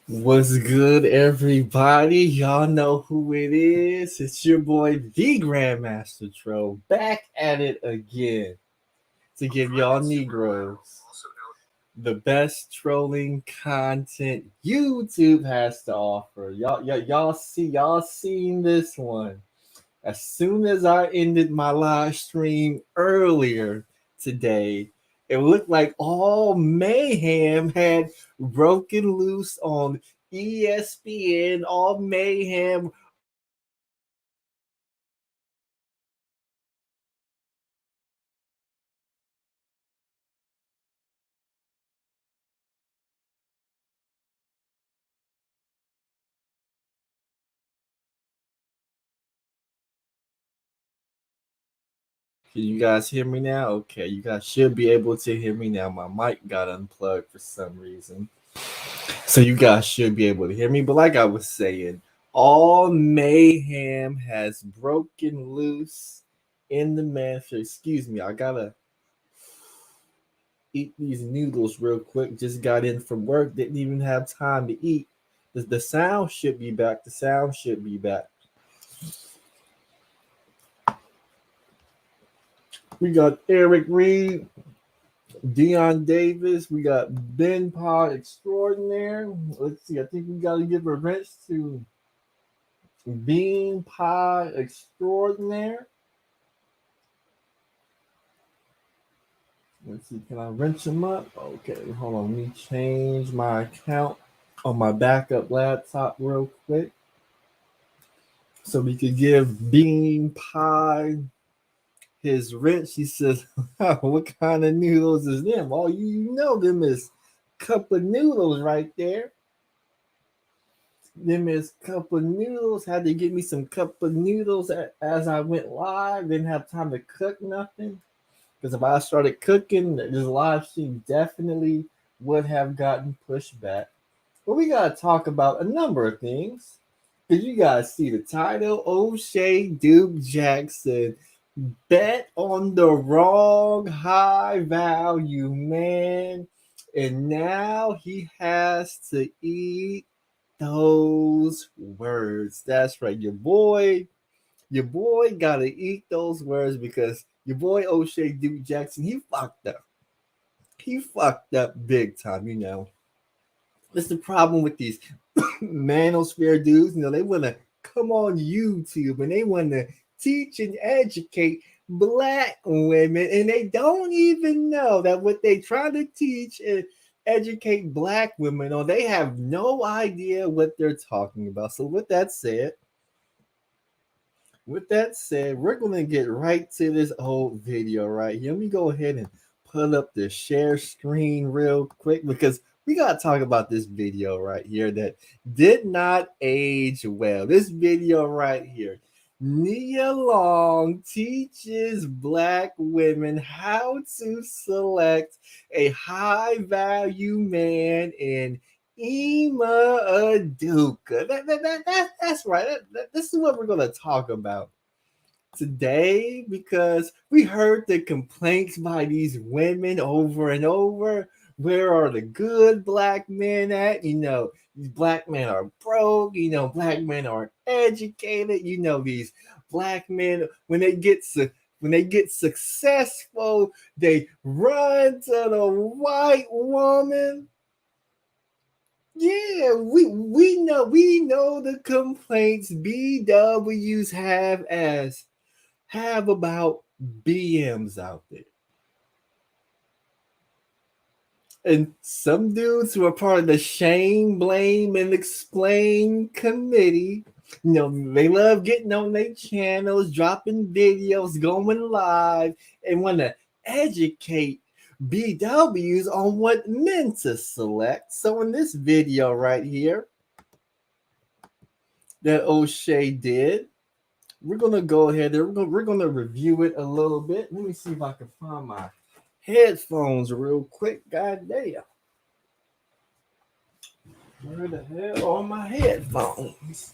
What's good, everybody? Y'all know who it is. It's your boy, the Grandmaster Troll, back at it again to give y'all Negroes the best trolling content YouTube has to offer. Y'all seen this one. As soon as I ended my live stream earlier today, it looked like all mayhem had broken loose on ESPN. All mayhem Can you guys hear me now? Okay, you guys should be able to hear me now. My mic got unplugged for some reason. So you guys should be able to hear me. But like I was saying, all mayhem has broken loose in the mansion. Excuse me, I gotta eat these noodles real quick. Just got in from work, didn't even have time to eat. The sound should be back. The sound should be back. We got Eric Reed, Dion Davis. We got Ben Pod Extraordinaire. Let's see. I think we got to give a wrench to Bean Pie Extraordinaire. Let's see. Can I wrench him up? Okay, hold on. Let me change my account on my backup laptop real quick so we could give Bean Pie his wrench. He says, "What kind of noodles is them? Oh, you know them is cup of noodles right there. Them is cup of noodles. Had to get me some cup of noodles as I went live. Didn't have time to cook nothing because if I started cooking, this live stream definitely would have gotten pushed back. But we gotta talk about a number of things. Did you guys see the title? O'Shea Duke Jackson bet on the wrong high value man, and now he has to eat those words. That's right, your boy gotta eat those words because your boy O'Shea Duke Jackson, he fucked up. He fucked up big time, you know. That's the problem with these manosphere dudes. You know, they want to come on YouTube and they want to teach and educate black women, and they don't even know that what they try to teach and educate black women on, they have no idea what they're talking about. So with that said, we're gonna get right to this old video right here. Let me go ahead and put up the share screen real quick because we gotta talk about this video right here that did not age well. This video right here. Nia Long teaches black women how to select a high value man in Ema Aduka. That's right. This is what we're going to talk about today because we heard the complaints by these women over and over. Where are the good black men at? You know, these black men are broke. You know, black men aren't educated. You know, these black men, when they get successful, they run to the white woman. Yeah, we know the complaints BWs have about BMs out there. And some dudes who are part of the shame, blame, and explain committee, you know, they love getting on their channels, dropping videos, going live, and want to educate BWs on what men to select. So in this video right here that O'Shea did, we're gonna go ahead and we're gonna review it a little bit. Let me see if I can find my headphones real quick. God damn. Where the hell are my headphones?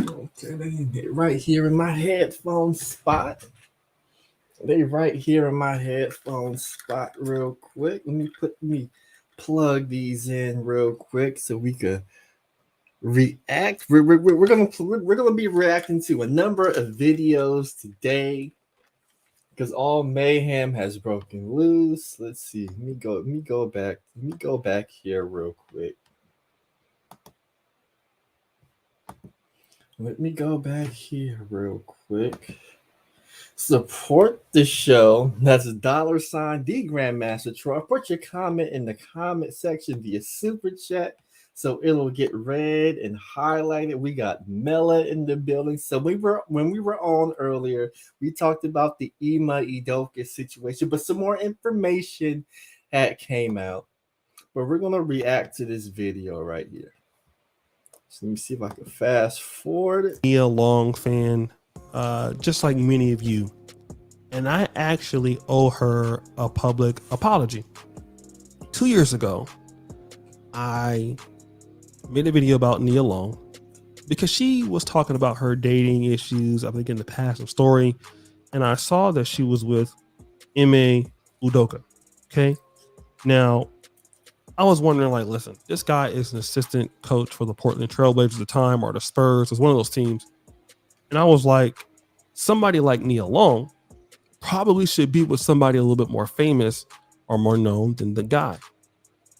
Okay, they right here in my headphone spot. They right here in my headphone spot real quick. Let me plug these in real quick so we could react. We're gonna be reacting to a number of videos today because all mayhem has broken loose. Let's see. Let me go back here real quick. Let me go back here real quick. Support the show. That's $sign the Grandmaster Troll. Put your comment in the comment section via super chat so it'll get read and highlighted. We got Mela in the building. So when we were on earlier, we talked about the Ema Idoka situation, but some more information had came out. But we're gonna react to this video right here. So let me see if I can fast forward it. Nia Long fan, just like many of you, and I actually owe her a public apology. 2 years ago, I made a video about Nia Long because she was talking about her dating issues, I think in the past story, and I saw that she was with Ime Udoka. Okay, now I was wondering, like, listen, this guy is an assistant coach for the Portland Trailblazers at the time, or the Spurs. It was one of those teams. And I was like, somebody like Nia Long probably should be with somebody a little bit more famous or more known than the guy.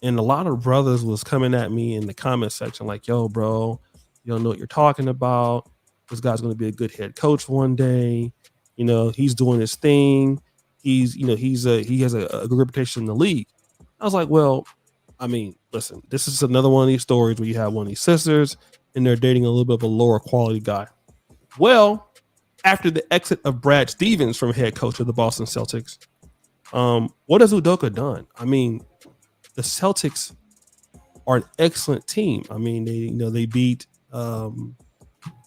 And a lot of brothers was coming at me in the comment section like, yo, bro, you don't know what you're talking about. This guy's going to be a good head coach one day. You know, he's doing his thing. He has a good reputation in the league. I was like, well, I mean, listen, this is another one of these stories where you have one of these sisters and they're dating a little bit of a lower quality guy. Well, after the exit of Brad Stevens from head coach of the Boston Celtics, what has Udoka done? I mean, the Celtics are an excellent team. I mean, they beat the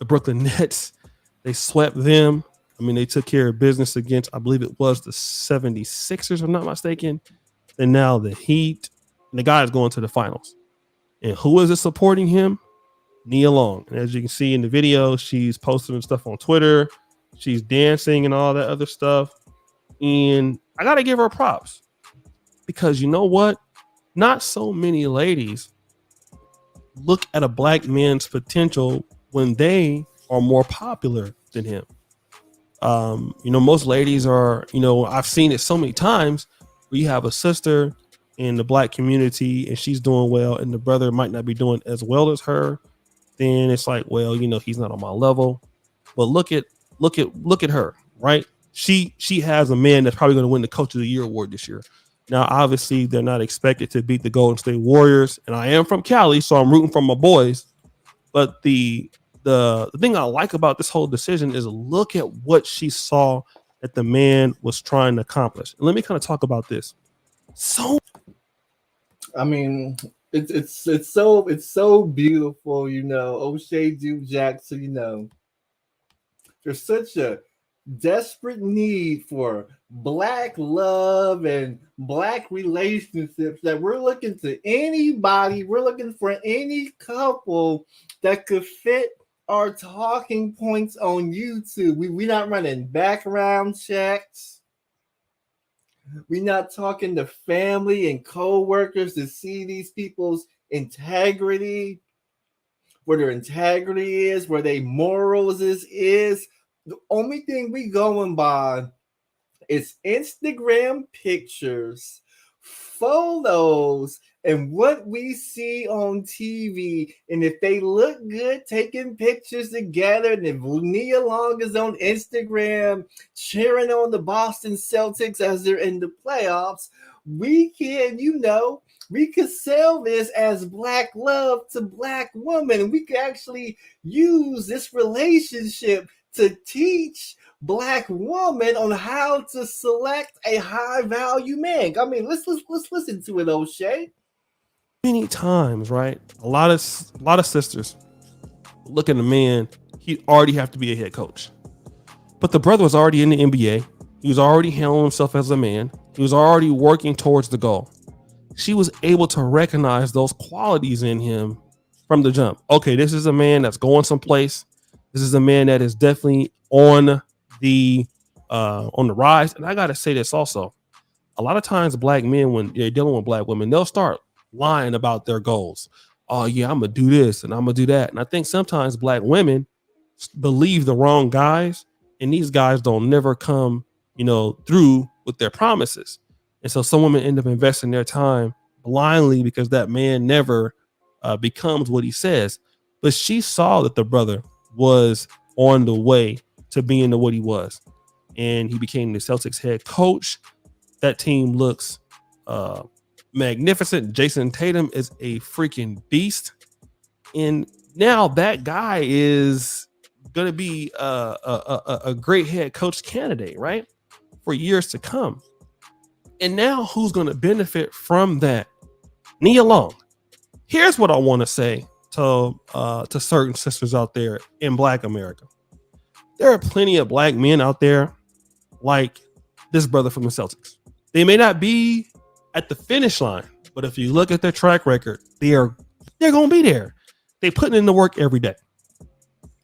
Brooklyn Nets. They swept them. I mean, they took care of business against, I believe it was the 76ers, if I'm not mistaken. And now the Heat. And the guy is going to the finals. And who is it supporting him? Nia Long. And as you can see in the video, she's posting stuff on Twitter. She's dancing and all that other stuff. And I got to give her props. Because you know what? Not so many ladies look at a black man's potential when they are more popular than him. Most ladies are, I've seen it so many times where you have a sister in the black community and she's doing well and the brother might not be doing as well as her, then it's like, well, he's not on my level. But look at her, right? She has a man that's probably going to win the Coach of the Year award this year. Now, obviously, they're not expected to beat the Golden State Warriors, and I am from Cali, so I'm rooting for my boys. But the thing I like about this whole decision is look at what she saw that the man was trying to accomplish. And let me kind of talk about this. I mean, it's so beautiful, O'Shea Jackson, there's such a desperate need for black love and black relationships that we're looking for any couple that could fit our talking points on YouTube. We're not running background checks. We're not talking to family and co-workers to see these people's integrity, where their integrity is, where their morals is. The only thing we going by is Instagram pictures, photos, and what we see on TV. And if they look good taking pictures together, and if Nia Long is on Instagram cheering on the Boston Celtics as they're in the playoffs, we could sell this as black love to black women. And we could actually use this relationship to teach black woman on how to select a high value man. I mean, let's listen to it, O'Shea. Many times, right? A lot of sisters look at a man, he'd already have to be a head coach. But the brother was already in the NBA. He was already handling himself as a man. He was already working towards the goal. She was able to recognize those qualities in him from the jump. Okay, this is a man that's going someplace. This is a man that is definitely on the rise. And I got to say this also. A lot of times black men, when they're dealing with black women, they'll start lying about their goals. Oh yeah, I'm gonna do this and I'm gonna do that. And I think sometimes black women believe the wrong guys, and these guys don't never come, through with their promises. And so some women end up investing their time blindly because that man never becomes what he says. But she saw that the brother was on the way to being what he was, and he became the Celtics head coach. That team looks magnificent. Jason Tatum is a freaking beast, and now that guy is going to be a great head coach candidate, right, for years to come. And now who's going to benefit from that? Nia Long. Here's what I want to say to certain sisters out there in Black America. There are plenty of black men out there like this brother from the Celtics. They may not be at the finish line, but if you look at their track record, they're going to be there. They putting in the work every day.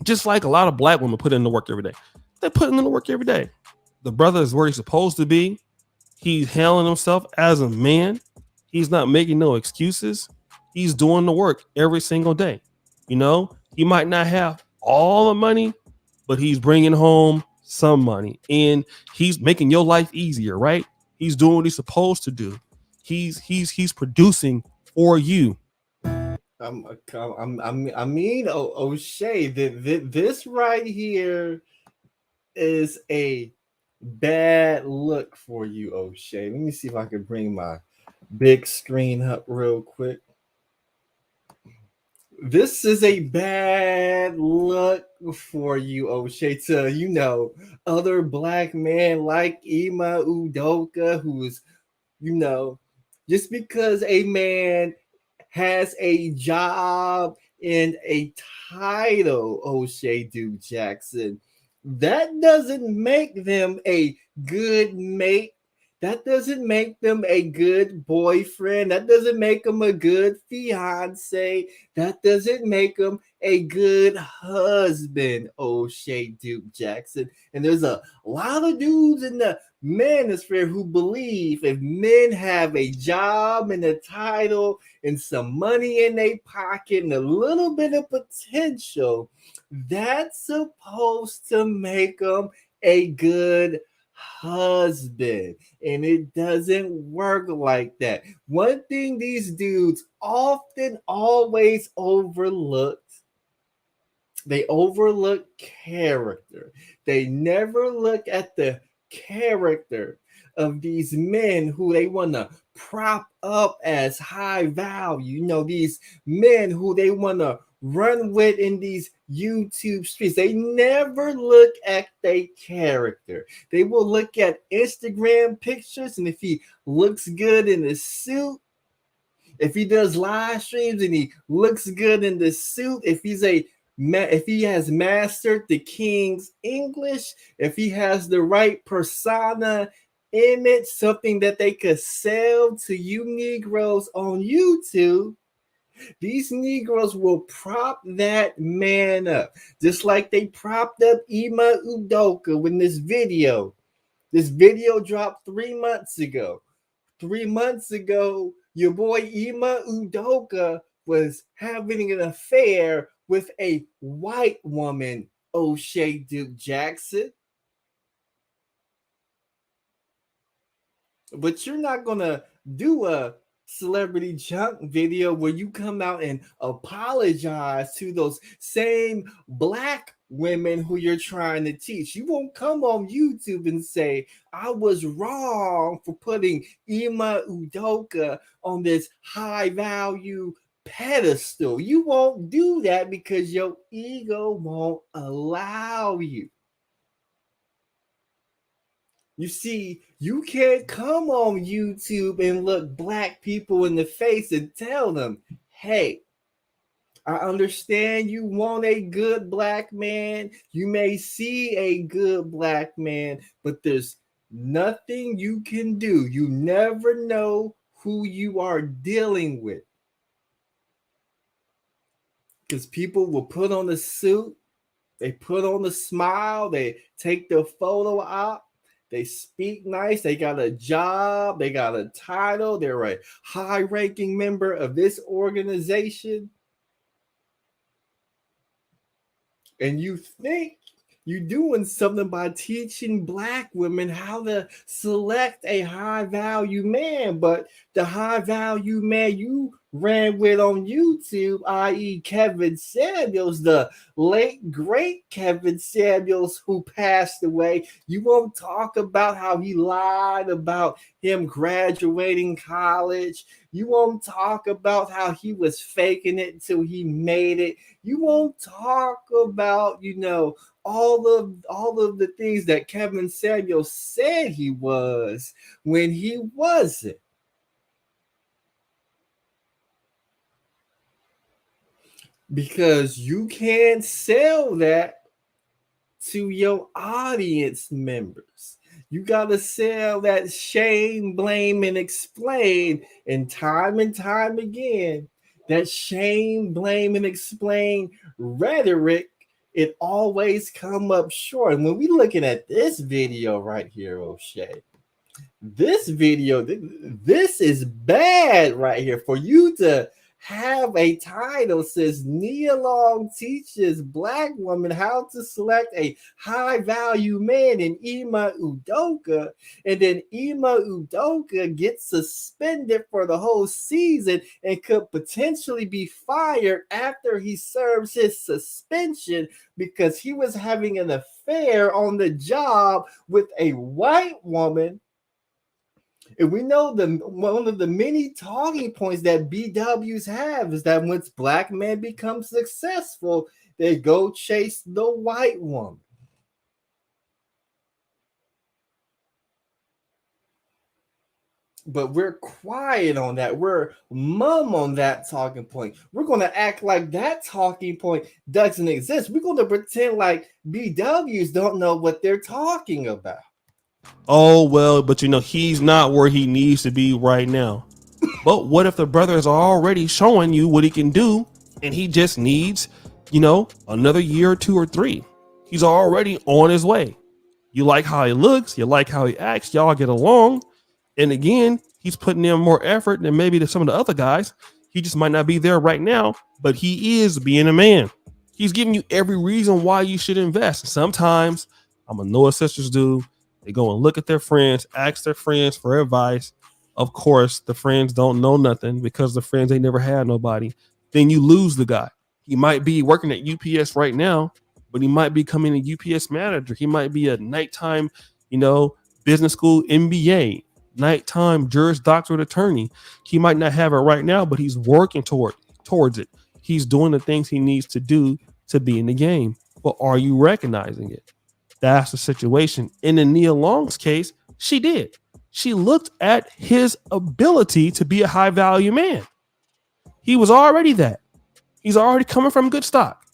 Just like a lot of black women put in the work every day. They're putting in the work every day. The brother is where he's supposed to be. He's handling himself as a man. He's not making no excuses. He's doing the work every single day. He might not have all the money, but he's bringing home some money, and he's making your life easier, right? He's doing what he's supposed to do. He's producing for you. O'Shea, this right here is a bad look for you, O'Shea. Let me see if I can bring my big screen up real quick. This is a bad look for you, O'Shea, to, other black men like Ime Udoka, who's, just because a man has a job and a title, O'Shea Duke Jackson, that doesn't make them a good mate. That doesn't make them a good boyfriend. That doesn't make them a good fiance. That doesn't make them a good husband, O'Shea Duke Jackson. And there's a lot of dudes in the manosphere who believe if men have a job and a title and some money in their pocket and a little bit of potential, that's supposed to make them a good husband. And it doesn't work like that. One thing these dudes often always they overlook character. They never look at the character of these men who they want to prop up as high value. These men who they want to run with in these YouTube streets. They never look at their character. They will look at Instagram pictures, and if he looks good in the suit, if he does live streams and he looks good in the suit, if he has mastered the King's English, if he has the right persona, image, something that they could sell to you Negroes on YouTube, these Negroes will prop that man up, just like they propped up Ime Udoka when this video dropped 3 months ago. 3 months ago, your boy Ime Udoka was having an affair with a white woman, O'Shea Duke Jackson. But you're not going to do a celebrity junk video where you come out and apologize to those same black women who you're trying to teach. You won't come on YouTube and say, I was wrong for putting Ime Udoka on this high value pedestal. You won't do that because your ego won't allow you. You see, you can't come on YouTube and look black people in the face and tell them, hey, I understand you want a good black man. You may see a good black man, but there's nothing you can do. You never know who you are dealing with. Because people will put on the suit, they put on the smile, they take the photo op, They speak nice. They got a job. They got a title. They're a high ranking member of this organization. And you think you're doing something by teaching black women how to select a high value man, but the high value man you ran with on YouTube, i.e., Kevin Samuels, the late great Kevin Samuels who passed away. You won't talk about how he lied about him graduating college. You won't talk about how he was faking it until he made it. You won't talk about, all of the things that Kevin Samuels said he was when he wasn't. Because you can't sell that to your audience members. You got to sell that shame, blame, and explain. And time again, that shame, blame, and explain rhetoric, it always come up short. And when we looking at this video right here, O'Shea, this video, this is bad right here. For you to have a title says Nia Long teaches black women how to select a high value man in Ima Udoka, and then Ima Udoka gets suspended for the whole season and could potentially be fired after he serves his suspension because he was having an affair on the job with a white woman. And we know one of the many talking points that BWs have is that once black men become successful, they go chase the white woman. But we're quiet on that. We're mum on that talking point. We're going to act like that talking point doesn't exist. We're going to pretend like BWs don't know what they're talking about. Oh, well, but he's not where he needs to be right now. But what if the brothers are already showing you what he can do and he just needs, another year or 2 or 3? He's already on his way. You like how he looks. You like how he acts. Y'all get along. And again, he's putting in more effort than maybe some of the other guys. He just might not be there right now, but he is being a man. He's giving you every reason why you should invest. Sometimes, I'm going to know what sisters do. They go and look at their friends, ask their friends for advice. Of course, the friends don't know nothing because the friends ain't never had nobody. Then you lose the guy. He might be working at UPS right now, but he might be becoming a UPS manager. He might be a nighttime, business school MBA, nighttime Juris Doctorate attorney. He might not have it right now, but he's working towards it. He's doing the things he needs to do to be in the game. But are you recognizing it? That's the situation. In the Nia Long's case, she did. She looked at his ability to be a high value man. He was already that. He's already coming from good stock.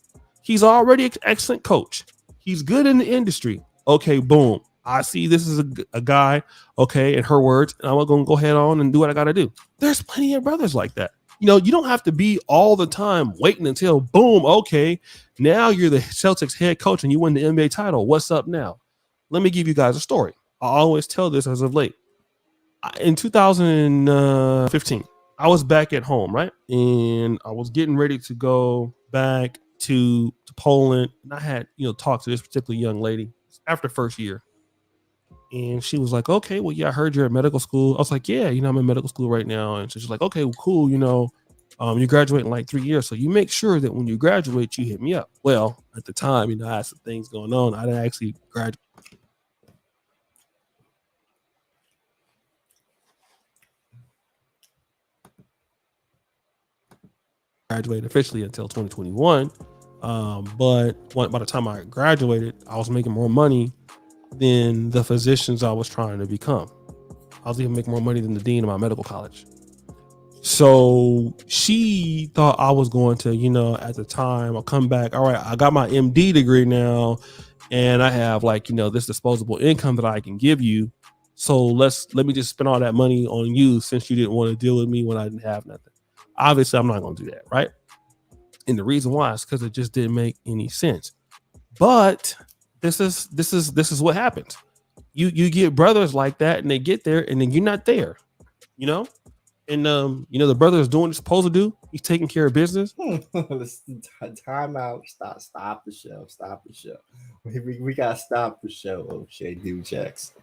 He's already an excellent coach. He's good in the industry. Okay, boom. I see this is a guy, okay, in her words, and I'm going to go ahead on and do what I got to do. There's plenty of brothers like that. You don't have to be all the time waiting until boom. Okay, now you're the Celtics head coach and you win the NBA title. What's up now? Let me give you guys a story. I always tell this as of late. In 2015, I was back at home, right? And I was getting ready to go back to Poland. And I had, talked to this particular young lady after first year. And she was like, okay, well, yeah, I heard you're at medical school. I was like, yeah, I'm in medical school right now. And so she's like, okay, well, cool. You graduate in like 3 years. So you make sure that when you graduate, you hit me up. Well, at the time, I had some things going on. I didn't actually graduate officially until 2021. But by the time I graduated, I was making more money than the physicians I was trying to become. I was even making more money than the dean of my medical college. So she thought I was going to, at the time, I'll come back. All right, I got my MD degree now, and I have this disposable income that I can give you. So let me just spend all that money on you since you didn't want to deal with me when I didn't have nothing. Obviously, I'm not going to do that, right? And the reason why is because it just didn't make any sense. But this is what happens. you get brothers like that, and they get there, and then you're not there, you know. And the brother is doing what he's supposed to do. He's taking care of business. Time out. Stop the show. Stop the show. We gotta stop the show, O'Shea Dude Jackson.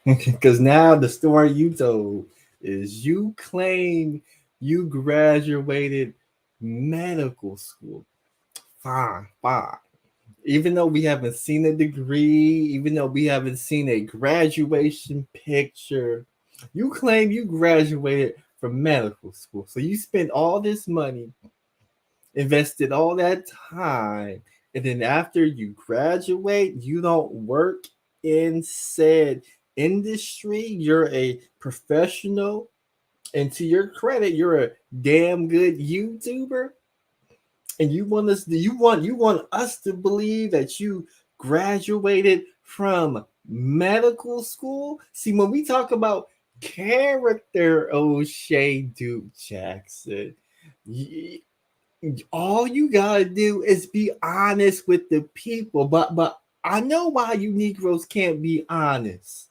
Because now the story you told is you claim you graduated medical school. Fine. Even though we haven't seen a degree, even though we haven't seen a graduation picture, you claim you graduated from medical school. So you spent all this money, invested all that time, and then after you graduate, you don't work in said industry. You're a professional, and to your credit, you're a damn good YouTuber. And you want us to believe that you graduated from medical school? See, when we talk about character, O'Shea Duke Jackson, all you gotta do is be honest with the people. But I know why you Negroes can't be honest.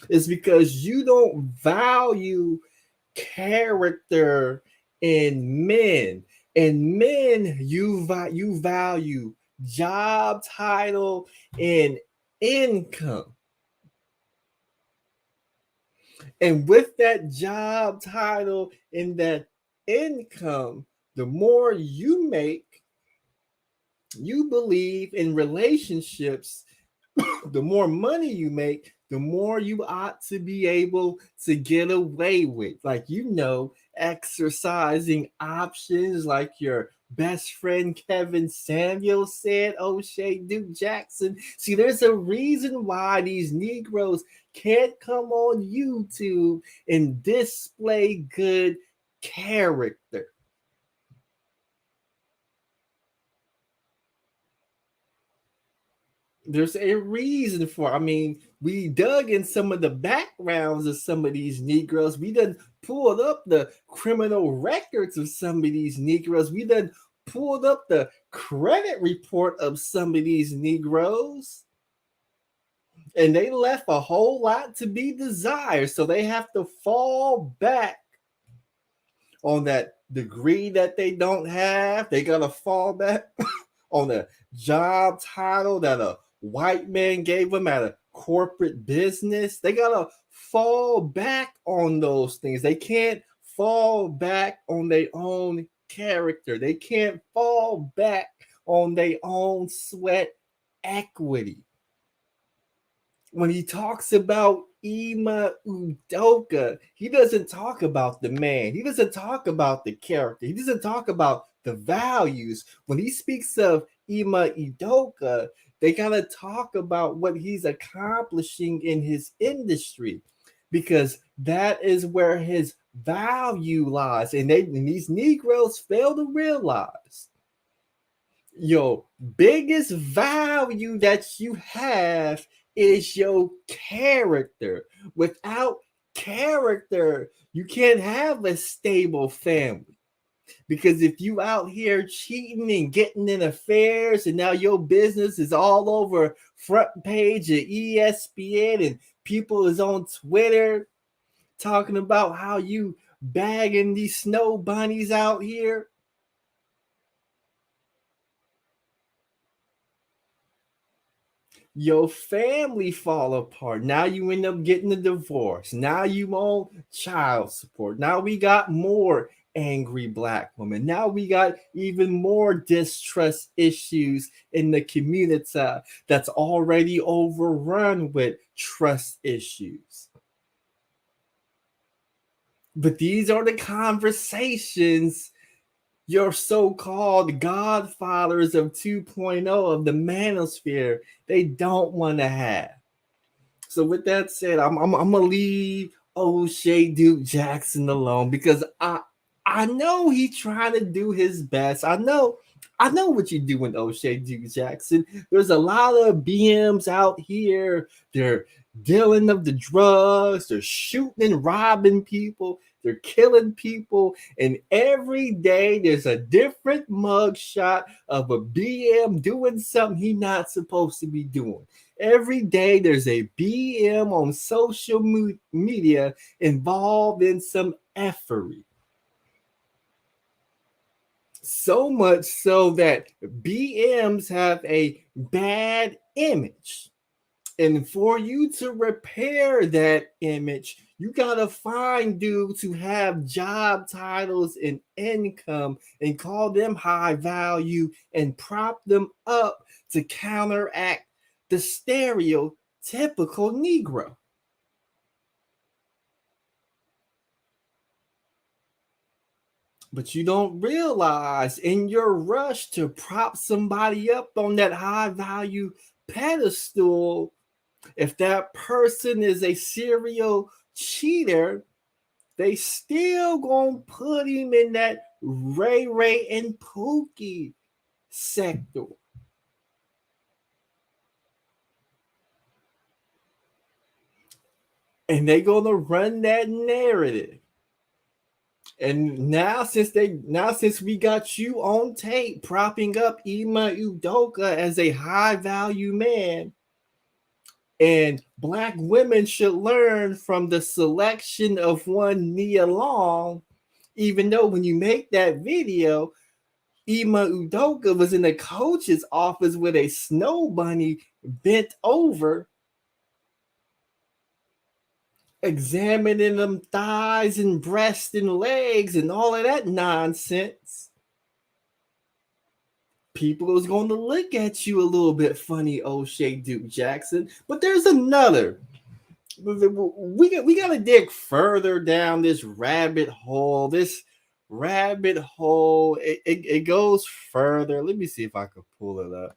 It's because you don't value character in men. And men, you value job title and income. And with that job title and that income, the more you make, you believe in relationships, the more money you make, the more you ought to be able to get away with. Like, exercising options like your best friend Kevin Samuel said, O'Shea Duke Jackson. See, there's a reason why these Negroes can't come on YouTube and display good character. There's a reason for it. I mean, we dug in some of the backgrounds of some of these Negroes. We done pulled up the criminal records of some of these Negroes. We done pulled up the credit report of some of these Negroes. And they left a whole lot to be desired. So they have to fall back on that degree that they don't have. They got to fall back on the job title that a white man gave them at a corporate business. They gotta fall back on those things. They can't fall back on their own character. They can't fall back on their own sweat equity. When he talks about Ima Udoka, he doesn't talk about the man. He doesn't talk about the character. He doesn't talk about the values. When he speaks of Ima Udoka, they gotta talk about what he's accomplishing in his industry, because that is where his value lies. And these Negroes fail to realize your biggest value that you have is your character. Without character, you can't have a stable family. Because if you out here cheating and getting in affairs, and now your business is all over front page of ESPN, and people is on Twitter talking about how you bagging these snow bunnies out here, your family fall apart. Now you end up getting a divorce. Now you own child support. Now we got more angry black women. Now we got even more distrust issues in the community that's already overrun with trust issues. But these are the conversations your so-called godfathers of 2.0 of the manosphere, they don't want to have. So with that said, I'm gonna leave O'Shea Duke Jackson alone, because I know he's trying to do his best. I know what you're doing, O'Shea Duke Jackson. There's a lot of BMs out here. They're dealing of the drugs. They're shooting and robbing people. They're killing people. And every day there's a different mugshot of a BM doing something he's not supposed to be doing. Every day there's a BM on social media involved in some effery. So much so that BMs have a bad image. And for you to repair that image, you gotta find dudes who have job titles and income and call them high value and prop them up to counteract the stereotypical Negro. But you don't realize in your rush to prop somebody up on that high value pedestal, if that person is a serial cheater, they still gonna put him in that Ray Ray and Pookie sector. And they gonna run that narrative. And now since we got you on tape propping up Ima Udoka as a high value man, and black women should learn from the selection of one Nia Long, even though when you make that video, Ima Udoka was in the coach's office with a snow bunny bent over, examining them thighs and breasts and legs and all of that nonsense. People is going to look at you a little bit funny, O'Shea Duke Jackson. But there's another. We got to dig further down this rabbit hole. It goes further. Let me see if I can pull it up.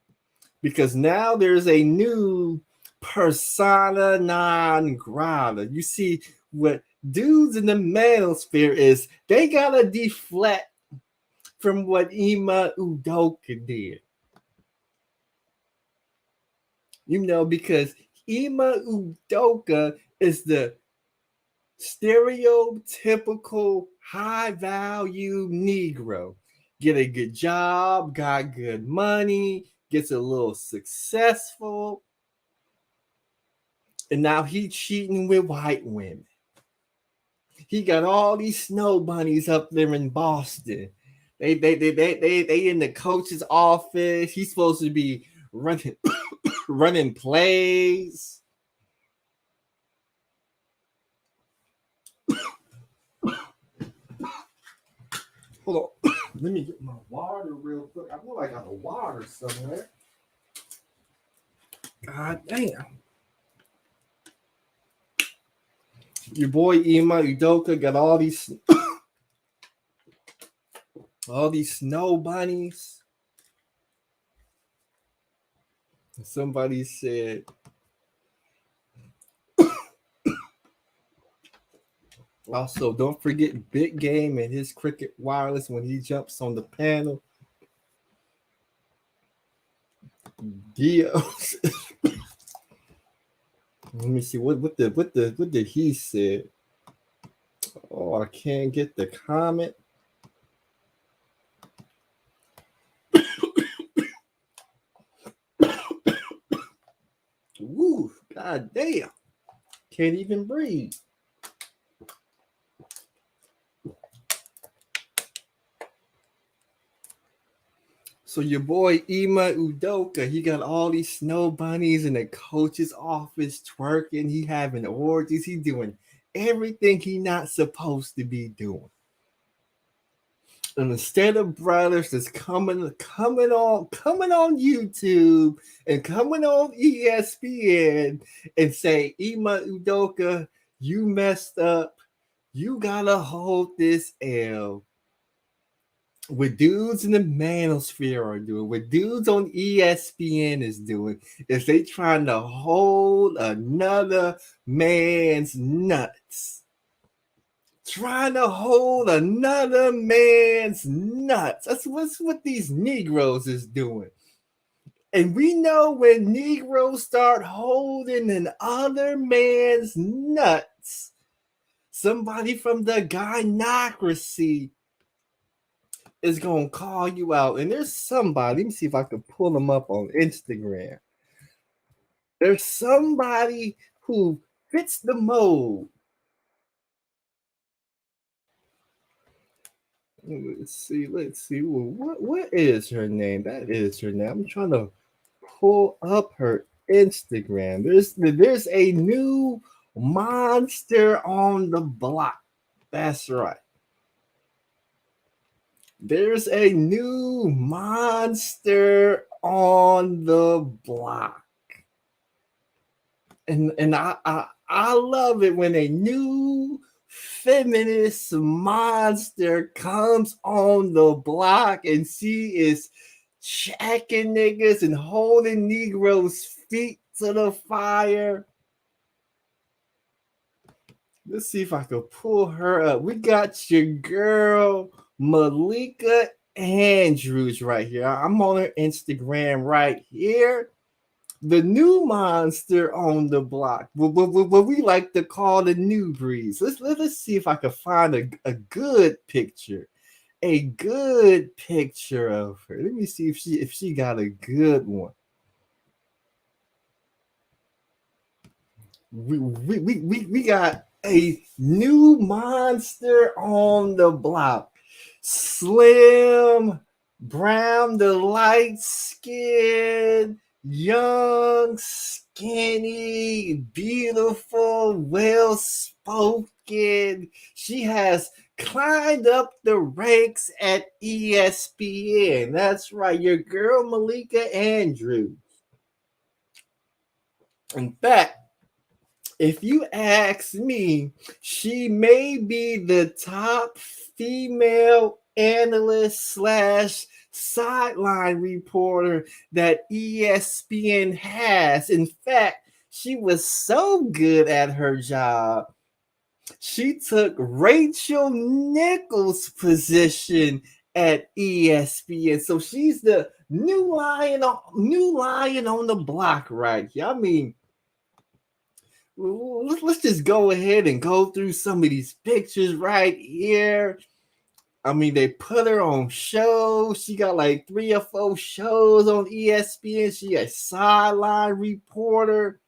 Because now there's a new persona non grata. You see, what dudes in the manosphere is, they got to deflect from what Ima Udoka did. You know, because Ima Udoka is the stereotypical high value Negro. Get a good job, got good money, gets a little successful, and now he cheating with white women. He got all these snow bunnies up there in Boston. They in the coach's office. He's supposed to be running plays. Hold on. Let me get my water real quick. I know I got a water somewhere. God damn. Your boy Ima Udoka got all these snow bunnies. Somebody said also, don't forget Big Game and his Cricket Wireless when he jumps on the panel. Dios. Let me see what did he say? Oh, I can't get the comment. Woo, god damn. Can't even breathe. So your boy Ima Udoka, he got all these snow bunnies in the coach's office twerking. He having orgies. He doing everything he not supposed to be doing. And instead of brothers that's coming on YouTube and coming on ESPN and say, Ima Udoka, you messed up. You gotta hold this L. What dudes in the manosphere are doing, what dudes on ESPN is doing, is they trying to hold another man's nuts. Trying to hold another man's nuts. That's what these Negroes is doing. And we know when Negroes start holding an other man's nuts, somebody from the gynocracy is going to call you out. And there's somebody, let me see if I can pull them up on Instagram. There's somebody who fits the mold. Let's see. Let's see. Well, what is her name? That is her name. I'm trying to pull up her Instagram. There's a new monster on the block. That's right. There's a new monster on the block. And I love it when a new feminist monster comes on the block and she is checking niggas and holding Negroes' feet to the fire. Let's see if I can pull her up. We got your girl Malika Andrews right here. I'm on her Instagram right here. The new monster on the block. What we like to call the new breeze. Let's see if I can find a good picture. A good picture of her. Let me see if she got a good one. We got a new monster on the block. Slim, brown, the light skin, young, skinny, beautiful, well spoken. She has climbed up the ranks at ESPN. That's right, your girl Malika Andrews. In fact, if you ask me, she may be the top female analyst slash sideline reporter that ESPN has. In fact, she was so good at her job, she took Rachel Nichols' position at ESPN. So she's the new lion on the block right here. I mean, let's just go ahead and go through some of these pictures right here. I mean, they put her on shows. She got like 3 or 4 shows on ESPN. She a sideline reporter.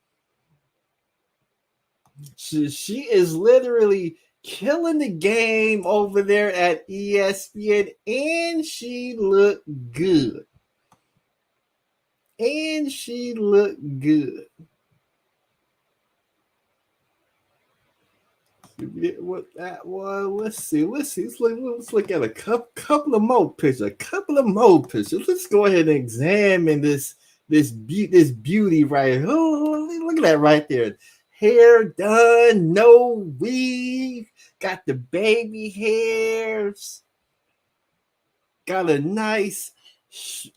She is literally killing the game over there at ESPN, and she looked good. And she looked good. What that was? Let's see. Let's look at a couple of more pictures. Let's go ahead and examine this beauty right here. Oh, look at that right there. Hair done, no weave. Got the baby hairs. Got a nice,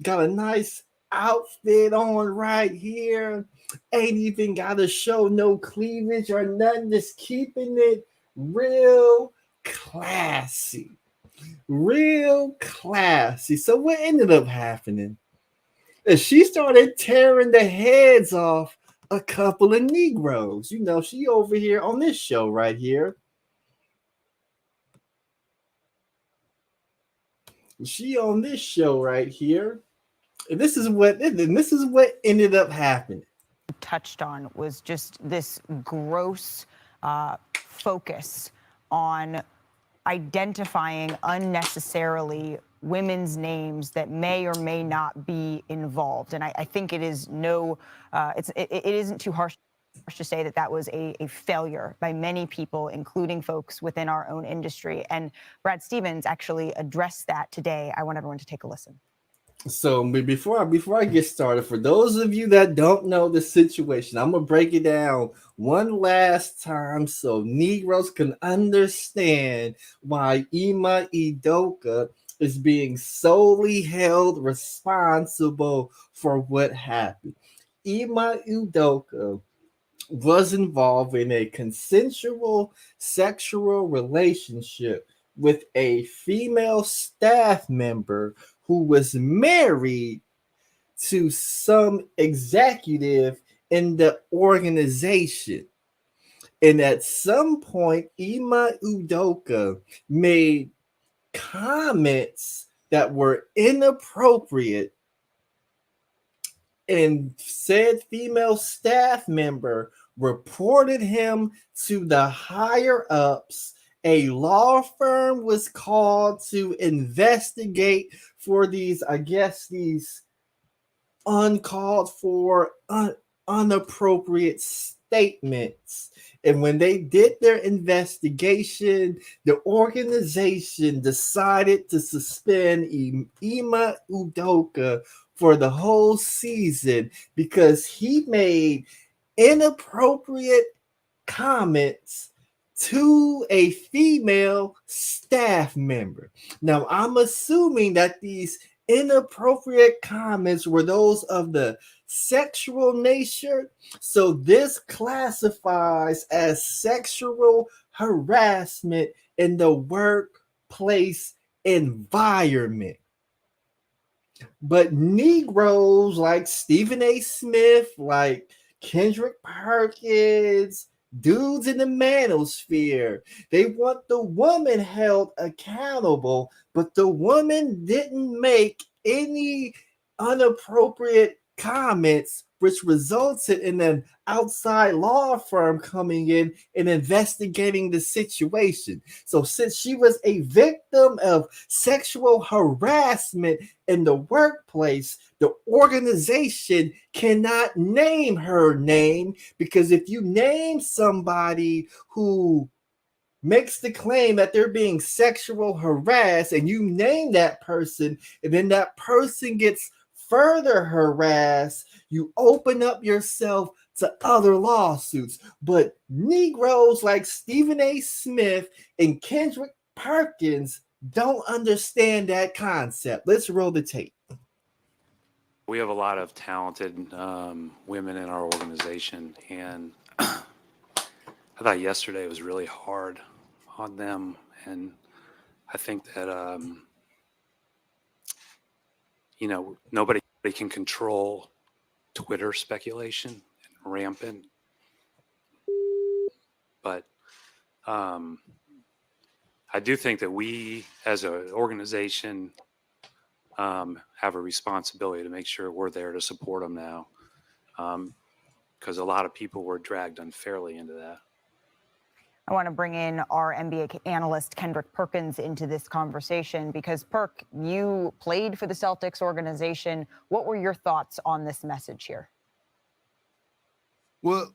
got a nice outfit on right here. Ain't even got to show no cleavage or nothing. Just keeping it real classy. Real classy. So what ended up happening is she started tearing the heads off a couple of Negroes. You know, she over here on this show right here. She on this show right here. And this is what ended up happening. Touched on was just this gross focus on identifying unnecessarily women's names that may or may not be involved. And I think it is it isn't too harsh to say that was a failure by many people, including folks within our own industry. And Brad Stevens actually addressed that today. I want everyone to take a listen. So before I get started, for those of you that don't know the situation, I'm gonna break it down one last time so Negroes can understand why Ima Udoka is being solely held responsible for what happened. Ima Udoka was involved in a consensual sexual relationship with a female staff member who was married to some executive in the organization. And at some point, Ima Udoka made comments that were inappropriate and said female staff member reported him to the higher ups. A law firm was called to investigate for these, I guess, these uncalled for, unappropriate statements. And when they did their investigation, the organization decided to suspend Ime Udoka for the whole season because he made inappropriate comments to a female staff member. Now, I'm assuming that these inappropriate comments were those of the sexual nature. So, this classifies as sexual harassment in the workplace environment. But Negroes like Stephen A. Smith, like Kendrick Perkins, dudes in the manosphere, they want the woman held accountable, but the woman didn't make any inappropriate comments, which resulted in an outside law firm coming in and investigating the situation. So, since she was a victim of sexual harassment in the workplace, the organization cannot name her name, because if you name somebody who makes the claim that they're being sexual harassed and you name that person, and then that person gets further harassed, you open up yourself to other lawsuits. But Negroes like Stephen A. Smith and Kendrick Perkins don't understand that concept. Let's roll the tape. We have a lot of talented women in our organization, and I thought yesterday was really hard on them, and I think that nobody can control Twitter speculation and rampant, but I do think that we as an organization have a responsibility to make sure we're there to support them now, because a lot of people were dragged unfairly into that. I want to bring in our NBA analyst, Kendrick Perkins, into this conversation because, Perk, you played for the Celtics organization. What were your thoughts on this message here? Well,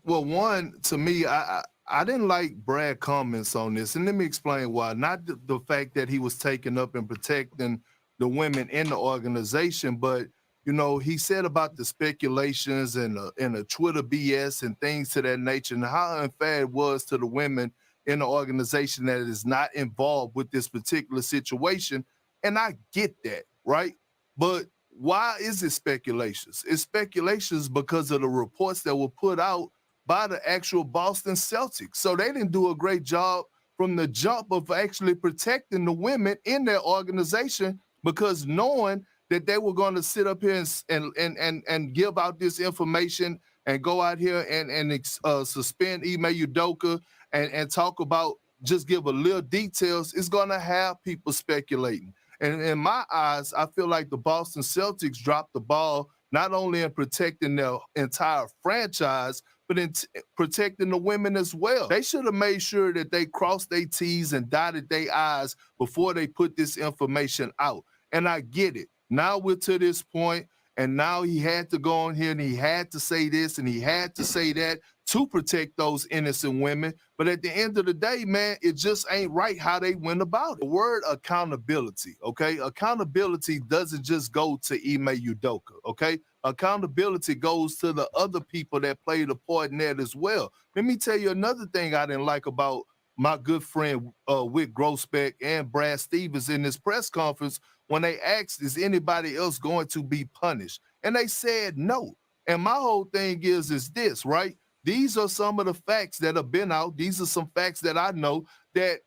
one, to me, I didn't like Brad comments on this, and let me explain why. Not the fact that he was taking up and protecting the women in the organization, but he said about the speculations and the Twitter BS and things to that nature, and how unfair it was to the women in the organization that is not involved with this particular situation. And I get that, right? But why is it speculations? It's speculations because of the reports that were put out by the actual Boston Celtics. So they didn't do a great job from the jump of actually protecting the women in their organization, because knowing that they were going to sit up here and give out this information and go out here and suspend Ime Udoka and talk about, just give a little details, is going to have people speculating. And in my eyes, I feel like the Boston Celtics dropped the ball, not only in protecting their entire franchise, but in protecting the women as well. They should have made sure that they crossed their T's and dotted their I's before they put this information out. And I get it. Now we're to this point, and now he had to go on here and he had to say this and he had to say that to protect those innocent women. But at the end of the day, man, it just ain't right how they went about it. The word accountability, okay? Accountability doesn't just go to Ime Udoka, okay? Accountability goes to the other people that played a part in that as well. Let me tell you another thing I didn't like about my good friend Wick Grossbeck and Brad Stevens in this press conference when they asked, is anybody else going to be punished? And they said no. And my whole thing is this, right? These are some of the facts that have been out. These are some facts that I know that,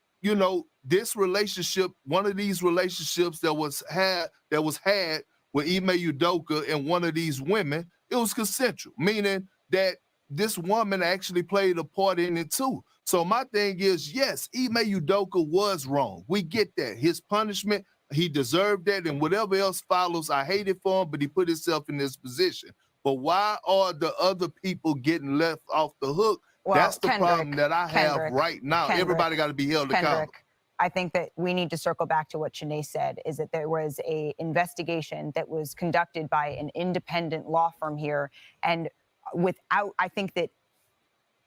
this relationship, one of these relationships that was had with Ime Udoka and one of these women, it was consensual, meaning that this woman actually played a part in it too. So my thing is, yes, Ime Udoka was wrong. We get that. His punishment, he deserved that, and whatever else follows, I hate it for him, but he put himself in this position. But why are the other people getting left off the hook? Well, That's the problem that I have right now. Everybody got to be held accountable. I think that we need to circle back to what Shanae said, is that there was a investigation that was conducted by an independent law firm here. And I think that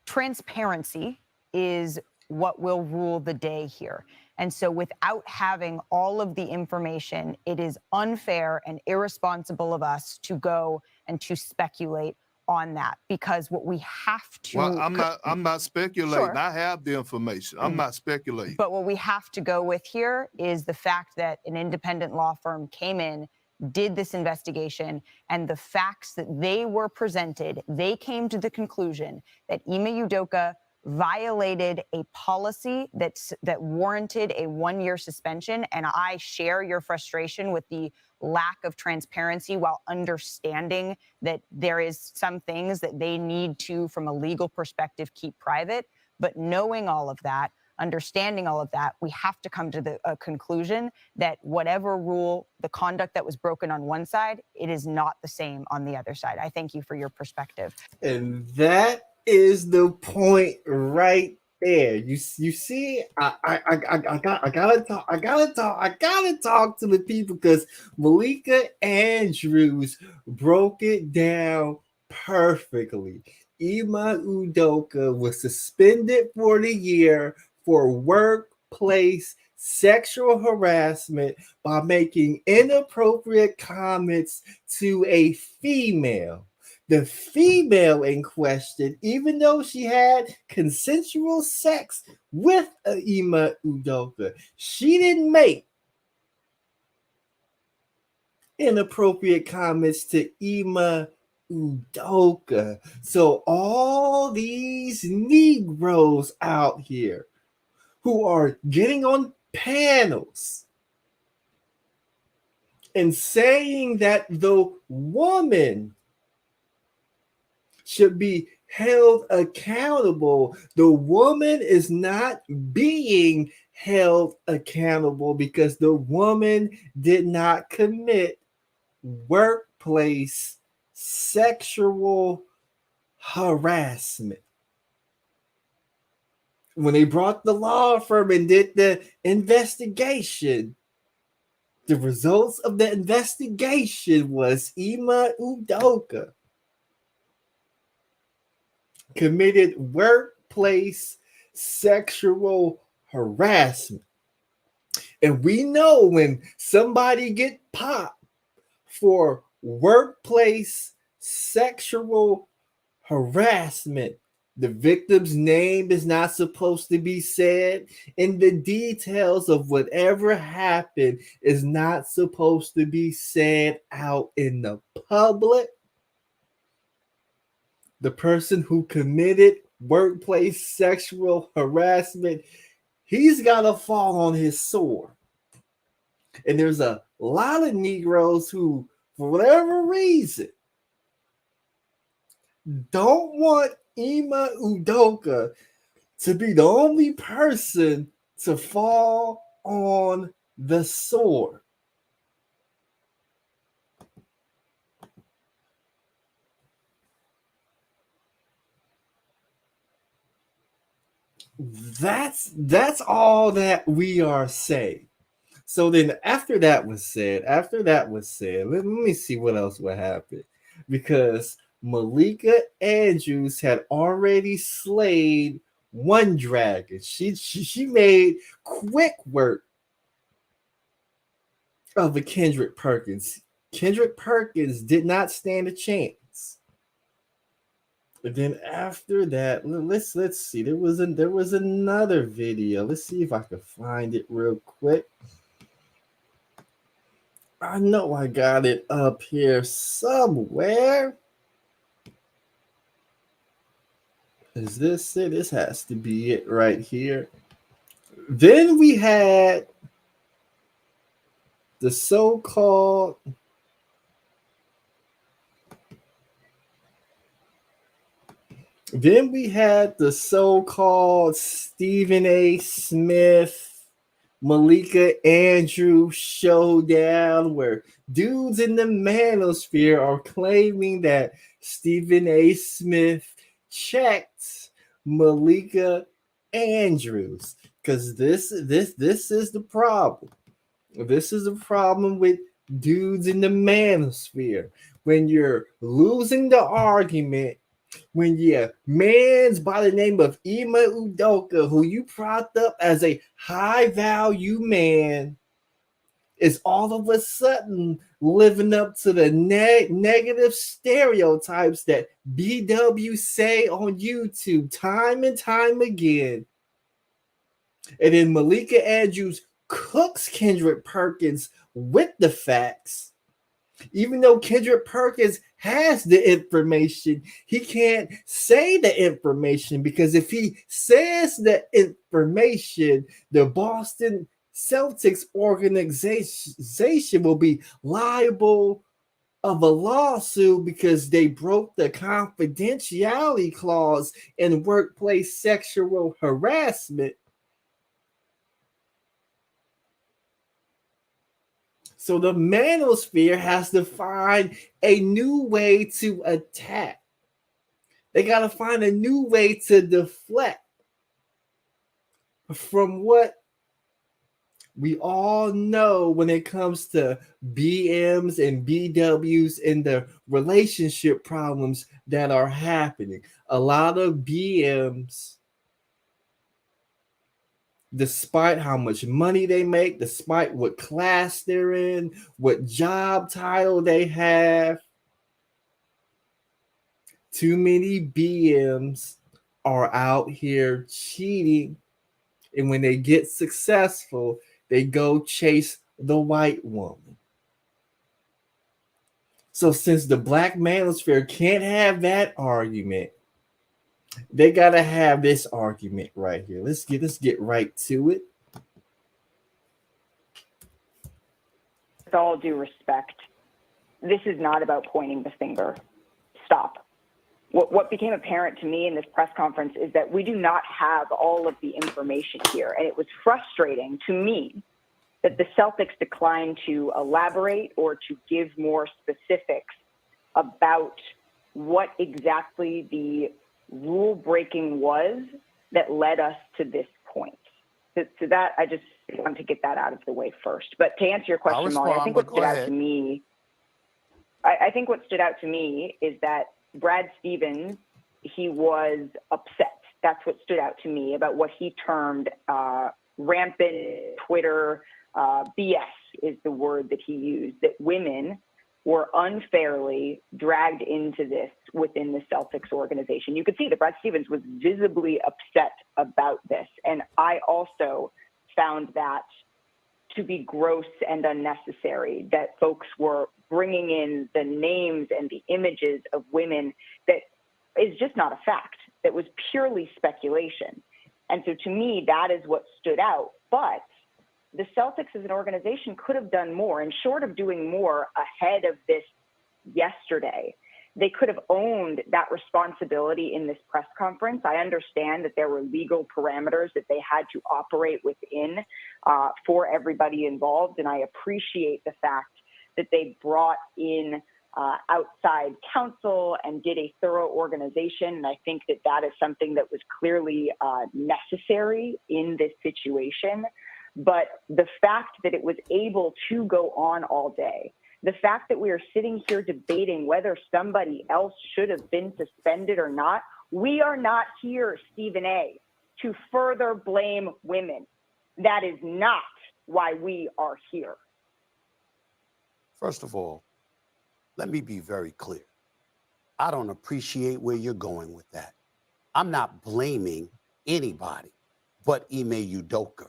transparency is what will rule the day here. And so without having all of the information, it is unfair and irresponsible of us to go and to speculate on that, because what we have to... Well, I'm not speculating. Sure. I have the information. I'm not speculating. But what we have to go with here is the fact that an independent law firm came in, did this investigation, and the facts that they were presented, they came to the conclusion that Ime Udoka violated a policy that warranted a 1-year suspension. And I share your frustration with the lack of transparency, while understanding that there is some things that they need to, from a legal perspective, keep private. But knowing all of that, understanding all of that, we have to come to the conclusion that whatever rule, the conduct that was broken on one side, it is not the same on the other side. I thank you for your perspective. And that is the point right there. You see, I gotta talk to the people, because Malika Andrews broke it down perfectly. Ime Udoka was suspended for the year for workplace sexual harassment by making inappropriate comments to a female. The female in question, even though she had consensual sex with Ime Udoka, she didn't make inappropriate comments to Ime Udoka. So all these Negroes out here who are getting on panels and saying that the woman should be held accountable, the woman is not being held accountable, because the woman did not commit workplace sexual harassment. When they brought the law firm and did the investigation, the results of the investigation was Ime Udoka committed workplace sexual harassment. And we know when somebody get popped for workplace sexual harassment, the victim's name is not supposed to be said, and the details of whatever happened is not supposed to be said out in the public. The person who committed workplace sexual harassment, he's got to fall on his sword. And there's a lot of Negroes who, for whatever reason, don't want Ime Udoka to be the only person to fall on the sword. That's all that we are saying. So then after that was said, let me see what else would happen. Because Malika Andrews had already slayed one dragon. She made quick work of a Kendrick Perkins. Kendrick Perkins did not stand a chance. But then after that, let's see. There was another video. Let's see if I can find it real quick. I know I got it up here somewhere. Is this it? This has to be it right here. Then we had the so-called Stephen A. Smith Malika Andrews showdown where dudes in the manosphere are claiming that Stephen A. Smith checked Malika Andrews. Because this is the problem. This is the problem with dudes in the manosphere. When you're losing the argument, when your man's by the name of Ime Udoka, who you propped up as a high value man, is all of a sudden living up to the negative stereotypes that BW say on YouTube time and time again. And then Malika Andrews cooks Kendrick Perkins with the facts. Even though Kendrick Perkins has the information, he can't say the information because if he says the information, the Boston Celtics organization will be liable of a lawsuit because they broke the confidentiality clause in workplace sexual harassment. So the manosphere has to find a new way to attack. They got to find a new way to deflect from what we all know when it comes to BMs and BWs and the relationship problems that are happening. A lot of BMs, despite how much money they make, despite what class they're in, what job title they have, too many BMs are out here cheating. And when they get successful, they go chase the white woman. So since the black manosphere can't have that argument, they gotta have this argument right here. Let's get right to it. With all due respect, this is not about pointing the finger. Stop. What became apparent to me in this press conference is that we do not have all of the information here. And it was frustrating to me that the Celtics declined to elaborate or to give more specifics about what exactly the rule breaking was that led us to this point. So that I just want to get that out of the way first. But to answer your question, Molly, I think what stood out to me, I think what stood out to me is that Brad Stevens, he was upset. That's what stood out to me about what he termed rampant Twitter BS is the word that he used, that women were unfairly dragged into this within the Celtics organization. You could see that Brad Stevens was visibly upset about this. And I also found that to be gross and unnecessary, that folks were bringing in the names and the images of women that is just not a fact. That was purely speculation. And so to me, that is what stood out. But the Celtics as an organization could have done more, and short of doing more ahead of this yesterday, they could have owned that responsibility in this press conference. I understand that there were legal parameters that they had to operate within for everybody involved, and I appreciate the fact that they brought in outside counsel and did a thorough organization. And I think that that is something that was clearly necessary in this situation. But the fact that it was able to go on all day, the fact that we are sitting here debating whether somebody else should have been suspended or not, we are not here, Stephen A., to further blame women. That is not why we are here. First of all, let me be very clear. I don't appreciate where you're going with that. I'm not blaming anybody but Ime Udoka.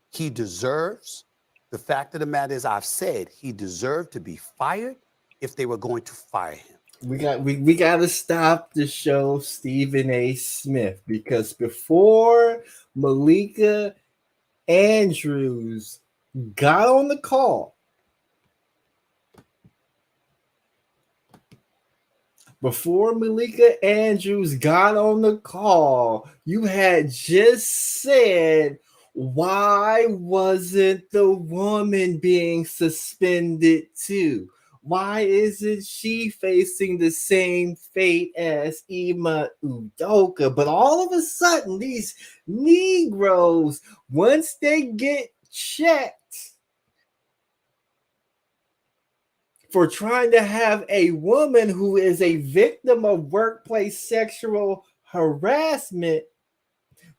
He deserves, the fact of the matter is, I've said he deserved to be fired if they were going to fire him. We got to stop the show Stephen A. Smith, because before Malika Andrews got on the call, you had just said Why wasn't the woman being suspended too? Why isn't she facing the same fate as Ima Udoka? But all of a sudden, these Negroes, once they get checked for trying to have a woman who is a victim of workplace sexual harassment,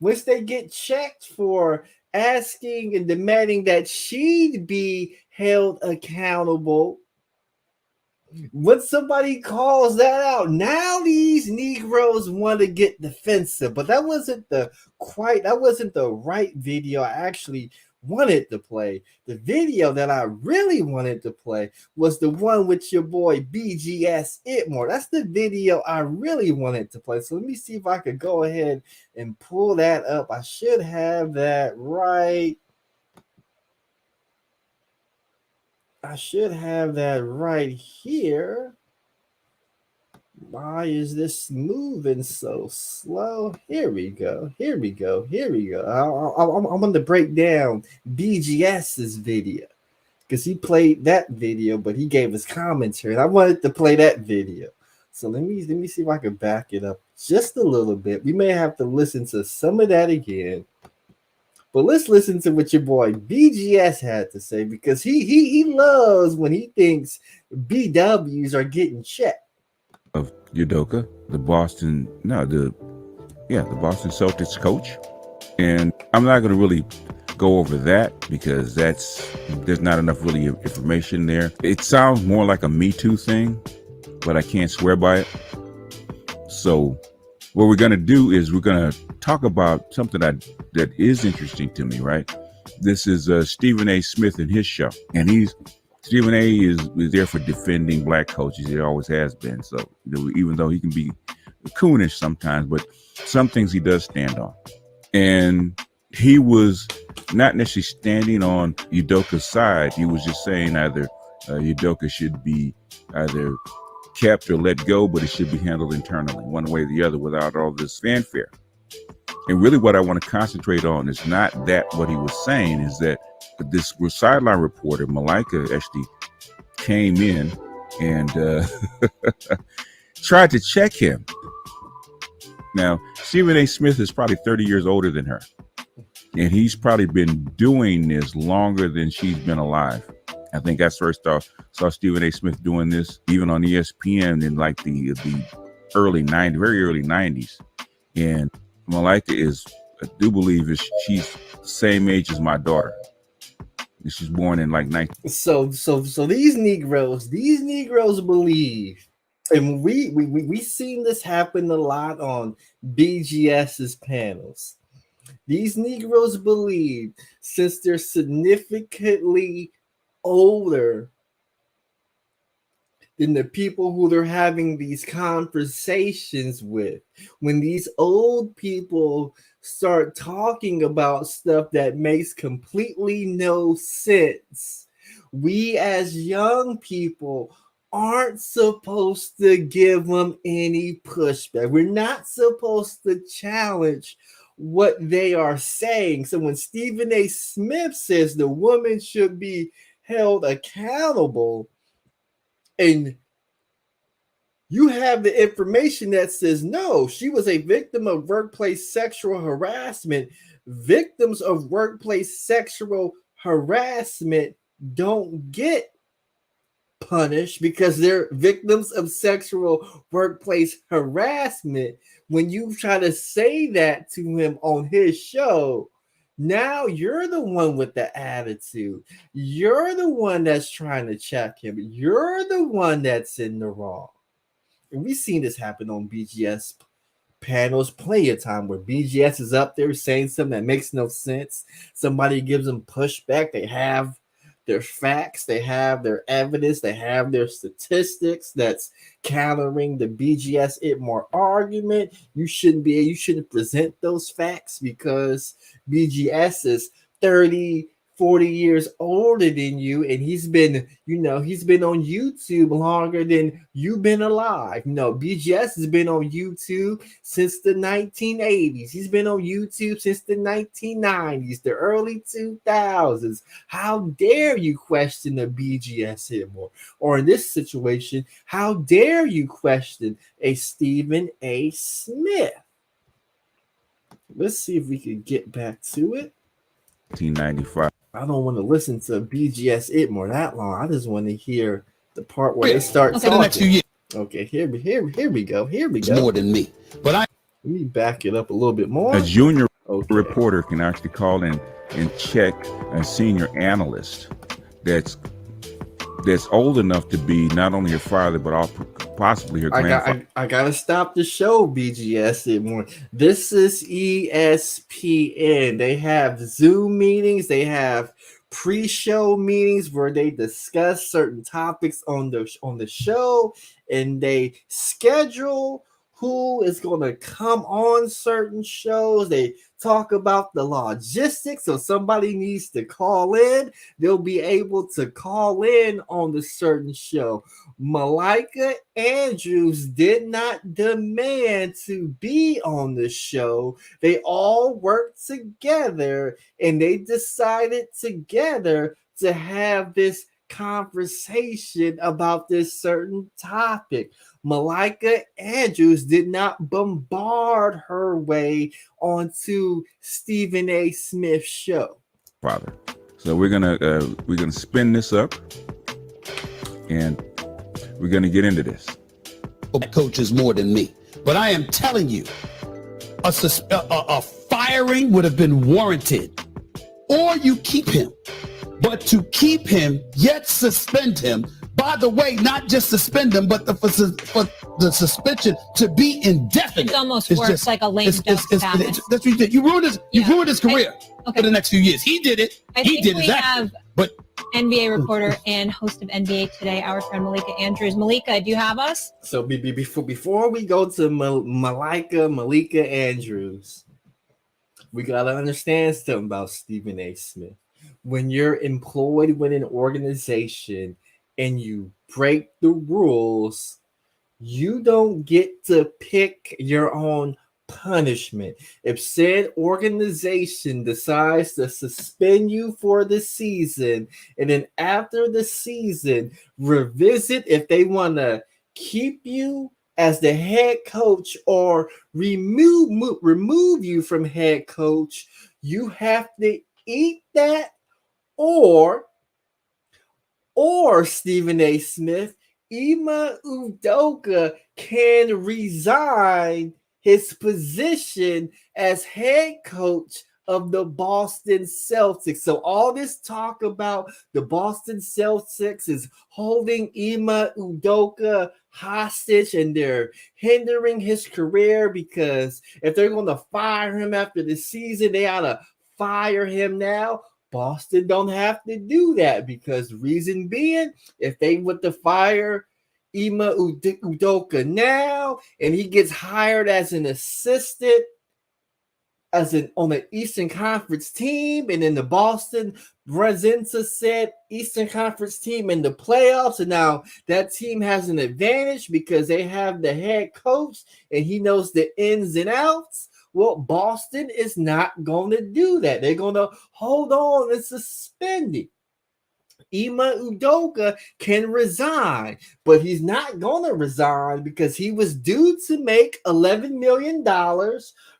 once they get checked for asking and demanding that she be held accountable, when somebody calls that out, now these Negroes want to get defensive. But that wasn't the right video I actually wanted to play. The video that I really wanted to play was the one with your boy BGS Itmore. That's the video I really wanted to play. So let me see if I could go ahead and pull that up. I should have that right. I should have that right here. Why is this moving so slow? Here we go. Here we go. Here we go. I'm going to break down BGS's video because he played that video, but he gave his commentary, and I wanted to play that video. So let me see if I can back it up just a little bit. We may have to listen to some of that again. But let's listen to what your boy BGS had to say, because he loves when he thinks BWs are getting checked. Of Udoka, the Boston Celtics coach. And I'm not going to really go over that because there's not enough really information there. It sounds more like a Me Too thing, but I can't swear by it. So what we're going to do is we're going to talk about something that is interesting to me, right? This is Stephen A. Smith and his show. And Stephen A. is there for defending black coaches. He always has been. So even though he can be coonish sometimes, but some things he does stand on. And he was not necessarily standing on Udoka's side. He was just saying either Udoka should be either kept or let go, but it should be handled internally, one way or the other, without all this fanfare. And really what I want to concentrate on is not that what he was saying, is that this sideline reporter, Malika, actually came in and tried to check him. Now, Stephen A. Smith is probably 30 years older than her. And he's probably been doing this longer than she's been alive. I think I first saw Stephen A. Smith doing this even on ESPN in like the early 90s, very early 90s. And Malika I do believe she's the same age as my daughter. She's born in like 19. So these Negroes believe, and we seen this happen a lot on BGS's panels. These Negroes believe, since they're significantly older than the people who they're having these conversations with, when these old people start talking about stuff that makes completely no sense, we as young people aren't supposed to give them any pushback. We're not supposed to challenge what they are saying. So when Stephen A. Smith says the woman should be held accountable, and you have the information that says, no, she was a victim of workplace sexual harassment. Victims of workplace sexual harassment don't get punished because they're victims of sexual workplace harassment. When you try to say that to him on his show, now you're the one with the attitude. You're the one that's trying to check him. You're the one that's in the wrong. And we've seen this happen on BGS panels plenty of time where BGS is up there saying something that makes no sense. Somebody gives them pushback. They have their facts, they have their evidence, they have their statistics that's countering the BGS Itmore argument. You shouldn't present those facts because BGS is 30, 40 years older than you, and he's been on YouTube longer than you've been alive. BGS has been on YouTube since the 1980s. He's been on YouTube since the 1990s, the early 2000s. How dare you question the BGS hit more? Or in this situation, how dare you question a Stephen A. Smith? Let's see if we can get back to it. 1995. I don't want to listen to BGS Itmore that long. I just want to hear the part where they start talking. The next few years. Okay, here we go. It's more than me. But Let me back it up a little bit more. A junior Okay. reporter can actually call in and check a senior analyst that's old enough to be not only her father but also possibly her grandfather. I gotta stop the show, BGS Itmore. This is ESPN. They have Zoom meetings. They have pre-show meetings where they discuss certain topics on the show, and they schedule who is going to come on certain shows. They talk about the logistics. So somebody needs to call in, they'll be able to call in on the certain show. Malika Andrews did not demand to be on the show. They all worked together, and they decided together to have this conversation about this certain topic. Malika Andrews did not bombard her way onto Stephen A. Smith's show. Father. So we're gonna spin this up, and we're gonna get into this. coach is more than me. But I am telling you, a firing would have been warranted. Or you keep him. But to keep him, yet suspend him. By the way, not just suspend him, but for the suspension to be indefinite. It almost works like a lame duck pass. That's what you did. You ruined his career for the next few years. He did it. He did exactly. But NBA reporter and host of NBA Today, our friend Malika Andrews. Malika, do you have us? So before we go to Malika Andrews, we got to understand something about Stephen A. Smith. When you're employed with an organization and you break the rules, you don't get to pick your own punishment. If said organization decides to suspend you for the season, and then after the season revisit if they want to keep you as the head coach or remove you from head coach, you have to eat that, or Stephen A. Smith, Ime Udoka can resign his position as head coach of the Boston Celtics. So all this talk about the Boston Celtics is holding Ime Udoka hostage and they're hindering his career, because if they're going to fire him after the season, they ought to fire him now. Boston don't have to do that, because reason being, if they were to fire Ime Udoka now and he gets hired as an assistant on the Eastern Conference team, and then the Boston runs into said Eastern Conference team in the playoffs, and now that team has an advantage because they have the head coach and he knows the ins and outs. Well, Boston is not going to do that. They're going to hold on and suspend it. Ime Udoka can resign, but he's not going to resign because he was due to make $11 million.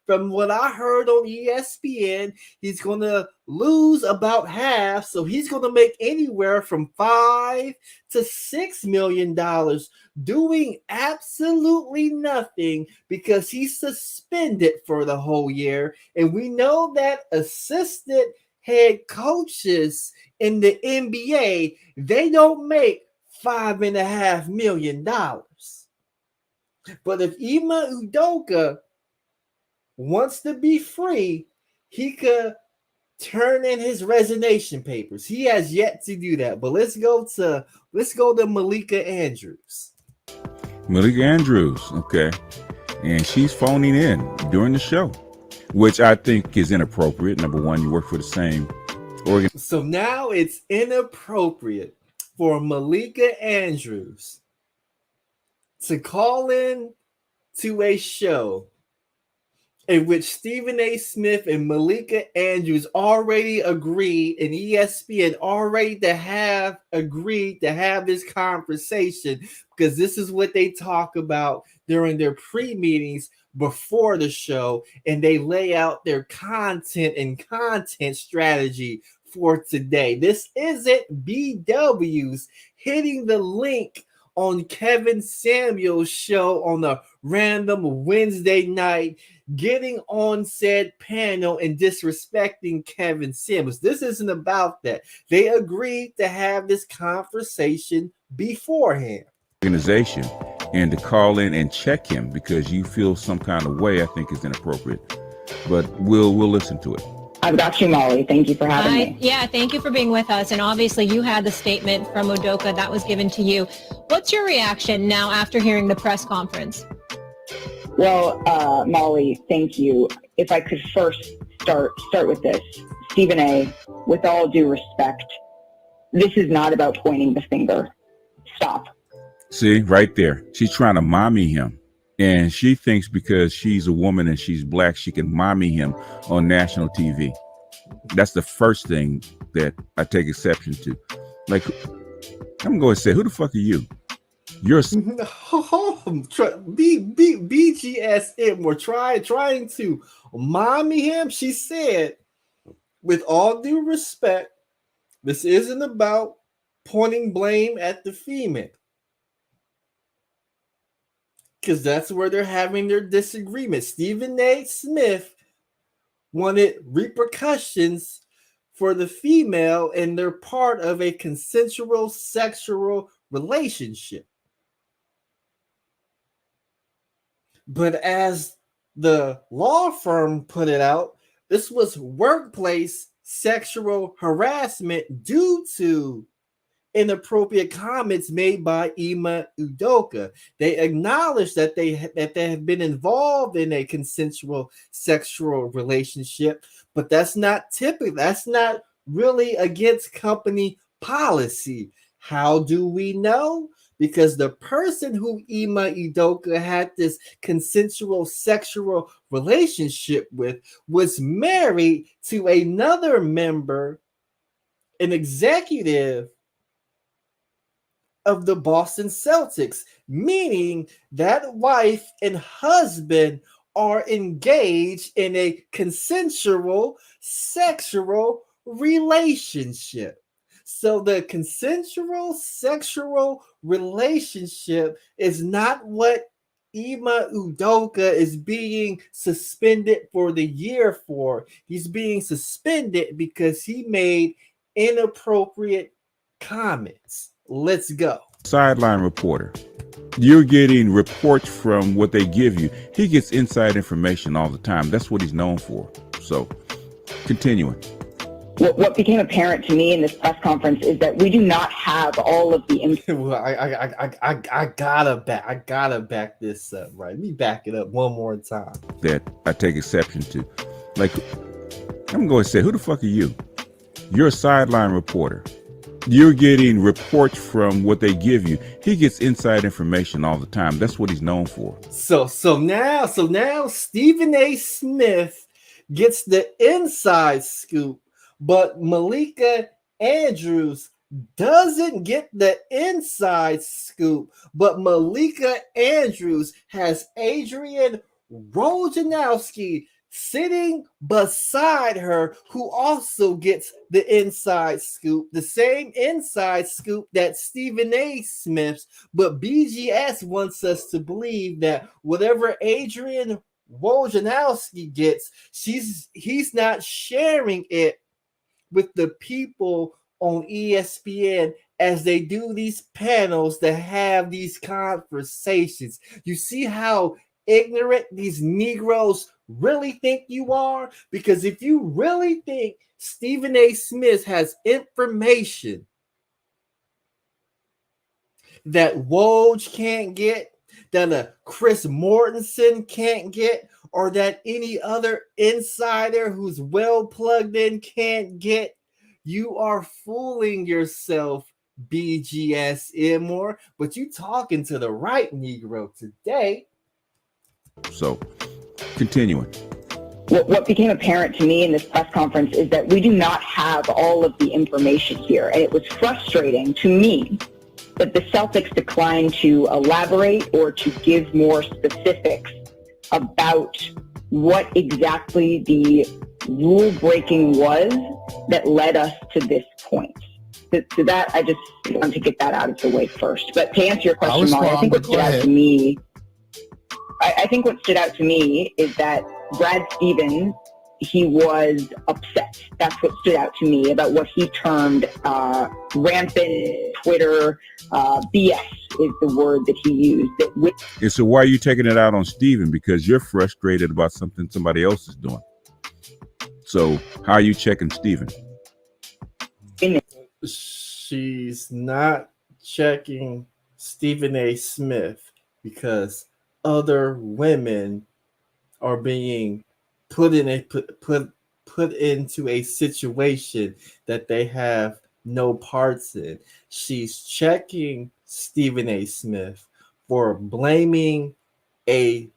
From what I heard on ESPN, he's going to lose about half, so he's going to make anywhere from $5 to $6 million doing absolutely nothing because he's suspended for the whole year. And we know that assistant head coaches in the NBA, they don't make $5.5 million. But if Ime Udoka wants to be free, he could turn in his resignation papers. He has yet to do that. But let's go to Malika Andrews. Malika Andrews, okay. And she's phoning in during the show, which I think is inappropriate. Number one, you work for the same So now it's inappropriate for Malika Andrews to call in to a show in which Stephen A. Smith and Malika Andrews already agreed, and ESPN already agreed to have this conversation, because this is what they talk about during their pre-meetings before the show, and they lay out their content and content strategy for today. This isn't BW's hitting the link on Kevin Samuel's show on a random Wednesday night, getting on said panel and disrespecting Kevin Samuels. This isn't about that. They agreed to have this conversation beforehand. Organization, and to call in and check him because you feel some kind of way, I think is inappropriate. But we'll listen to it. I've got you, Molly. Thank you for having me. Yeah, thank you for being with us. And obviously you had the statement from Udoka that was given to you. What's your reaction now after hearing the press conference? Well, Molly, thank you. If I could first start with this. Stephen A., with all due respect, this is not about pointing the finger. Stop. See, right there. She's trying to mommy him. And she thinks because she's a woman and she's black, she can mommy him on national TV. That's the first thing that I take exception to. Like, I'm going to say, who the fuck are you? You're BGSM were trying to mommy him. She said, with all due respect, this isn't about pointing blame at the female, because that's where they're having their disagreement. Stephen A. Smith wanted repercussions for the female, and they're part of a consensual sexual relationship. But as the law firm put it out, this was workplace sexual harassment due to inappropriate comments made by Ime Udoka. They acknowledged that they have been involved in a consensual sexual relationship, but that's not typical. That's not really against company policy. How do we know? Because the person who Ime Udoka had this consensual sexual relationship with was married to another member, an executive of the Boston Celtics, meaning that wife and husband are engaged in a consensual sexual relationship. So the consensual sexual relationship is not what Ime Udoka is being suspended for the year for. He's being suspended because he made inappropriate comments. Let's go. Sideline reporter. You're getting reports from what they give you. He gets inside information all the time. That's what he's known for. So, continuing. What became apparent to me in this press conference is that we do not have all of the info. Well, I gotta back this up, right? Let me back it up one more time. That I take exception to. Like, I'm going to say, who the fuck are you? You're a sideline reporter. You're getting reports from what they give you. He gets inside information all the time. That's what he's known for. So now Stephen A. Smith gets the inside scoop, but Malika Andrews doesn't get the inside scoop. But Malika Andrews has Adrian Wojnarowski sitting beside her, who also gets the inside scoop, the same inside scoop that Stephen A. Smith's. But BGS wants us to believe that whatever Adrian Wojnarowski gets, he's not sharing it with the people on ESPN as they do these panels to have these conversations. You see how ignorant these Negroes really think you are? Because if you really think Stephen A. Smith has information that Woj can't get, that a Chris Mortensen can't get, or that any other insider who's well plugged in can't get, You are fooling yourself, BGS more, but you talking to the right Negro today. So, continuing. What became apparent to me in this press conference is that we do not have all of the information here. And it was frustrating to me that the Celtics declined to elaborate or to give more specifics about what exactly the rule breaking was that led us to this point. So that, I just want to get that out of the way first. But to answer your question, Molly, I think what stood out to me, I think what stood out to me is that Brad Stevens, he was upset. That's what stood out to me about what he termed rampant Twitter BS is the word that he used. And so why are you taking it out on Steven? Because you're frustrated about something somebody else is doing. So how are you checking Steven? She's not checking Stephen A. Smith because other women are being put into a situation that they have no parts in. She's checking Stephen A. Smith for blaming a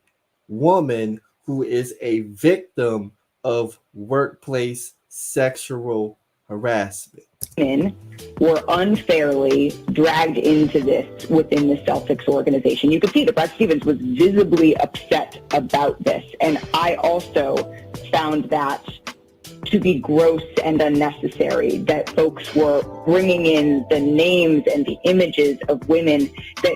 woman who is a victim of workplace sexual harassment. Women were unfairly dragged into this within the Celtics organization. You could see that Brad Stevens was visibly upset about this. And I also found that to be gross and unnecessary, that folks were bringing in the names and the images of women that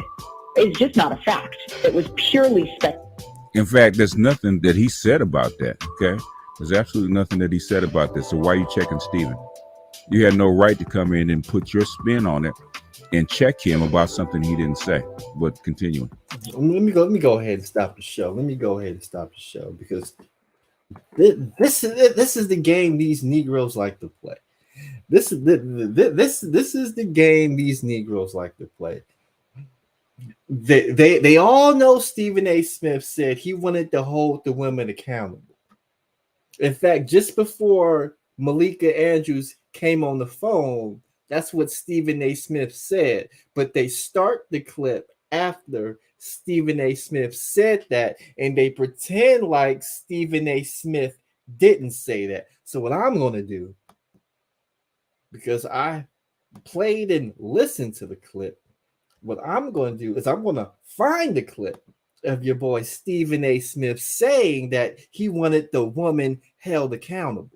is just not a fact. It was purely speculative. In fact, there's nothing that he said about that, okay? There's absolutely nothing that he said about this. So why are you checking Steven? You had no right to come in and put your spin on it and check him about something he didn't say. But continuing. Let me go ahead and stop the show. Because this is the game these Negroes like to play. This is the game these Negroes like to play. They all know Stephen A. Smith said he wanted to hold the women accountable. In fact, just before Malika Andrews came on the phone, that's what Stephen A. Smith said. But they start the clip after Stephen A. Smith said that, and they pretend like Stephen A. Smith didn't say that. So what I'm going to do, because I played and listened to the clip, what I'm going to do is I'm going to find the clip of your boy Stephen A. Smith saying that he wanted the woman held accountable.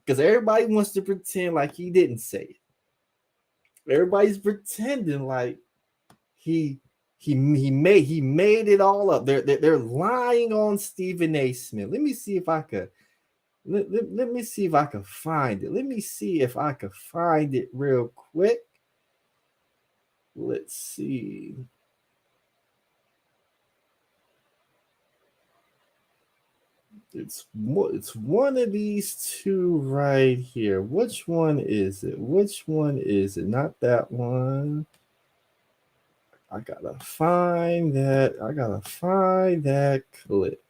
Because everybody wants to pretend like he didn't say it. Everybody's pretending like he made it all up. They're lying on Stephen A. Smith. Let me see if I could let me see if I can find it. Let me see if I can find it real quick. Let's see. It's one of these two right here. Which one is it? Not that one. I gotta find that clip.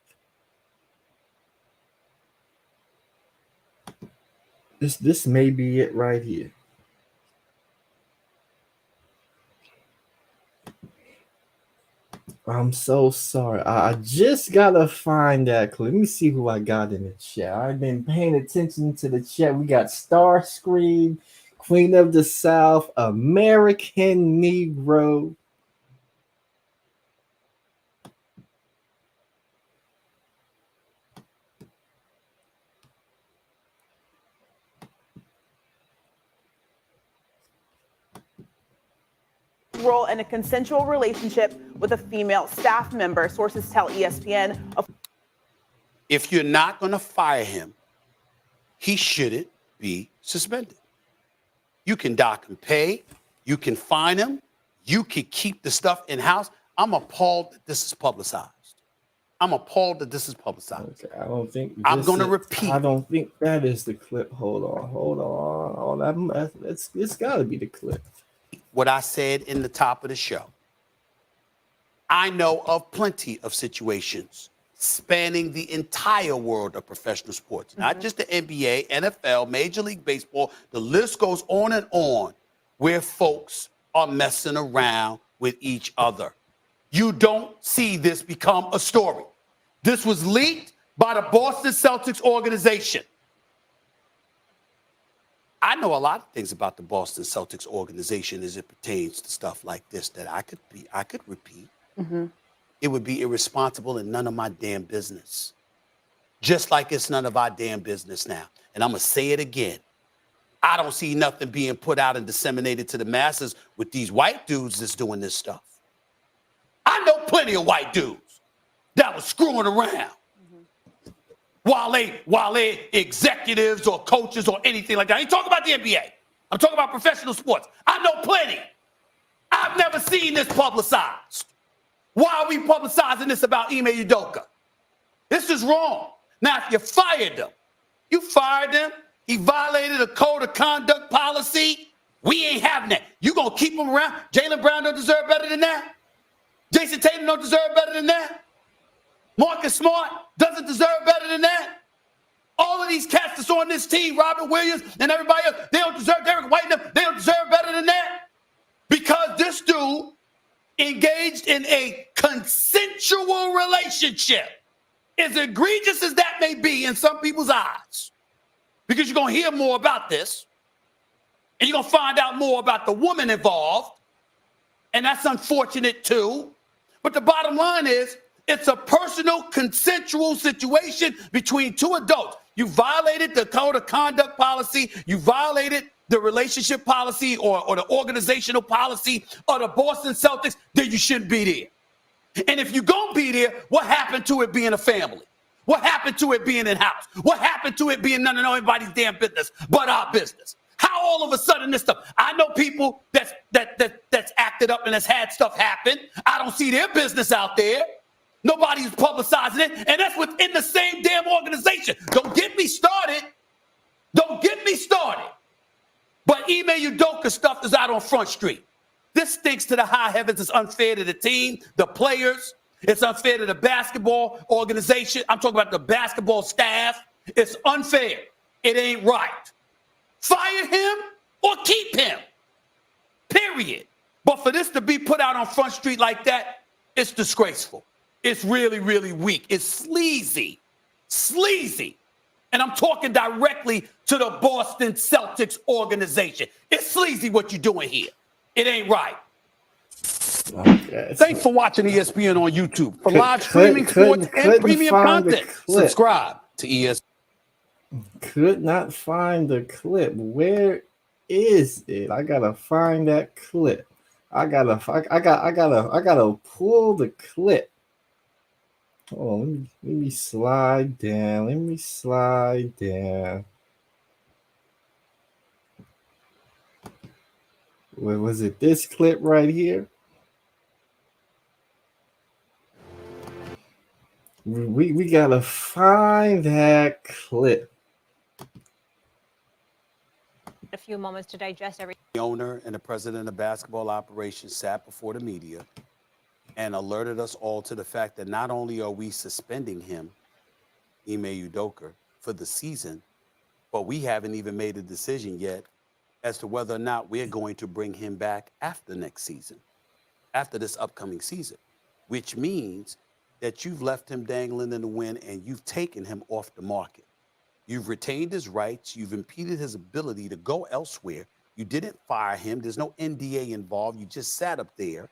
This may be it right here. I'm so sorry. I just gotta find that clip. Let me see who I got in the chat. I've been paying attention to the chat. We got Starscream, Queen of the South, American Negro. Role in a consensual relationship with a female staff member. Sources tell ESPN. If you're not going to fire him, he shouldn't be suspended. You can dock him pay. You can fine him. You can keep the stuff in-house. I'm appalled that this is publicized. Okay, I don't think I'm going to repeat. I don't think that is the clip. Hold on. It's got to be the clip. What I said in the top of the show. I know of plenty of situations spanning the entire world of professional sports, not just the NBA, NFL, Major League Baseball. The list goes on, where folks are messing around with each other. You don't see this become a story. This was leaked by the Boston Celtics organization. I know a lot of things about the Boston Celtics organization as it pertains to stuff like this that I could repeat. It would be irresponsible and none of my damn business. Just like it's none of our damn business now. And I'm going to say it again. I don't see nothing being put out and disseminated to the masses with these white dudes that's doing this stuff. I know plenty of white dudes that was screwing around while they executives or coaches or anything like that. I ain't talking about the NBA. I'm talking about professional sports. I know plenty. I've never seen this publicized. Why are we publicizing this about Ime Udoka? This is wrong. Now, if you fired him, he violated a code of conduct policy. We ain't having that. You gonna keep him around? Jaylen Brown don't deserve better than that. Jason Tatum don't deserve better than that. Marcus Smart doesn't deserve better than that. All of these cats that's on this team, Robert Williams and everybody else, they don't deserve, Derek White, they don't deserve better than that. Because this dude engaged in a consensual relationship, as egregious as that may be in some people's eyes, because you're going to hear more about this, and you're going to find out more about the woman involved, and that's unfortunate too. But the bottom line is, it's a personal, consensual situation between two adults. You violated the code of conduct policy. You violated the relationship policy or the organizational policy of the Boston Celtics, then you shouldn't be there. And if you're going to be there, what happened to it being a family? What happened to it being in-house? What happened to it being none of anybody's damn business but our business? How all of a sudden this stuff? I know people that's acted up and that's had stuff happen. I don't see their business out there. Nobody's publicizing it, and that's within the same damn organization. Don't get me started. Don't get me started. But Ime Udoka stuff is out on Front Street. This stinks to the high heavens. It's unfair to the team, the players. It's unfair to the basketball organization. I'm talking about the basketball staff. It's unfair. It ain't right. Fire him or keep him. Period. But for this to be put out on Front Street like that, it's disgraceful. It's really, really weak. It's sleazy. Sleazy. And I'm talking directly to the Boston Celtics organization. It's sleazy what you're doing here. It ain't right. Okay. Thanks for watching ESPN on YouTube. For live streaming sports and premium content, subscribe to ESPN. Could not find the clip. Where is it? I gotta find that clip. I gotta pull the clip. Oh, let me slide down. Let me slide down. Was it this clip right here? We gotta find that clip. A few moments to digest everything. The owner and the president of basketball operations sat before the media and alerted us all to the fact that not only are we suspending him, Ime Udoka, for the season, but we haven't even made a decision yet as to whether or not we're going to bring him back after next season, after this upcoming season, which means that you've left him dangling in the wind and you've taken him off the market. You've retained his rights. You've impeded his ability to go elsewhere. You didn't fire him. There's no NDA involved. You just sat up there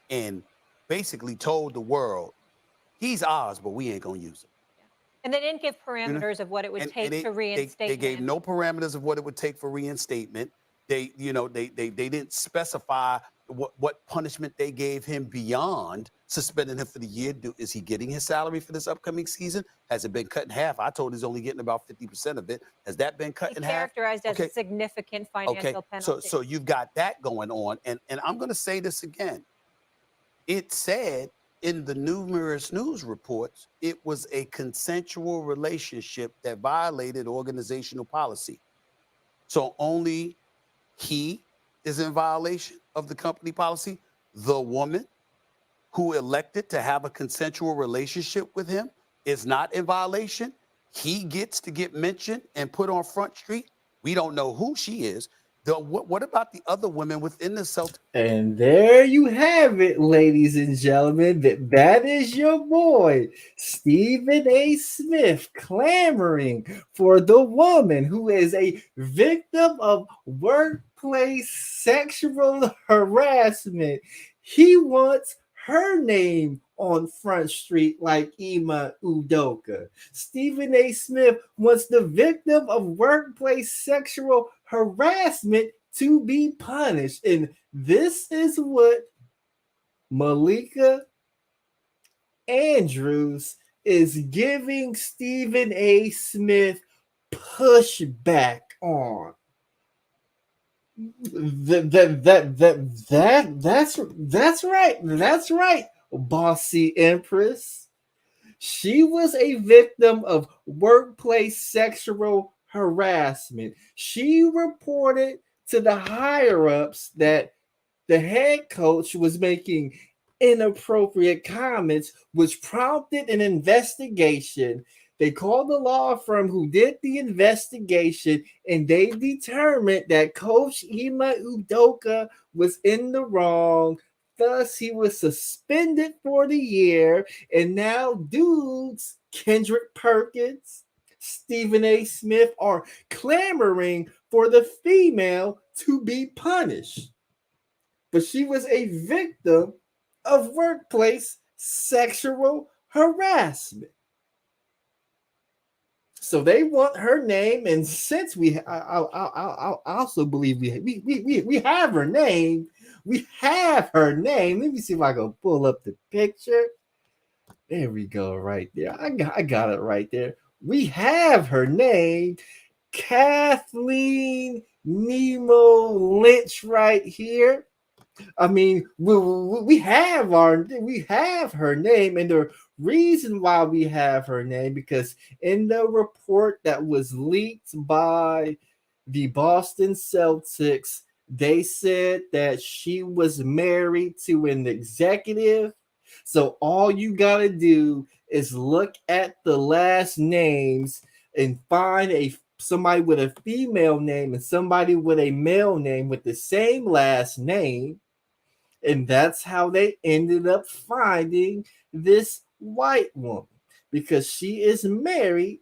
and basically told the world, he's ours, but we ain't going to use him. And they didn't give parameters of what it would take to reinstate They gave him. no parameters of what it would take for reinstatement. They didn't specify what punishment they gave him beyond suspending him for the year. Is he getting his salary for this upcoming season? Has it been cut in half? I told he's only getting about 50% of it. Has that been cut in half? Characterized as a significant financial penalty. So you've got that going on. And I'm going to say this again. It said in the numerous news reports, it was a consensual relationship that violated organizational policy. So only he is in violation of the company policy. The woman who elected to have a consensual relationship with him, is not in violation. He gets to get mentioned and put on Front Street. We don't know who she is. What about the other women within the Celtics? And there you have it, ladies and gentlemen. That is your boy, Stephen A. Smith, clamoring for the woman who is a victim of workplace sexual harassment. He wants her name on Front Street like Ime Udoka. Stephen A. Smith wants the victim of workplace sexual harassment to be punished. And this is what Malika Andrews is giving Stephen A. Smith pushback on. That's right, Bossy Empress. She was a victim of workplace sexual harassment. She reported to the higher-ups that the head coach was making inappropriate comments, which prompted an investigation. They called the law firm who did the investigation, and they determined that Coach Ime Udoka was in the wrong. Thus, he was suspended for the year. And now dudes, Kendrick Perkins, Stephen A. Smith, are clamoring for the female to be punished. But she was a victim of workplace sexual harassment. So they want her name, and since I also believe we have her name. We have her name. Let me see if I can pull up the picture. There we go, right there. I got it right there. We have her name, Kathleen Nemo Lynch, right here. I mean, we have her name, and the reason why we have her name, because in the report that was leaked by the Boston Celtics, they said that she was married to an executive. So all you gotta do is look at the last names and find somebody with a female name and somebody with a male name with the same last name. And that's how they ended up finding this white woman, because she is married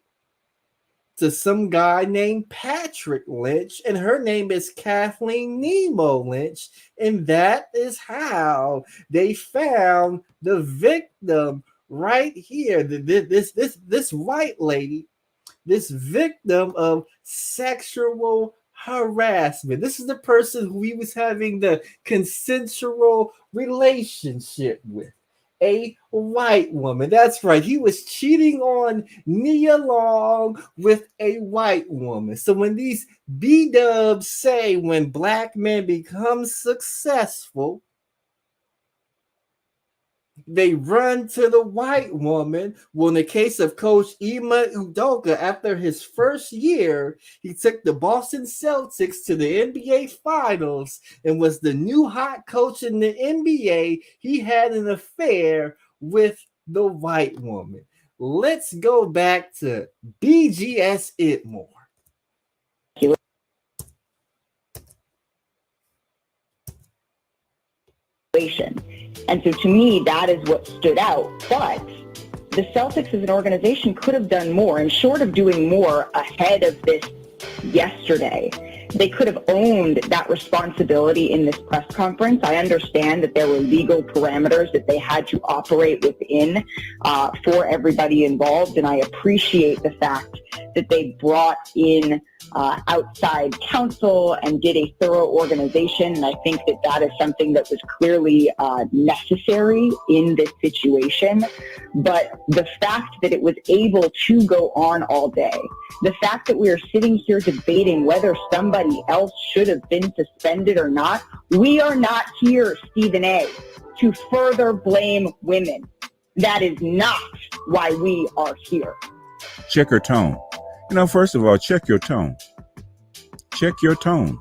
to some guy named Patrick Lynch, and her name is Kathleen Nemo Lynch. And that is how they found the victim right here. This white lady, this victim of sexual harassment. This is the person who he was having the consensual relationship with, a white woman. That's right. He was cheating on Nia Long with a white woman. So when these B-dubs say when black men become successful, they run to the white woman. Well, in the case of Coach Ime Udoka, after his first year, he took the Boston Celtics to the NBA Finals and was the new hot coach in the NBA. He had an affair with the white woman. Let's go back to BGS Itmore. And so to me, that is what stood out. But the Celtics as an organization could have done more, and short of doing more ahead of this yesterday, they could have owned that responsibility in this press conference. I understand that there were legal parameters that they had to operate within for everybody involved, and I appreciate the fact that they brought in outside counsel and did a thorough organization. And I think that that is something that was clearly necessary in this situation. But the fact that it was able to go on all day, the fact that we are sitting here debating whether somebody else should have been suspended or not, we are not here, Stephen A., to further blame women. That is not why we are here. Check her tone. First of all, check your tone. Check your tone.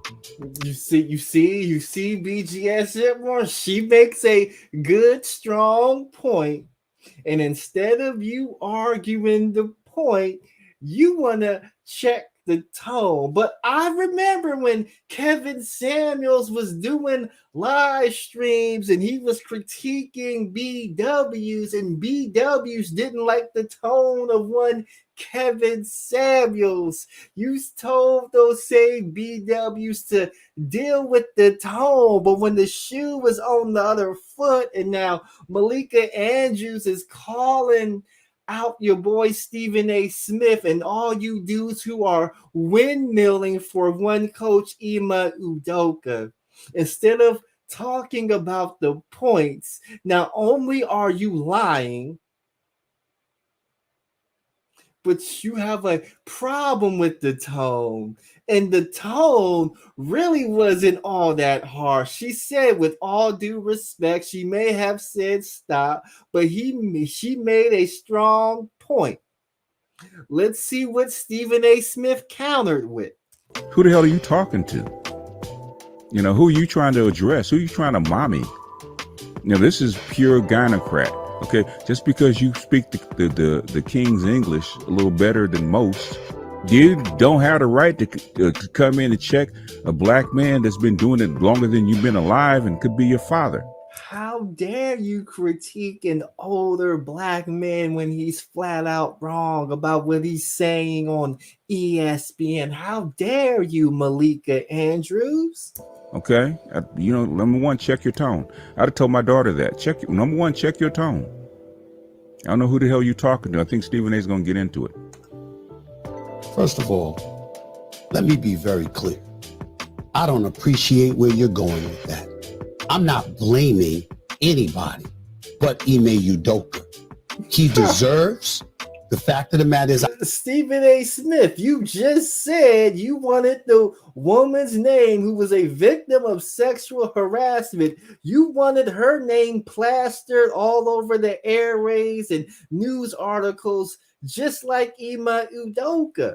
You see, BGS Itmore. She makes a good, strong point And instead of you arguing the point, you want to check the tone. But I remember when Kevin Samuels was doing live streams and he was critiquing BWs, and BWs didn't like the tone of one Kevin Samuels. You told those same BWs to deal with the tone, but when the shoe was on the other foot, and now Malika Andrews is calling out your boy Stephen A. Smith and all you dudes who are windmilling for one coach Ime Udoka. Instead of talking about the points, not only are you lying, but you have a problem with the tone. And the tone really wasn't all that harsh. She said, with all due respect, she may have said stop, but she made a strong point. Let's see what Stephen A. Smith countered with. Who the hell are you talking to? You know, who are you trying to address? Who are you trying to mommy? You know, this is pure gynocrat. Okay, just because you speak the King's English a little better than most, you don't have the right to come in and check a black man that's been doing it longer than you've been alive and could be your father. How dare you critique an older black man when he's flat out wrong about what he's saying on ESPN? How dare you, Malika Andrews? Okay, you know, number one, check your tone. I'd have told my daughter that. Number one, check your tone. I don't know who the hell you're talking to. I think Stephen A. is going to get into it. First of all, let me be very clear. I don't appreciate where you're going with that. I'm not blaming anybody but Ime Udoka. He deserves. The fact of the matter is, Stephen A. Smith, you just said you wanted the woman's name who was a victim of sexual harassment. You wanted her name plastered all over the airways and news articles, just like Ime Udoka.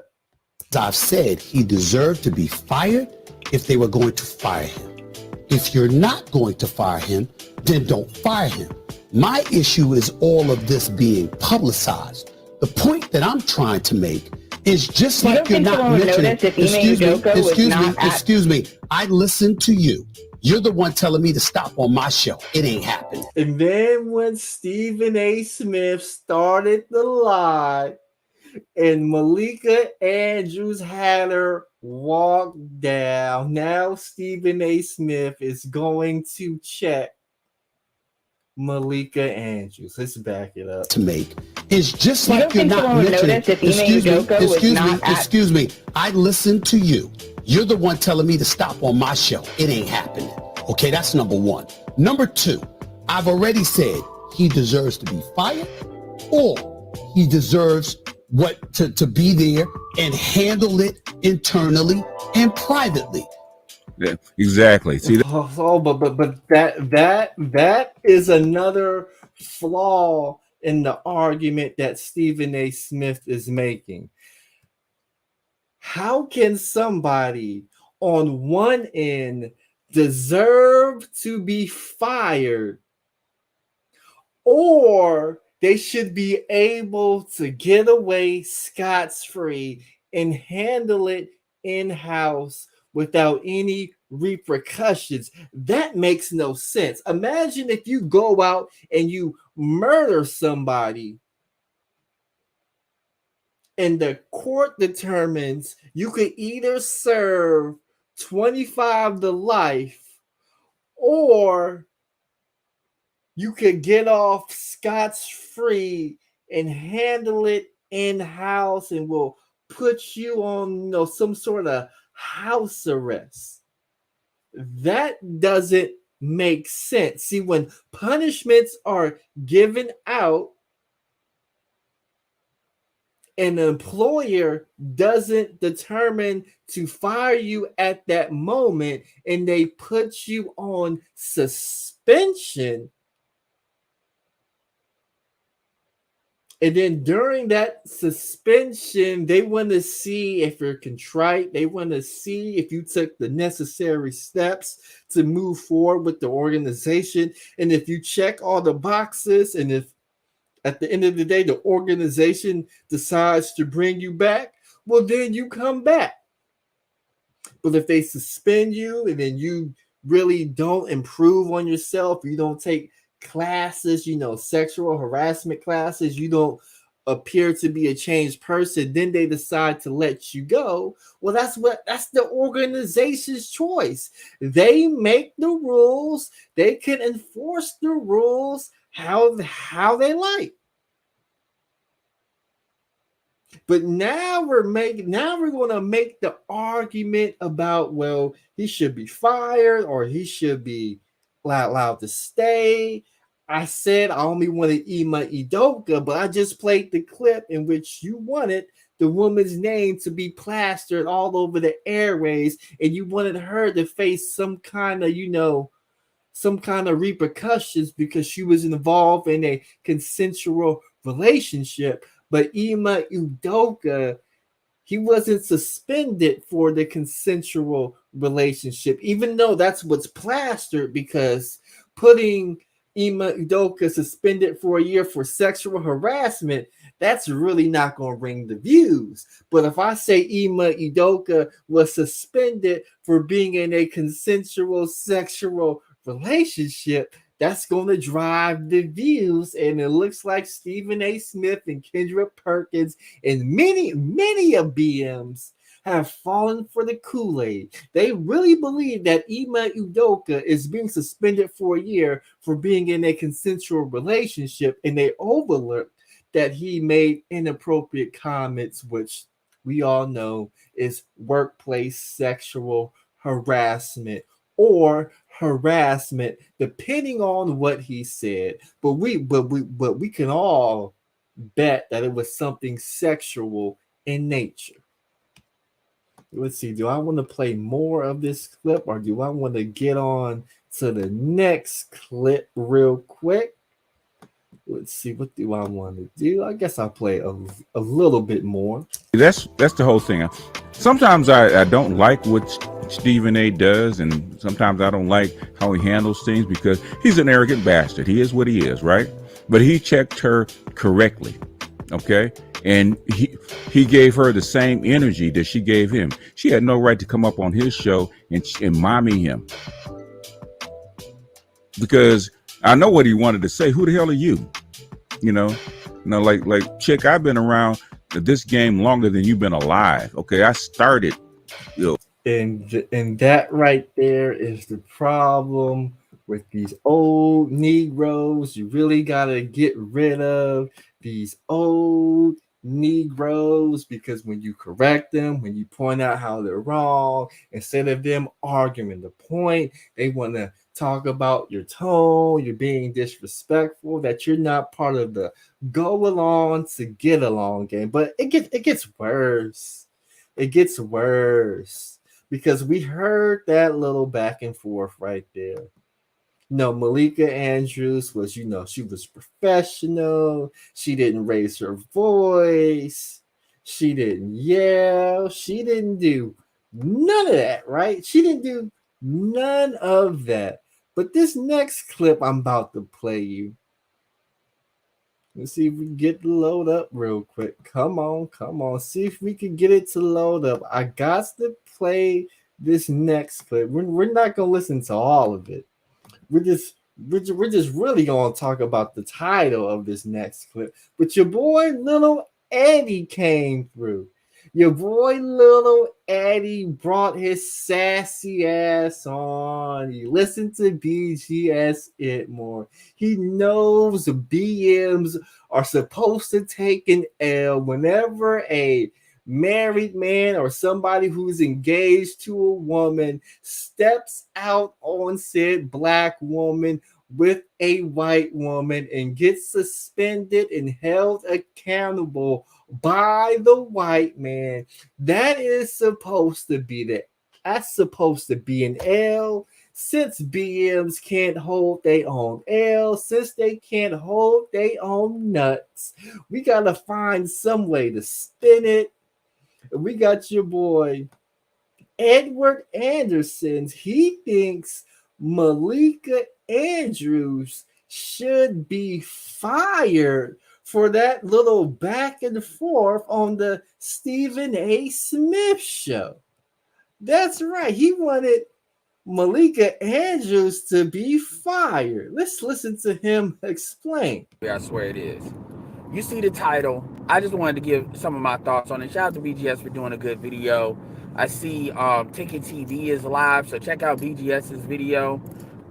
I've said he deserved to be fired if they were going to fire him. If you're not going to fire him, then don't fire him. My issue is all of this being publicized. The point that I'm trying to make is just like you're not mentioning. Excuse me. I listened to you. You're the one telling me to stop on my show. It ain't happening. And then when Stephen A. Smith started the lie and Malika Andrews had her walk down, now Stephen A. Smith is going to check Malika Andrews. Let's back it up. To make is just like you're not mentioning. Excuse me. I listened to you. You're the one telling me to stop on my show. It ain't happening. Okay, that's number one. Number two, I've already said he deserves to be fired, or he deserves to be there and handle it internally and privately. Yeah, exactly. See, but that is another flaw in the argument that Stephen A. Smith is making. How can somebody on one end deserve to be fired, or they should be able to get away scot-free and handle it in-house without any repercussions? That makes no sense. Imagine if you go out and you murder somebody and the court determines you could either serve 25 to life or you could get off scot-free and handle it in-house, and will put you on some sort of house arrest. That doesn't make sense. See, when punishments are given out, an employer doesn't determine to fire you at that moment and they put you on suspension. And then during that suspension, they want to see if you're contrite. They want to see if you took the necessary steps to move forward with the organization. And if you check all the boxes, and if At the end of the day, the organization decides to bring you back, well, then you come back. But if they suspend you and then you really don't improve on yourself, you don't take classes, sexual harassment classes, you don't appear to be a changed person, then they decide to let you go. Well, that's the organization's choice. They make the rules, they can enforce the rules how they like. But now we're going to make the argument about, well, he should be fired or he should be allowed to stay. I said I only wanted Ima Udoka, but I just played the clip in which you wanted the woman's name to be plastered all over the airways, and you wanted her to face some kind of repercussions because she was involved in a consensual relationship. But Ima Udoka, he wasn't suspended for the consensual relationship, even though that's what's plastered, because putting Ima Udoka suspended for a year for sexual harassment, that's really not going to ring the views. But if I say Ima Udoka was suspended for being in a consensual sexual relationship, that's going to drive the views. And it looks like Stephen A. Smith and Kendrick Perkins and many of BMs have fallen for the Kool-Aid. They really believe that Ima Udoka is being suspended for a year for being in a consensual relationship, and they overlooked that he made inappropriate comments, which we all know is workplace sexual harassment or harassment, depending on what he said. But we can all bet that it was something sexual in nature. Let's see, do I want to play more of this clip, or do I want to get on to the next clip real quick? Let's see, what do I want to do? I guess I'll play a little bit more. That's the whole thing. Sometimes I don't like what Stephen A. does, and sometimes I don't like how he handles things, because he's an arrogant bastard. He is what he is, right? But he checked her correctly, okay? And he gave her the same energy that she gave him. She had no right to come up on his show and mommy him, because I know what he wanted to say. Who the hell are you? Like chick, I've been around this game longer than you've been alive. Okay, I started. And that right there is the problem with these old Negroes. You really gotta get rid of these old Negroes, because when you correct them, when you point out how they're wrong, instead of them arguing the point, they want to talk about your tone, you're being disrespectful, that you're not part of the go along to get along game. But it gets worse. It gets worse, because we heard that little back and forth right there. Malika Andrews was, she was professional. She didn't raise her voice. She didn't yell. She didn't do none of that, right? She didn't do none of that. But this next clip I'm about to play you, let's see if we can get the load up real quick. Come on. See if we can get it to load up. I got to play this next clip. We're not going to listen to all of it. We're just really going to talk about the title of this next clip. But your boy Little Eddie came through. Your boy Little Eddie brought his sassy ass on. He listened to BGS it more. He knows the BMs are supposed to take an L whenever a married man or somebody who's engaged to a woman steps out on said black woman with a white woman and gets suspended and held accountable by the white man. That is supposed to be that's supposed to be an L. Since BMs can't hold their own L, since they can't hold their own nuts, we gotta find some way to spin it. We got your boy Edward Anderson. He thinks Malika Andrews should be fired for that little back and forth on the Stephen A. Smith show. That's right. He wanted Malika Andrews to be fired. Let's listen to him explain. I swear it is. You see the title. I just wanted to give some of my thoughts on it. Shout out to BGS for doing a good video. I see Ticket TV is live, so check out BGS's video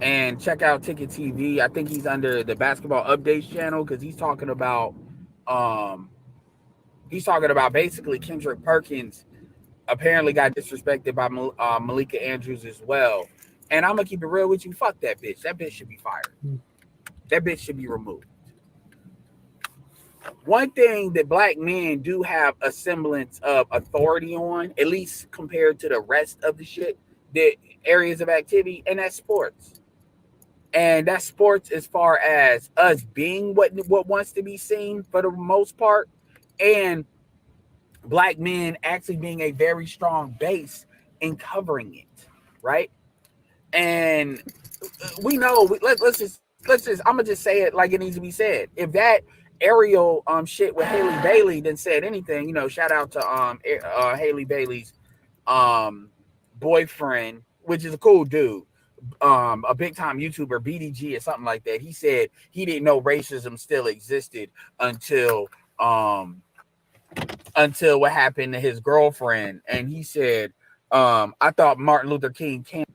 and check out Ticket TV. I think he's under the Basketball Updates channel because he's talking about basically Kendrick Perkins apparently got disrespected by Malika Andrews as well. And I'm gonna keep it real with you. Fuck that bitch. That bitch should be fired. That bitch should be removed. One thing that black men do have a semblance of authority on, at least compared to the rest of the shit, the areas of activity, and that's sports. And that's sports as far as us being what wants to be seen for the most part, and black men actually being a very strong base in covering it, right? And we know. Let's just. I'm gonna just say it like it needs to be said. If that Ariel shit with Haley Bailey didn't said anything, you know, shout out to Haley Bailey's boyfriend, which is a cool dude, a big time YouTuber, BDG or something like that. He said he didn't know racism still existed until what happened to his girlfriend, and he said, I thought Martin Luther King can't.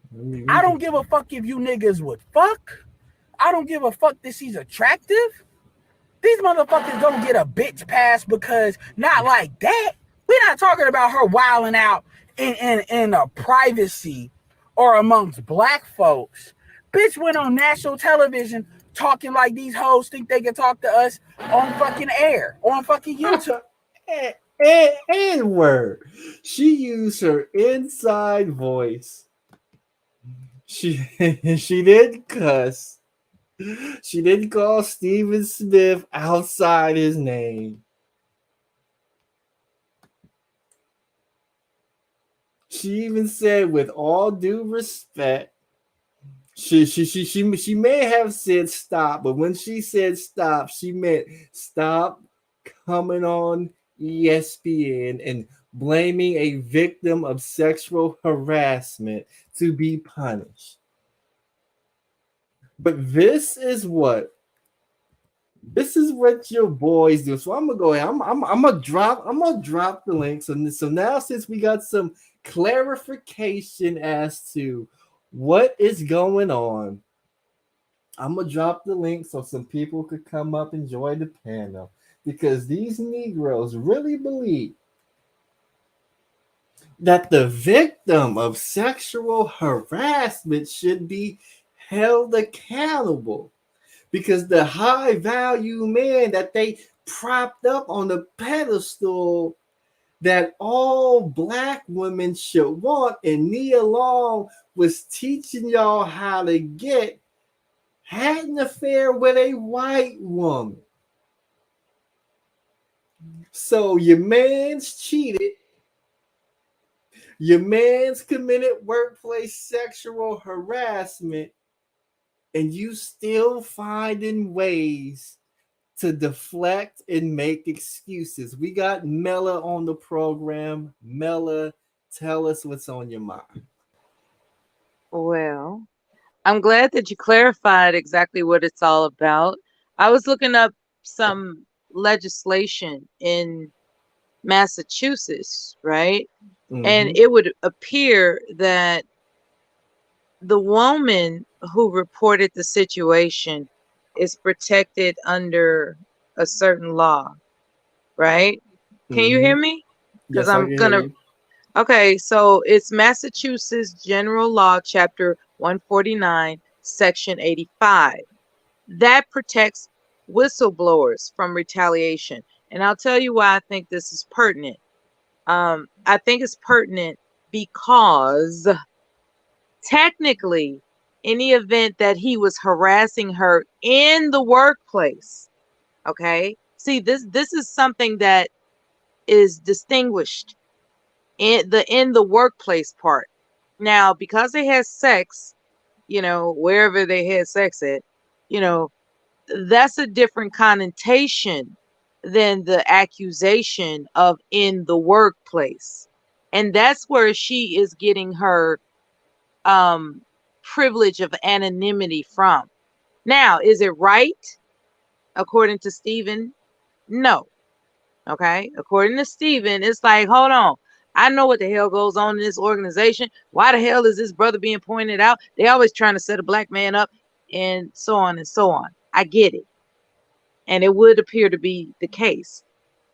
I don't give a fuck if you niggas would fuck. I don't give a fuck that she's attractive. These motherfuckers don't get a bitch pass because not like that. We're not talking about her wilding out in a privacy or amongst black folks. Bitch went on national television talking like these hoes think they can talk to us on fucking air, on fucking YouTube. And word. She used her inside voice. She didn't cuss. She didn't call Stephen Smith outside his name. She even said, with all due respect, she may have said stop, but when she said stop, she meant stop coming on ESPN and blaming a victim of sexual harassment to be punished. But this is what your boys do. So I'm gonna go ahead. I'm gonna drop the link. So now, since we got some clarification as to what is going on, I'm gonna drop the link so some people could come up and join the panel, because these Negroes really believe that the victim of sexual harassment should be held accountable, because the high value man that they propped up on the pedestal that all black women should want, and Nia Long was teaching y'all how to get, had an affair with a white woman. So your man's cheated. Your man's committed workplace sexual harassment, and you still finding ways to deflect and make excuses. We got Mela on the program. Mela, tell us what's on your mind. Well, I'm glad that you clarified exactly what it's all about. I was looking up some legislation in Massachusetts, right? And it would appear that the woman who reported the situation is protected under a certain law, right? Can you hear me? Because Yes, I'm gonna. Okay, so it's Massachusetts General Law, Chapter 149, Section 85. That protects whistleblowers from retaliation. And I'll tell you why I think this is pertinent. I think it's pertinent because technically, in the event that he was harassing her in the workplace, okay? See, this is something that is distinguished in the workplace part. Now, because they had sex, you know, wherever they had sex at, you know, that's a different connotation than the accusation of in the workplace. And that's where she is getting her privilege of anonymity from. Now, is it right according to Stephen? No. Okay. According to Stephen, it's like, hold on. I know what the hell goes on in this organization. Why the hell is this brother being pointed out? They always trying to set a black man up and so on and so on. I get it. And it would appear to be the case.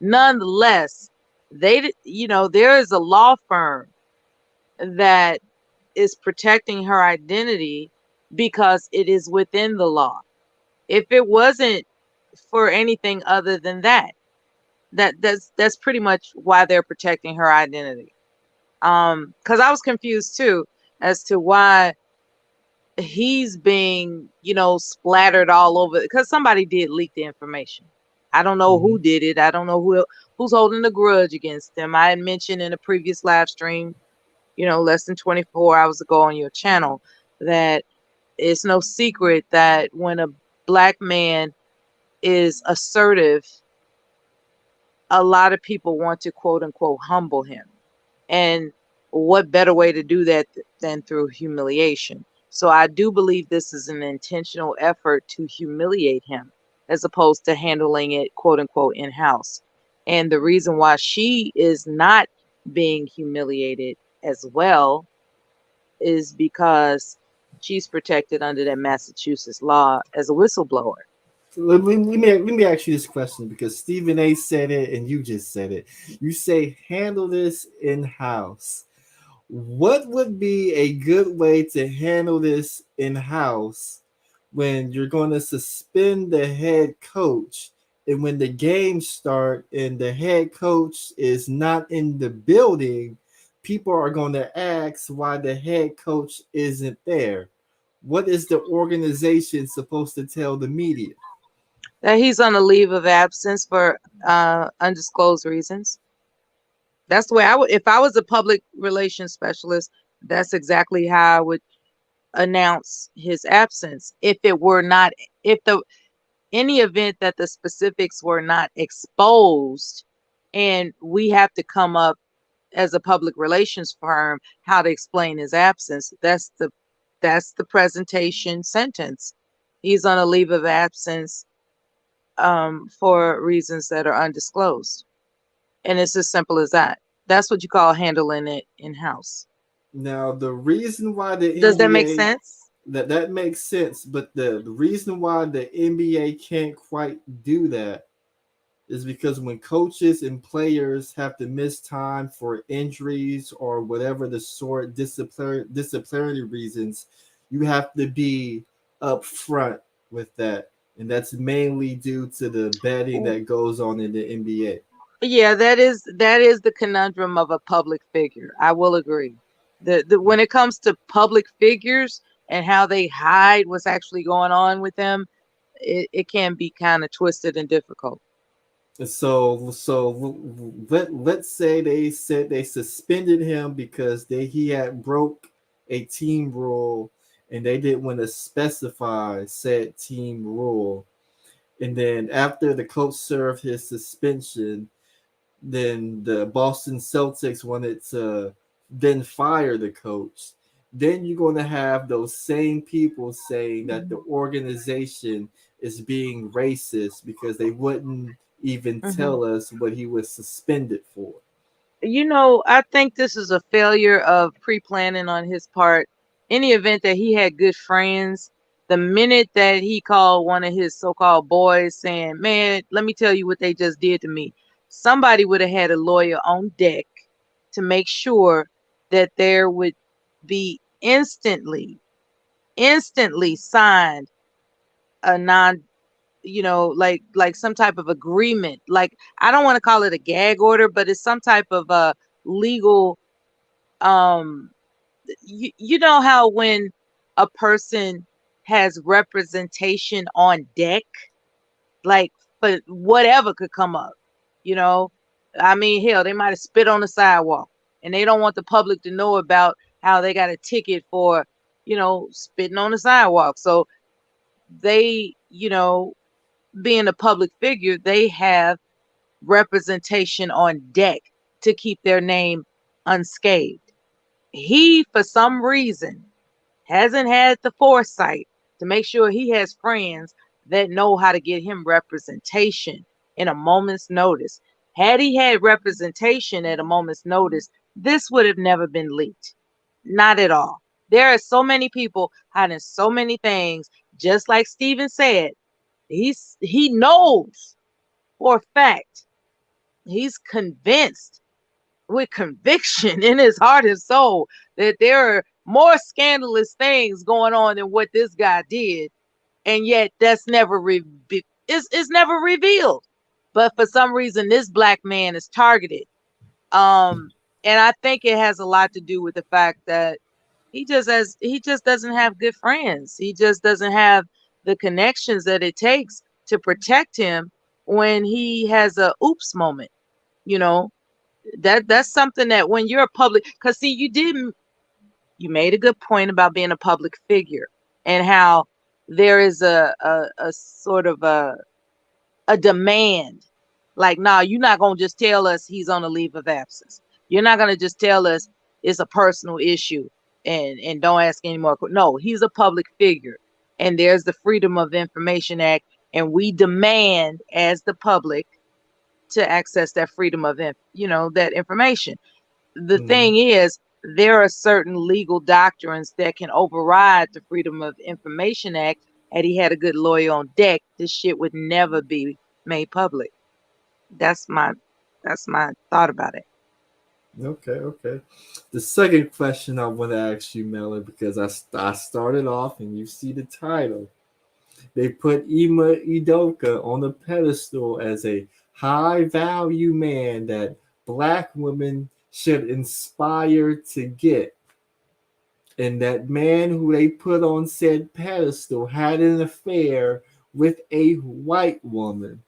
Nonetheless, there is a law firm that is protecting her identity because it is within the law. If it wasn't for anything other than that's pretty much why they're protecting her identity. Because I was confused too as to why he's being, splattered all over, because somebody did leak the information. I don't know who did it. I don't know who's holding a grudge against them. I had mentioned in a previous live stream, less than 24 hours ago on your channel, that it's no secret that when a black man is assertive, a lot of people want to quote unquote humble him. And what better way to do that than through humiliation? So I do believe this is an intentional effort to humiliate him as opposed to handling it quote unquote in-house. And the reason why she is not being humiliated as well is because she's protected under that Massachusetts law as a whistleblower. Let me ask you this question, because Stephen A said it and you just said it. You say handle this in-house. What would be a good way to handle this in-house when you're going to suspend the head coach, and when the games start and the head coach is not in the building, people are going to ask why the head coach isn't there? What is the organization supposed to tell the media? That he's on a leave of absence for undisclosed reasons. That's the way I would, if I was a public relations specialist, that's exactly how I would announce his absence. If any event that the specifics were not exposed, and we have to come up as a public relations firm how to explain his absence, that's the presentation sentence. He's on a leave of absence for reasons that are undisclosed. And it's as simple as that. That's what you call handling it in-house. Now, the reason why the Does that make NBA sense? that makes sense, but the reason why the NBA can't quite do that is because when coaches and players have to miss time for injuries or whatever the sort disciplinary reasons, you have to be upfront with that, and that's mainly due to the betting that goes on in the NBA. Yeah, that is the conundrum of a public figure. I will agree. When it comes to public figures and how they hide what's actually going on with them, it can be kind of twisted and difficult. So let's say they said they suspended him because he had broke a team rule and they didn't want to specify said team rule. And then after the coach served his suspension, then the Boston Celtics wanted to then fire the coach. Then you're going to have those same people saying that the organization is being racist because they wouldn't even tell us what he was suspended for. I think this is a failure of pre-planning on his part. Any event that he had good friends, the minute that he called one of his so-called boys saying, man, let me tell you what they just did to me, somebody would have had a lawyer on deck to make sure that there would be instantly signed a like some type of agreement. Like, I don't want to call it a gag order, but it's some type of a legal you know how when a person has representation on deck, like, but whatever could come up, I mean, hell, they might have spit on the sidewalk and they don't want the public to know about how they got a ticket for spitting on the sidewalk. So they being a public figure, they have representation on deck to keep their name unscathed. He, for some reason, hasn't had the foresight to make sure he has friends that know how to get him representation in a moment's notice. Had he had representation at a moment's notice, this would have never been leaked. Not at all. There are so many people hiding so many things. Just like Steven said, he knows for a fact, he's convinced with conviction in his heart and soul that there are more scandalous things going on than what this guy did, and yet that's never it's never revealed. But for some reason, this black man is targeted, and I think it has a lot to do with the fact that he just doesn't have good friends. He just doesn't have the connections that it takes to protect him when he has a oops moment. You know, that's something that when you're a public, because see, you made a good point about being a public figure and how there is a sort of a demand. Like, nah, you're not gonna just tell us he's on a leave of absence. You're not gonna just tell us it's a personal issue and don't ask any more. No, he's a public figure, and there's the Freedom of Information Act, and we demand as the public to access that freedom of that information. The thing is, there are certain legal doctrines that can override the Freedom of Information Act. Had he had a good lawyer on deck, this shit would never be made public. That's my thought about it. Okay. The second question I want to ask you, Melon, because I started off and you see the title. They put Ima Udoka on a pedestal as a high value man that black women should inspire to get. And that man who they put on said pedestal had an affair with a white woman.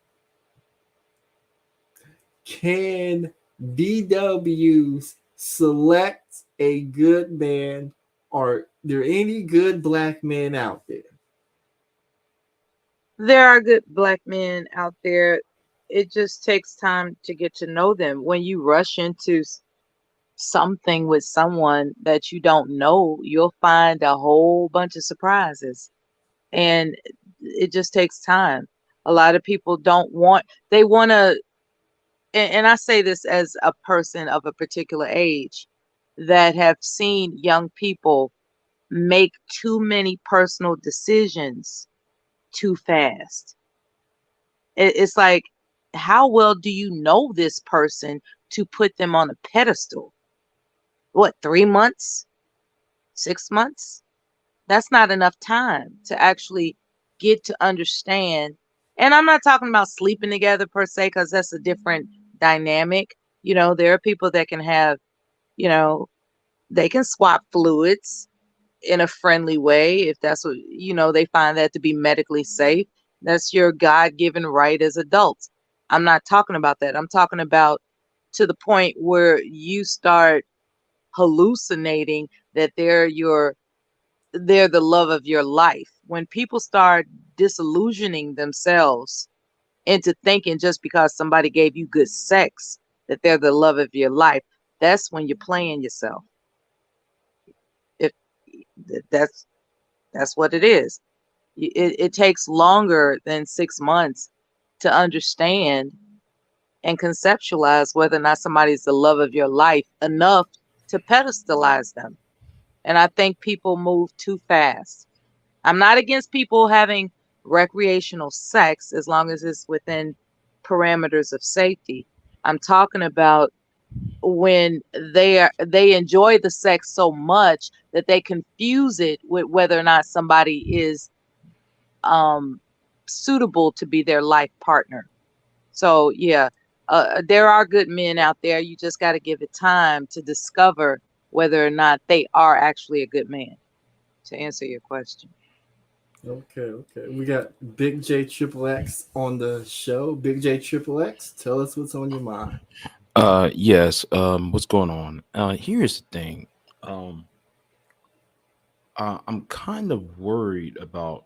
Can BWs select a good man? Are there any good black men out there? There are good black men out there. It just takes time to get to know them. When you rush into something with someone that you don't know, you'll find a whole bunch of surprises. And it just takes time. A lot of people they want to, and I say this as a person of a particular age that have seen young people make too many personal decisions too fast. It's like, how well do you know this person to put them on a pedestal? What, 3 months? 6 months? That's not enough time to actually get to understand. And I'm not talking about sleeping together per se, because that's a different dynamic. There are people that can have, they can swap fluids in a friendly way if that's what, they find that to be medically safe. That's your God-given right as adults. I'm not talking about that. I'm talking about to the point where you start hallucinating that they're the love of your life. When people start disillusioning themselves into thinking just because somebody gave you good sex that they're the love of your life, that's when you're playing yourself. If that's what it is. It takes longer than 6 months to understand and conceptualize whether or not somebody's the love of your life enough to pedestalize them. And I think people move too fast. I'm not against people having recreational sex as long as it's within parameters of safety. I'm talking about when they enjoy the sex so much that they confuse it with whether or not somebody is suitable to be their life partner. So yeah, there are good men out there. You just got to give it time to discover whether or not they are actually a good man. To answer your question. Okay. We got Big J Triple X on the show. Big J Triple X, tell us what's on your mind. Yes. What's going on? Here's the thing. I'm kind of worried about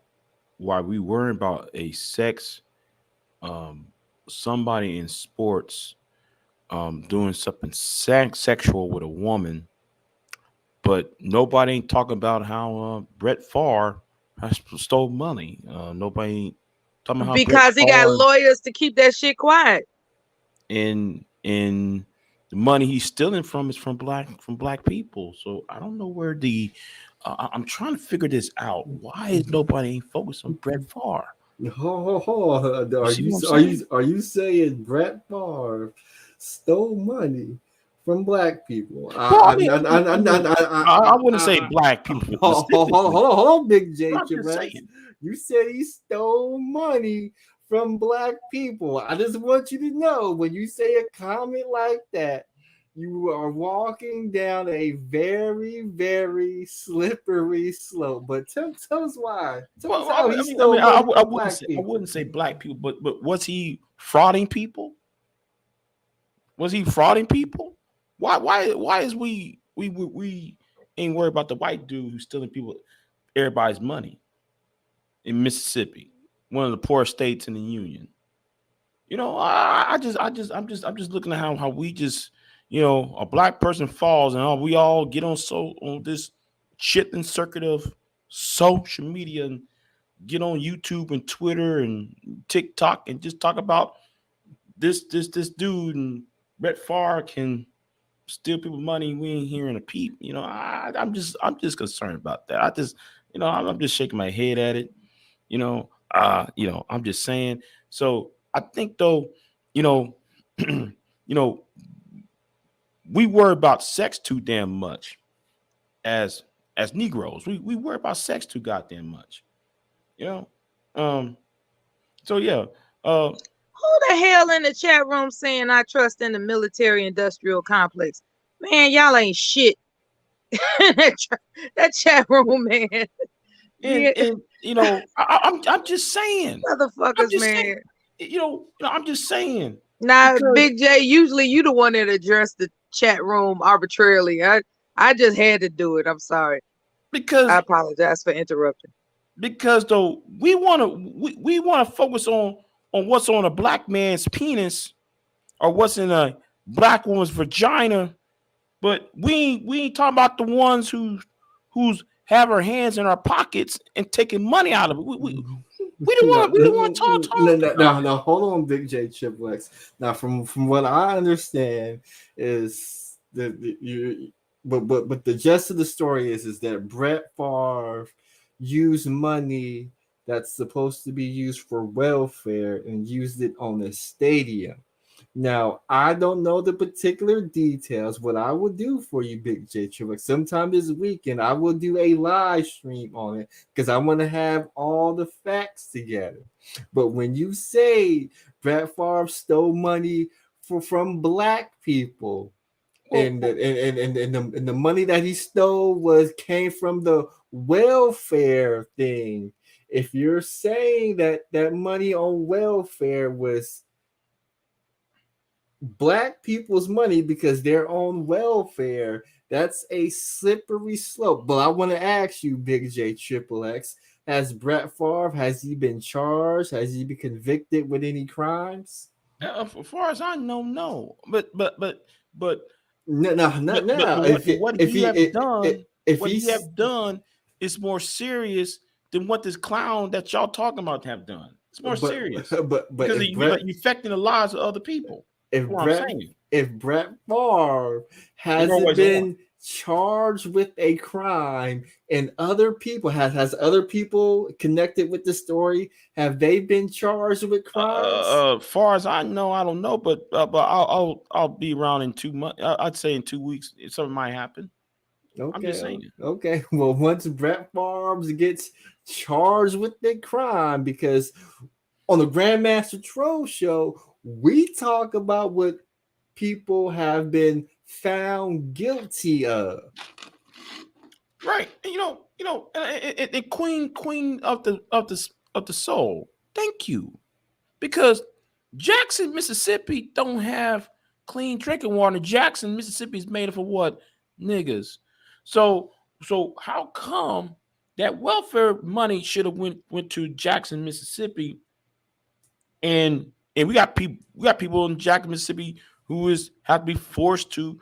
why we worry about a sex somebody in sports doing something sexual with a woman, but nobody ain't talking about how Brett Favre has stole money. Nobody ain't talking about how Because he got lawyers to keep that shit quiet. And the money he's stealing from is from black people. So I don't know where the I'm trying to figure this out. Why is nobody ain't focused on Brett Favre? Are you saying Brett Favre stole money from black people? I wouldn't say black people. Hold on, Big J. I'm just saying. You said he stole money from black people. I just want you to know, when you say a comment like that, you are walking down a very, very slippery slope. But tell us why. Tell us how he stole money from black people. I wouldn't say black people, but was he frauding people? Was he frauding people? Why is we ain't worried about the white dude who's stealing everybody's money in Mississippi, one of the poorest states in the union? You know, I'm just looking at how we just, you know, a black person falls and we all get on this shitting circuit of social media and get on YouTube and Twitter and TikTok and just talk about this dude and Brett Favre can steal people money. We ain't hearing a peep. You know, I'm just concerned about that. I'm just shaking my head at it. I'm just saying. So I think though, we worry about sex too damn much as Negroes. We worry about sex too goddamn much. So yeah. Who the hell in the chat room saying I trust in the military industrial complex? Man, y'all ain't shit. that chat room, man. And I'm just saying, motherfuckers, man. I'm just saying. Now, Big J, usually you the one that addressed the chat room arbitrarily. I just had to do it. I'm sorry. Because I apologize for interrupting. Because though we want to focus on what's on a black man's penis or what's in a black woman's vagina, but we ain't talking about the ones who's have our hands in our pockets and taking money out of it. We don't want to talk. No, hold on, Big J Triple X. Now, from what I understand is but the gist of the story is that Brett Favre used money that's supposed to be used for welfare and used it on a stadium. Now, I don't know the particular details. What I will do for you, Big J Trick, sometime this weekend, I will do a live stream on it because I want to have all the facts together. But when you say Brett Favre stole money from black people, and the money that he stole came from the welfare thing. If you're saying that money on welfare was black people's money because they're on welfare, that's a slippery slope. But I want to ask you, Big J Triple X, has Brett Favre, has he been charged? Has he been convicted with any crimes? As far as I know, no. But no. What he have done is more serious than what this clown that y'all talking about have done. It's more serious. But because you're affecting the lives of other people. If Brett Favre hasn't been charged with a crime and other people has other people connected with the story, have they been charged with crimes? Far as I know, I don't know, but I'll be around in 2 months. I'd say in 2 weeks something might happen. Okay, I'm just saying. Okay, well, once Brett Favre gets charged with the crime, because on the Grandmaster Troll show, we talk about what people have been found guilty of. Right. And queen of the soul. Thank you. Because Jackson, Mississippi don't have clean drinking water. Jackson, Mississippi is made up of what? Niggas. So how come that welfare money should have went to Jackson, Mississippi, and And we got people in Jackson, Mississippi who have to be forced to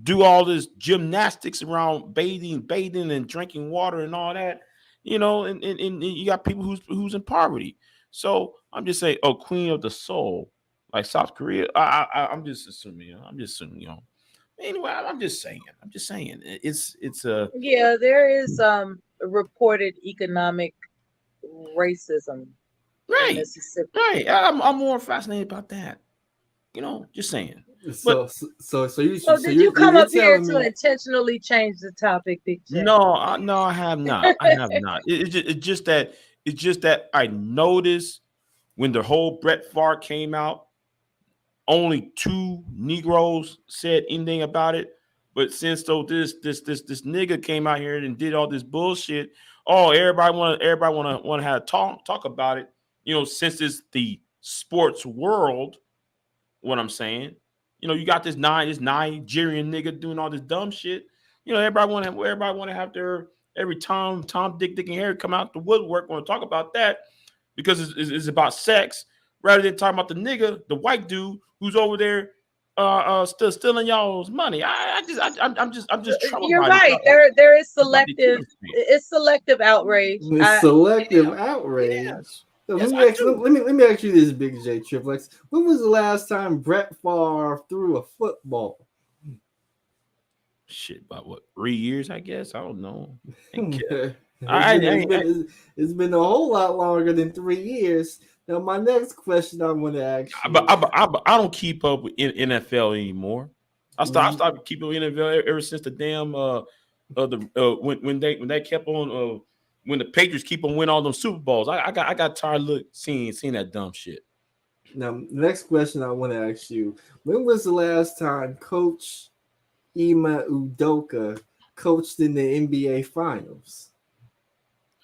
do all this gymnastics around bathing and drinking water and all that, and you got people who's in poverty. So I'm just saying, queen of the soul, like South Korea. I'm just assuming. Anyway, I'm just saying. It's a Yeah, there is reported economic racism in Mississippi. Right. I'm more fascinated about that. Just saying. So did you come up here to intentionally change the topic, Big J? No, I have not. I have not. It's just that I noticed when the whole Brett Favre came out, only 2 Negroes said anything about it. But since this nigga came out here and did all this bullshit, everybody want to have talk about it. Since it's the sports world, what I'm saying, you got this Nigerian nigga doing all this dumb shit. Everybody want to have their every Tom, Dick, and Harry come out the woodwork want to talk about that because it's about sex rather than talking about the nigga, the white dude who's over there still stealing y'all's money. I'm just troubled. You're right. There is selective. It's selective outrage. It's selective outrage. Yes. So Yes, let me ask you this, Big J Triple X. When was the last time Brett Favre threw a football? Shit, about what, 3 years? I guess I don't know. It's been a whole lot longer than 3 years. Now, my next question I want to ask you. I don't keep up with NFL anymore. I stopped keeping with NFL ever since the damn when they kept on when the Patriots keep on winning all them Super Bowls. I got tired of seeing that dumb shit. Now, the next question I want to ask you: when was the last time Coach Ime Udoka coached in the NBA Finals?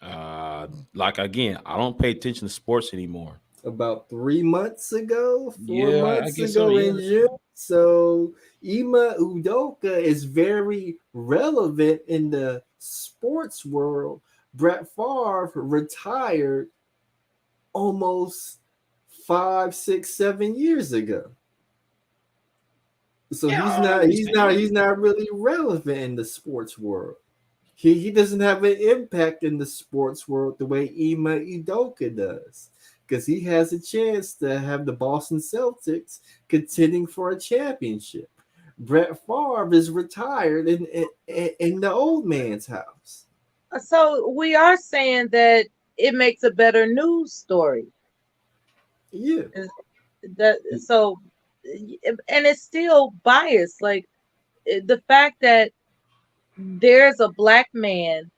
Again, I don't pay attention to sports anymore. About 3 months ago, 4 months ago so, yeah. in June. So Ime Udoka is very relevant in the sports world. Brett Favre retired almost 5, 6, 7 years ago. So he's not really relevant in the sports world. He doesn't have an impact in the sports world the way Ime Udoka does, because he has a chance to have the Boston Celtics contending for a championship. Brett Favre is retired in the old man's house. So we are saying that it makes a better news story. Yeah. And it's still biased. Like the fact that there's a black man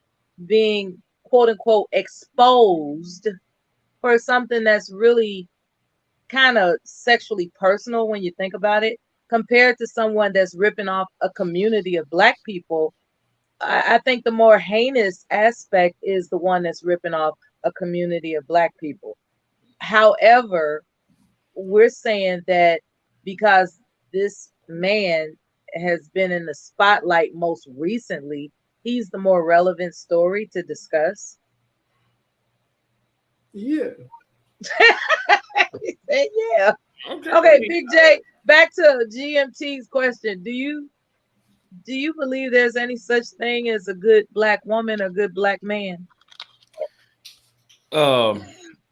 being quote unquote exposed for something that's really kind of sexually personal when you think about it, compared to someone that's ripping off a community of black people. I think the more heinous aspect is the one that's ripping off a community of black people. However, we're saying that because this man has been in the spotlight most recently, he's the more relevant story to discuss. Yeah. Yeah. Okay, Big J, back to GMT's question. Do you believe there's any such thing as a good black woman or good black man? Let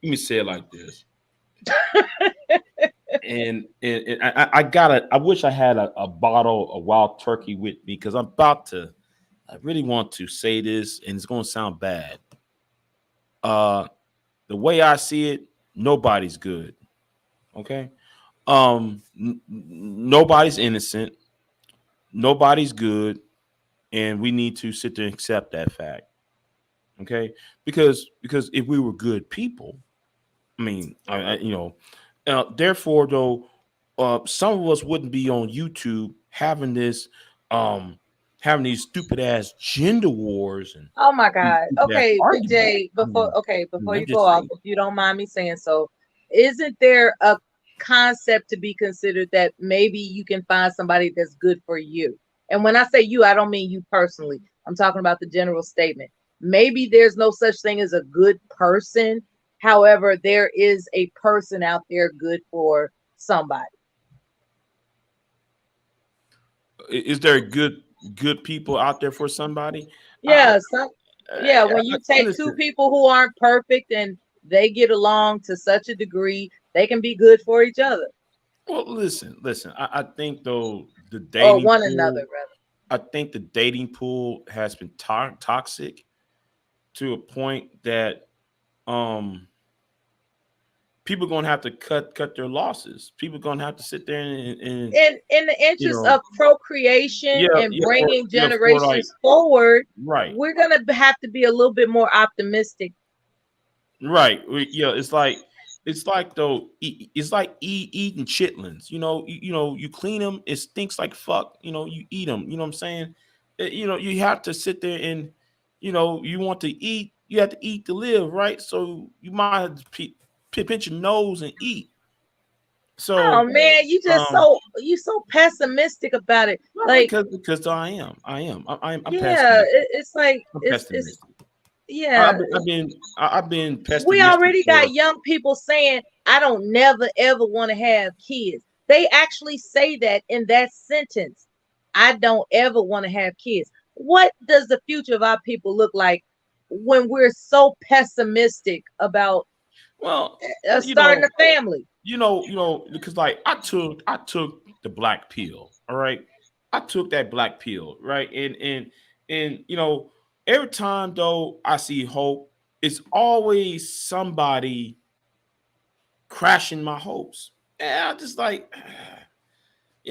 me say it like this. and I wish I had a bottle of wild turkey with me, because I really want to say this, and it's going to sound bad. The way I see it, nobody's good. Okay. Nobody's innocent. Nobody's good. And we need to sit there and accept that fact. Okay. Because if we were good people, I mean, therefore, though, some of us wouldn't be on YouTube having these stupid ass gender wars. And oh my God. Okay, Big J, before you go off, if you don't mind me saying so, isn't there a concept to be considered that maybe you can find somebody that's good for you? And when I say you, I don't mean you personally. I'm talking about the general statement. Maybe there's no such thing as a good person However, there is a person out there good for somebody. Is there good people out there for somebody? Yeah, when you take two listen, people who aren't perfect and they get along to such a degree, they can be good for each other. well, listen. I think though the Or dating one pool, another, rather. I think the dating pool has been toxic to a point that people are gonna have to cut their losses. People are gonna have to sit there and In the you interest know, of procreation and bringing for like generations forward, right. we're gonna have to be a little bit more optimistic. Right. It's like though. It's like eating chitlins. You clean them. It stinks like fuck. You eat them. You know what I'm saying? You have to sit there and, you want to eat. You have to eat to live, right? So you might have to pinch your nose and eat. Oh So, man, you so pessimistic about it. Like, because I am. I'm yeah, pessimistic. it's like I'm it's pessimistic. yeah. I've been We pessimistic already for. got young people saying, I don't never ever want to have kids. They actually say that in that sentence. I don't ever want to have kids. What does the future of our people look like when we're so pessimistic about starting a family? Because like I took the black pill. All right. I took that black pill, right? And every time though I see hope, it's always somebody crashing my hopes. And I just like,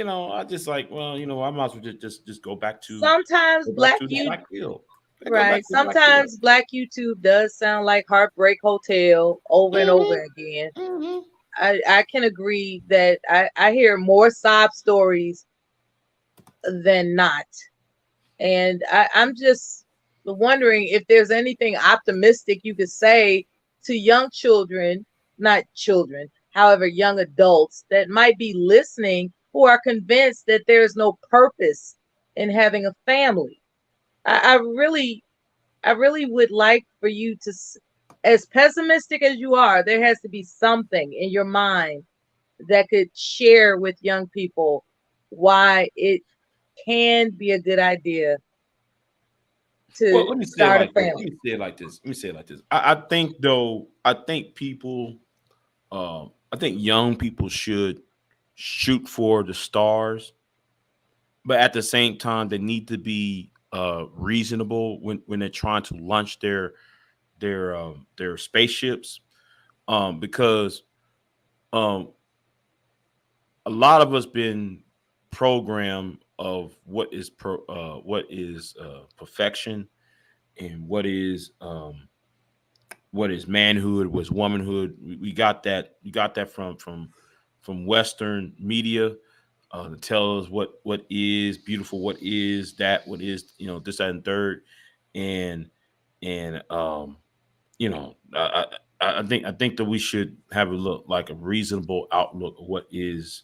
I just like, well, I might as well just go back to Sometimes the black black pill. I go right. back to the black pill. Sometimes black YouTube does sound like Heartbreak Hotel over and over again. I can agree that I hear more sob stories than not. And I'm just wondering if there's anything optimistic you could say to young children, not children, however, young adults that might be listening who are convinced that there's no purpose in having a family. I really would like for you to, as pessimistic as you are, there has to be something in your mind that could share with young people why it can be a good idea to Let me say it start a like this. family. Let me say it like this. I think though, I think people, I think young people should shoot for the stars, but at the same time, they need to be reasonable when they're trying to launch their spaceships, because um, a lot of us been programmed of what is perfection and what is manhood, what's womanhood. We got that. You got that from Western media to tell us what is beautiful, what is that, what is this, that, and third, and I think that we should have a look like a reasonable outlook of what is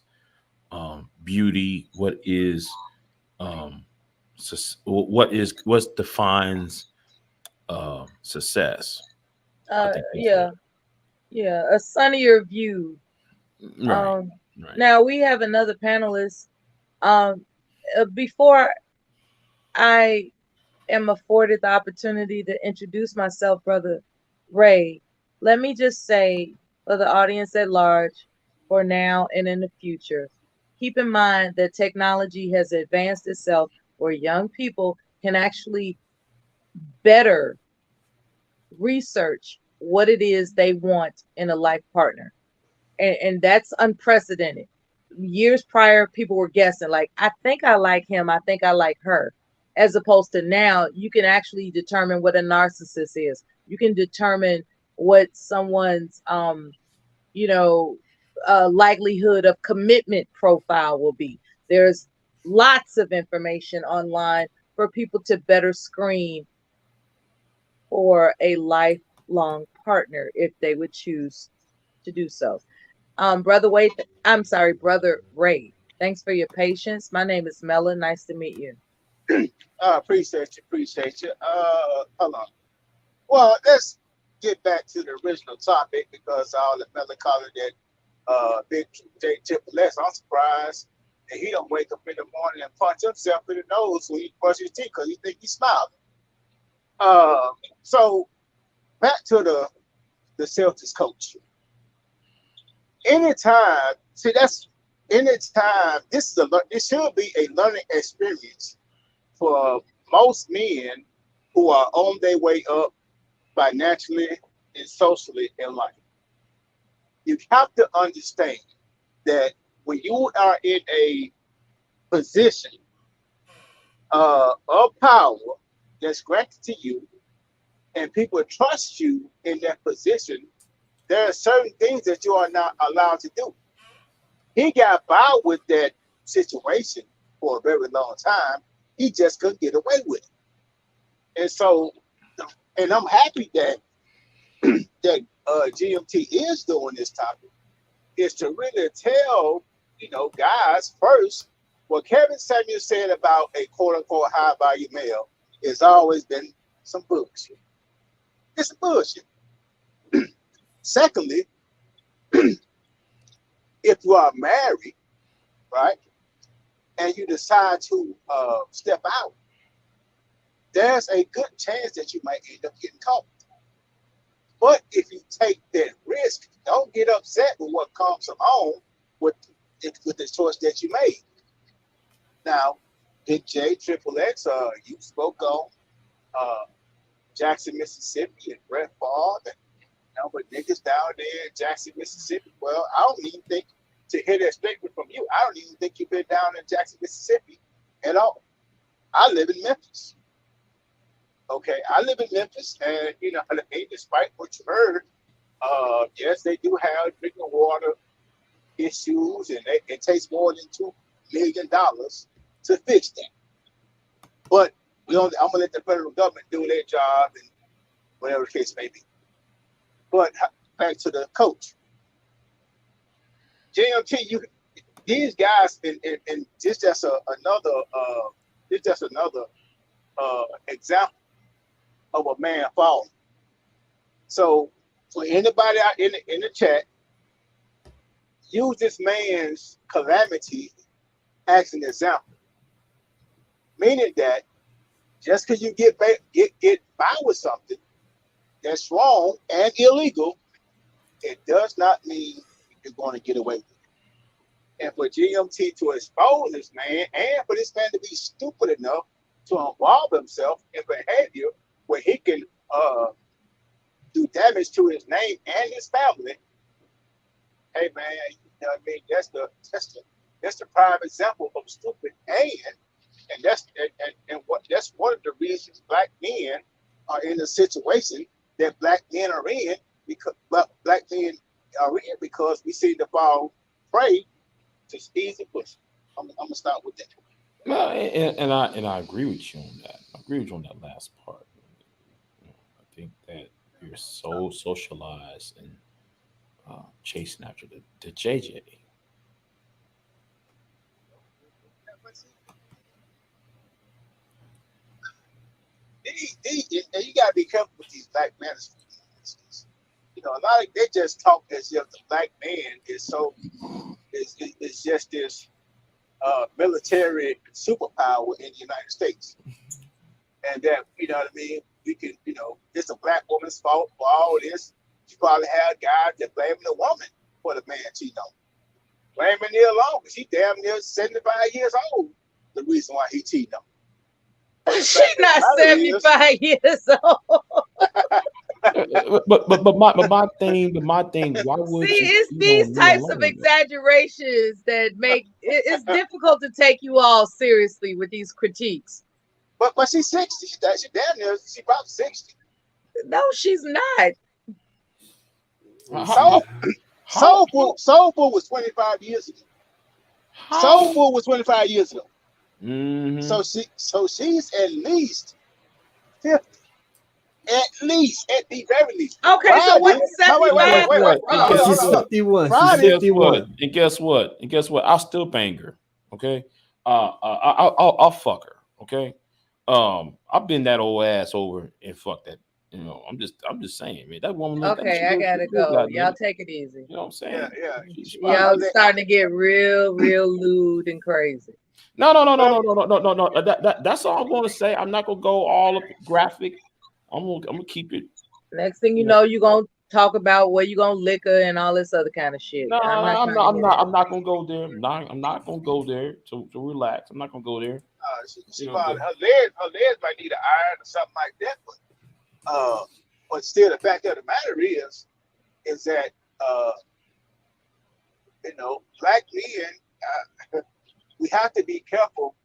beauty, what is what defines success. I think that's A sunnier view. right. Now we have another panelist. Before I am afforded the opportunity to introduce myself, Brother Ray, let me just say for the audience at large, for now and in the future, keep in mind that technology has advanced itself where young people can actually better research what it is they want in a life partner. And that's unprecedented. Years prior, people were guessing, like, I think I like him, I think I like her. As opposed to now, you can actually determine what a narcissist is. You can determine what someone's likelihood of commitment profile will be. There's lots of information online for people to better screen for a lifelong partner if they would choose to do so. Brother Ray, thanks for your patience. My name is Mela. Nice to meet you. Appreciate you. Hold on. Well, let's get back to the original topic because all the melancholy that Big J Triple X, I'm surprised that he don't wake up in the morning and punch himself in the nose when he brushes his teeth because he think he's smiling. So back to the Celtics coach. Anytime, see that's anytime. This should be a learning experience for most men who are on their way up financially and socially in life. You have to understand that when you are in a position of power that's granted to you and people trust you in that position, there are certain things that you are not allowed to do. He got by with that situation for a very long time. He just couldn't get away with it. And so, and I'm happy that that GMT is doing this topic, is to really tell, guys first, what Kevin Samuel said about a quote unquote high value male has always been some bullshit. It's bullshit. Secondly, if you are married, right, and you decide to step out, there's a good chance that you might end up getting caught. But if you take that risk, don't get upset with what comes along with the choice that you made. Now, Big J, Triple X, you spoke on Jackson, Mississippi, and Brett Favre, and but niggas down there in Jackson, Mississippi. Well, I don't even think, to hear that statement from you, I don't even think you've been down in Jackson, Mississippi at all. I live in Memphis. Okay, I live in Memphis, and despite what you heard, yes, they do have drinking water issues, and it takes more than $2 million to fix that. But I'm gonna let the federal government do their job, and whatever the case may be. But back to the coach, JMT, these guys, and just as another example of a man falling. So for anybody out in the chat, use this man's calamity as an example, meaning that just because you get by with something that's wrong and illegal, it does not mean you're going to get away with it. And for GMT to expose this man, and for this man to be stupid enough to involve himself in behavior where he can do damage to his name and his family, hey man, that's the prime example of stupid. And that's one of the reasons black men are in the situation that black men are in, because we seem to fall prey to easy push. I'm gonna start with that. No, and I agree with you on that. I agree with you on that last part. I think that you're so socialized and chasing after the JJ. And you gotta be careful with these black men. A lot of they just talk as if the black man is just this military superpower in the United States, and that we can it's a black woman's fault for all this. You probably have guys that blaming the woman for the man cheating on. Blaming Neil Long because he damn near 75 years old. The reason why he cheating on. She's not 75 years old. but my thing, why would see, you? it's these types of exaggerations that make it's difficult to take you all seriously with these critiques. But she's 60. She damn near, she about 60. No, she's not. Soul Food was 25 years ago. Soul Food was 25 years ago. Mm-hmm. So she's at least 50. At the very least. Okay, Friday, so what's 75? Wait. She's 51. Friday, She's 51. And guess what? I'll still bang her. Okay. I'll fuck her. Okay. I've been that old ass over and fuck You know, I'm just saying, man. That woman. Okay, I gotta go. Y'all take it easy. You know what I'm saying? Y'all starting to get real lewd and crazy. No. That's all I'm going to say. I'm not gonna go all up graphic. I'm gonna keep it. Next thing you know, you're gonna talk about where you gonna liquor and all this other kind of shit. No, I'm not gonna go there. I'm not gonna go there. To relax. I'm not gonna go there. Her legs might need an iron or something like that, but still, the fact of the matter is that black men, we have to be careful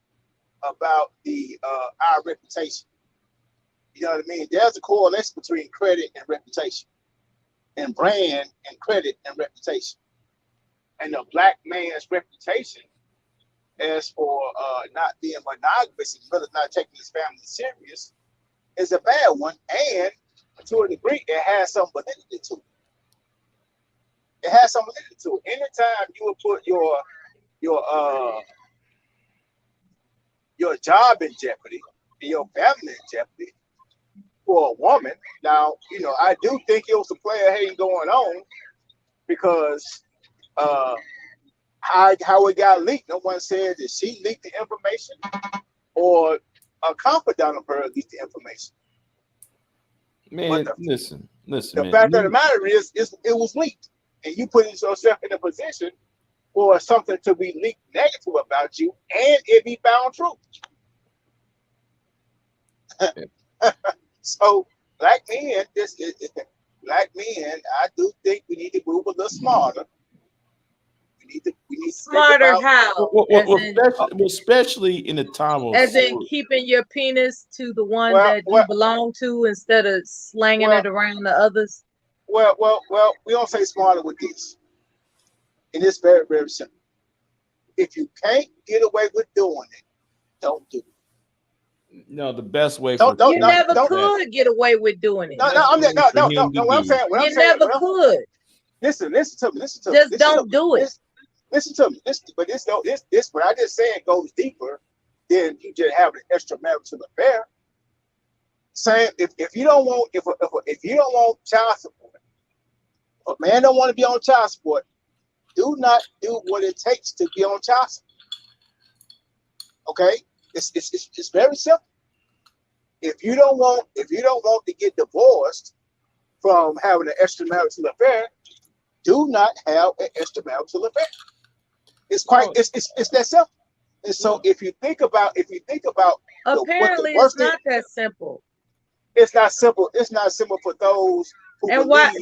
about our reputation. You know what I mean? There's a correlation between credit and reputation, and brand and credit and reputation. And the black man's reputation, as for not being monogamous as well as not taking his family serious, is a bad one. And to a degree, it has some validity to it. It has some validity to it. Anytime you would put your job in jeopardy, and your family in jeopardy for a woman. Now, I do think it was a player hating going on, because how it got leaked, no one said that she leaked the information or a confidant of her leaked the information. Man, listen. The fact of the matter is it was leaked, and you put yourself in a position for something to be leaked negative about you, and it be found true. So, black men, I do think we need to move a little smarter. We need smarter how? Especially in the time of as in keeping your penis to the one that you belong to instead of slanging it around the others. Well, we don't say smarter with this. And it's very, very simple. If you can't get away with doing it, don't do it. No, the best way you never could get away with doing it. No. What I'm saying, you never could. Listen to me. Just don't do it. Listen to me. This what I just said goes deeper than you just have an extramarital affair. Saying if you don't want child support, if a man don't want to be on child support, do not do what it takes to be on child support. Okay, it's very simple. If you don't want to get divorced from having an extramarital affair, do not have an extramarital affair. It's it's that simple. And so if you think about apparently it's not that simple. It's not simple. It's not simple for those who and why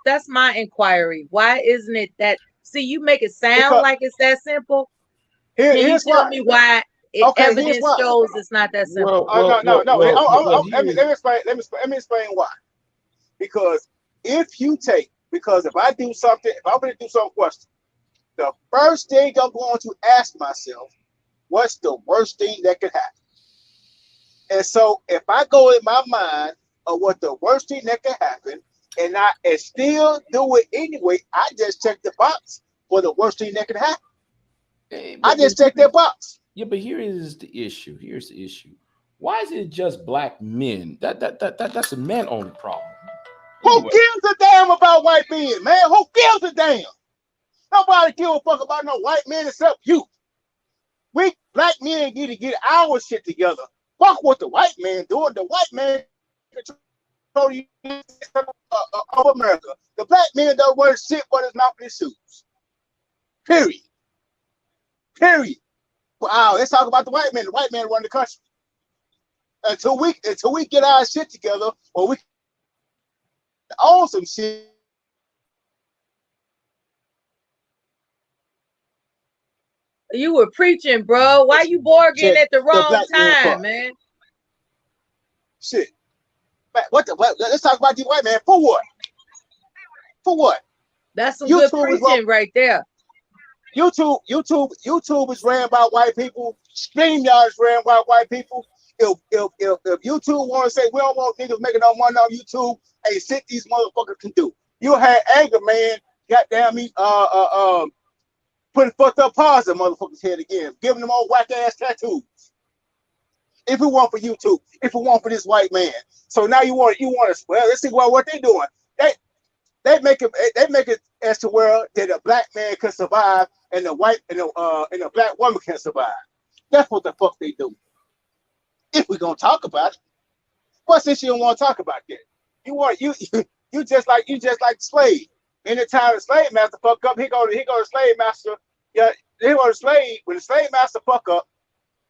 that's my inquiry. Why isn't it that? See, you make it sound like it's that simple. Can you tell me why? Evidence shows it's not that simple. No. Let me explain why. Because if I do something, if I'm going to do some question, the first thing I'm going to ask myself, what's the worst thing that could happen? And so if I go in my mind of what the worst thing that could happen, and still do it anyway, I just check the box for the worst thing that could happen. I just check that box. Yeah, but here is the issue. Here's the issue. Why is it just black men? That's a man only problem. Who gives a damn about white men, man? Who gives a damn? Nobody give a fuck about no white men except you. We black men need to get our shit together. Fuck what the white man doing. The white man control the of America. The black man don't wear shit but his mouth in his shoes. Period. Wow, let's talk about the white man. The white man run the country. Until we get our shit together, or we own some shit. You were preaching, bro. Why you bargaining at the wrong time, man? Shit. What? Let's talk about the white man. For what? For what? That's some good preaching right there. YouTube is ran by white people. StreamYard is ran by white people. If YouTube want to say we don't want niggas making no money on YouTube, hey, shit these motherfuckers can do. You had Anger Man, goddamn me, putting fucked up paws in motherfuckers' head again, giving them all whack ass tattoos. If it weren't for you two, if it weren't for this white man. So now you want to, well, let's see what they're doing. They make it as to where that a black man can survive and the white and a black woman can survive. That's what the fuck they do. If we're gonna talk about it, what since you don't want to talk about that? You just like slave. Anytime the slave master fuck up, he go to slave master. Yeah, he go to slave. When the slave master fuck up,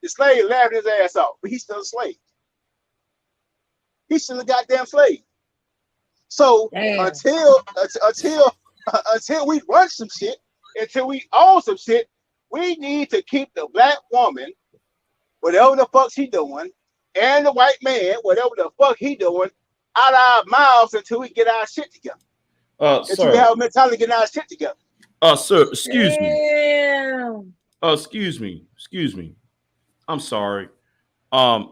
the slave laughing his ass off, but he's still a slave. He's still a goddamn slave. So until we run some shit, until we own some shit, we need to keep the black woman, whatever the fuck she doing, and the white man, whatever the fuck he doing, out of our mouths until we get our shit together. Until we have a mentality to get our shit together. Sir, excuse me. Excuse me. I'm sorry. I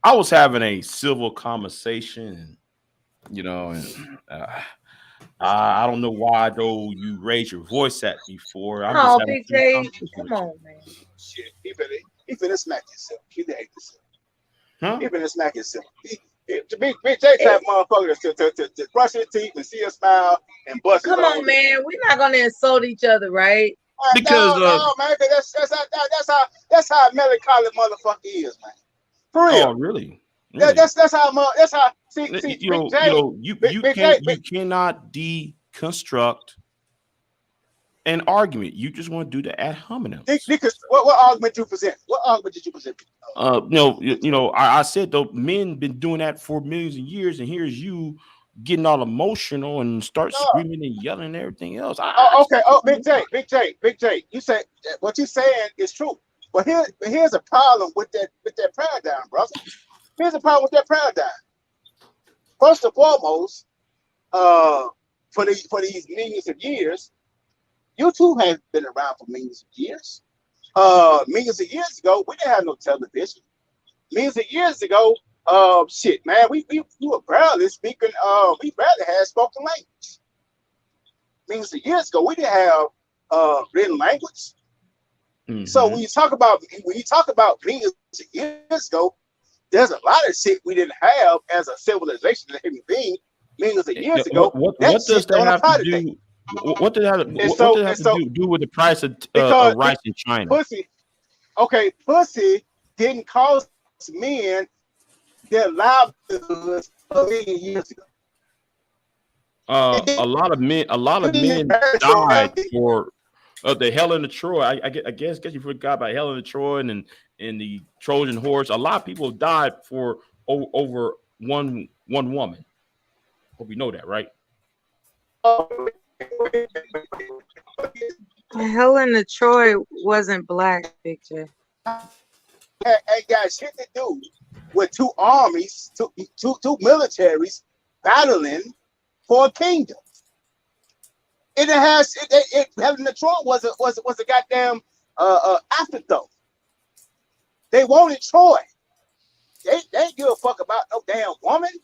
was having a civil conversation, you know, and I don't know why though you raised your voice at me for. Oh, Big J, come on, man. Shit, he finna smack yourself. He hate yourself. Huh? He finna smack yourself. Big J type motherfucker to brush his teeth and see a smile and bust. Come on, man. We're not gonna insult each other, right? Because no, man, that's how melancholy motherfucker is, man. For real. Oh, really? That's how. See, you cannot deconstruct an argument. You just want to do the ad hominem. Because what argument did you present? What argument did you present? I said though, men been doing that for millions of years, and here's you getting all emotional and start screaming and yelling and everything else. Big J. You say what you're saying is true, but here's a problem with that paradigm, brother. Here's a problem with that paradigm. First and foremost, for these millions of years, YouTube has been around for millions of years. Millions of years ago, we didn't have no television. Millions of years ago, shit, man, we were barely speaking. We barely had spoken language. Millions of years ago, we didn't have written language. Mm-hmm. So when you talk about millions of years ago, there's a lot of shit we didn't have as a civilization, a human being, millions of years ago. What does that have to do? What did that have to do with the price of rice in China? Pussy didn't cost men their livelihoods a million years ago. A lot of men died for the Helen of Troy. I guess you forgot about Helen of Troy and the Trojan horse. A lot of people died for over one woman. Hope you know that, right? Helen of Troy wasn't black, Big J. Ain't got shit to do with two armies, two militaries battling for a kingdom. Helen of Troy was a goddamn afterthought. They wanted Troy. They didn't give a fuck about no damn woman.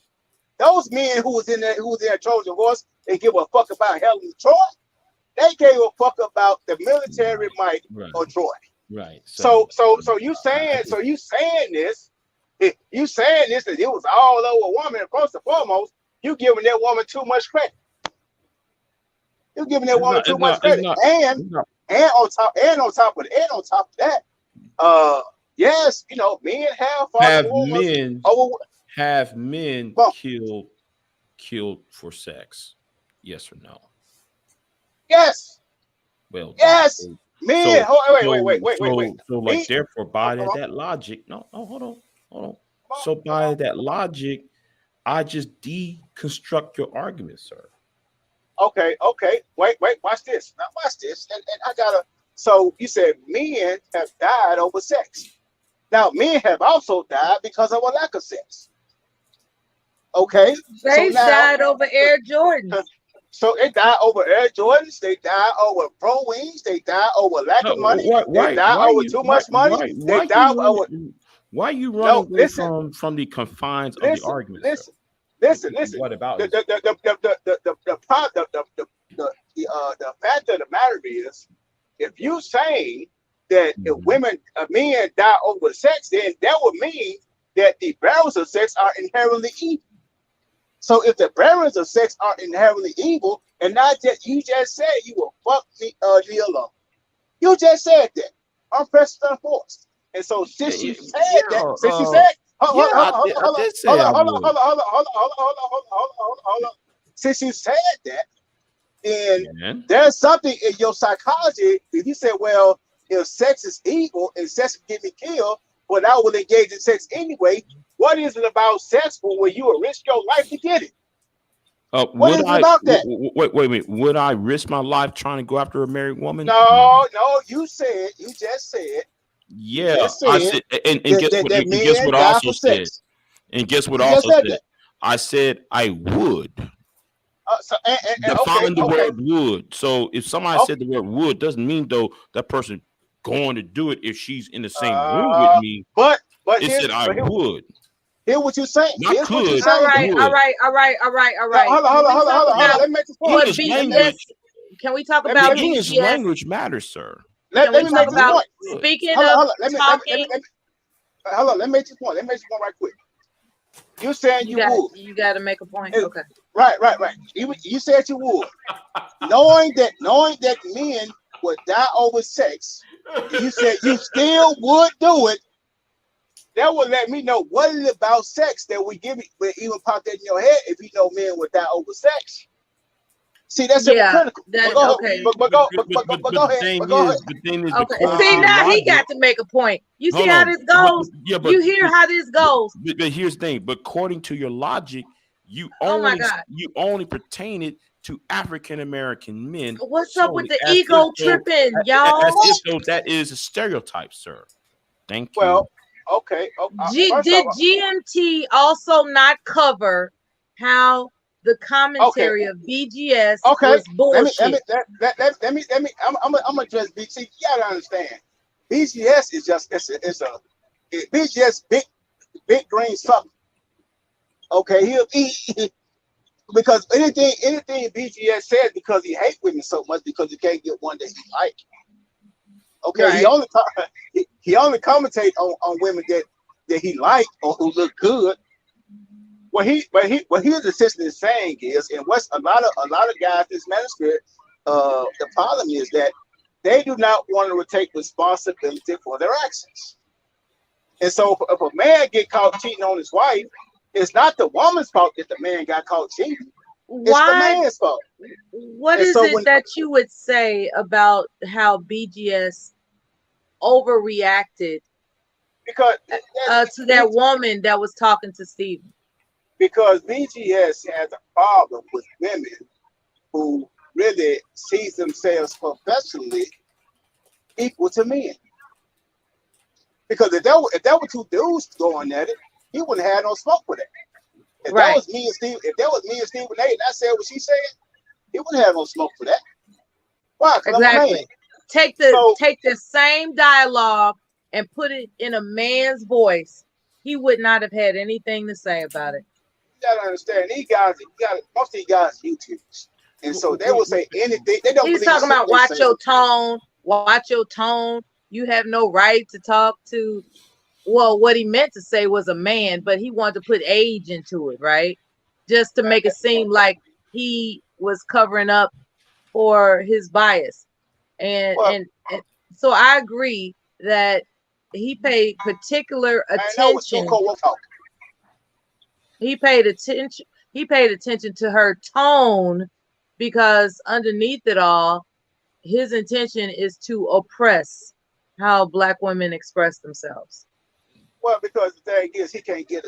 Those men who was in that Trojan horse, they give a fuck about Helen of Troy. They gave a fuck about the military might of Troy. Right. So you saying this that it was all over woman. First and foremost, you giving that woman too much credit. You're giving that woman too much credit. And on top of that, yes, men have men killed for sex? Yes or no? Yes. Well, yes. Men. Wait. So like, therefore, by that logic, hold on. So by that logic, I just deconstruct your argument, sir. Okay. Wait. Watch this. Now watch this. And I gotta. So you said men have died over sex. Now men have also died because of a lack of sex. Okay. They died over Air Jordans. So they died over Air Jordans. They died over Pro Wings. They died over lack of money. They died over too much money. They died over. Why are you running away from the confines of the argument? Listen. What about the fact of the matter is, if you saying that if men die over sex, then that would mean that the barriers of sex are inherently evil. So if the barriers of sex are inherently evil, and not that you just said you will fuck me alone. You just said that. Unprecedented force. And so since you said that, since you said, since you said that, then there's something in your psychology. If you said, well, if sex is evil and sex will get me killed, but I will engage in sex anyway. What is it about sex where you will risk your life to get it? What is it about that? Wait a minute. Would I risk my life trying to go after a married woman? No, you just said. Yeah, just said I said, and guess what I also said? And guess what I also said? I said I would. Define the word would. So if somebody said the word would, doesn't mean though that person going to do it if she's in the same room with me. But it said I would. Hear what you're saying. Not could. All right. Hold on. Let me make this point. English language. Can we talk about English language matters, sir? Let me make this point. Speaking of talking. Hold on. Let me make this point. Right quick. You're saying you would. You got to make a point. Okay. Right. You said you would, knowing that men would die over sex. You said you still would do it. That would let me know what is it about sex that would even pop that in your head if you know men would die over sex. See, that's hypocritical. Okay. But go ahead. Okay. See, now he got to make a point. You see how this goes? You hear how this goes. But here's the thing. But according to your logic, you only pertain it to African American men. What's up with the ego tripping, y'all? As if though that is a stereotype, sir. Thank you. Well, okay. Did GMT also not cover how the commentary of BGS was bullshit? Let me. I'm gonna address BGS. You gotta understand, BGS is just BGS big green something. Okay, he'll eat because anything BGS says because he hates women so much because he can't get one that he like. Okay, right. he only commentate on women that he like or who look good. What he's essentially saying is, and what's a lot of guys in this manuscript, the problem is that they do not want to take responsibility for their actions. And so if a man get caught cheating on his wife, it's not the woman's fault that the man got caught cheating. It's the man's fault. What is it that you would say about how BGS overreacted because to that woman that was talking to Steven? Because BGS has a problem with women who really sees themselves professionally equal to men. Because if that were two dudes going at it, he wouldn't have no smoke for that. If that was me and Stephen A, and I said what she said, he wouldn't have no smoke for that. Why? Exactly. Take the same dialogue and put it in a man's voice. He would not have had anything to say about it. You gotta understand, most of these guys YouTubers, and so they will say anything. They don't. He's talking about watch your tone. Watch your tone. You have no right to talk to. Well, what he meant to say was a man, but he wanted to put age into it, right? Just to make it seem like he was covering up for his bias. And so I agree that he paid particular attention. He paid attention to her tone because underneath it all, his intention is to oppress how Black women express themselves. Well, because the thing is, he can't get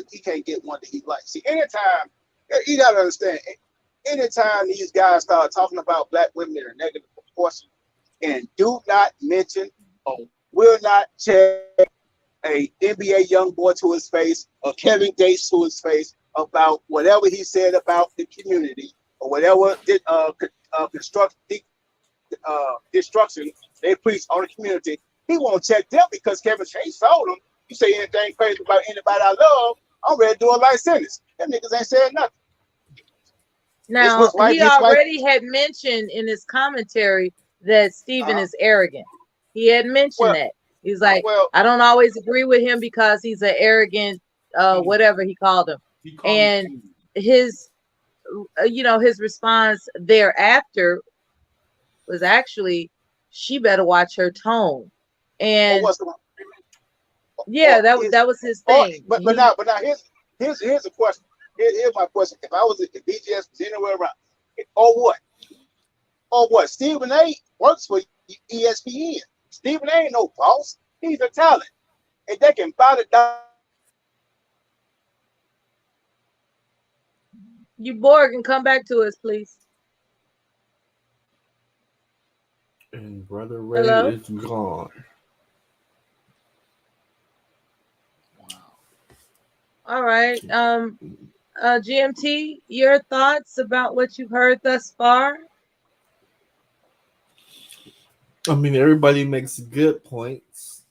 one that he likes. See, anytime you gotta understand, anytime these guys start talking about Black women in a negative proportion, and do not mention or will not check a NBA young boy to his face or Kevin Gates to his face about whatever he said about the community or whatever destruction they preach on the community, he won't check them because Kevin Gates told him, you say anything crazy about anybody I love, I'm ready to do a life sentence. Them niggas ain't said nothing. Now, he already had mentioned in his commentary that Steven is arrogant. He had mentioned that. He's like, I don't always agree with him because he's an arrogant whatever he called him. He called And him his, his response thereafter was actually, she better watch her tone. Or And what's the yeah, or that was his or thing. but now here's a question. Here's my question. If I was if BGS was anywhere around, or what? Stephen A works for ESPN. Stephen A ain't no boss. He's a talent, and they can buy the dog. You Borg, and come back to us, please. And Brother Ray Hello? is gone. All right. GMT, your thoughts about what you've heard thus far? I mean, everybody makes good points.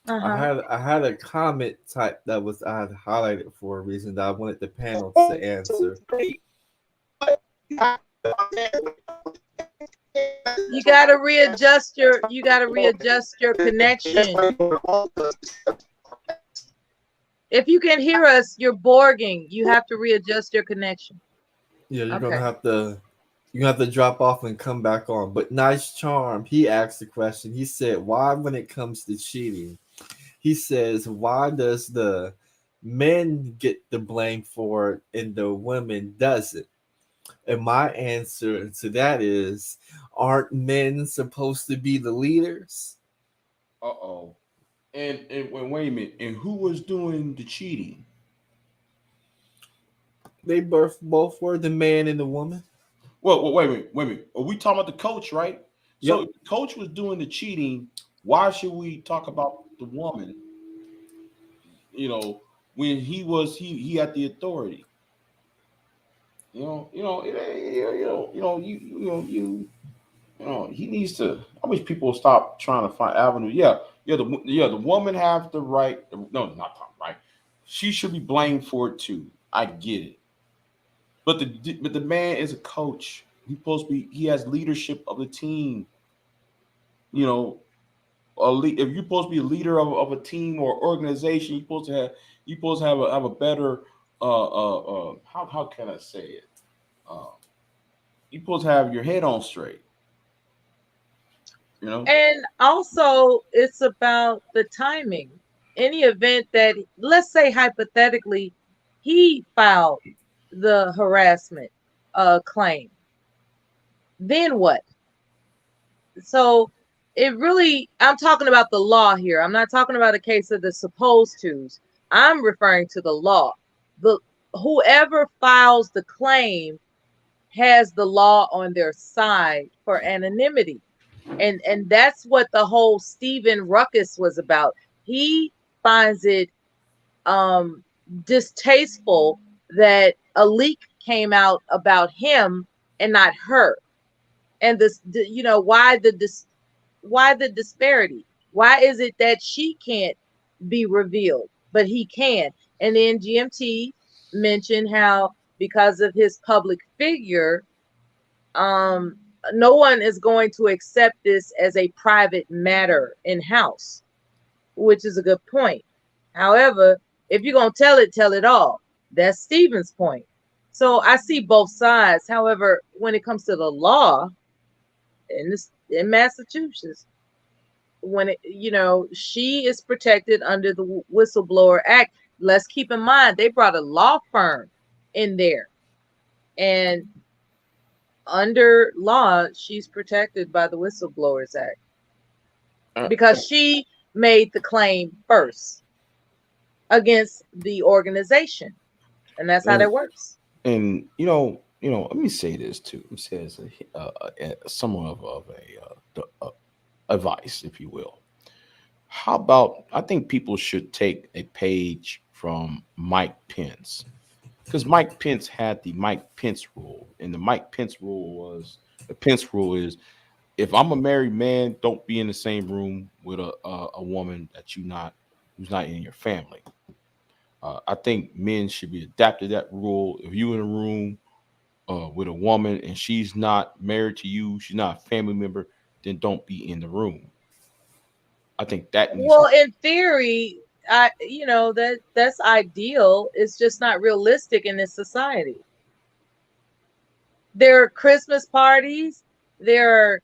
Uh-huh. I had a comment type that was I had highlighted for a reason that I wanted the panel to answer. You gotta readjust your connection. If you can hear us, you're borging. You have to readjust your connection. Yeah, you're gonna have to drop off and come back on. But Nice Charm, he asked the question. He said, why when it comes to cheating, he says, why does the men get the blame for it and the women doesn't? And my answer to that is, aren't men supposed to be the leaders? And wait a minute. And who was doing the cheating? They both were, the man and the woman. Well, wait a minute. Are we talking about the coach, right? So if the coach was doing the cheating, why should we talk about the woman? When he had the authority. He needs to. I wish people would stop trying to find avenues. The woman have the right. No, not the right. She should be blamed for it too. I get it. But the man is a coach. He has leadership of the team. If you're supposed to be a leader of a team or organization, you're supposed to have a better how can I say it? You're supposed to have your head on straight. And also, it's about the timing. Any event that, let's say hypothetically, he filed the harassment claim, then what? So it really, I'm talking about the law here. I'm not talking about a case of the supposed tos. I'm referring to the law. Whoever files the claim has the law on their side for anonymity. And that's what the whole Stephen ruckus was about. He finds it distasteful that a leak came out about him and not her. And why the disparity? Why is it that she can't be revealed, but he can? And then GMT mentioned how because of his public figure, no one is going to accept this as a private matter in-house, which is a good point. However, if you're going to tell it all. That's Stephen's point. So I see both sides. However, when it comes to the law in Massachusetts, when she is protected under the Whistleblower Act. Let's keep in mind, they brought a law firm in there. And under law, she's protected by the Whistleblowers Act because she made the claim first against the organization, and that's how that works. And let me say this too. It says somewhat of a advice, if you will. How about I think people should take a page from Mike Pence. Because Mike Pence had the Mike Pence rule, and the Mike Pence rule is, if I'm a married man, don't be in the same room with a woman who's not in your family. I think men should be adapted to that rule. If you in a room with a woman and she's not married to you, she's not a family member, then don't be in the room. I think that needs. Well, in theory, that's ideal. It's just not realistic in this society. There are Christmas parties. There are,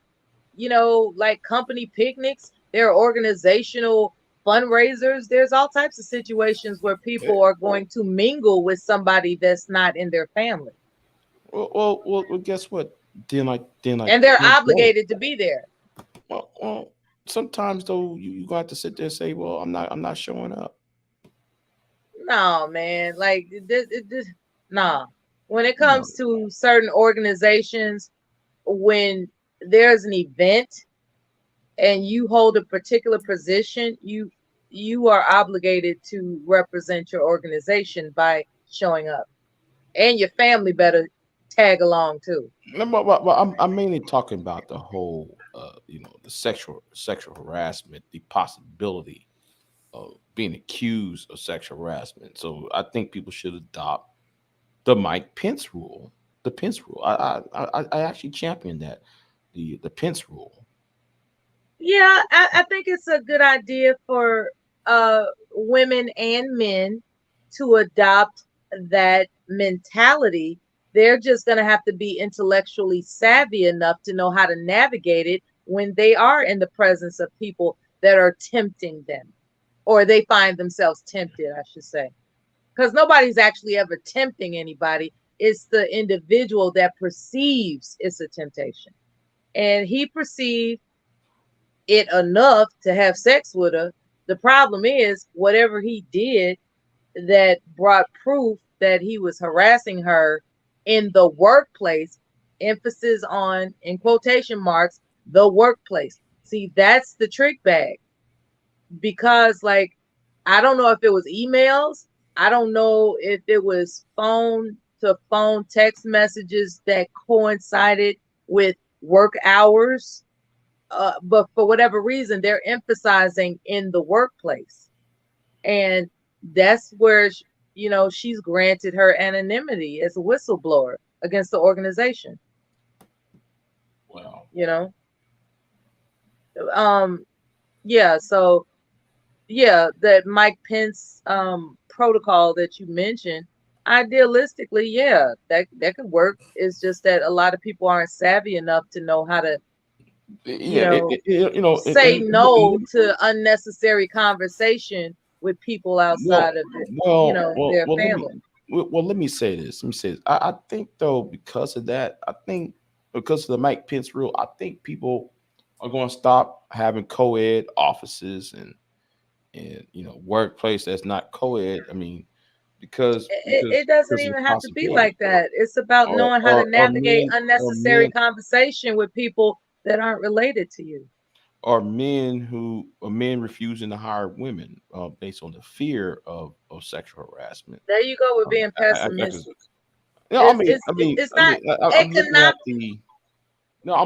like company picnics. There are organizational fundraisers. There's all types of situations where people are going to mingle with somebody that's not in their family. Well, guess what? And they're obligated to be there. Well, sometimes though you got to sit there and say, well, I'm not showing up. No, man. Like nah. When it comes to certain organizations, when there's an event and you hold a particular position, you are obligated to represent your organization by showing up, and your family better tag along too. But I'm mainly talking about the whole, the sexual harassment, the possibility of being accused of sexual harassment. So I think people should adopt the Mike Pence rule, the Pence rule. I actually champion that, the Pence rule. Yeah, I think it's a good idea for women and men to adopt that mentality. They're just going to have to be intellectually savvy enough to know how to navigate it when they are in the presence of people that are tempting them, or they find themselves tempted, I should say. Because nobody's actually ever tempting anybody. It's the individual that perceives it's a temptation. And he perceived it enough to have sex with her. The problem is, whatever he did that brought proof that he was harassing her in the workplace, emphasis on, in quotation marks, the workplace. See, that's the trick bag. Because, like, I don't know if it was emails. I don't know if it was phone to phone text messages that coincided with work hours. But for whatever reason, they're emphasizing in the workplace. And that's where, she's granted her anonymity as a whistleblower against the organization. Wow. Yeah, so yeah, that Mike Pence protocol that you mentioned, idealistically, yeah, that could work. It's just that a lot of people aren't savvy enough to know how to say no to unnecessary conversation with people outside of their family. Let me say this. I think though, because of that, because of the Mike Pence rule, I think people are going to stop having co-ed offices and workplace that's not co-ed. I mean, because it doesn't even have to be like that. It's about knowing how to navigate unnecessary conversation with people that aren't related to you. Or men refusing to hire women based on the fear of sexual harassment. There you go with being pessimistic. I'm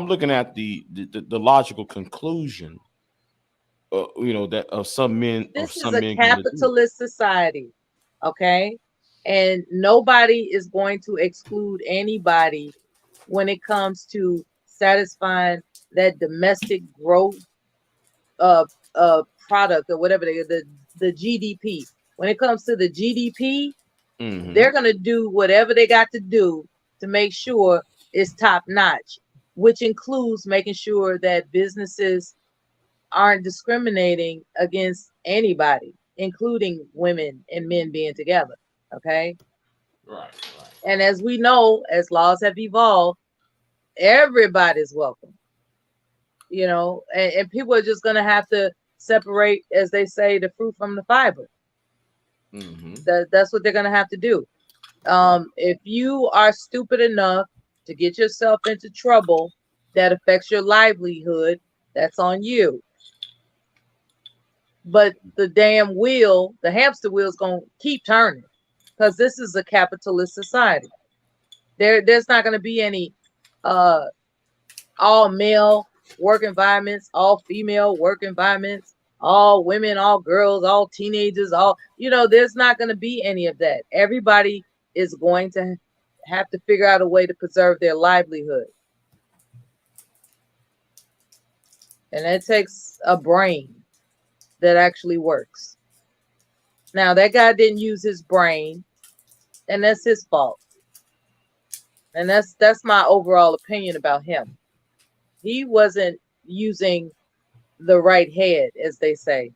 looking at the logical conclusion. That of some men. This is a capitalist society, okay, and nobody is going to exclude anybody when it comes to satisfying that domestic growth product or whatever the GDP. When it comes to the GDP, they're going to do whatever they got to do to make sure it's top notch, which includes making sure that businesses aren't discriminating against anybody, including women and men being together. Okay. Right. And as we know, as laws have evolved, everybody's welcome. And people are just going to have to separate, as they say, the fruit from the fiber. That's what they're going to have to do. If you are stupid enough to get yourself into trouble that affects your livelihood, that's on you. But the damn wheel, the hamster wheel, is going to keep turning because this is a capitalist society. There's not going to be any all male work environments, all female work environments, all women, all girls, all teenagers, there's not going to be any of that. Everybody is going to have to figure out a way to preserve their livelihood. And it takes a brain that actually works. Now that guy didn't use his brain, and that's his fault. And that's my overall opinion about him. He wasn't using the right head, as they say.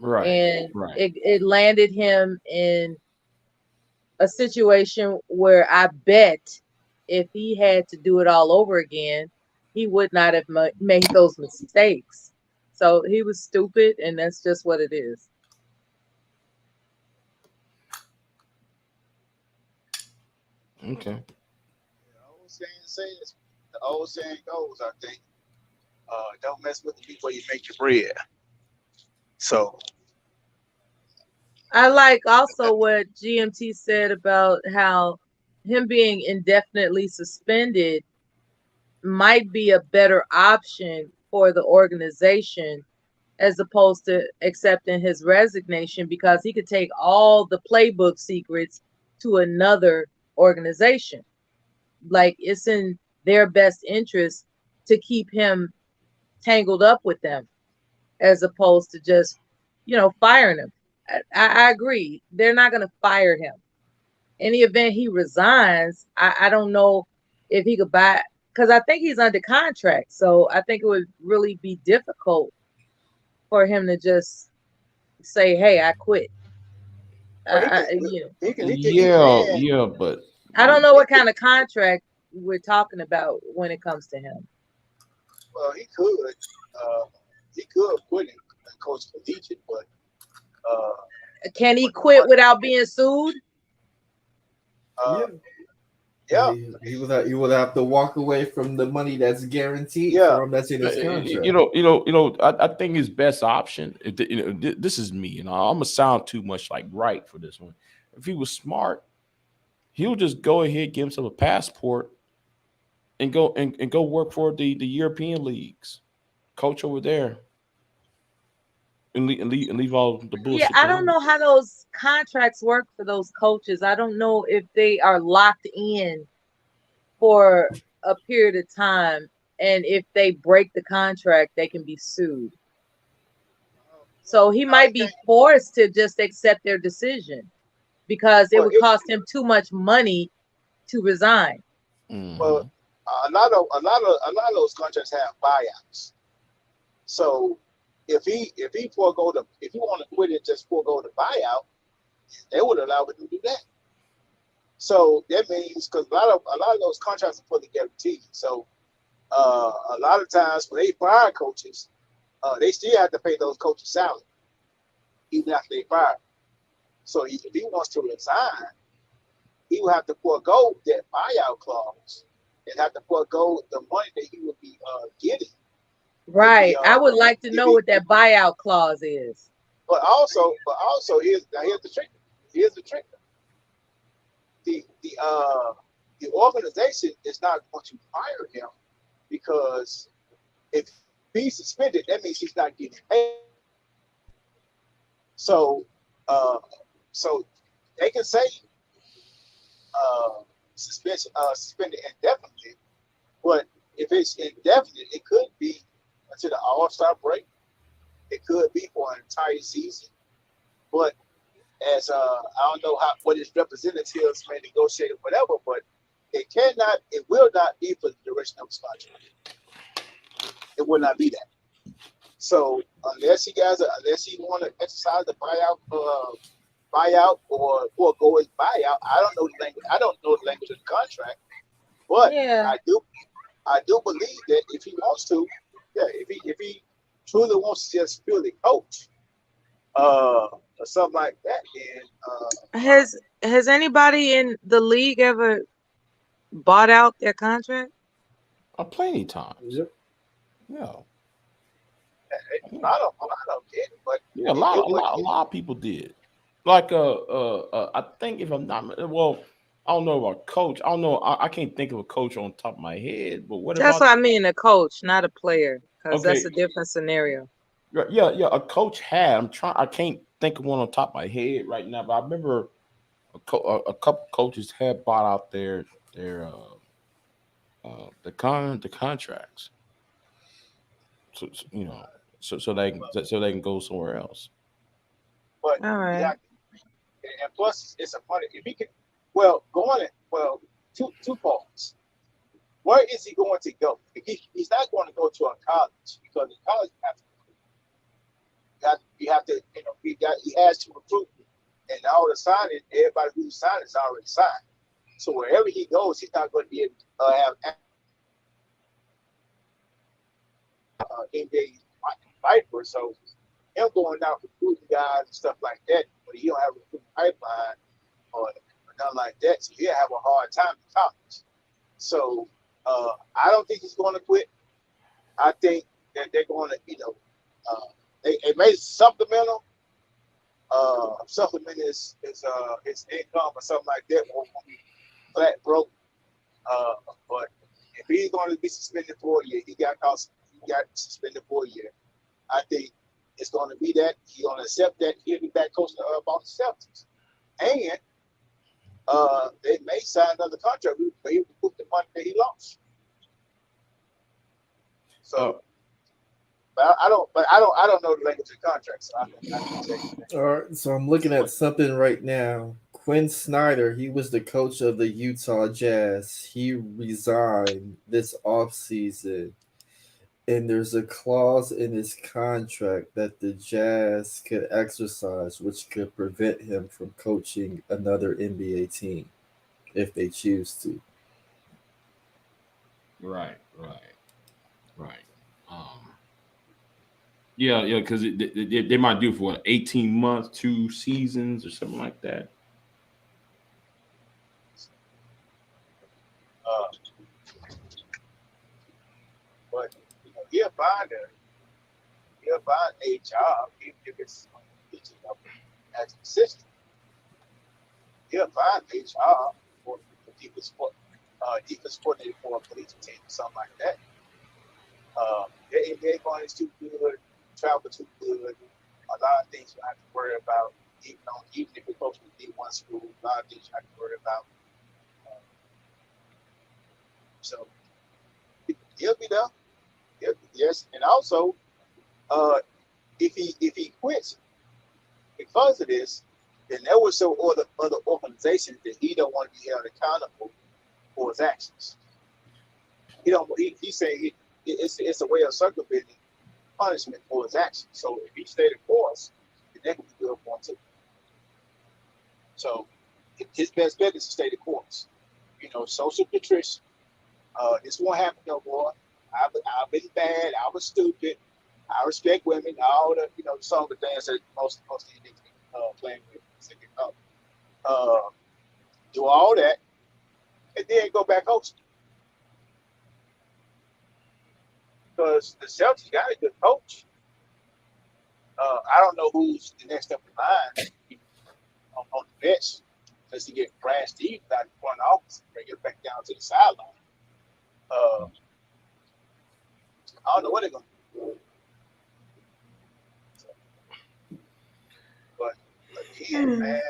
Right. And Right. it landed him in a situation where I bet if he had to do it all over again, he would not have made those mistakes. So he was stupid, and that's just what it is. Okay. The old saying goes, I think, don't mess with the people you make your bread. So I like also what GMT said about how him being indefinitely suspended might be a better option for the organization as opposed to accepting his resignation, because he could take all the playbook secrets to another organization. Like, it's in their best interest to keep him tangled up with them as opposed to just, firing him. I agree. They're not going to fire him. In the event he resigns, I don't know if he could buy, because I think he's under contract. So I think it would really be difficult for him to just say, "Hey, I quit." Yeah, but I don't know what kind of contract we're talking about when it comes to him. Well, he could quit and coach collegiate, but can he quit without being sued? Yeah. He would have to walk away from the money that's guaranteed for him. That's in his contract. I think his best option. This is me. I'm gonna sound too much like right for this one. If he was smart, he'll just go ahead, give himself a passport, and go work for the European leagues, coach over there, and leave all the bullshit. Yeah, I don't know how those contracts work for those coaches. I don't know if they are locked in for a period of time, and if they break the contract, they can be sued. So he might be forced to just accept their decision because it would cost him too much money to resign. Well, a lot of those contracts have buyouts. So if he want to quit and just forego the buyout, they would allow him to do that. So that means, because a lot of those contracts are fully guaranteed. So a lot of times when they fire coaches, they still have to pay those coaches salary even after they fire. So if he wants to resign, he will have to forego that buyout clause and have to forego the money that he would be getting. Right. I would like to know what that buyout clause is. But also here's the trick. Here's the trick. The organization is not going to fire him, because if he's suspended, that means he's not getting paid. So they can say suspended indefinitely, but if it's indefinite, it could be until the All-Star break. It could be for an entire season. But as I don't know what his representatives may negotiate or whatever, but it will not be for the duration of his contract. It will not be that. So unless he want to exercise the buyout or forego his buyout, I don't know the language. I don't know the language of the contract, but yeah. I do believe that if he wants to, if he truly wants to just purely coach, or something like that, then has anybody in the league ever bought out their contract? Plenty of times. Yep. Yeah. I don't get it, but yeah, a lot of people did. Like I think, if I'm not, well, I don't know about coach. I don't know. I can't think of a coach on top of my head. But that's what I mean, a coach, not a player, because that's a different scenario. Yeah. A coach had. I can't think of one on top of my head right now. But I remember a couple coaches had bought out their the contracts. So they can go somewhere else. But all right. and plus it's a money. If he can, well, two parts. Where is he going to go? He's not going to go to a college because in college you have to, he has to recruit, and all the signing, everybody who's signed is already signed. So wherever he goes, he's not going to be able to have NBA fighter. So him going out recruiting guys and stuff like that, but he don't have a recruiting pipeline or nothing like that, so he'll have a hard time in college. So I don't think he's going to quit. I think that they're going to, they made supplemental. Supplement is income or something like that, or flat broke. But if he's going to be suspended for a year, he got suspended for a year. I think it's going to be that he's going to accept that he'll be back coaching about the Celtics, and they may sign another contract. But he will put the money that he lost. So, but I don't know the language of contracts. So I can say that. All right, so I'm looking at something right now. Quinn Snyder, he was the coach of the Utah Jazz. He resigned this offseason, and there's a clause in his contract that the Jazz could exercise, which could prevent him from coaching another NBA team if they choose to. Right. Yeah, because they might do for 18 months, 2 seasons, or something like that. But he'll find a job even if it's as an assistant. He'll find a job for defense coordinator for a police team or something like that. The NBA money is too good, travel too good. A lot of things you have to worry about, even if you're coaching D1 school. A lot of things you have to worry about. So he'll be there. Yes, and also, if he quits because of this, then there will show other organizations that he don't want to be held accountable for his actions. He say it's a way of circumventing punishment for his actions. So if he stayed the course, then that could be good for him too. So his best bet is to stay the course. Social patricia. This won't happen no more. I've been bad. I was stupid. I respect women. All the some of the things that most of the niggas playing with. Do all that, and then go back coaching. Because the Celtics got a good coach. I don't know who's the next up in line on the bench, unless he get Brad Stevens out in the front office and bring it back down to the sideline. I don't know what they're going to do. But again, man,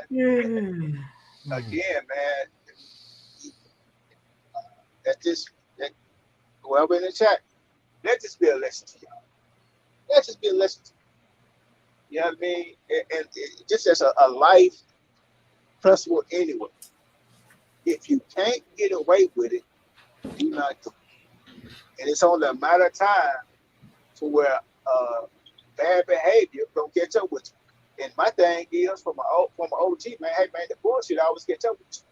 that whoever in the chat, let this be a lesson to y'all. Let this be a lesson to you. You know what I mean? And just as a life principle anyway. If you can't get away with it, do not do it. And it's only a matter of time to where bad behavior don't catch up with you. And my thing is from an OG, man, hey man, the bullshit always catch up with you.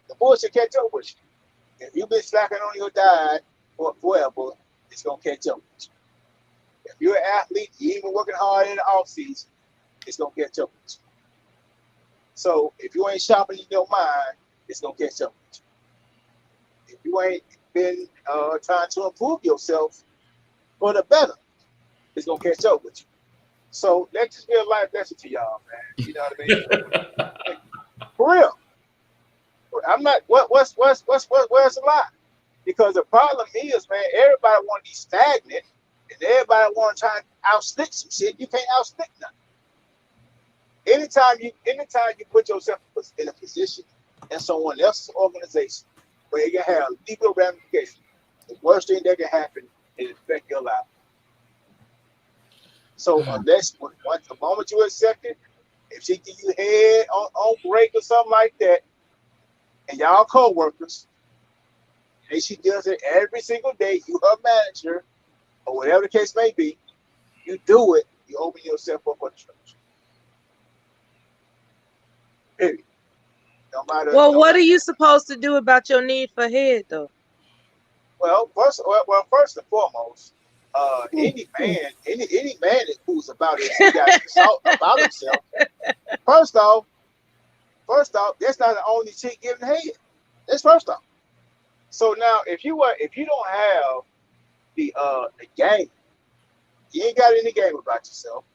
The bullshit catch up with you. If you've been slacking on your diet or forever, it's gonna catch up with you. If you're an athlete, you even working hard in the off season, it's gonna catch up with you. So if you ain't sharpening your mind, it's gonna catch up with you. If you ain't been trying to improve yourself for the better, it's gonna catch up with you. So that just be a life lesson to y'all, man. You know what I mean? For real. I'm not. Where's the lie? Because the problem is, man, everybody want to be stagnant, and everybody want to try and outslick some shit. You can't outslick nothing. Anytime you put yourself in a position in someone else's organization where you can have legal ramifications, the worst thing that can happen is affect your life. So unless the moment you accept it, if she give you head on break or something like that, and y'all co-workers, and she does it every single day, you her manager, or whatever the case may be, you do it, you open yourself up for the church. Period. No matter. Well, what are you supposed to do about your need for head, though? Well, first and foremost, any man who's about it, he got thought about himself. First off, that's not the only chick giving head. That's first off. So now, if you don't have the game, you ain't got any game about yourself,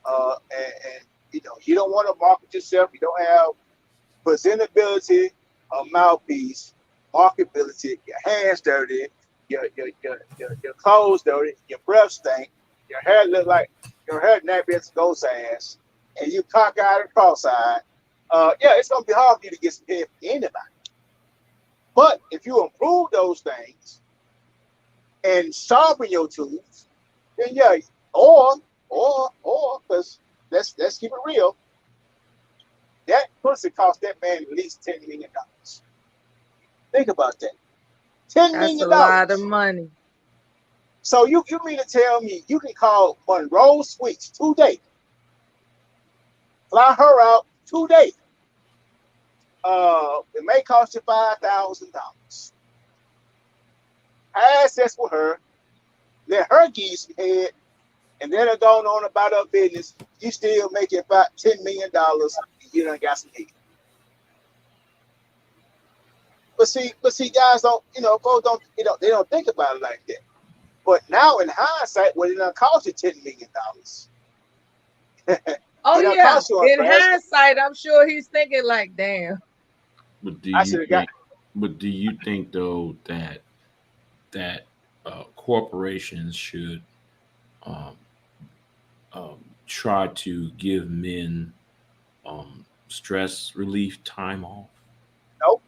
and you don't want to market yourself. You don't have presentability, a mouthpiece, marketability. Your hands dirty, your clothes dirty, your breath stink, your hair look like nappy as a ghost ass, and you cockeyed and cross-eyed. It's gonna be hard for you to get some head from anybody. But if you improve those things and sharpen your tools, then or because let's keep it real, that pussy cost that man at least $10 million. Think about that. $10 million. That's a lot of money. So you mean to tell me you can call Monroe Sweets today, fly her out today? It may cost you $5,000. Have sex with her, let her give you some head, and then it going on about her business. You still making about $10 million. You done got some head. But see, guys don't, folks don't, they don't think about it like that. But now in hindsight, well, it done cost you $10 million. Oh yeah, in hindsight, I'm sure he's thinking like, damn. But do you think though that corporations should try to give men stress relief time off? Nope.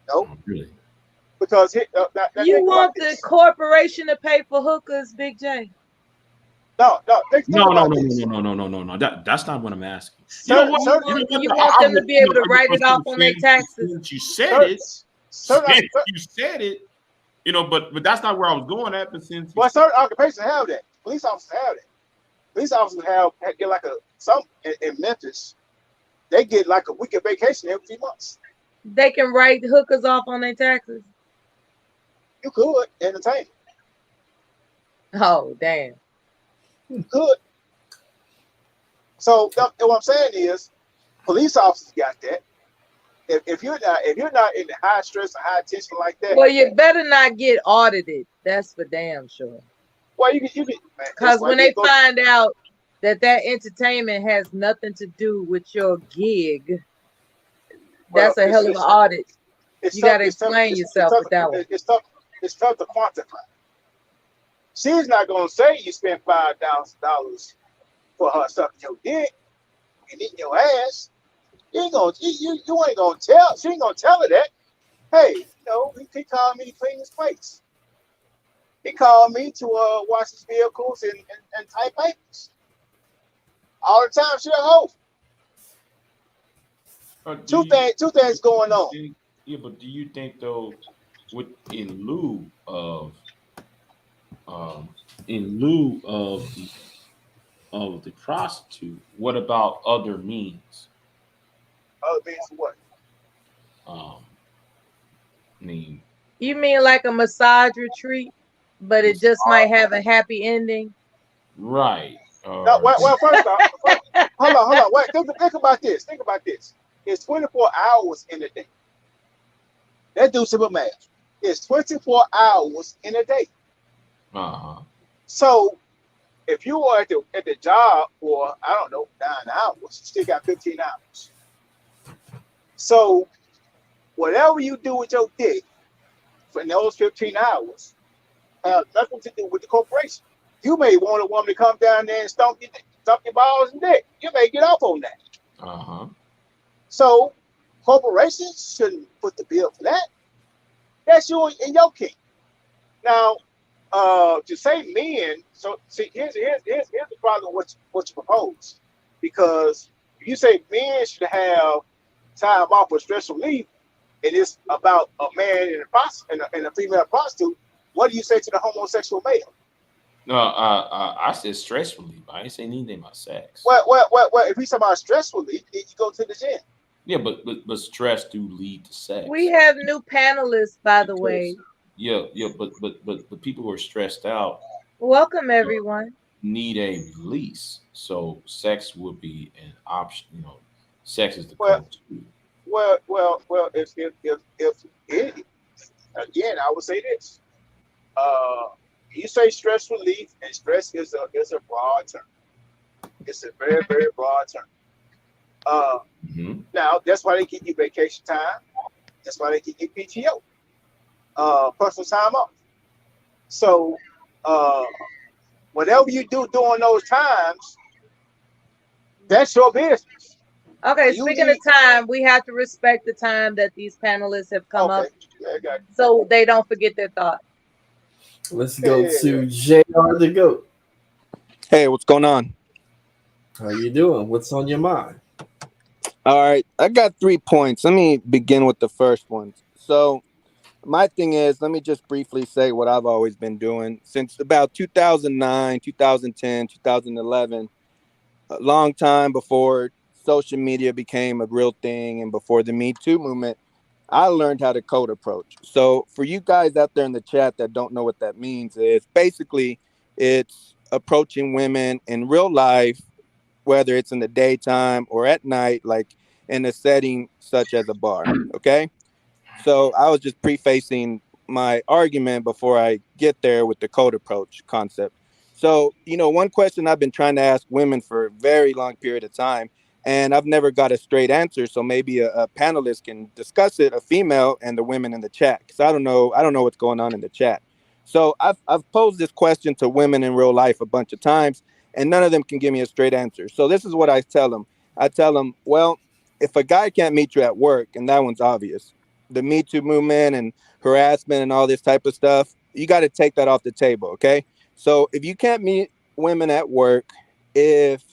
Oh, really? Because you want the corporation to pay for hookers, Big J? No. That's not what I'm asking. You want them to be able to write it off on their taxes. Since you said it, but that's not where I was going at. But since certain occupations have that, police officers have that. Police officers get like some in Memphis. They get like a week of vacation every 3 months. They can write hookers off on their taxes. You could entertain. Oh damn. You could. So what I'm saying is, police officers got that. If you're not in the high stress or high tension like that, well, you better not get audited. That's for damn sure. Well, you can because when they find out that entertainment has nothing to do with your gig, that's a hell of an audit. You got to explain yourself with that one. It's tough to quantify. She's not gonna say you spent $5,000 for her sucking your dick and eating your ass. You ain't gonna tell. She ain't gonna tell her that. Hey, he called me to clean his place. He called me to wash his vehicles and type papers. All the time, she a hoe. Two things going on. Yeah, but do you think though, in lieu of the prostitute, what about other means? Other means what? You mean like a massage retreat, but it just might have a happy ending? Right. No, well, first off, hold on. Wait, think about this. It's 24 hours in a day. Let's do simple math. It's 24 hours in a day. So if you are at the job for, 9 hours, you still got 15 hours. So whatever you do with your dick for those 15 hours has nothing to do with the corporation. You may want a woman to come down there and stomp your balls and dick. You may get off on that. So corporations shouldn't put the bill for that. That's you and your king. Now, to say men, so see, here's the problem with what you propose, because You say men should have time off for stress relief, and it's about a man and a female prostitute. What do you say to the homosexual male? No, I said stress relief. I ain't saying anything about sex. Well, if we talk about stress relief, then you go to the gym. Yeah, but stress do lead to sex. We have new panelists, by the way. Yeah, but people who are stressed out Welcome, everyone. need a release. So sex would be an option. You know, sex is the go-to. Well, if it, again, I would say this. You say stress relief, and stress is a broad term. It's a very, very broad term. Now that's why they give you vacation time. That's why they give you PTO, personal time off. So whatever you do during those times, that's your business. Okay, speaking of time, we have to respect the time that these panelists have come up, so they don't forget their thought. Let's go to JR the GOAT. Hey, what's going on? How you doing? What's on your mind? All right, I got 3 points. Let me begin with the first one. So my thing is, let me just briefly say what I've always been doing since about 2009, 2010, 2011, a long time before social media became a real thing and before the Me Too movement. I learned how to code approach. So for you guys out there in the chat that don't know what that means, is basically it's approaching women in real life, whether it's in the daytime or at night, like in a setting such as a bar. Okay. So I was just prefacing my argument before I get there with the code approach concept. So, you know, one question I've been trying to ask women for a very long period of time, and I've never got a straight answer. So maybe a panelist can discuss it, a female and the women in the chat, because I don't know what's going on in the chat. So I've posed this question to women in real life a bunch of times, and none of them can give me a straight answer. So this is what I tell them. I tell them, well, if a guy can't meet you at work, and that one's obvious, the Me Too movement and harassment and all this type of stuff, you got to take that off the table, okay? So if you can't meet women at work, if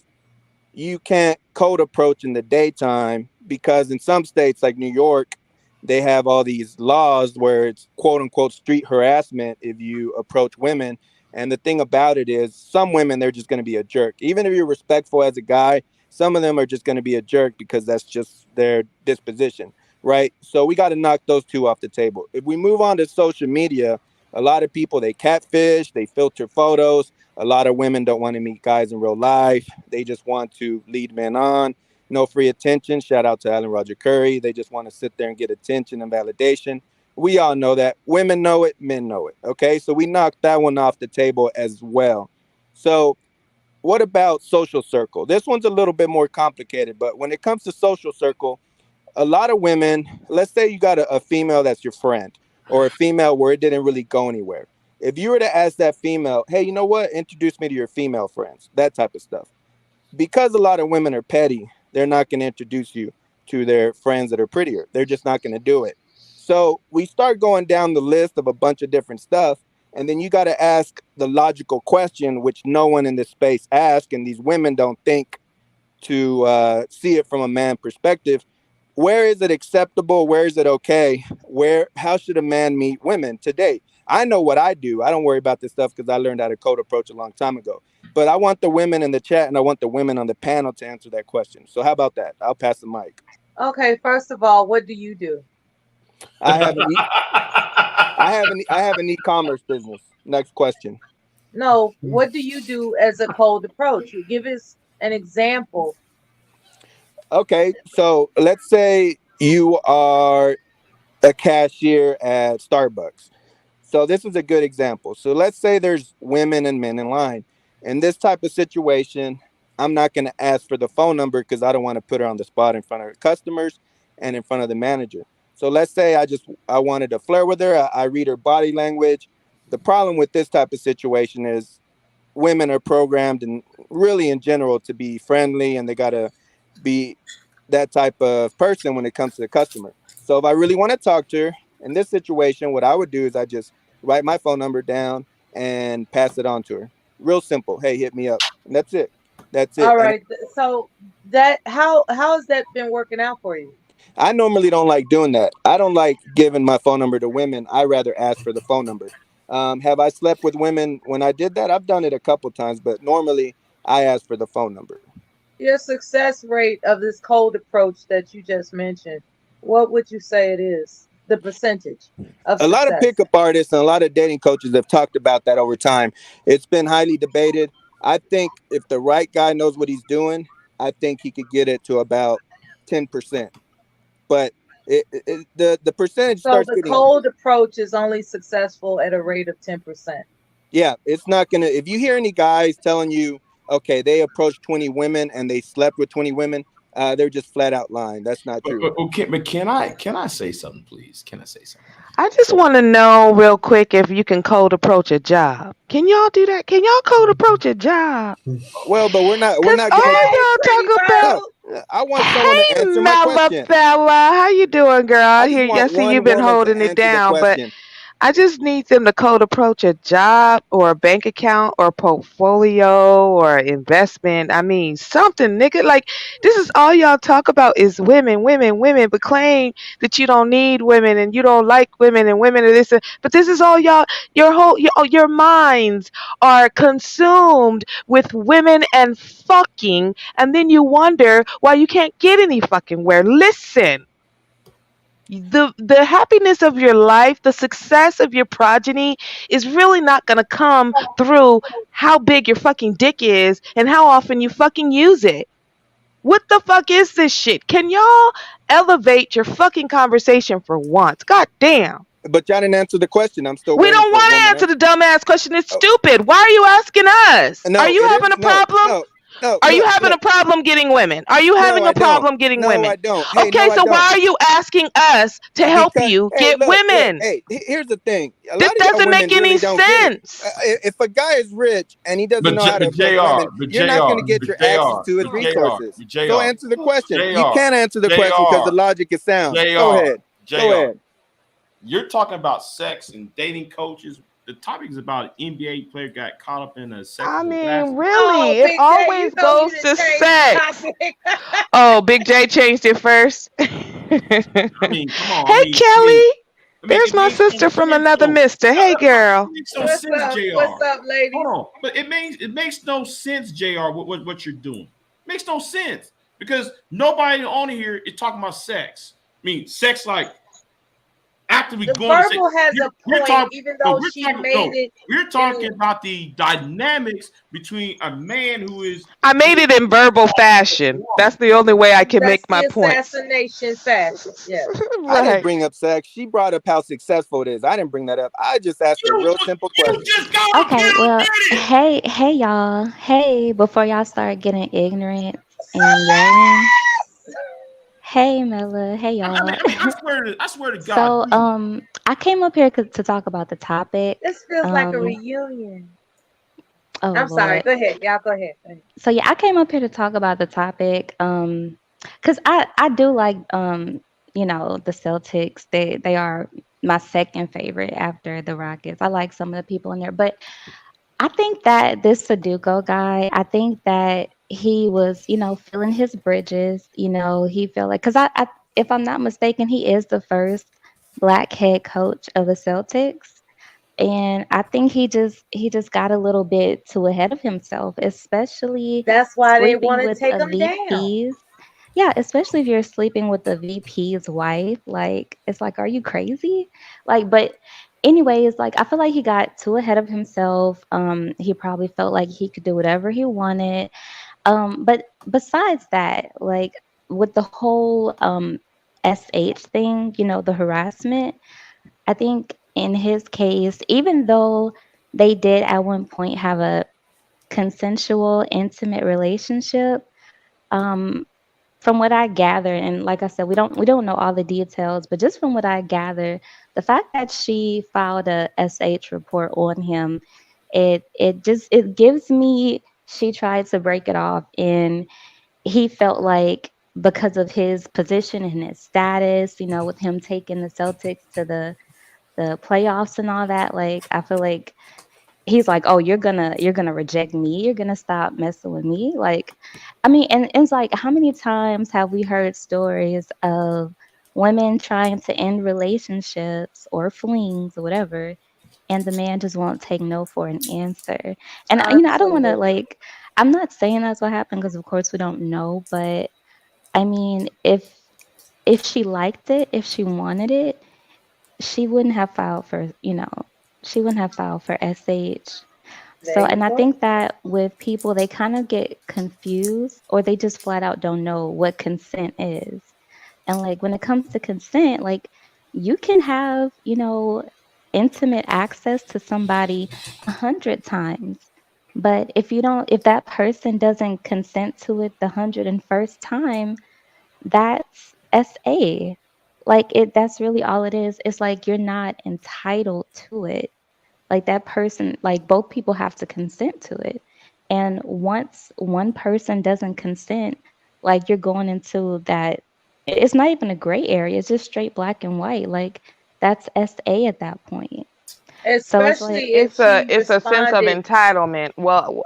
you can't code approach in the daytime, because in some states like New York, they have all these laws where it's quote unquote street harassment if you approach women. And the thing about it is some women, they're just going to be a jerk. Even if you're respectful as a guy, some of them are just going to be a jerk because that's just their disposition, right? So we got to knock those two off the table. If we move on to social media, a lot of people, they catfish, they filter photos. A lot of women don't want to meet guys in real life. They just want to lead men on. No free attention. Shout out to Alan Roger Curry. They just want to sit there and get attention and validation. We all know that. Women know it, men know it. Okay, so we knocked that one off the table as well. So what about social circle? This one's a little bit more complicated, but when it comes to social circle, a lot of women, let's say you got a female that's your friend, or a female where it didn't really go anywhere. If you were to ask that female, hey, you know what, introduce me to your female friends, that type of stuff. Because a lot of women are petty, they're not going to introduce you to their friends that are prettier. They're just not going to do it. So we start going down the list of a bunch of different stuff. And then you got to ask the logical question, which no one in this space asks, and these women don't think to see it from a man perspective. Where is it acceptable? Where is it okay? How should a man meet women today? I know what I do. I don't worry about this stuff because I learned how to code approach a long time ago. But I want the women in the chat and I want the women on the panel to answer that question. So how about that? I'll pass the mic. Okay, first of all, what do you do? I have an e-commerce business. Next question. No, what do you do as a cold approach? You give us an example. Okay, so let's say you are a cashier at Starbucks. So this is a good example. So let's say there's women and men in line. In this type of situation, I'm not going to ask for the phone number because I don't want to put her on the spot in front of her customers and in front of the manager. So let's say I wanted to flirt with her. I read her body language. The problem with this type of situation is women are programmed and really in general to be friendly, and they got to be that type of person when it comes to the customer. So if I really want to talk to her in this situation, what I would do is I just write my phone number down and pass it on to her. Real simple. Hey, hit me up. And that's it. That's it. All right. So that how has that been working out for you? I normally don't like doing that. I don't like giving my phone number to women. I rather ask for the phone number. Have I slept with women when I did that? I've done it a couple times, but normally I ask for the phone number. Your success rate of this cold approach that you just mentioned, what would you say it is? The percentage of A lot of success. pickup artists and a lot of dating coaches have talked about that over time. It's been highly debated. I think if the right guy knows what he's doing, I think he could get it to about 10%. But the percentage So starts the getting, cold approach is only successful at a rate of 10%. yeah, it's not gonna. If you hear any guys telling you, okay, they approached 20 women and they slept with 20 women, they're just flat out lying. That's not true. But can I say something, please? Can I say something? I just want to know real quick if you can cold approach a job. Can y'all do that? Can y'all cold approach a job? Well, but we're not Cause gonna. all y'all talk about. No, I want someone to Hey, answer my Mella question. Fella, how you doing, girl? I I just hear. I want see you've one been woman to holding it answer the down, but question. I just need them to cold approach a job or a bank account or portfolio or investment. I mean, something, nigga. Like, this is all y'all talk about is women, women, women, but claim that you don't need women and you don't like women and women and this. But this is all y'all. Your minds are consumed with women and fucking, and then you wonder why you can't get any fucking where. Listen, the happiness of your life, the success of your progeny is really not going to come through how big your fucking dick is and how often you fucking use it. What the fuck is this shit? Can y'all elevate your fucking conversation for once? God damn. But y'all didn't answer the question. I'm still We waiting don't for a want to woman. answer the dumbass question. It's Oh, stupid. Why are you asking us? Are no, you it having is a problem? no. Are you Look, having a problem getting women? Are you no, having I a don't. problem getting No, I women? don't. Hey, Okay, no, I so why don't. are you asking us to help Because you hey, get look. women? Hey, here's the thing. A This lot of y'all doesn't women make any really don't get it. sense. If a guy is rich and he doesn't But know how to but approach Jr. women, you're not going to get your access to his But Jr. resources. But So Jr. answer the question. You Jr. can't answer the question because the Jr. logic is sound. Go Jr. ahead. Go Jr. ahead. You're talking about sex and dating coaches. The topic is about an NBA player got caught up in a I sexual mean, harassment. really, it Big J, you always know you goes didn't to change the sex. topic. Oh, Big J changed it first. I mean, come on. Hey, Kelly. There's It my makes sister from another no. mister. Hey, It girl. makes no What's sense, up? Jr. What's up, ladies? Hold on, but it makes no sense, Jr. What you're doing makes no sense because nobody on here is talking about sex. I mean, sex like after we The go into sex, verbal has a we're point, talking. even No, though she made it. we're talking about the dynamics between a man who is. I made it in verbal fashion. That's the only way I can That's make my the points. assassination fashion. Yes. I didn't Right. bring up sex. She brought up how successful it is. I didn't bring that up. I just asked a real simple question. Just got up Okay, here and well, did it. hey y'all. Hey, before y'all start getting ignorant and yelling. Hey Mella, hey y'all. I swear to God. So, I came up here to talk about the topic. This feels like a reunion. Oh I'm sorry. Lord. Go ahead. Y'all go ahead. So yeah, I came up here to talk about the topic. Cause I do like the Celtics. They are my second favorite after the Rockets. I like some of the people in there, but I think that this Sudoku guy, I think that he was, filling his bridges. He felt like, because if I'm not mistaken, he is the first black head coach of the Celtics. And I think he just got a little bit too ahead of himself, especially That's why they sleeping want to with take a them down. VP's. Yeah, especially if you're sleeping with the VP's wife. Like, it's like, are you crazy? Like, but anyways, like I feel like he got too ahead of himself. He probably felt like he could do whatever he wanted. But besides that, like with the whole SH thing, the harassment, I think in his case, even though they did at one point have a consensual, intimate relationship, um, from what I gather, and like I said, we don't know all the details, but just from what I gather, the fact that she filed a SH report on him, it gives me she tried to break it off, and he felt like because of his position and his status, with him taking the Celtics to the playoffs and all that, like I feel like he's like, oh, you're gonna reject me, you're gonna stop messing with me. Like, I mean, and it's like, how many times have we heard stories of women trying to end relationships or flings or whatever, and the man just won't take no for an answer. And I don't want to, Absolutely. like, I'm not saying that's what happened, because of course we don't know, but I mean, if she liked it, if she wanted it, she wouldn't have filed for, she wouldn't have filed for SH. There So, you and I go. think that with people, they kind of get confused, or they just flat out don't know what consent is. And like when it comes to consent, like you can have, intimate access to somebody 100 times. But if that person doesn't consent to it the 101st time, that's SA. That's really all it is. It's like you're not entitled to it. Like that person, like both people have to consent to it. And once one person doesn't consent, like you're going into that, it's not even a gray area, it's just straight black and white. Like that's SA at that point. So it's like, Especially if It's a she sense of responded. entitlement. Well,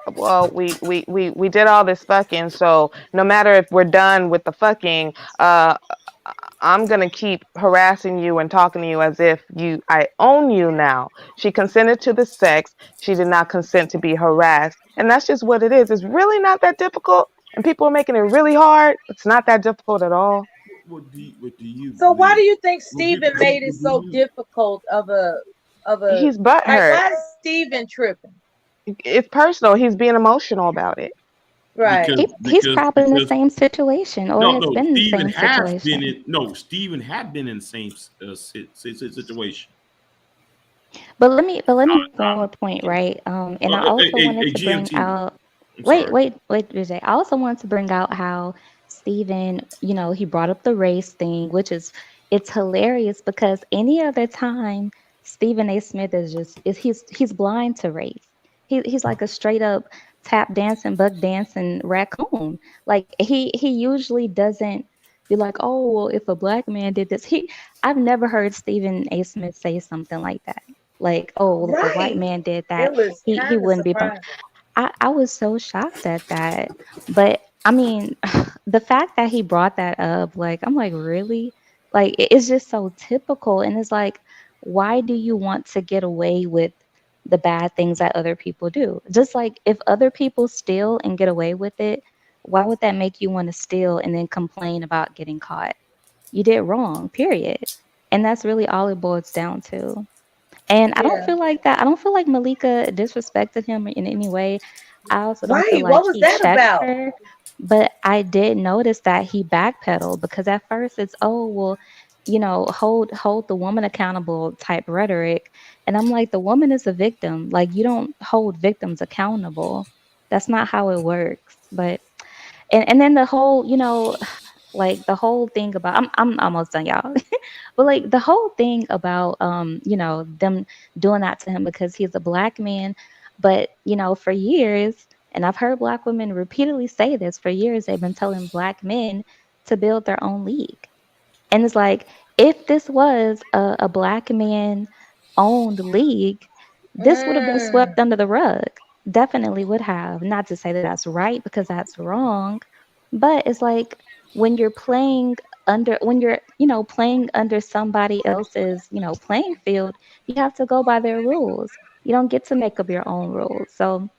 we did all this fucking, so no matter if we're done with the fucking, I'm gonna keep harassing you and talking to you as if I own you now. She consented to the sex. She did not consent to be harassed, and that's just what it is. It's really not that difficult, and people are making it really hard. It's not that difficult at all. What do you So why do believe? you think Would you, Steven would made you, it would so you, difficult of a He's like, butthurt. why is Steven tripping? It's personal. He's being emotional about it. Right. he's probably in the same situation, or has no, been in the Stephen same has been situation. in Stephen had been in the same situation. But let me make one more point, right? And I also wanted A to bring GMT. out. I'm Wait, sorry. wait, Vijay. I also wanted to bring out how Stephen, he brought up the race thing, which it's hilarious, because any other time Stephen A. Smith he's blind to race. He's like a straight up tap dancing, buck dancing raccoon. Like he usually doesn't be like, oh well, if a black man did this, I've never heard Stephen A. Smith say something like that. Like, oh well, if a white Right. man did It that, was he kind of wouldn't be. surprising. I was so shocked at that. But I mean, the fact that he brought that up, like, I'm like, really? Like, it's just so typical. And it's like, why do you want to get away with the bad things that other people do? Just like if other people steal and get away with it, why would that make you want to steal and then complain about getting caught? You did wrong, period. And that's really all it boils down to. And I don't Yeah. feel like that. I don't feel like Malika disrespected him in any way. I also don't feel Right. like What was he that checked about? her, but I did notice that he backpedaled, because at first it's, oh well, hold the woman accountable type rhetoric, and I'm like, the woman is a victim. Like, you don't hold victims accountable. That's not how it works. But and then the whole, like the whole thing about, I'm almost done, y'all. But like the whole thing about them doing that to him because he's a black man. But for years, and I've heard black women repeatedly say this, for years they've been telling black men to build their own league. And it's like, if this was a black man owned league, this would have been Mm. swept under the rug. Definitely would have. Not to say that that's right, because that's wrong, but it's like, when you're playing playing under somebody else's, playing field, you have to go by their rules. You don't get to make up your own rules. So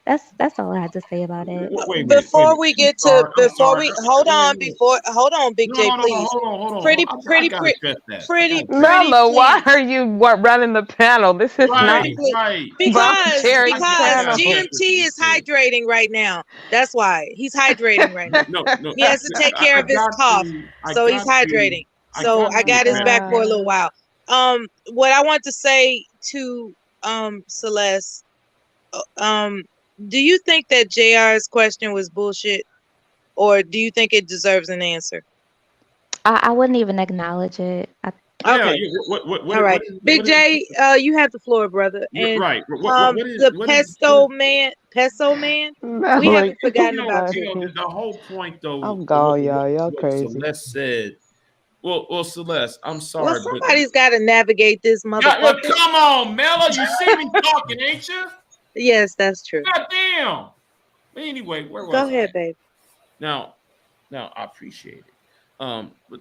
that's all I had to say about it. Wait a minute. Before we get to I'm before sorry. we hold Wait a on minute. hold on, Big No, J, no, no, no. please. Hold on. Pretty I gotta address that. pretty Mama, why please. are you running the panel? This is not Pretty please. Right. Because voluntary panel. GMT is hydrating right now. That's why he's hydrating right now. No. He has to take care of his cough, so he's hydrating. So I got his back for a little while. What I want to say to Celeste, do you think that JR's question was bullshit, or do you think it deserves an answer? I wouldn't even acknowledge it. Okay. All right, Big J, you have the floor, brother. And right. the pesto man, we haven't forgotten about you. The whole point, though, I'm gone, y'all. Y'all what crazy. Celeste said. Well, Celeste, I'm Well, sorry, but somebody's got to navigate this motherfucker. come on, Mello. You see me talking, ain't you? Yes, that's true. God damn. But anyway, where was Go ahead, I? babe. Now I appreciate it. But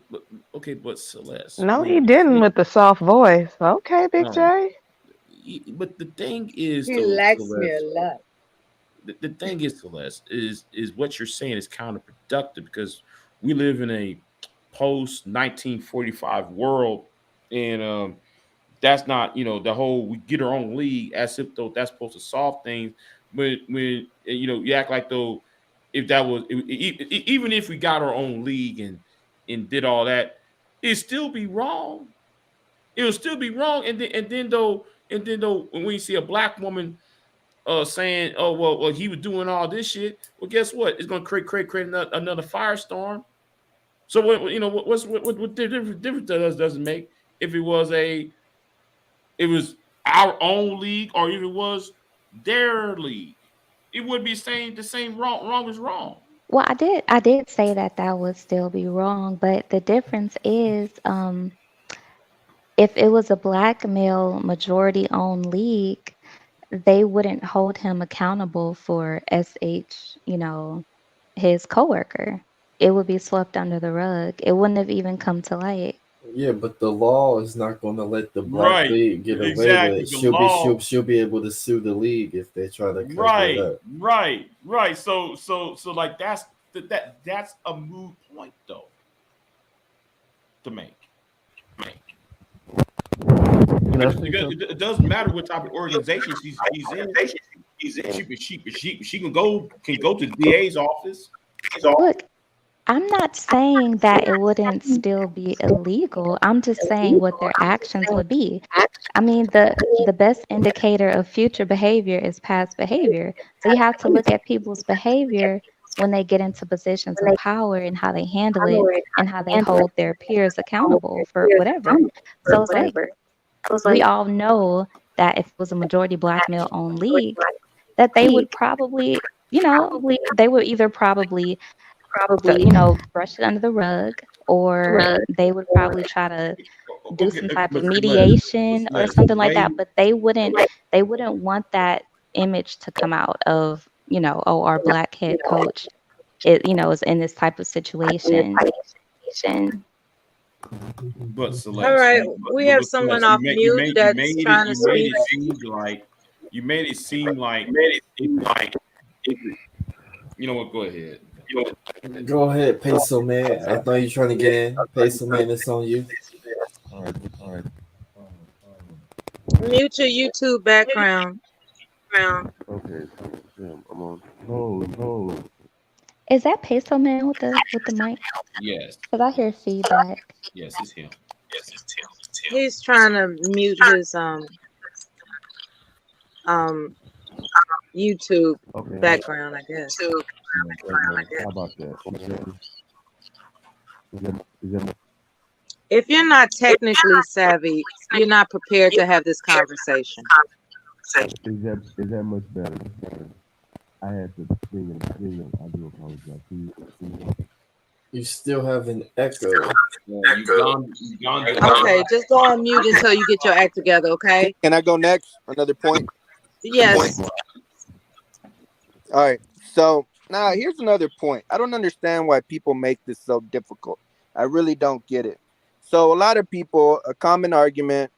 okay, but Celeste, No, when he you didn't say with the soft voice. Okay, Big no, J. but the thing is, He though, likes me a Celeste, lot. the thing is, Celeste, is what you're saying is counterproductive because we live in a post 1945 world, and that's not, the whole we get our own league as if though that's supposed to solve things. When you act like though if that was even if we got our own league and did all that, it'd still be wrong. It'll still be wrong. And then though when you see a black woman saying, "Oh well, he was doing all this shit," well, guess what? It's gonna create another firestorm. So what difference does it make if it was our own league or if it was their league? It would be saying the same wrong is wrong. Well, I did say that that would still be wrong, but the difference is, if it was a black male majority owned league, they wouldn't hold him accountable for his coworker. It would be swept under the rug. It wouldn't have even come to light. Yeah, but the law is not going to let the black Right. league get away with Exactly. it. The She'll be law. she'll be able to sue the league if they try to cover it Right. up. Right. So like that's a moot point though to make. It doesn't matter what type of organization he's in. She can go to the DA's office. Look, I'm not saying that it wouldn't still be illegal. I'm just saying what their actions would be. I mean, the best indicator of future behavior is past behavior. So you have to look at people's behavior when they get into positions of power and how they handle it and how they hold their peers accountable for whatever. So it's like we all know that if it was a majority black male owned league, that they would probably, they would either probably brush it under the rug, or they would probably try to do some type of mediation or something like that. But they wouldn't want that image to come out of, oh, our black head coach is in this type of situation. But Celeste, All right, we have someone off mute that's trying to speak. You made it seem like you know what? Go ahead. Go ahead, Peso Man. I thought you were trying to get in. Peso Man, it's on you. All right. Mute your YouTube background. Okay. Damn, I'm on hold. Is that Peso Man with the mic? Yes. Because I hear feedback. Yes, it's him. He's trying to mute his YouTube background, I guess. How about that? Is that If you're not technically savvy, you're not prepared to have this conversation. Is that much better? I had to sing in the beginning. I do apologize. You still have an echo. Okay, just go on mute until you get your act together, okay? Can I go next? Another point? Yes. All right. So now here's another point. I don't understand why people make this so difficult. I really don't get it. So a lot of people, a common argument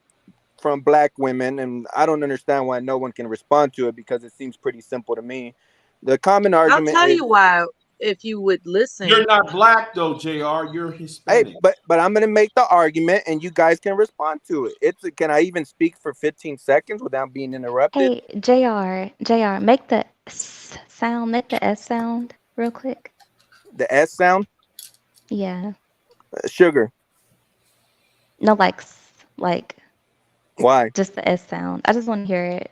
from black women, and I don't understand why no one can respond to it because it seems pretty simple to me. The common argument I'll tell you why, if you would listen. You're not black though, JR. You're Hispanic. Hey, but I'm gonna make the argument, and you guys can respond to it. Can I even speak for 15 seconds without being interrupted? Hey, JR, make the sound, make the S sound real quick. The S sound? Yeah. Sugar. No, like Why? just the S sound. I just want to hear it.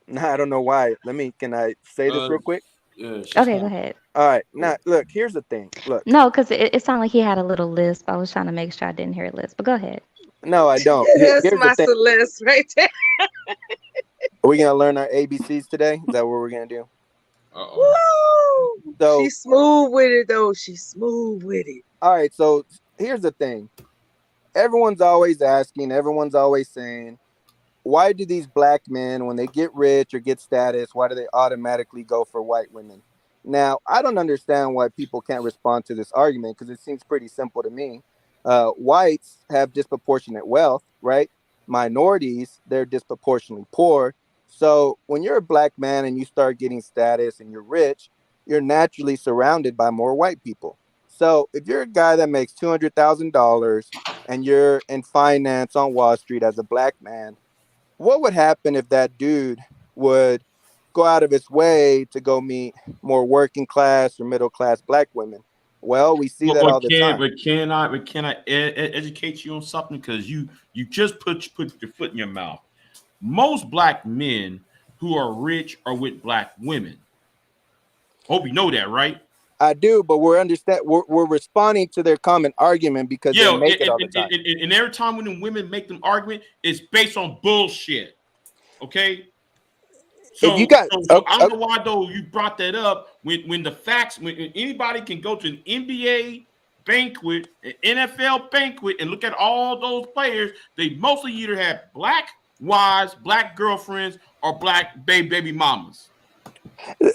Nah, I don't know why. Can I say this real quick? Okay, go ahead. All right. Now, look, here's the thing. Look. No, because it sounded like he had a little lisp. I was trying to make sure I didn't hear a lisp, but go ahead. No, I don't. That's Here's my the thing. Celeste right there. Are we gonna learn our ABCs today? Is that what we're gonna do? Woo! So She's smooth with it, though. She's smooth with it. all right. So here's the thing. Everyone's always asking. Everyone's always saying, why do these black men, when they get rich or get status, why do they automatically go for white women? Now, I don't understand why people can't respond to this argument because it seems pretty simple to me. Whites have disproportionate wealth, right? Minorities, they're disproportionately poor. So when you're a black man and you start getting status and you're rich, you're naturally surrounded by more white people. So if you're a guy that makes $200,000 and you're in finance on Wall Street as a black man, what would happen if that dude would go out of his way to go meet more working class or middle class black women? Well, we see that all the time. But can I educate you on something? Because you just put your foot in your mouth. Most black men who are rich are with black women. Hope you know that, right? I do, but we're responding to their common argument because they make it all the time. And every time when the women make them argument, it's based on bullshit. Okay. So, I don't know why though you brought that up when the facts, when anybody can go to an NBA banquet, an NFL banquet, and look at all those players, they mostly either have black wives, black girlfriends, or black baby mamas.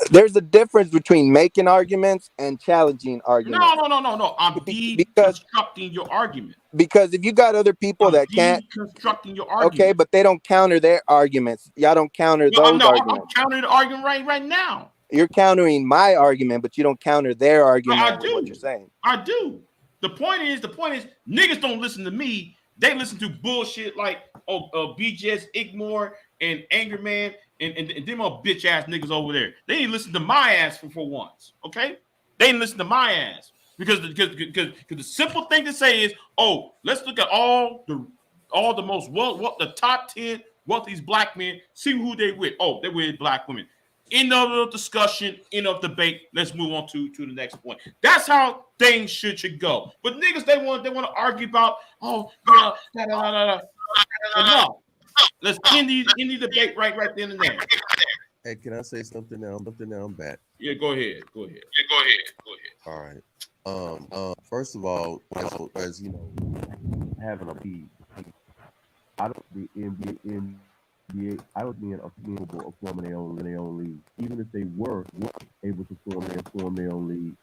There's a difference between making arguments and challenging arguments. No. I'm deconstructing your argument. Because if you got other people that can't constructing your argument, okay, but they don't counter their arguments. Y'all don't counter those arguments. I'm countering the argument right now. You're countering my argument, but you don't counter their argument with what you're saying. I do. The point is, niggas don't listen to me. They listen to bullshit like BJS Igmore and Angry Man and them all bitch ass niggas over there. They didn't listen to my ass for once. Okay, they didn't listen to my ass. Because the simple thing to say is, oh, let's look at all the most the top 10 wealthiest black men, see who they with. Oh, they're with black women. End of the discussion, end of debate. Let's move on to the next point. That's how things should go. But niggas, they want to argue about, enough. Let's end the debate right then and there. Hey, can I say something now? I'm back. Yeah, go ahead. All right. First of all, as you know, having a lead, I don't the NBA. I don't mean a capable of forming their own league. Even if they were able to form their own league,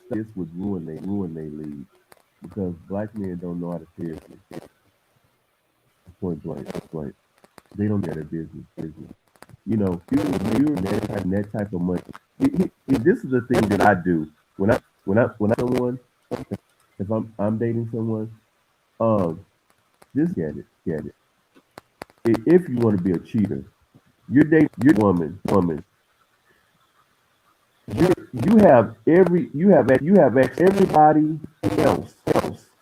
this would ruin their league because black men don't know how to share. Point blank. They don't get a business. You know, you're that type of money. This is the thing that I do when someone, if I'm dating someone, just get it. If you want to be a cheater, you're dating your woman. You have everybody else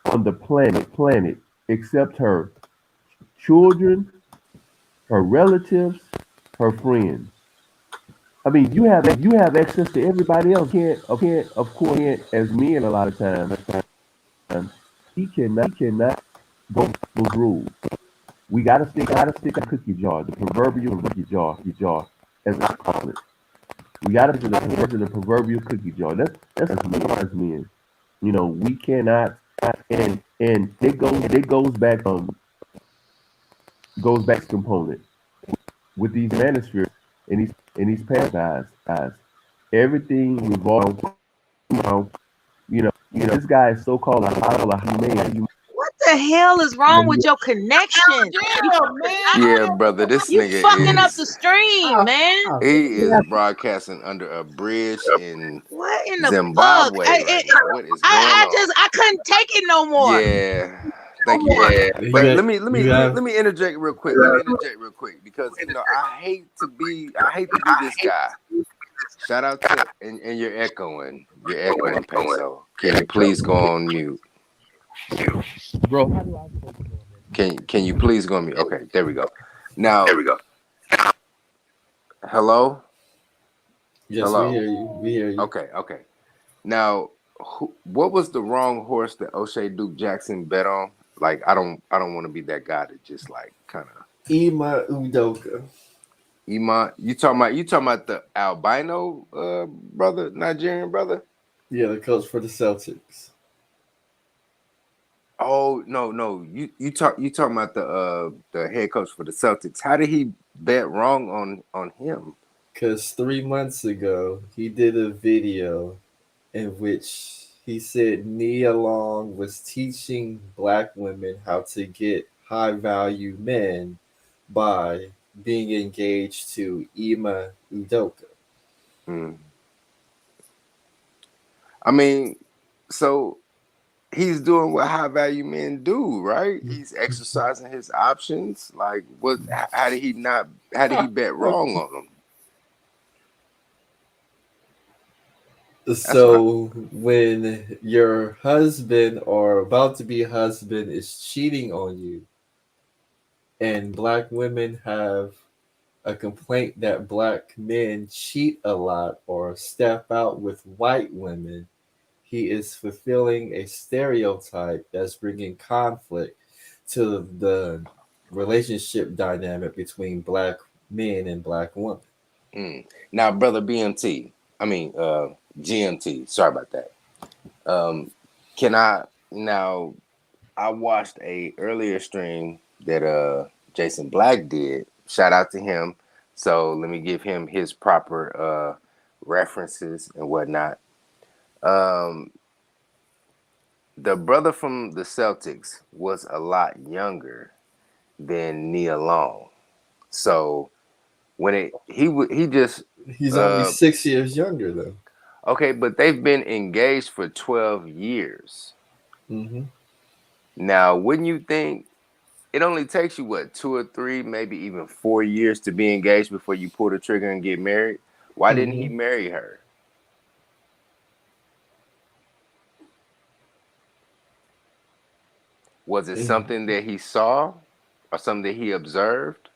on the planet except her children, her relatives, her friends. I mean, you have access to everybody else. Of course, as men a lot of times, he cannot go those rules. We gotta stick a cookie jar, the proverbial cookie jar, as I call it. We gotta do the proverbial cookie jar. That's as men. You know, we cannot, and it goes back component with these manospheres and these past guys. Everything revolves around, you know, this guy is so-called a man. What the hell is wrong with your connection? Yeah, brother, this You nigga fucking up is the stream, man. he is broadcasting under a bridge in What in the Zimbabwe fuck? right now. What is going on? I couldn't take it no more. Yeah. Thank you, brother. But let me interject real quick. Because you know I hate to be this guy. Shout out to and you're echoing Peso. Can you please go on mute? Bro, can you please go on mute? Okay, there we go. Now hello? Yes, hello? we hear you. Okay. Now what was the wrong horse that O'Shea Duke Jackson bet on? Like I don't want to be that guy that just like kind of Ima Udoka. You talking about the albino brother, Nigerian brother? Yeah, the coach for the Celtics. Oh no. You talking about the head coach for the Celtics. How did he bet wrong on him? Because 3 months ago, he did a video in which he said Nia Long was teaching black women how to get high value men by being engaged to Ima Udoka. I mean, so he's doing what high value men do, right? He's exercising his options. Like, what? How did he bet wrong on them? So when your husband or about to be husband is cheating on you, and black women have a complaint that black men cheat a lot or step out with white women, he is fulfilling a stereotype that's bringing conflict to the relationship dynamic between black men and black women. Now, brother GMT, sorry about that. I watched a earlier stream that Jason Black did. Shout out to him. So let me give him his proper references and whatnot. The brother from the Celtics was a lot younger than Nia Long. So when he's only 6 years younger though. Okay, but they've been engaged for 12 years. Mm-hmm. Now, wouldn't you think it only takes you, 2 or 3, maybe even 4 years to be engaged before you pull the trigger and get married? Why didn't he marry her? Was it something that he saw or something that he observed?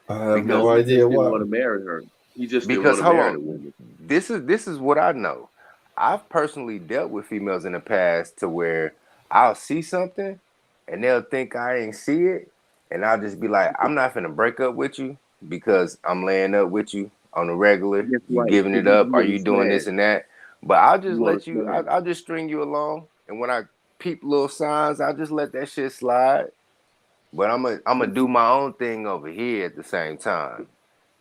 I have no idea why. He want to marry her. He just didn't Because want to hold marry the on, woman. this is what I know. I've personally dealt with females in the past to where I'll see something and they'll think I ain't see it, and I'll just be like, I'm not finna break up with you because I'm laying up with you on the regular. That's You right. giving it up? Are you doing this and that? But I'll just wanna let you. smash. I'll just string you along, and when I peep little signs, I'll just let that shit slide. But I'm gonna do my own thing over here at the same time.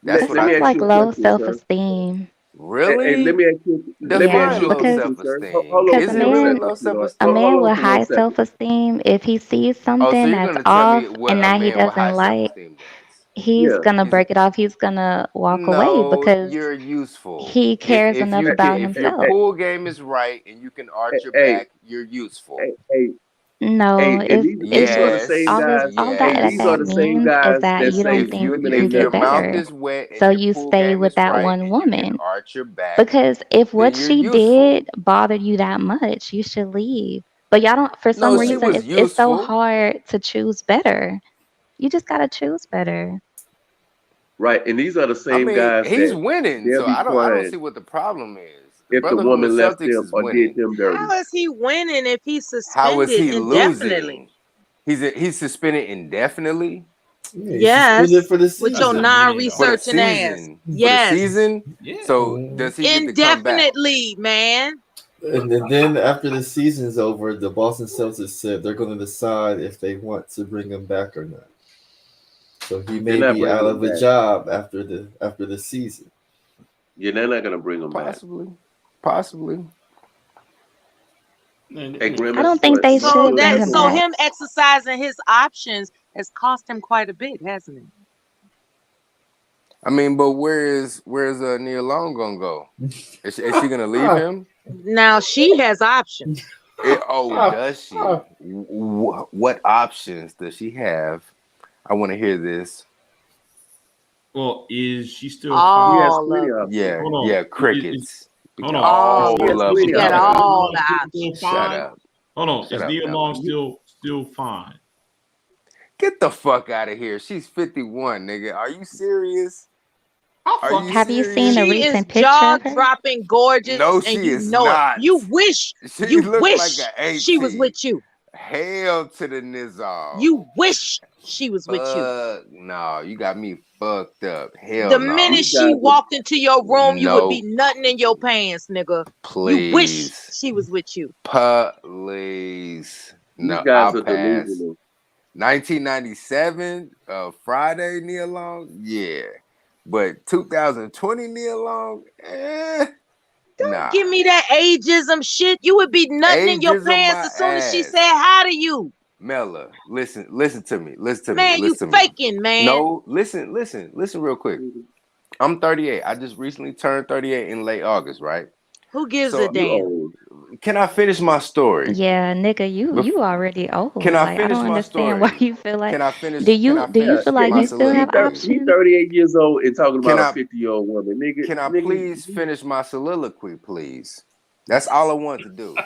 That's That what I sounds like think. low self-esteem. Really? Hey, let me ask you. Define Yeah, low because self-esteem. Hold on Is for it 'cause one really second, low a self-esteem? man Hold on with for 1 high second. self-esteem, if he sees Oh, so something you're that's gonna tell me off what and a that he man with high doesn't like, self-esteem does? he's Yeah. gonna break it off. He's gonna walk away No, because you're useful. he cares If enough you about can, if your himself. pool game is right and you can arch your Hey, back, you're useful. hey, No, and it's these are the just same Yes, guys. all Hey, that these are that the yes. same means is guys that that you don't say think women you ain't can If get your nothing. mouth better, is wet and so your you pool stay game with is that right one and you can woman. arch your back, Because if then what you're she useful. did bothered you that much, you should leave. But y'all don't. For some No, she reason, was it's so useful. hard to choose better. You just gotta choose better. Right. And these are the I same mean, guys he's that winning, they'll so be I don't crying see what the problem is. The if the brother from the woman left Celtics them is or did winning. them dirty. How is he winning if he's How is suspended he indefinitely? losing? He's suspended indefinitely Yeah, he's suspended Yes, for the with your That's season. not winning for though. the non-researching ass. season. For the Yes, season. Yeah. So does he get to come back? indefinitely, man. And then after the season's over, the Boston Celtics said they're going to decide if they want to bring him back or not. So he They're may not be bringing out them of a back. job after the season. Yeah, they're not gonna bring them back. Possibly. Hey, I don't Grandmaster think they So should bring that him so back. him exercising his options has cost him quite a bit, hasn't it? I mean, but where's Nia Long gonna go? Is she gonna leave him? Now she has options. Does she? What options does she have? I want to hear this. Well, is she still She fine? has All plenty of of them. options. Hold on. Yeah, crickets. We Hold got on. All She of has all them. of She plenty them of got Is covered. options. all Nia the Long still options. Shut fine? up. Hold on. Shut Is up, Nia Mello. Long still fine? Get the fuck out of here. She's 51, nigga. Are you serious? How Are you fucking Have you seen serious? the She is recent picture jaw of her? dropping gorgeous, No, and she you is know it. not. You wish, She looked like an she was 18. with you. Hell to the nizam. You wish she was with you. No, you got me fucked up. The Hell no. minute These she guys are walked into your room, you would be No, nutting in your pants, nigga. You wish please. she was with you. Please. No, guys I'll are pass. delusional. 1997, Friday Nia Long, yeah. But 2020 Nia Long, nah. Give me that ageism shit. You would be nutting in your Ageism pants my as soon as she ass. said hi to you. Mela, listen to me. Man, you faking, man. No, listen real quick. I'm 38. I just recently turned 38 in late August, right? Who gives a damn? Can I finish my story? Yeah, nigga, you already old. Can I Like, I finish don't my understand story? why you feel like. Can I finish? Do you feel like my you still have soliloquy? He's options? 38 years old and talking Can about I- a 50-year-old woman, nigga. Can I nigga, please finish my soliloquy, please? That's all I want to do.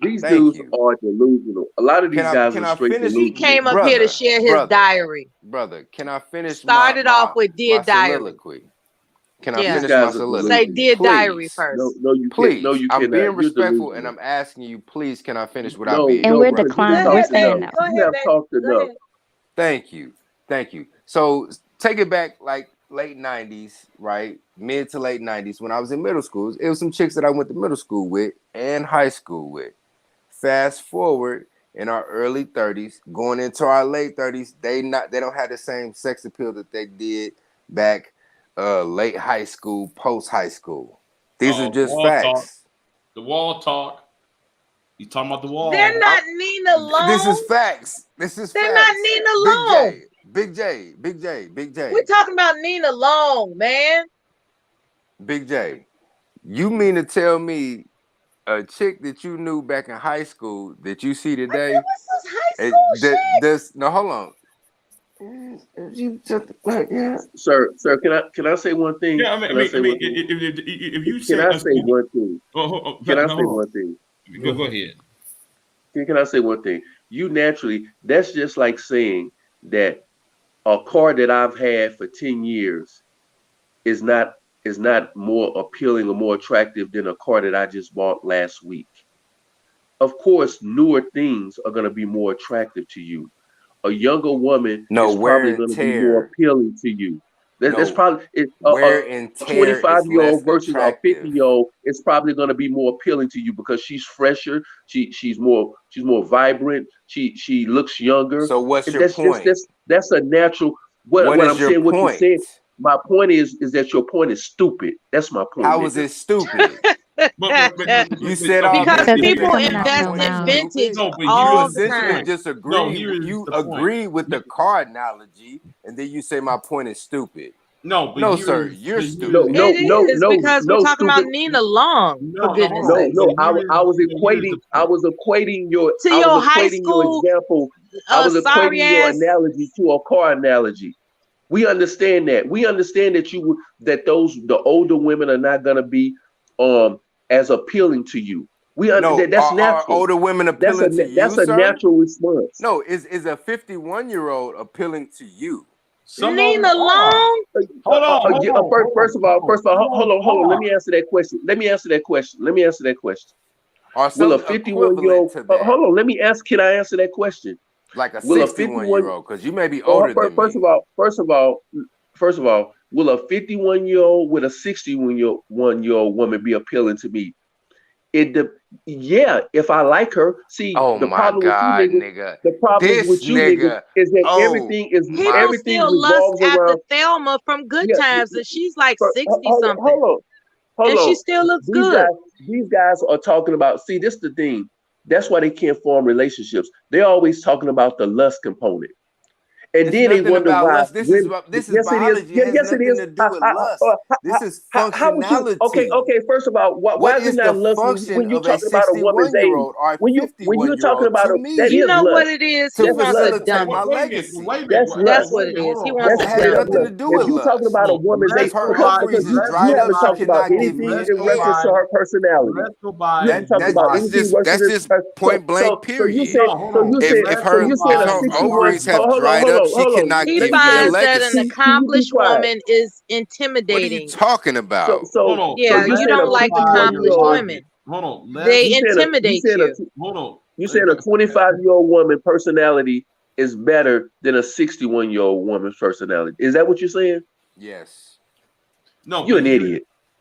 These Thank dudes you. are delusional. A lot of these guys can are I straight finish? He delusional. came up here to share his diary. Brother, can I finish Started off with Dear my Diary. soliloquy? Can I Yeah. finish These my guys are soliloquy? Say Dear Diary Please. first. No, you Please. can't. No, you I'm cannot. being You're respectful and delusional. I'm asking you, please, can I finish without No, being And we're because you declining. We're talked saying enough. no. You have talked enough. Thank you. So take it back like late 90s, right? Mid to late 90s when I was in middle school. It was some chicks that I went to middle school with and high school with. Fast forward in our early 30s, going into our late 30s, they don't have the same sex appeal that they did back late high school, post high school. These are just Wall facts. talk. The wall talk. You talking about the wall? They're not Nina Long. This is facts. They're not Nina Long. Big J. We're talking about Nina Long, man. Big J. You mean to tell me a chick that you knew back in high school that you see today? This is high school shit. No, hold on. Sir, can I say one thing? Yeah, I mean, if you Can say, I say one thing? Can I say hold on. one thing? Go ahead. Can I say one thing? You naturally, that's just like saying that a car that I've had for 10 years is not more appealing or more attractive than a car that I just bought last week. Of course, newer things are going to be more attractive to you. A younger woman is probably going to be more appealing to you. That's probably a 25-year-old versus a 50-year-old. It's probably going to be more appealing to you because she's fresher. She's more vibrant. She looks younger. So what's your point? That's a natural. What I'm saying, what you said. My point is that your point is stupid. That's my point. How is it stupid? You said because people invest in vintage all the time. You agree with the car analogy, and then you say my point is stupid. No, sir, you're stupid. No, because we're talking about Nina Long. For goodness sake. I was equating your high school example. I was equating your analogy to a car analogy. We understand that. We understand that the older women are not gonna be as appealing to you. We understand that's natural. Are older women appealing to you? That's a natural response. No, is a 51-year-old appealing to you? Nina Long. Hold on. First of all, hold on. Let me answer that question. Will a 51-year-old hold on? Can I answer that question? Like a 61-year-old, because you may be older than me. First of all, will a 51-year-old with a 61-year-old woman be appealing to me? If I like her. See, the problem with you, nigga. The problem with you, nigga, is that everything still lust revolves after around Thelma from Good Times, and she's like 60 something. Hold and on. she still looks good. These guys are talking about. See, this is the thing. That's why they can't form relationships. They're always talking about the lust component. And then they wonder why. This is biology. Yes, it is. To do with lust. This is functionality. Okay. First of all, why is it not lust when you talking about a woman's age? When you're talking about that, you know lust. what it is. He wants a dummy. That's what it is. He wants a dummy. Nothing to do with lust. If you're talking about a woman's age, because you haven't talked about anything in reference to her personality. You haven't talked about anything. That's just point blank. Period. If her ovaries have dried up, she cannot give you a legacy. That an accomplished woman is intimidating. What are you talking about? You don't like accomplished women. Hold on. They intimidate you. Hold on. You said a 25-year-old woman personality is better than a 61-year-old woman's personality. Is that what you're saying? Yes. No. You're an idiot.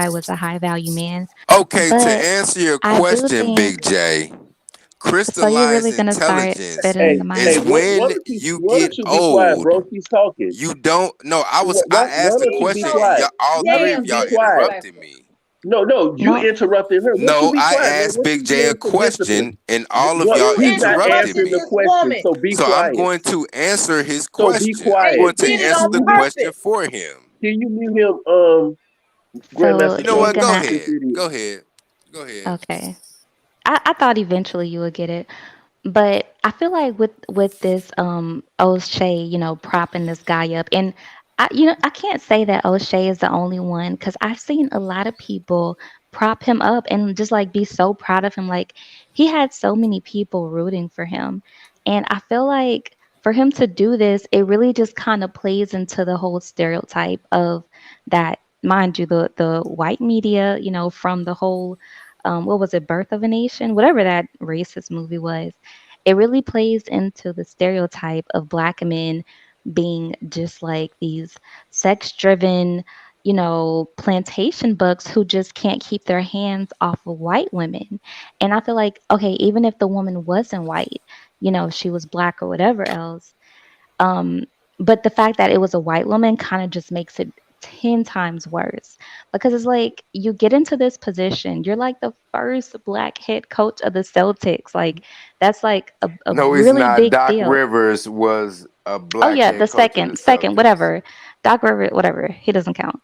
guy was a high value man. Okay, to But answer your I do question, think Big J, So you're really crystallized gonna start intelligence spitting in the is mic? when you get be quiet, old. bro? She's talking. You don't. No, I Why asked the don't you be question, and quiet? all Why three don't of you be y'all quiet? interrupted me. No, you No. interrupted her. Won't you No, be I quiet, man? asked What Big you J a being so disciplined? question, and all of What, y'all he's not interrupted answering me. the question, so be So I'm quiet. going to answer his So be question. I'm quiet. going to answer the question for him. Can you mute him, So Grandmaster You know you're Troll? what? Go gonna. ahead. Go ahead. Go ahead. Okay. I thought eventually you would get it. But I feel like with this O'Shea, propping this guy up, and I can't say that O'Shea is the only one because I've seen a lot of people prop him up and just like be so proud of him. Like he had so many people rooting for him, and I feel like for him to do this, it really just kind of plays into the whole stereotype of that. Mind you, the white media, from the whole what was it, Birth of a Nation, whatever that racist movie was, it really plays into the stereotype of black men being just like these sex driven, plantation bucks who just can't keep their hands off of white women. And I feel like, okay, even if the woman wasn't white, she was black or whatever else, um, but the fact that it was a white woman kind of just makes it 10 times worse because it's like you get into this position, you're like the first black head coach of the Celtics. Like that's like a No, he's really not. big Doc deal. Rivers was a Oh black yeah, the head coach of the second, Celtics. whatever. Doc Rivers, whatever. He doesn't count.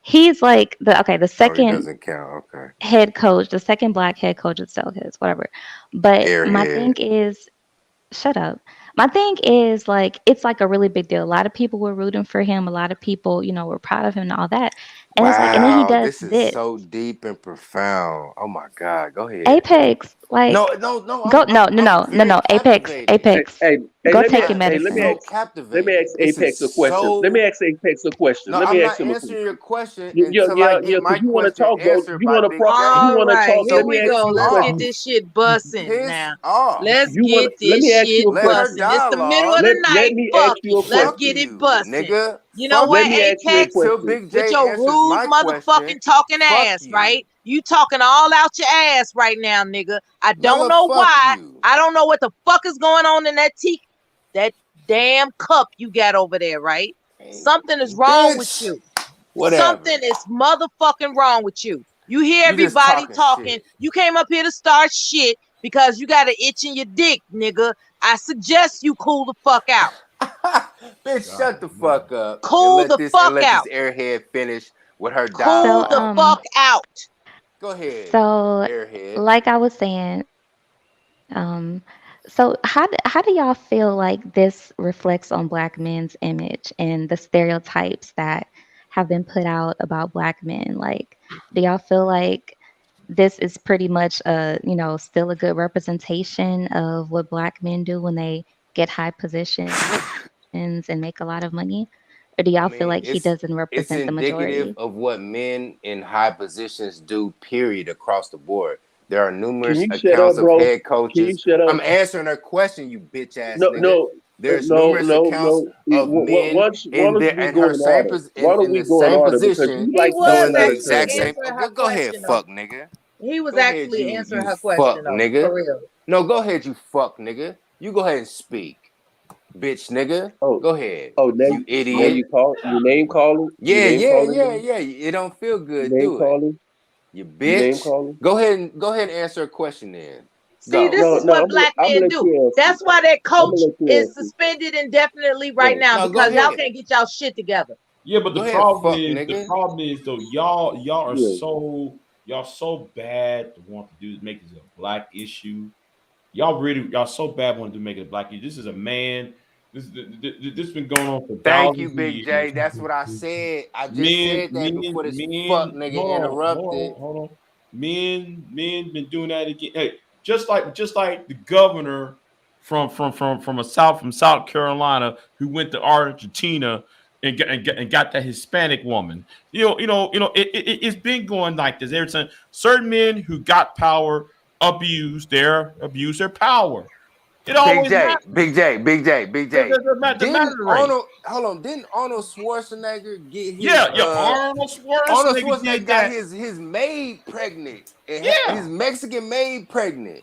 He's like the Oh, he second doesn't count. Okay. head coach, the second black head coach of the Celtics, whatever. But my Airhead. thing is, shut up. My thing is like it's like a really big deal. A lot of people were rooting for him. A lot of people, were proud of him and all that. And it's like, and then he Wow, does this is this. so deep and profound. Oh my God. Go ahead. Apex, No, like no, no. go no no I'm no no very no Apex, captivated. Apex. Hey, Go let me take your I'm let me medicine. so ask let me captivated. ask This is Apex a question. Let me so. ask Apex a question. No, Let me I'm ask not him a answering question. your question Yeah, until I yeah, get yeah, my because you want to question talk, bro. answered by Big J. You All want to right, talk. here Let So me we ask piss go. you a Let's get question. off. this shit bussin' Piss now. off. Let's You want? get Let this me ask you shit a Let her question. bussin'. It's the middle of dialogue. the Let night. me ask Fuck you it. a Let's Fuck question. get it you, bussin'. nigga. You know Fuck what, Let me you. ask you a Apex? Until question. Big With J your answers rude my question, motherfucking talking fuck ass, you. right? You talking all out your ass right now, nigga. I don't Motherfuck know why. you. I don't know what the fuck is going on in that damn cup you got over there, right? Something is wrong with Bitch. you. Whatever. Something is motherfucking wrong with you. You hear You just everybody talking talking. shit. You came up here to start shit because you got an itch in your dick, nigga. I suggest you cool the fuck out. Bitch, shut the fuck up and Cool let the this fuck out. airhead finish with her Cool So the dialogue. fuck out. Go ahead, so airhead. like I was saying, um so how do y'all feel like this reflects on black men's image and the stereotypes that have been put out about black men? Like, do y'all feel like this is pretty much still a good representation of what black men do when they get high positions and make a lot of money? Or do y'all I feel like mean, he doesn't it's represent the indicative majority? of what men in high positions do, period, across the board. There are Can numerous you shut accounts up, of bro? head Can you coaches. shut up? I'm answering her question, you bitch ass No, nigga. no, There's no, numerous no, accounts no. of men Why don't we in go her in same order? Why don't in we the go in same order? Because position you He like was doing going the out of actually exact turn, bro. same. answering Go, her go ahead, question though. fuck nigga. He was Go ahead, actually you answering her fuck question though, nigga. for real. No, go ahead, you fuck nigga. You go ahead and speak, bitch nigga. Oh, Go ahead, oh, you now idiot. you call your name calling. You Yeah, name yeah, calling yeah, me. yeah. It don't feel You good, name do it? calling. You You name bitch. calling. Go ahead and answer a question then. See, Go. this No, is no. what black I'm gonna men let do. you answer. That's why that I'm gonna coach let you is answer. suspended indefinitely right Right. now No, go because y'all ahead. can't get y'all shit together. Yeah, but Go ahead, fuck the nigga. problem is though, y'all are Yeah. y'all so bad to want to make this a black issue. Y'all so bad wanting to make it a black issue. This is a man. This been going on for Thank you, thousands of Big J. years. That's what I said. I just Men, said that men, before this fuck men. nigga Hold on, interrupted. hold on. Men been doing that again. Hey, just like the governor from South Carolina who went to Argentina and got that Hispanic woman. It's been going like this every time. Certain men who got power abuse their power. It Big always J, happens. Big J, Big J, Big J. The matter rate. Didn't Arnold Schwarzenegger get his Yeah. Arnold Arnold Schwarzenegger Schwarzenegger did got that. his maid pregnant. Yeah. His Mexican maid pregnant.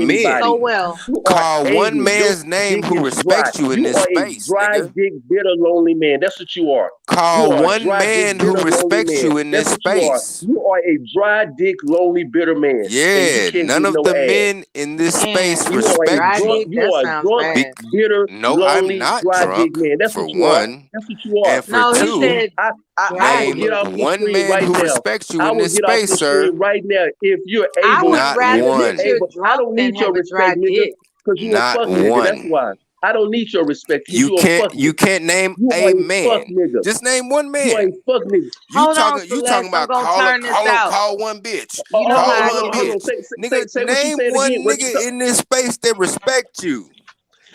men. So well. You are Call one angry. Your man's name dick who is dry. respects you in You this are a space, dry nigga. dick, bitter, lonely man. That's what you are. You Call are a one dry dick, man who bitter, lonely respects man. you in That's this what you are. space. You are a dry dick, lonely, bitter man, and you Yeah, can't none get of no the ass. men in this space Man, You are a respect dry drunk, you. dick, you that are a sounds drunk, bad. bitter, No, I'm lonely, not dry dick drunk, man. That's for what you are. one. That's what you are. And for No, he Listen, two, said I dry will name get dick. off this one screen man right who now. respects you I in will this get off space, this screen sir. right now if you're I able. would Not rather If you're that one. you're able, I drunk don't than need your have a dry respect, nigga, dick. because you a Not fuck nigga. That's one. why. I don't need your respect because You you a fuck can't nigga. name You a are a fuck man. nigga. Just name one You are a man. fuck nigga. Hold on, You talking Celeste. I'm about gonna turn this out. call one bitch. You know Hold how on, I hold on, get. hold on. Bitch. Nigga, Say what you name said one again. nigga in this space that respect you.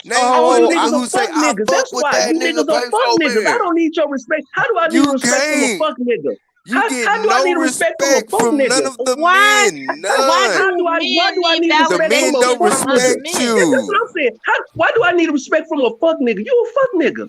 Name All one you nigga niggas who are say, fuck I niggas. fuck That's with why that you nigga niggas are place fuck over niggas. I there. don't need your respect. How do I need You respect from a can't. fuck nigga? You get How do I no need respect from a respect fuck from none nigga? of the Why? men. Why None. do Why men do I need need The respect from men a don't validation fuck from other nigga? respect men? That's what you. I'm saying. Why do I need respect from a fuck nigga? You a fuck nigga.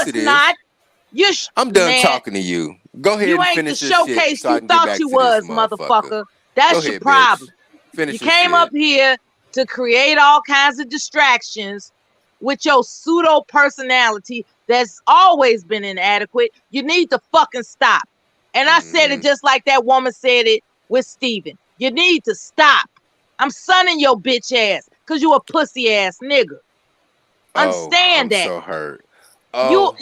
Yes, it's it is. not. I'm done man, talking to you. Go ahead you and ain't the finish this shit showcase so I you can get thought back you to this was, motherfucker. motherfucker. That's Go your ahead, problem. bitch. Finish You your came shit. up here to create all kinds of distractions with your pseudo personality that's always been inadequate. You need to fucking stop. And I said it just like that woman said it with Steven. You need to stop. I'm sunning your bitch ass. because you a pussy ass nigga. Understand I'm that. so hurt.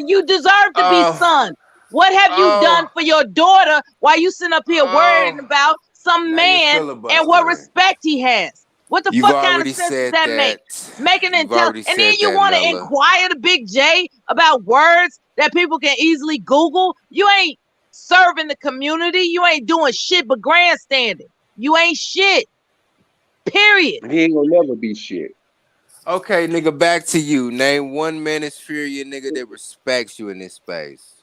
You deserve to be son. What have you done for your daughter while you sitting up here worrying about some man and what respect he has? What the You've fuck kind of already sense does said that make? Making You've intelligent, already and then said you that, want to Mela. inquire the Big J about words that people can easily Google. You ain't serving the community. You ain't doing shit but grandstanding. You ain't shit. Period. He ain't gonna never be shit. Okay, nigga, back to you. Name one manosphere nigga that respects you in this space.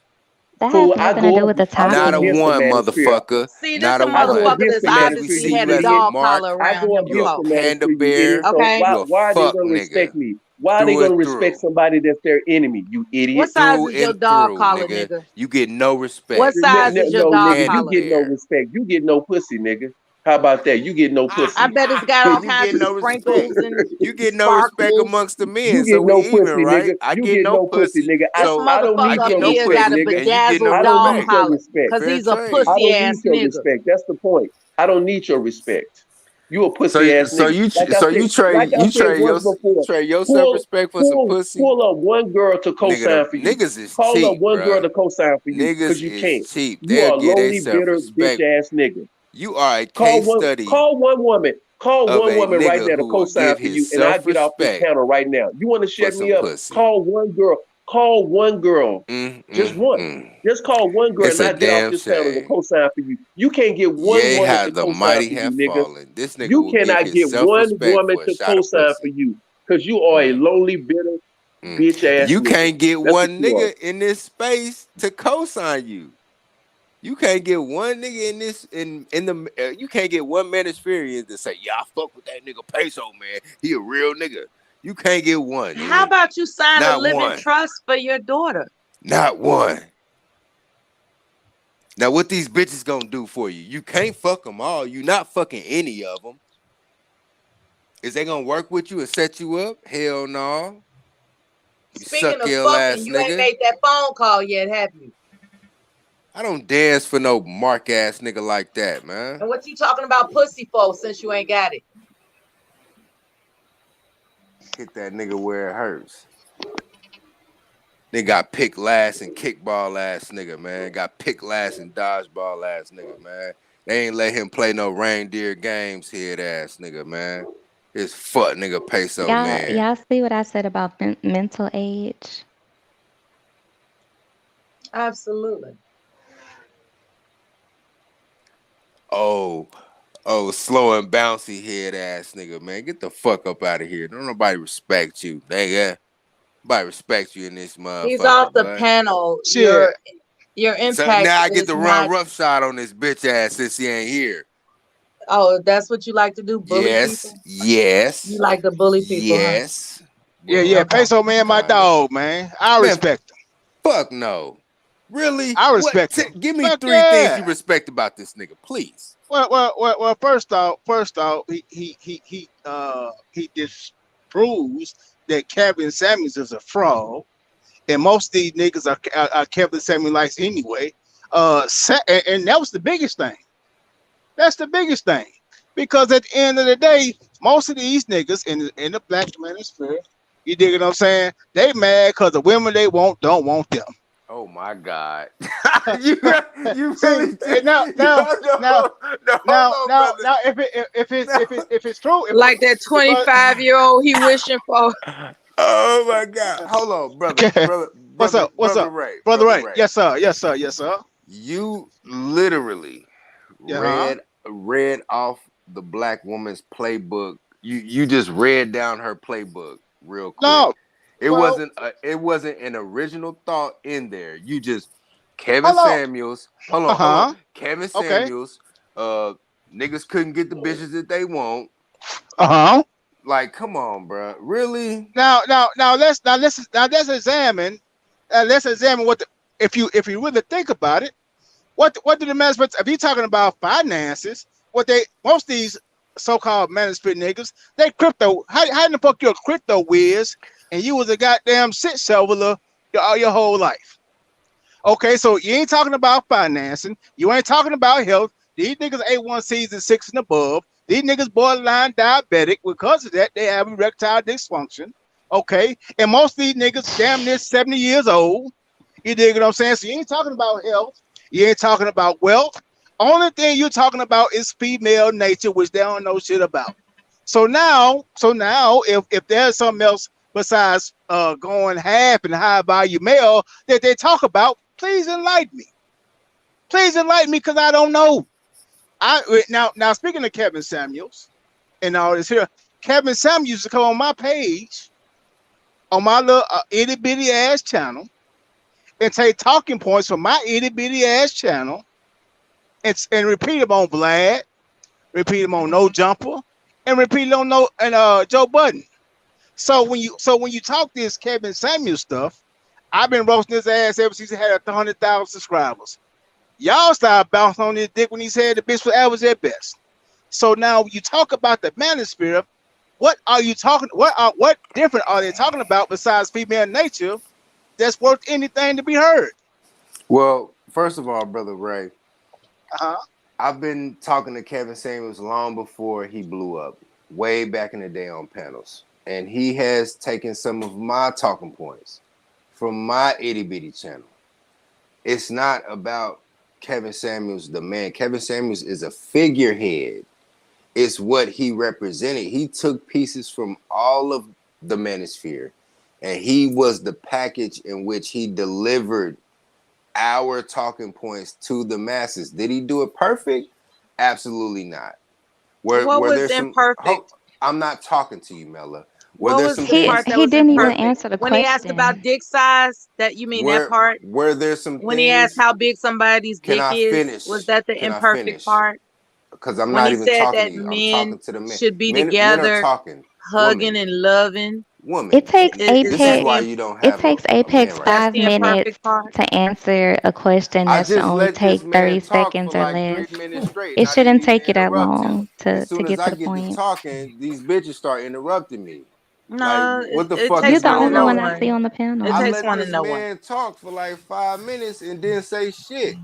That Fool, has nothing to do with the I go Not a topic. against the one, manosphere. motherfucker. See, Not this a a I go one. motherfucker against that's the Because we manosphere, obviously see you had you a as a idiot. dog mark. collar I around go him. You a against the panda manosphere, you idiot. bear. So Okay. You a why are they fuck gonna nigga. respect me? Why are they Through gonna and respect through. somebody that's their enemy, you idiot? What size Through is your and dog through, collar, nigga. nigga? You get no What respect. size is your No, dog nigga, you collar? get no respect. You get no pussy, nigga. How about that? You get no pussy. I bet it's got all You kinds get of no respect. sprinkles and You get no respect sparkles. amongst the men, You so get we no even, pussy, right? nigga. I You get get no no pussy, pussy. nigga. This So I don't I need motherfucker get your over no here respect, got a pussy, nigga. and you get no bedazzled I don't dog need respect. your collar respect. because Fair he's a trade. I pussy don't ass need your nigga. respect. That's the point. I don't need your respect. You a pussy So ass so nigga. you Like I so said, you trade once before. your self Pull, respect for some pussy, pull up one girl to nigga. co-sign for The you. niggas is Call up cheap, one girl bruh. to co-sign for you, Niggas cause you is can't. cheap. You They'll are a get a lonely, self bitter, bitch respect. ass nigga. You are a Call case study one woman. Call of one a woman right nigga now to who will co-sign give for his you, and I'll self get off this respect panel right now. You want to for shut me some up? pussy. Call one girl. Call one girl. Just one. Just call one girl, It's and a I'll get off damn this panel to shame. co-sign for you. You can't get one Yea, woman how to the co-sign mighty for you, have nigga. fallen. This nigga You will give cannot his get self one respect woman for a to shot of co-sign pussy. for you because you are a lonely, bitter, bitch ass You nigga. can't get That's what one you are. nigga in this space to co-sign you. You can't get one nigga in this in the you can't get one manosphere to say, yeah, I fuck with that nigga Peso, man. He a real nigga. You can't get one. How Nigga. about you sign a Not living one. trust for your daughter? Not one. Now, what these bitches gonna do for you? You can't fuck them all. You not fucking any of them. Is they gonna work with you and set you up? Hell no. You Speaking suck of your fucking, ass you ain't nigga. made that phone call yet, have you? I don't dance for no mark ass nigga like that, man. And what you talking about pussy for since you ain't got it? Hit that nigga where it hurts. They got pick last and kickball ass nigga, man. Got pick last and dodgeball ass nigga, man. They ain't let him play no reindeer games, head ass nigga, man. This fuck nigga Peso, man. Y'all see what I said about mental age? Absolutely. Oh, slow and bouncy head ass nigga, man. Get the fuck up out of here. Don't nobody respect you. Nigga. Nobody respect you in this motherfucker. He's off the boy. panel. Shit. Your So impact now I get is to not. run roughshod on this bitch ass since he ain't here. Oh, that's what you like to do, bully Yes, people? yes, You like to bully people, huh? yes. Yeah. Okay. Peso man, my dog, man. I Man, respect him. fuck no. Really? I What? respect him. Give me Fuck 3 things you yeah. respect about this nigga, please. Well. First off, he disproves that Kevin Samuels is a fraud, and most of these niggas are Kevin Samuels likes anyway. And that was the biggest thing. That's the biggest thing, because at the end of the day, most of these niggas in the black manosphere, you dig what I'm saying? They mad because the women they want don't want them. Oh my God. you really See, now, if it's true, Like that 25-year-old he wishing for. Oh my God. Hold on, brother. What's up? Brother Ray. Brother Ray. Yes, sir. You literally Yeah. read off the black woman's playbook. You just read down her playbook real quick. No. It Well, wasn't an original thought in there. You just Kevin hold on. Samuels. Hold on. Kevin Okay. Samuels. Niggas couldn't get the bitches that they want. Like, come on, bro. Really? Now let's examine. Let's examine what if you really think about it. What do the management? If you're talking about finances, most of these so-called management niggas, they crypto. How in the fuck you a crypto whiz and you was a goddamn shit shoveler your whole life? Okay, so you ain't talking about financing. You ain't talking about health. These niggas A1Cs and 6 and above. These niggas borderline diabetic. Because of that, they have erectile dysfunction. Okay. And most of these niggas damn near 70 years old. You dig what I'm saying? So you ain't talking about health. You ain't talking about wealth. Only thing you're talking about is female nature, which they don't know shit about. So now, if there's something else besides going half and high value male that they talk about, please enlighten me. Please enlighten me, because I don't know. Now speaking of Kevin Samuels and all this here, Kevin Samuels used to come on my page, on my little itty bitty ass channel, and take talking points from my itty bitty ass channel and repeat them on Vlad, repeat them on No Jumper, and repeat it on Joe Budden. So when you talk this Kevin Samuels stuff, I've been roasting his ass ever since he had 100,000 subscribers. Y'all started bouncing on his dick when he said the bitch was average at best. So now you talk about the manosphere. What are you talking? What different are they talking about besides female nature that's worth anything to be heard? Well, first of all, Brother Ray, I've been talking to Kevin Samuels long before he blew up, way back in the day on panels. And he has taken some of my talking points from my itty bitty channel. It's not about Kevin Samuels, the man. Kevin Samuels is a figurehead. It's what he represented. He took pieces from all of the manosphere, and he was the package in which he delivered our talking points to the masses. Did he do it perfect? Absolutely not. What was imperfect? I'm not talking to you, Mela. What was some the part that was didn't even imperfect? answer the When he asked question. about dick size, that you mean that part? Were there some When things? he asked how big somebody's Can dick I is, finish? was that the Can I imperfect finish? part? Because I'm When not he even said talking that to you. I'm men talking to the men. should be Men are together, talking. hugging and loving. Woman. It takes This is Apex. why you don't It have takes a man Apex right That's 5 the minutes imperfect part. to answer a question I that should just only let this take 30 man talk seconds for or like 3 less. minutes straight, It and I didn't shouldn't even take you that interrupt long him. to As soon as get I to the get to point. talking, these bitches start interrupting me. No, Like, what the it fuck You're takes is the one to going only know one on? I see one. on the panel. It I takes let one to this know one. man talk for like 5 minutes and didn't say shit.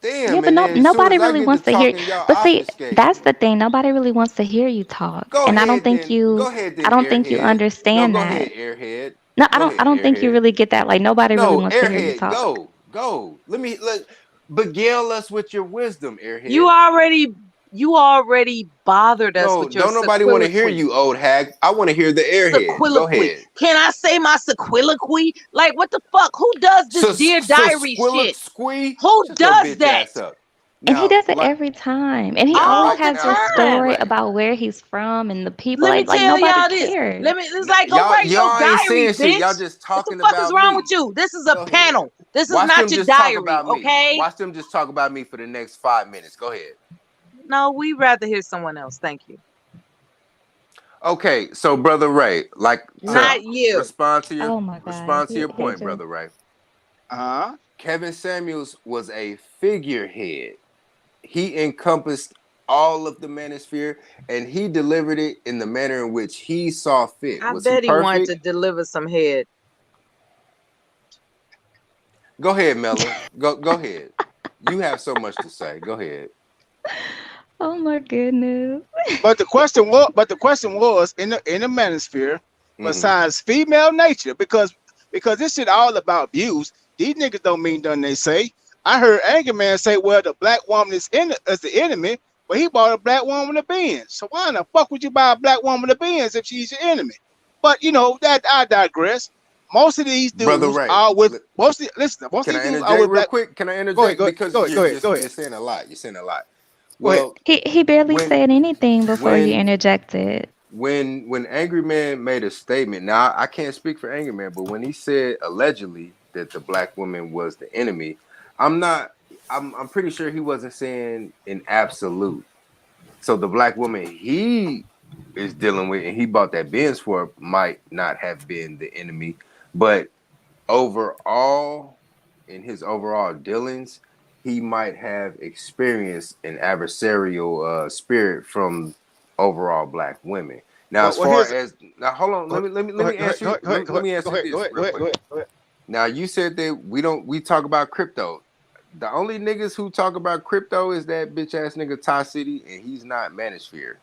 Yeah, Damn, but and then as soon nobody as I really get to wants to hear. talking, y'all But see, obfuscate. that's the thing. Nobody really wants to hear you talk, Go and I don't ahead think then. you. Go ahead I then, don't think you airhead. No, understand go that. ahead, airhead. No, I Go don't. I ahead, don't think you airhead. really get that. Like nobody really No, wants to hear you airhead, talk. go. Let begale us with your wisdom, airhead. You already bothered us No, with your don't nobody want to hear sequiloquy. you, old hag. I want to hear the airhead. Go Sequiloquy. ahead. Can I say my sequiloquy? Like, what the fuck? Who does this Dear Diary shit? Squee? Who Shut your does bitch that? ass up. And he Now, does it like, every time. And he yeah, always All like, the has this story time. about where he's from and the people. Let me Like tell nobody y'all this. cares. It's like, go write your y'all ain't diary, saying shit. Y'all bitch. just What the talking fuck is about wrong me. with you? This is a Go ahead. panel. This is Watch not them your just talk diary, about me. okay? Watch them just talk about me for the next 5 minutes. Go ahead. No, we'd rather hear someone else. Thank you. Okay, so Brother Ray, like Not you. respond to your Oh my God. respond to your He point, just- Brother Ray. Kevin Samuels was a figurehead. He encompassed all of the manosphere, and he delivered it in the manner in which he saw fit. I Was bet he he wanted perfect? to deliver some head. Go ahead, Mela. Go ahead. You have so much to say. Go ahead. Oh my goodness. But the question was in the manosphere, besides female nature, because this shit all about views. These niggas don't mean nothing they say. I heard Angry Man say, well, the black woman is the enemy, but he bought a black woman a Benz. So why in the fuck would you buy a black woman a Benz if she's your enemy? But you know that I digress. Most of these dudes are with most of these dudes are with black. Quick? Can I interject? Because Go ahead. you're saying a lot. You're saying a lot. Well, he barely said anything before you interjected. When Angry Man made a statement, now I can't speak for Angry Man, but when he said allegedly that the black woman was the enemy, I'm pretty sure he wasn't saying an absolute. So the black woman he is dealing with and he bought that Benz for might not have been the enemy, but overall, in his overall dealings, he might have experienced an adversarial spirit from overall black women. Now, hold on, let me answer. Let me answer this real quick. Now, you said that we talk about crypto. The only niggas who talk about crypto is that bitch ass nigga Ty City, and he's not Manosphere.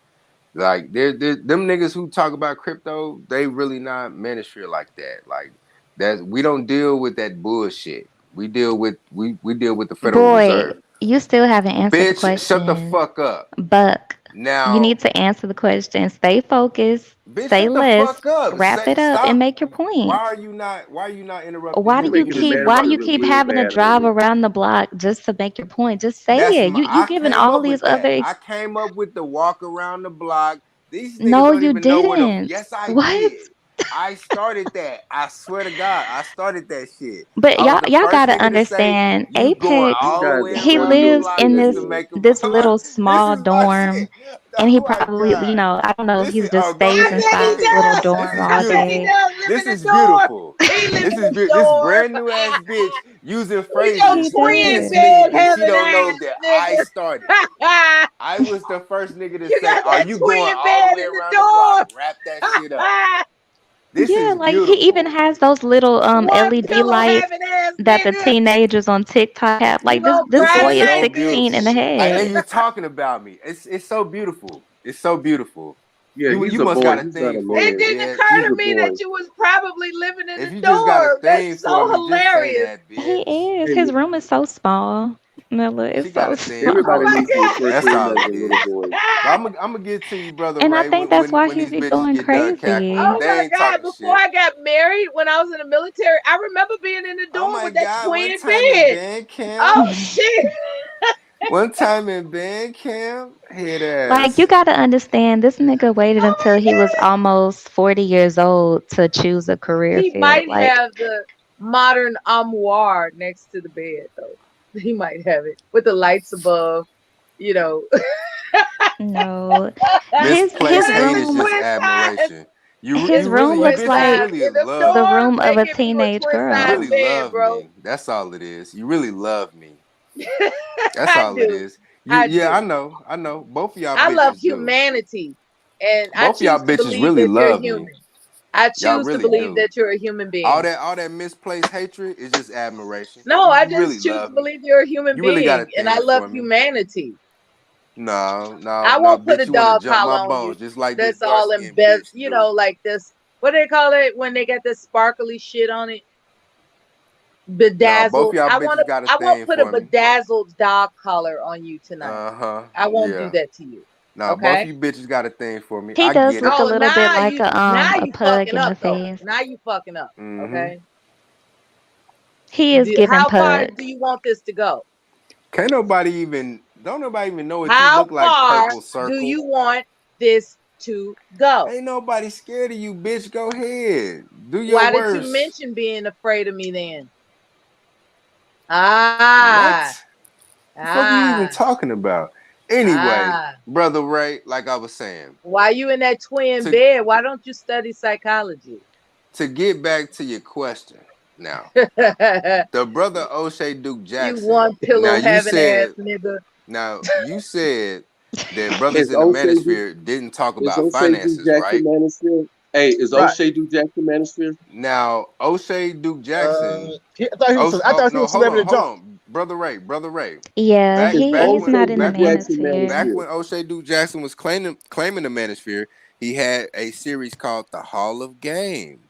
Like they're them niggas who talk about crypto, they really not Manosphere like that. Like that we don't deal with that bullshit. We deal with the Federal Boy, Reserve. you still haven't answered the Bitch, shut the question. fuck up. Buck, you Now, need to answer the question. Stay focused. bitch, Say shut the less. fuck up. Wrap it up and Stop. make your Why point. are you not interrupting Why me? do you keep having to drive around the block just to make your point? Just say it. You I giving came all up these with that. other I came up with the walk around the block. These niggas No, don't you even know what didn't. yes, I What? did. I started that. I swear to God, I started that shit. But I was the y'all first gotta nigga to say understand, you going Apex, all the way he around the lives block in just to make them. this little This small is my dorm, shit. and he Oh my probably, God. I don't know if This he is just go stays ahead. inside his little dorm all day. This is beautiful. This is this brand new ass bitch using phrases He pissed does. me that she don't know that I started. I was the first nigga to say, "Are you going all the way around the block? Wrap that shit up." This Yeah, is like he even beautiful. has those little LED lights that the teenagers on TikTok have. Like this This is boy is so 16 and a beautiful. And half. you talking about me. It's so beautiful. It's so beautiful. Yeah, he's You a must boy. got a He's not thing a for man. me. It didn't Yeah. occur He's to a me boy. that you was probably living in If the you just got a dorm. thing That's for so me, just say hilarious. that, He bitch. is. Hey, His room is so small. Miller, She it's got so a thing small. for everybody me. needs to refer That's to him all as it a little is. boy. But I'm gonna get to you, brother And I Ray, think that's why when he these be bitches going get done cackling. crazy. Oh They my ain't God. talking Before shit. I got married, when I was in the military, I remember being in the Oh dorm my with that God, one twin time in bed. band camp. Oh shit. One time in band camp, head Like, you ass. gotta understand, this nigga waited until he was almost 40 years old to choose a career He field. might Like, have the modern armoire next to the bed though. He might have it with the lights above, you know. no. Misplaced His hate is room just admiration. You his room you looks bitches like really the love room me. of a Make it into a teenage twin You size girl. really bed, love bro. me. That's all it is. You really love me. That's I all it do. is. I Yeah, do. I know. Both of y'all I love bitches do. humanity, and I Both of y'all choose to bitches believe really that you're love me. human. I Y'all choose to really believe do. that you're a human All being. that misplaced hatred is just admiration. No, I You really just choose to love me. believe you're a human You really got a being, and I thing love for me. humanity. No, I won't put a bitch. You want to dog jump my collar on you. bones just like this That's dark all skinned embezzled, bitch you do. know, like this. What do they call it when they got this sparkly shit on it? No, both of Bedazzled. y'all bitches got a I won't thing put a for me. bedazzled dog collar on you tonight. Uh-huh. I won't do Yeah. that to you. No, both of Okay? you bitches got a thing for me. He I does get look it. a Oh, little bit now like a you pug fucking in the up though. face. Now you fucking up. Mm-hmm. Okay. He is giving How far pug. do you want this to go? Don't nobody even know what you How look like, far purple do circle. you want this to go? Ain't nobody scared of you, bitch. Go ahead. Do your Why did you worst. mention being afraid of me then? What? The fuck are you even talking about? Anyway, Ah. brother Ray, like I was saying, Why you in that twin to bed? Why don't you study psychology? get back to your question now. The brother O'Shea Duke You Jackson. one pillow having ass nigga. Now you said that brothers Is in the O'Shea manosphere didn't talk is about O'Shea Duke finances, Jackson right? Manosphere? Hey, is Right. O'Shea Duke Jackson Manosphere? Now O'Shea Duke Jackson. I thought he was. I thought he No, was hold celebrity drunk. on, brother Ray. Yeah, Is he's O'Shea not in the Duke Jackson manosphere. Back Manosphere? when O'Shea Duke Jackson was claiming the manosphere, he had a series called The Hall of Game.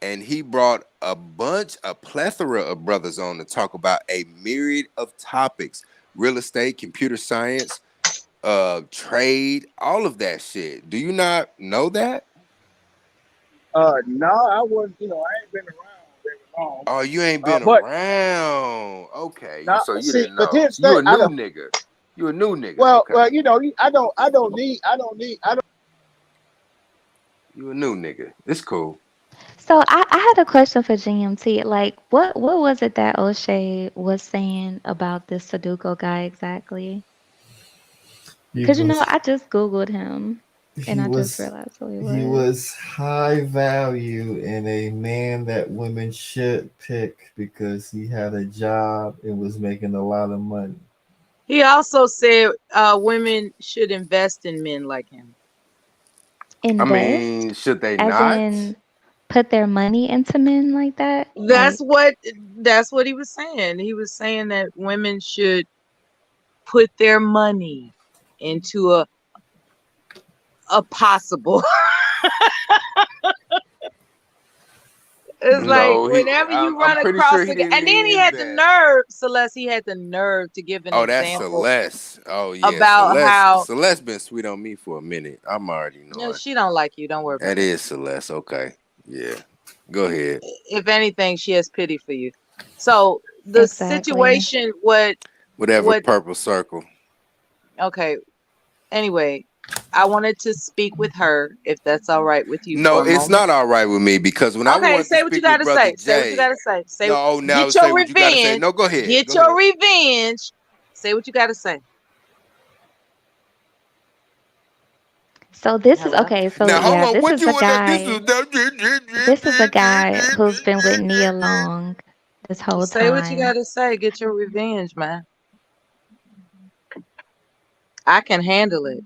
And he brought a plethora of brothers on to talk about a myriad of topics: real estate, computer science, trade, all of that shit. Do you not know that? No, I wasn't. I ain't been around very long. Oh, you ain't been But around. Okay, now, so you see, didn't but know. here's So the you thing. a new nigga. You a new nigga. Well, Okay. I don't need. You a new nigga. It's cool. So I had a question for GMT. Like, what was it that O'Shea was saying about this Sudoku guy exactly? Because I just Googled him and I just realized who he he was. was high value and a man that women should pick because he had a job and was making a lot of money. He also said women should invest in men like him. I Invest? mean, should they As not? in put their money into men like that? That's what he was saying. He was saying that women should put their money into a possible. It's like No, whenever you run I'm pretty across sure he a guy, didn't and then he mean had the that. nerve, Celeste. He had the nerve to give an Oh, that's example Celeste. Oh yeah, about how Celeste been sweet on me for a minute. I'm already knowing. she don't like you. Don't worry about That it. is Celeste. Okay, yeah. Go ahead. If anything, she has pity for you. So the Exactly. situation, Whatever purple circle. okay. Anyway, I wanted to speak with her, if that's all right with you. No, for a it's moment. not all right with me because when I Okay, wanted say to what you speak gotta with Brother say. Jay, Say what you gotta say. Say no, now get say your what you gotta say. revenge. No, go ahead. Get Go your ahead. revenge. Say what you gotta say. So this is Hello? okay. So Now hold yeah, on. this What is you a want? This is a guy who's been with Nia Long this whole Say what you time. gotta say. Get your revenge, man. I can handle it.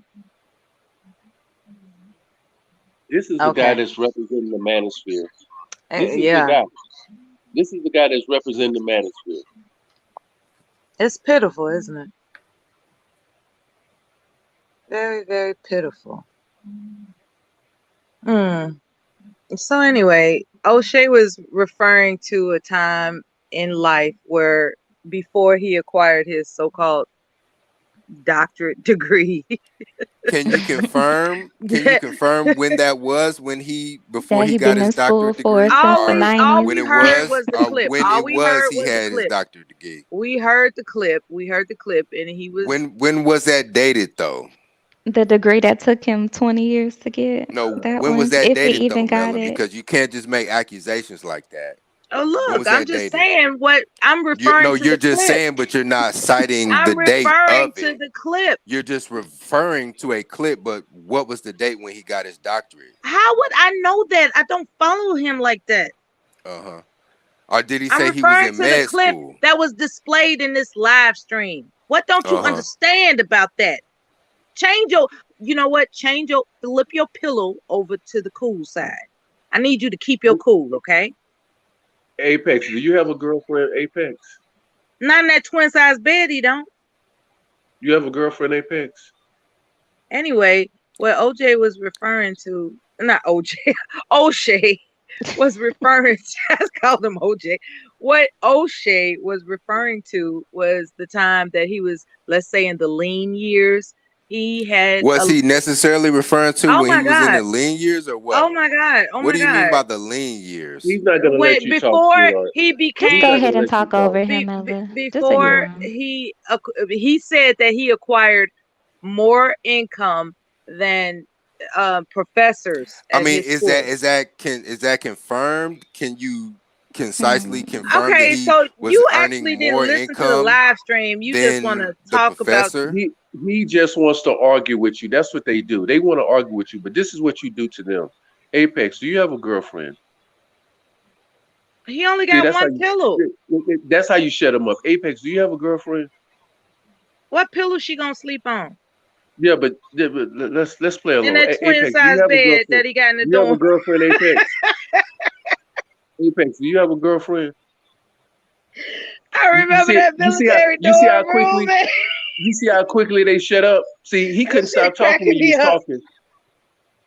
This is the guy that's representing the manosphere. This is Yeah. the guy. This is the guy that's representing the manosphere. It's pitiful, isn't it? Very, very pitiful. So anyway, O'Shea was referring to a time in life where before he acquired his so-called doctorate degree. Can you confirm? Can you confirm when that was? Before That he he got been his in school doctorate for degree, since the All 90s. we heard was the clip. when All it we was heard he was the had his clip. doctorate degree? We heard the clip. And he was. When was that dated though? The degree that took him 20 years to get. No, That when was one, that if he dated even though, got Melon? it. Because you can't just make accusations like that. Oh When look, was I'm that just dated? saying what I'm referring to. You're The just clip. saying, but you're not citing I'm the date referring of to it. the clip. You're just referring to a clip, but what was the date when he got his doctorate? How would I know that? I don't follow him like that. Uh-huh. Or did he I'm say he was referring in to the med clip school? that was displayed in this live stream. What don't you understand about that? Change your, you know what? Flip your pillow over to the cool side. I need you to keep your cool, okay? Apex, do you have a girlfriend, Apex? Not in that twin size bed, he don't. You have a girlfriend, Apex? Anyway, what OJ was referring to, not OJ, O'Shea was referring to, I called him OJ. What O'Shea was referring to was the time that he was, let's say, in the lean years. He had. Was he necessarily referring to when he was in the lean years or what? Oh my God. What do you mean by the lean years? He's not gonna let you talk, Before sweetheart. he became. Just go ahead and talk over him, Ella. Just Before ignore him. he said that he acquired more income than professors. I mean, is that confirmed? Can you concisely confirm that Okay, he so was you earning actually didn't more listen to the income live stream. You just want to than the talk about. professor? He just wants to argue with you. That's what they do. They want to argue with you, but this is what you do to them. Apex, do you have a girlfriend? He only got one pillow. That's how you shut him up. Apex, do you have a girlfriend? What pillow she gonna sleep on? Yeah, but let's play along. In that twin Apex, do size you have a bed girlfriend? that he got in the Do you have a dorm. girlfriend, Apex? Apex, do you have a girlfriend? I remember that military you see how dorm quickly room. you see how quickly they shut up. See, he couldn't stop talking when you was talking.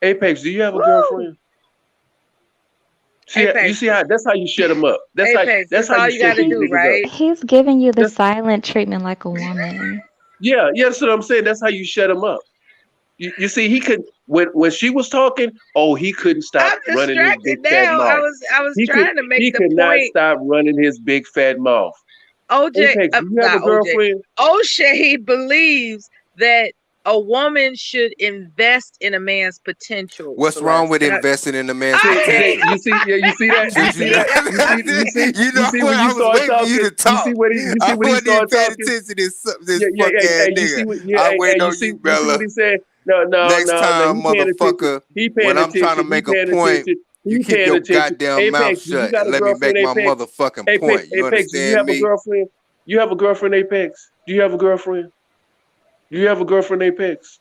Apex, do you have a girlfriend? See, you see how that's how you shut him up. That's Apex, that's that's how all you you gotta shut these do, niggas right? up. He's giving you the silent treatment like a woman. Yeah, that's what I'm saying. That's how you shut him up. You see, he could when she was talking. Oh, he couldn't stop I'm running his big distracted fat now. mouth. I was He trying to make he the could not point. stop running his big fat mouth. OJ, Apex, do you have not a girlfriend? O'Shea believes that a woman should invest in a man's potential. What's wrong with investing in a man's See, potential? you see that? You see What? when I you was start waiting for talking. you to talk. You see when I he wasn't even started paying talking. attention to this Yeah, fuck ass you see nigga. what? I waiting you on see you, Bella. what he said? No. Next time, He paying attention. motherfucker, He paying when I'm trying to attention. He make a paying point, attention. you He keep paying your attention. goddamn mouth Apex, do you shut got and a let me make girlfriend? my Apex. motherfucking point. You Apex, do you understand have a me? girlfriend? You have a girlfriend, Apex? Do you have a girlfriend? Do you have a girlfriend, Apex?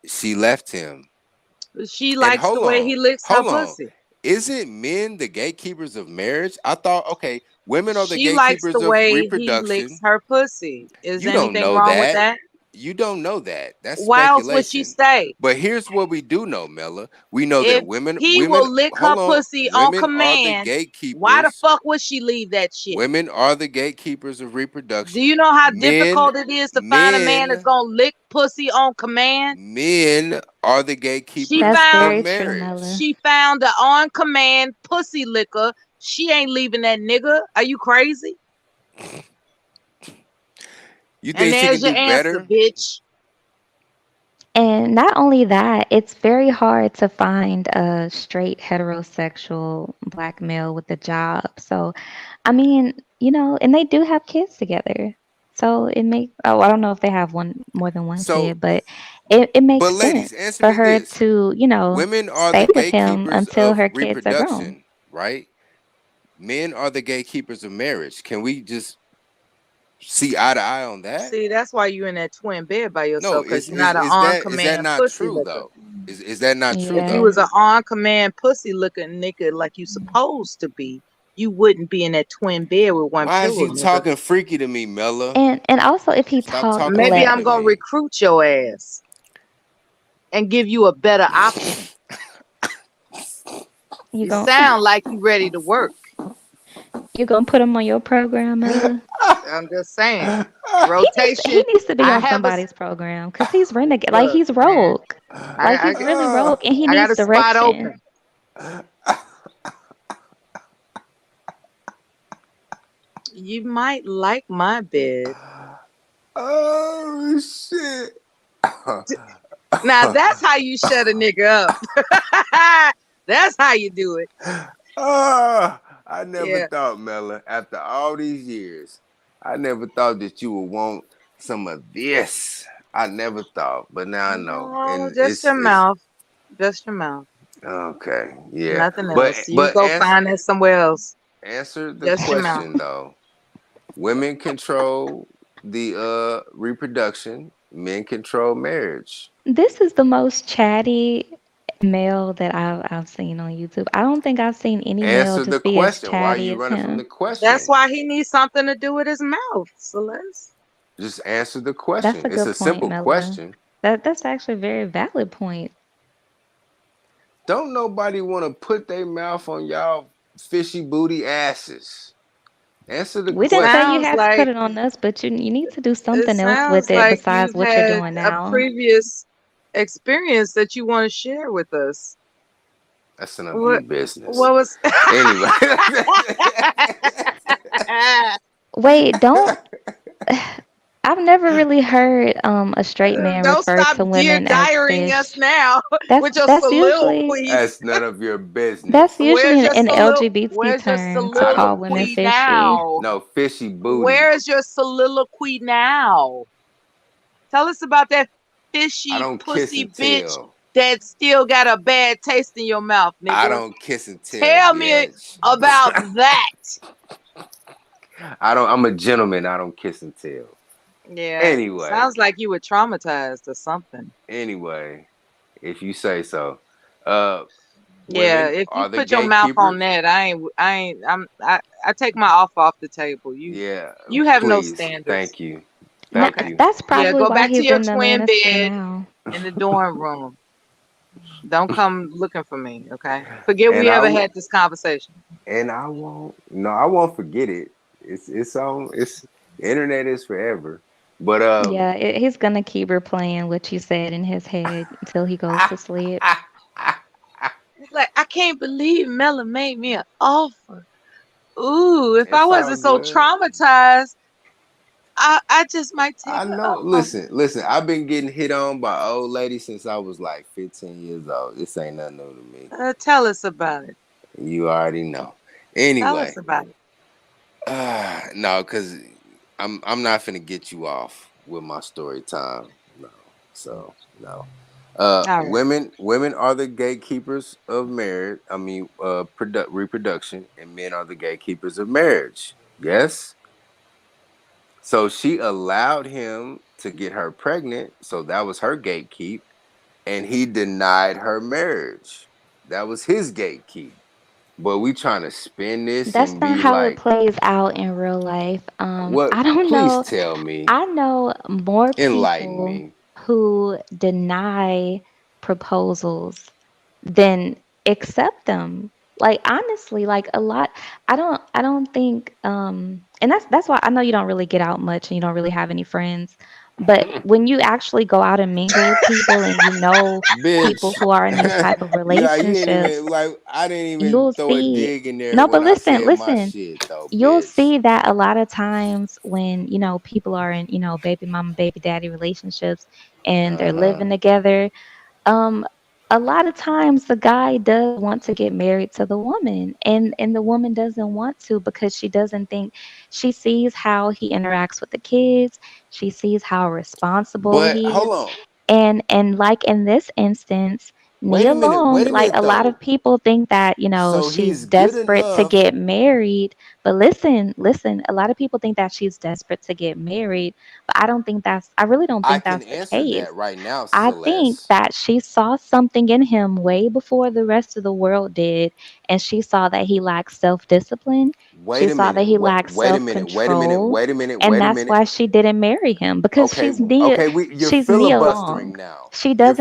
She left him. She And likes the hold way on, he licks her hold on. pussy. Isn't men the gatekeepers of marriage? I thought, okay, women are the She likes gatekeepers the of way he licks reproduction. her pussy. Is You don't anything know wrong with that. that? You don't know that. That's Why else would she speculation. stay? But here's what we do know, Mella. We know If that women, he will lick her hold on, pussy on women are the command, why the gatekeepers. fuck would she leave that shit? Women are the gatekeepers of reproduction. Do you know how Men, difficult it is to find a man that's gonna lick pussy on command? men are the gatekeepers She That's of very true, marriage. Mella. She found the on command pussy licker. She ain't leaving that nigga. Are you crazy? You And think she there's can your do answer, better? bitch. And not only that, it's very hard to find a straight heterosexual black male with a job. So, I mean, and they do have kids together. So I don't know if they have more than one So, kid, but it makes but ladies, sense answer for me her this: to, women are the stay with him gatekeepers until of her kids are grown. reproduction, right? Men are the gatekeepers of marriage. Can we just see eye to eye on that? See, that's why you in that twin bed by No, yourself, because you're not an is on that command not pussy true licker. though? Is that not true If you though? was an on command pussy looking nigga like you supposed to be, you wouldn't be in that twin bed with one Why is pillow, you nigga. talking freaky to me, Mella? And also if he Stop talked talking Maybe freaky I'm to gonna me. recruit your ass and give you a better option. You You gon' sound like you ready to work. you gonna put him on your program, Ella? I'm just saying. He Rotation. needs to be I on have a somebody's program because he's renegade, like look, he's man. rogue, like he's really rogue, and he I got needs a spot direction. open. You might like my bed. Oh shit. Now that's how you shut a nigga up. That's how you do it. I never Yeah. thought, Mella, after all these years, I never thought that you would want some of this. I never thought, but now I know. No, And just your mouth. Just your mouth. okay, yeah. Nothing else. You go find that somewhere else. Answer the Just your mouth. question though. Women control the reproduction, men control marriage. This is the most chatty male that I've seen on YouTube. I don't think I've seen any male Answer the just be as question. Why are chatty you as running from the him. question? That's why he needs something to do with his mouth, Celeste. Just answer the That's question. a It's good a point, simple Mella. question. That's actually a very valid point. Don't nobody want to put their mouth on y'all fishy booty asses. Answer the We didn't say question. you Sounds had to put like it on us, but you need to do it something else with sounds it like besides you've what you're had doing a now. previous experience that you want to share with us. That's none of your business. What was Anyway. Wait, don't. I've never really heard a straight man Don't refer stop to dear women as diarying us fish. now with your That's usually soliloquies. That's none of your business. that's usually Where's your an LGBT Where's your term to call women soliloquy fishy. now? No, fishy booty. Where's your soliloquy now? Tell us about that I fishy don't kiss pussy and bitch tell. that still got a bad taste in your mouth, nigga. I don't kiss and tell. Tell me bitch. about that. I'm a gentleman. I don't kiss and tell. Yeah. Anyway. Sounds like you were traumatized or something. Anyway, if you say so. Yeah, Women if you are the put your mouth on gatekeepers. that, I take my off the table. Yeah, You have no please. standards. Thank you. Now, Thank you. that's Yeah, probably go why back to he's your in the twin manosphere bed now. in the dorm room. Don't come looking for me, okay? Forget And we I ever w- had this conversation. And I won't. No, I won't forget it. It's on. It's the internet is forever. But Yeah, he's gonna keep replaying what you said in his head until he goes to sleep. It's like, I can't believe Mella made me an offer. Ooh, if I It's all wasn't so good. traumatized, I just might take I her know. up. Listen. I've been getting hit on by old ladies since I was like 15 years old. This ain't nothing new to me. Tell us about it. You already know. Tell Anyway, us about it. no, because I'm not finna get you off with my story time. No. So no. All right. Women are the gatekeepers of marriage. I mean, reproduction, and men are the gatekeepers of marriage. Yes. So she allowed him to get her pregnant. So that was her gatekeep, and he denied her marriage. That was his gatekeep. But we trying to spin this That's and not be how it like, plays out in real life. what? I don't Please know. tell me. I know more Enlighten people me. who deny proposals than accept them. Like honestly, like a lot. I don't think and that's why I know you don't really get out much and you don't really have any friends. But when you actually go out and mingle with people and you know people Bitch. who are in these type of Yeah, you didn't even relationships, like. I didn't even you'll throw a see. dig in there No, but when I listen, said my listen. shit, though, You'll bitch. see that a lot of times when, people are in, baby mama, baby daddy relationships, and they're living together. Um, a lot of times the guy does want to get married to the woman, and the woman doesn't want to because she doesn't think, she sees how he interacts with the kids, she sees how responsible But he hold is, on. and like in this instance, Wait Nia a minute. Long, Wait a like minute a lot though. of people think that, you know, So she's he's good desperate to enough. get married. But listen, a lot of people think that she's desperate to get married, but I really don't I think can that's the answer case. that right now, I think Celeste. that she saw something in him way before the rest of the world did, and she saw that he lacked self-discipline. She Wait a saw that minute. he lacked Wait a minute. Wait a minute. self-control, Wait a minute. and Wait a that's minute. why she didn't marry him, because Okay. Okay. You're she's Nia filibustering Long. now. She You're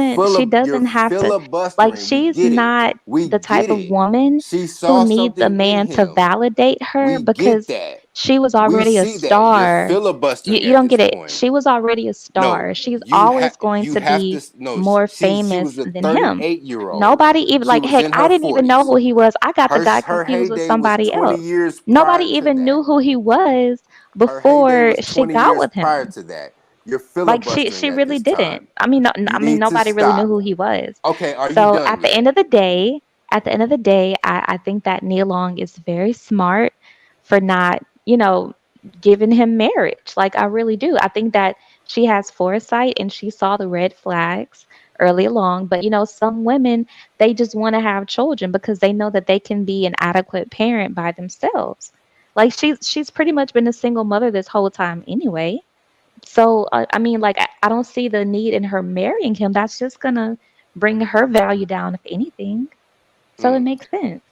doesn't have to, like, filibustering. We she's get it. not We the type get of it. woman She who saw needs a something in man to him. validate her, We get because that. she was We already a see that. You're star. filibustering You at don't this get it. point. She was already a No, star. She's always going you to have be to no. more She was famous a than him. 38-year-old. Nobody even, She like, was heck, in I her didn't even know 40s. who he was. I got the guy Her confused with heyday was somebody 20 else. years Nobody prior to even that. knew who he was Her heyday before was she 20 got years with prior him. to that. You're Like, filibustering she at really this time. didn't. I mean, You need to nobody really knew stop. who he was. Okay, are you So done at the yet? end of the day, I think that Neil Long is very smart for not, giving him marriage. Like, I really do. I think that she has foresight and she saw the red flags early along. But some women, they just want to have children because they know that they can be an adequate parent by themselves. Like, she's pretty much been a single mother this whole time anyway. So, I mean, like, I don't see the need in her marrying him. That's just gonna bring her value down, if anything. So it Mm, makes sense.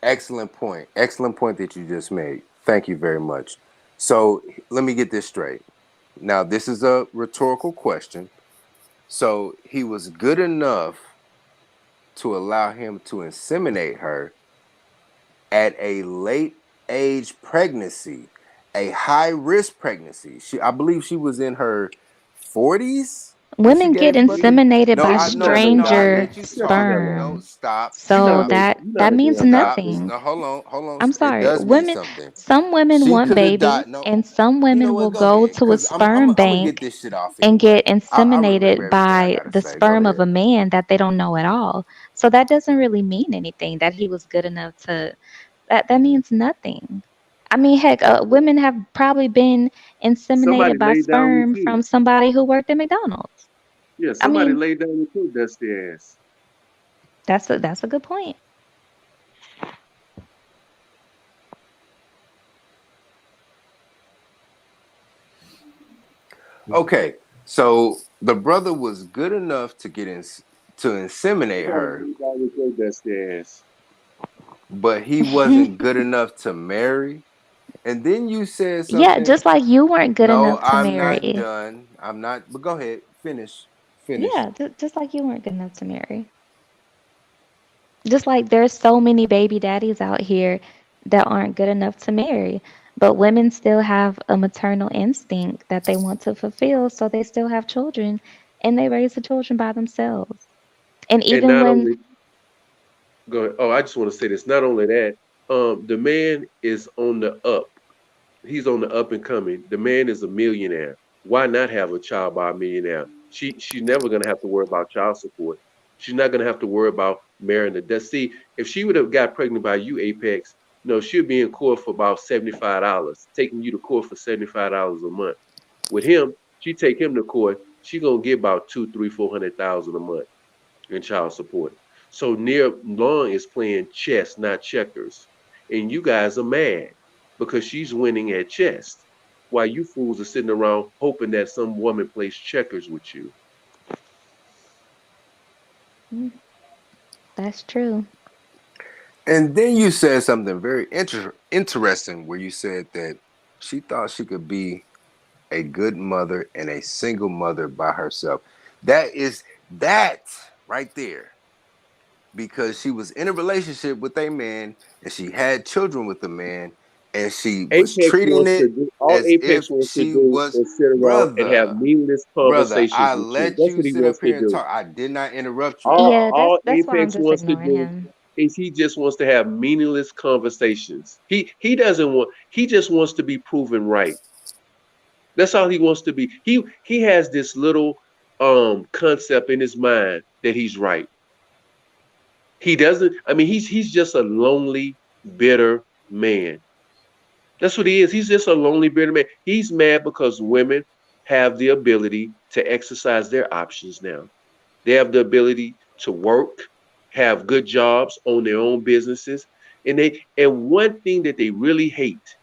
excellent point. Excellent point that you just made. Thank you very much. So let me get this straight. Now, this is a rhetorical question. So he was good enough to allow him to inseminate her at a late age pregnancy, a high risk pregnancy. I believe she was in her 40s when she Women get gave birth to. inseminated No, by no, I stranger let you talk. No, sperm. stop, So stop, that means stop. nothing. No, hold on. I'm It sorry. does mean something. Some women She want could have died. babies, No, and some you know women will what? Go go ahead, to a because I'm sperm gonna get bank this shit off and get anyway. I remember inseminated everything I by gotta the say. Go sperm of ahead. a man that they don't know at all. So that doesn't really mean anything that he was good enough to. That means nothing. I mean, heck, women have probably been Somebody inseminated by laid down with sperm you. from somebody who worked at McDonald's. Yeah, I somebody mean, laid down with your dusty ass. that's a good point. Okay, so the brother was good enough to to inseminate Somebody her, laid down with your dusty ass. but he wasn't good enough to marry. And then you said Yeah, something. just like you weren't good No, enough to I'm not marry. done. I'm not. But go ahead, finish. Yeah, just like you weren't good enough to marry. Just like there's so many baby daddies out here that aren't good enough to marry, but women still have a maternal instinct that they want to fulfill, so they still have children and they raise the children by themselves. And And even not when, only go ahead. Oh, I just want to say this. Not only that, the man is on the up. He's on the up and coming. The man is a millionaire. Why not have a child by a millionaire? She's never gonna have to worry about child support. She's not gonna have to worry about marrying the death. See, if she would have got pregnant by you, Apex, no, she'd be in court for about $75, taking you to court for $75 a month. With him, she take him to court, she gonna get about 2, 3, 400,000 a month in child support. So Near Long is playing chess, not checkers. And you guys are mad because she's winning at chess. While you fools are sitting around hoping that some woman plays checkers with you. mm, that's true. And then you said something very interesting, where you said that she thought she could be a good mother and a single mother by herself. That right there, because she was in a relationship with a man and she had children with a man, and she was Apex treating wants to it do all as Apex if wants to she do was is sit around and have brother. meaningless Brother, conversations I with you. let That's you what he sit up wants to here and do. talk. I did not interrupt you. Yeah, All that's why I'm Apex just wants to ignoring do him. is he just wants to have meaningless conversations. He doesn't want he just wants to be proven right. That's all he wants to be. He has this little concept in his mind that he's right. He doesn't. I mean, he's just a lonely, bitter man. That's what he is. He's just a lonely, bitter man. He's mad because women have the ability to exercise their options now. They have the ability to work, have good jobs, own their own businesses, and one thing that they really hate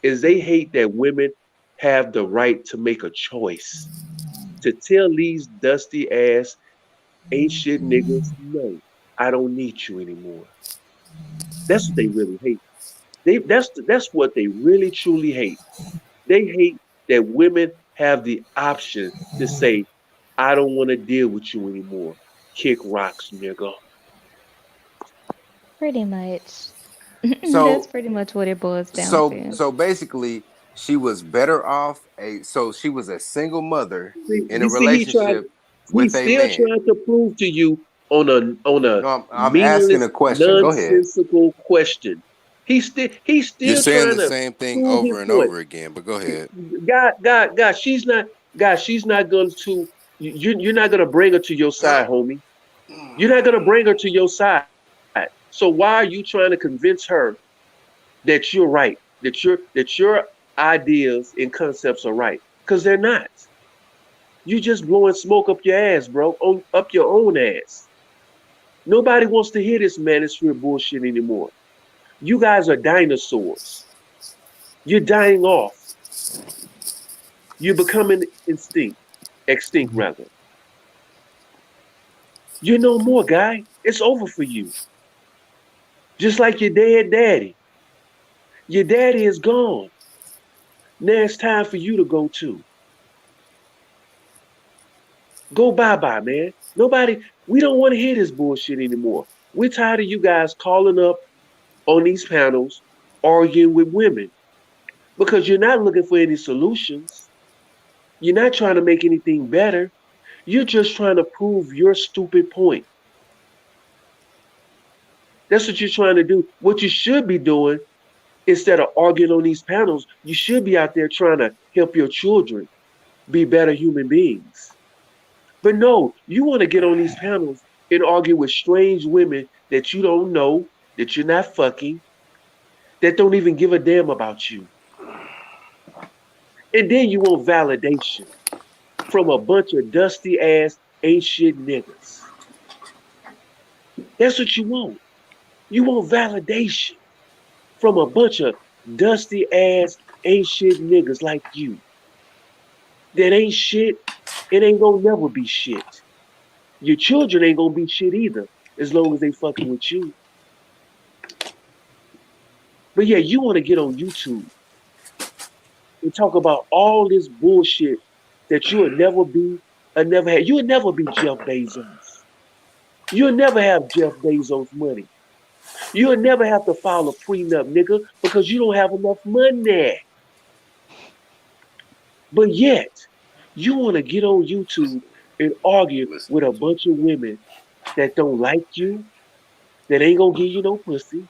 is they hate that women have the right to make a choice, to tell these dusty ass ain't shit niggas, no, I don't need you anymore. That's what they really hate. That's what they really truly hate. They hate that women have the option to say, I don't want to deal with you anymore. Kick rocks, nigga. Pretty much. That's So pretty much what it boils down to. so basically, she was better off so she was a single mother See, in a you see, relationship with he's a still man. trying to prove to you on a No, I'm asking meaningless, a question. Go ahead. nonsensical question. He's You're still saying trying the to same thing prove his over and point. over again, but go ahead. God, she's not going to. You're not going to bring her to your side, homie. You're not going to bring her to your side. So why are you trying to convince her that you're right, that your ideas and concepts are right? Because they're not. You just blowing smoke up your ass, bro, up your own ass. Nobody wants to hear this manosphere bullshit anymore. You guys are dinosaurs. You're dying off. You're becoming extinct rather. You're no more, guy. It's over for you. Just like your dead daddy. Your daddy is gone. Now it's time for you to go too. Go bye bye, man. We don't want to hear this bullshit anymore. We're tired of you guys calling up on these panels arguing with women because you're not looking for any solutions. You're not trying to make anything better. You're just trying to prove your stupid point. That's what you're trying to do. What you should be doing instead of arguing on these panels, you should be out there trying to help your children be better human beings. But no, you want to get on these panels and argue with strange women that you don't know, that you're not fucking, that don't even give a damn about you. And then you want validation from a bunch of dusty ass ain't shit niggas. That's what you want. You want validation from a bunch of dusty ass ain't shit niggas like you. That ain't shit. It ain't gonna never be shit. Your children ain't gonna be shit either, as long as they fucking with you. But yeah, you want to get on YouTube and talk about all this bullshit that you would never be, or never had. You would never be Jeff Bezos. You'll never have Jeff Bezos money. You'll never have to file a prenup, nigga, because you don't have enough money. But yet, you want to get on YouTube and argue with a bunch of women that don't like you, that ain't gonna give you no pussy,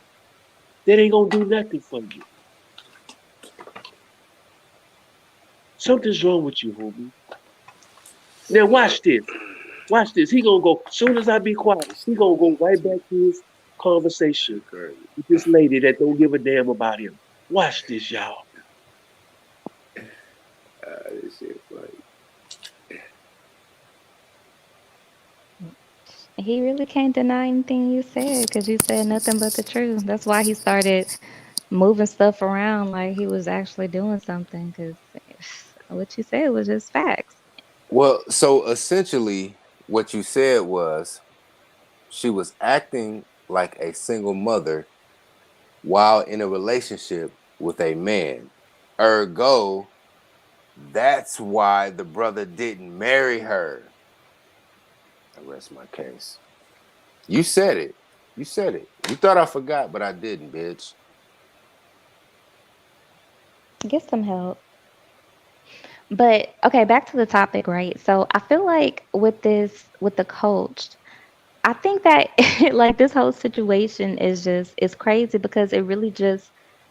that ain't gonna do nothing for you. Something's wrong with you, homie. Now watch this. Watch this. He gonna go. Soon as I be quiet, he gonna go right back to his conversation with this lady that don't give a damn about him. Watch this, y'all. This shit funny. He really can't deny anything you said because you said nothing but the truth. That's why he started moving stuff around like he was actually doing something because what you said was just facts. Well, so essentially, what you said was she was acting like a single mother while in a relationship with a man. Ergo, that's why the brother didn't marry her. I rest my case. You said it. You said it. You thought I forgot, but I didn't, bitch. Get some help. But okay, back to the topic, right? So I feel like with with the coach, I think that like this whole situation is crazy because it really just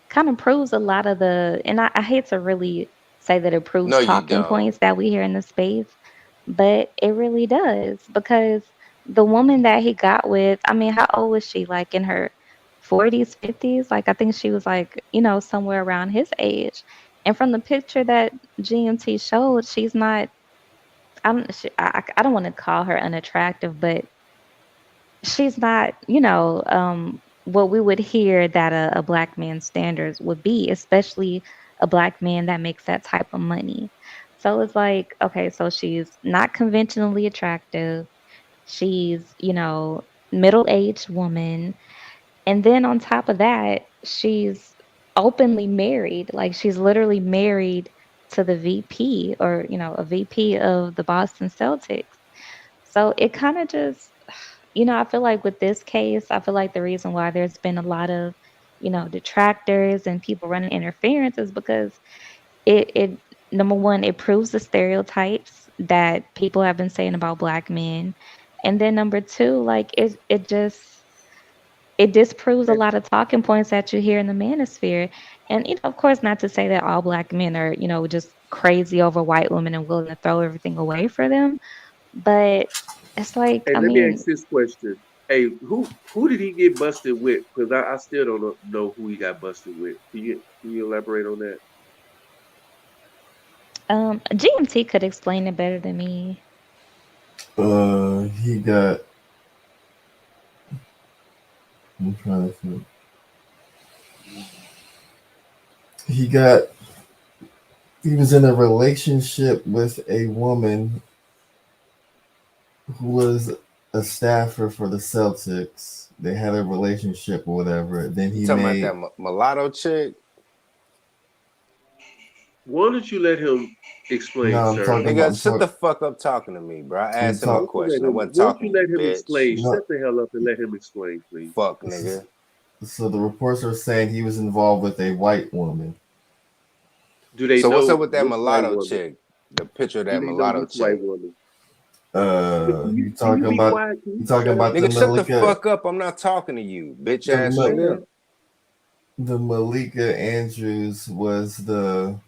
kind of proves a lot of I hate to really say that it proves No, you talking don't. points that we hear in the space, but it really does because the woman that he got with, I mean, how old was she? Like in her 40s, 50s? Like I think she was like, somewhere around his age. And from the picture that GMT showed, she's not. I don't want to call her unattractive, but she's not, what we would hear that a black man's standards would be, especially a black man that makes that type of money. So it's like, okay, so she's not conventionally attractive. She's, middle-aged woman. And then on top of that, she's openly married. Like she's literally married to the VP or, a VP of the Boston Celtics. So it kind of just, I feel like with this case, I feel like the reason why there's been a lot of, detractors and people running interference is because it number one, it proves the stereotypes that people have been saying about black men. And then number two, like it disproves a lot of talking points that you hear in the manosphere. And of course, not to say that all black men are, just crazy over white women and willing to throw everything away for them. But it's like, Hey, I let me mean, ask this question. Hey, who did he get busted with? Because I still don't know who he got busted with. Can you elaborate on that? GMT could explain it better than me. He got. I'm trying to think. He got. He was in a relationship with a woman who was a staffer for the Celtics. They had a relationship or whatever. Then You he talking made. about that mulatto chick? Why don't you let him explain, No, I'm sir? talking Nigga, about. shut the fuck up talking to me, bro. I I'm asked him a talk, question. I wasn't Won't talking you to you, let him bitch. explain? no, Shut the hell up and let him explain, please. Fuck, nigga. So the reports are saying he was involved with a white woman. Do they So what's know up with that which white mulatto woman? chick? The picture of Do that they know mulatto which white chick. woman? You Can you talking be about? quiet? Can You you talking shut up? about the Nigga, shut the Malika? fuck up. I'm not talking to you, bitch The ass Shut nigga. up. the Malika Andrews was the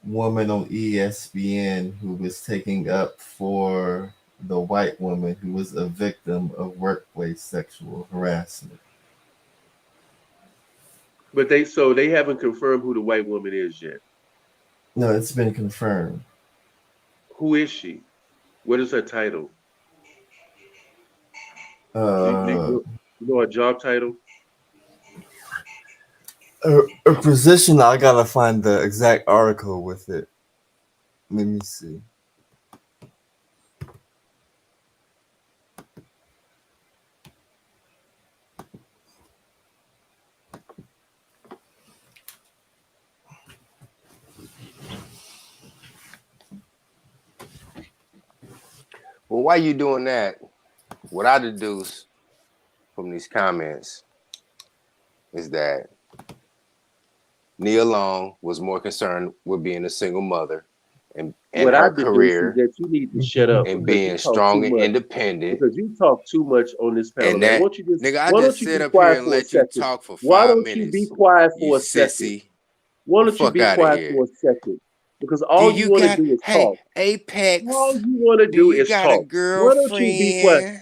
woman on ESPN who was taking up for the white woman who was a victim of workplace sexual harassment. But they haven't confirmed who the white woman is yet. No, it's been confirmed. Who is she? What is her title? Uh, You know her job title? a position. I gotta find the exact article with it. Let me see. Well, why you doing that? What I deduce from these comments is that Nia Long was more concerned with being a single mother and What I her deduce is career that you need to shut up and because you being talk too strong and much. independent. Because you talk too much on this panel, And man. that nigga, I Why don't just you sit be up here quiet and for a let you second? talk for Why 5 don't you be minutes. quiet You for a second? sissy. Why The don't you fuck be out of quiet here. for a second? Because Do all you you want to got, do is hey, talk. Apex, All you want to do do you is got a talk. Why don't you be quiet? girlfriend?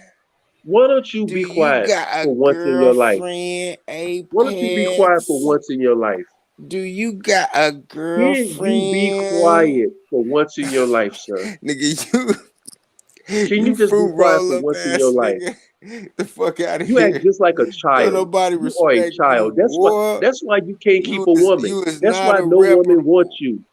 Why don't you Do be you quiet got a for once in your life? girlfriend, Why don't you be quiet for Apex? once in your life? Do you got a Can you be girlfriend? quiet for once in your life, sir? Nigga, Can you you just be fruit quiet roll for up once in your ass life? nigga. The fuck out of You act here. just like a Don't child. nobody You are a respect you, child. boy. That's why you can't keep a woman. You is That's not why a no woman reputable. wants you.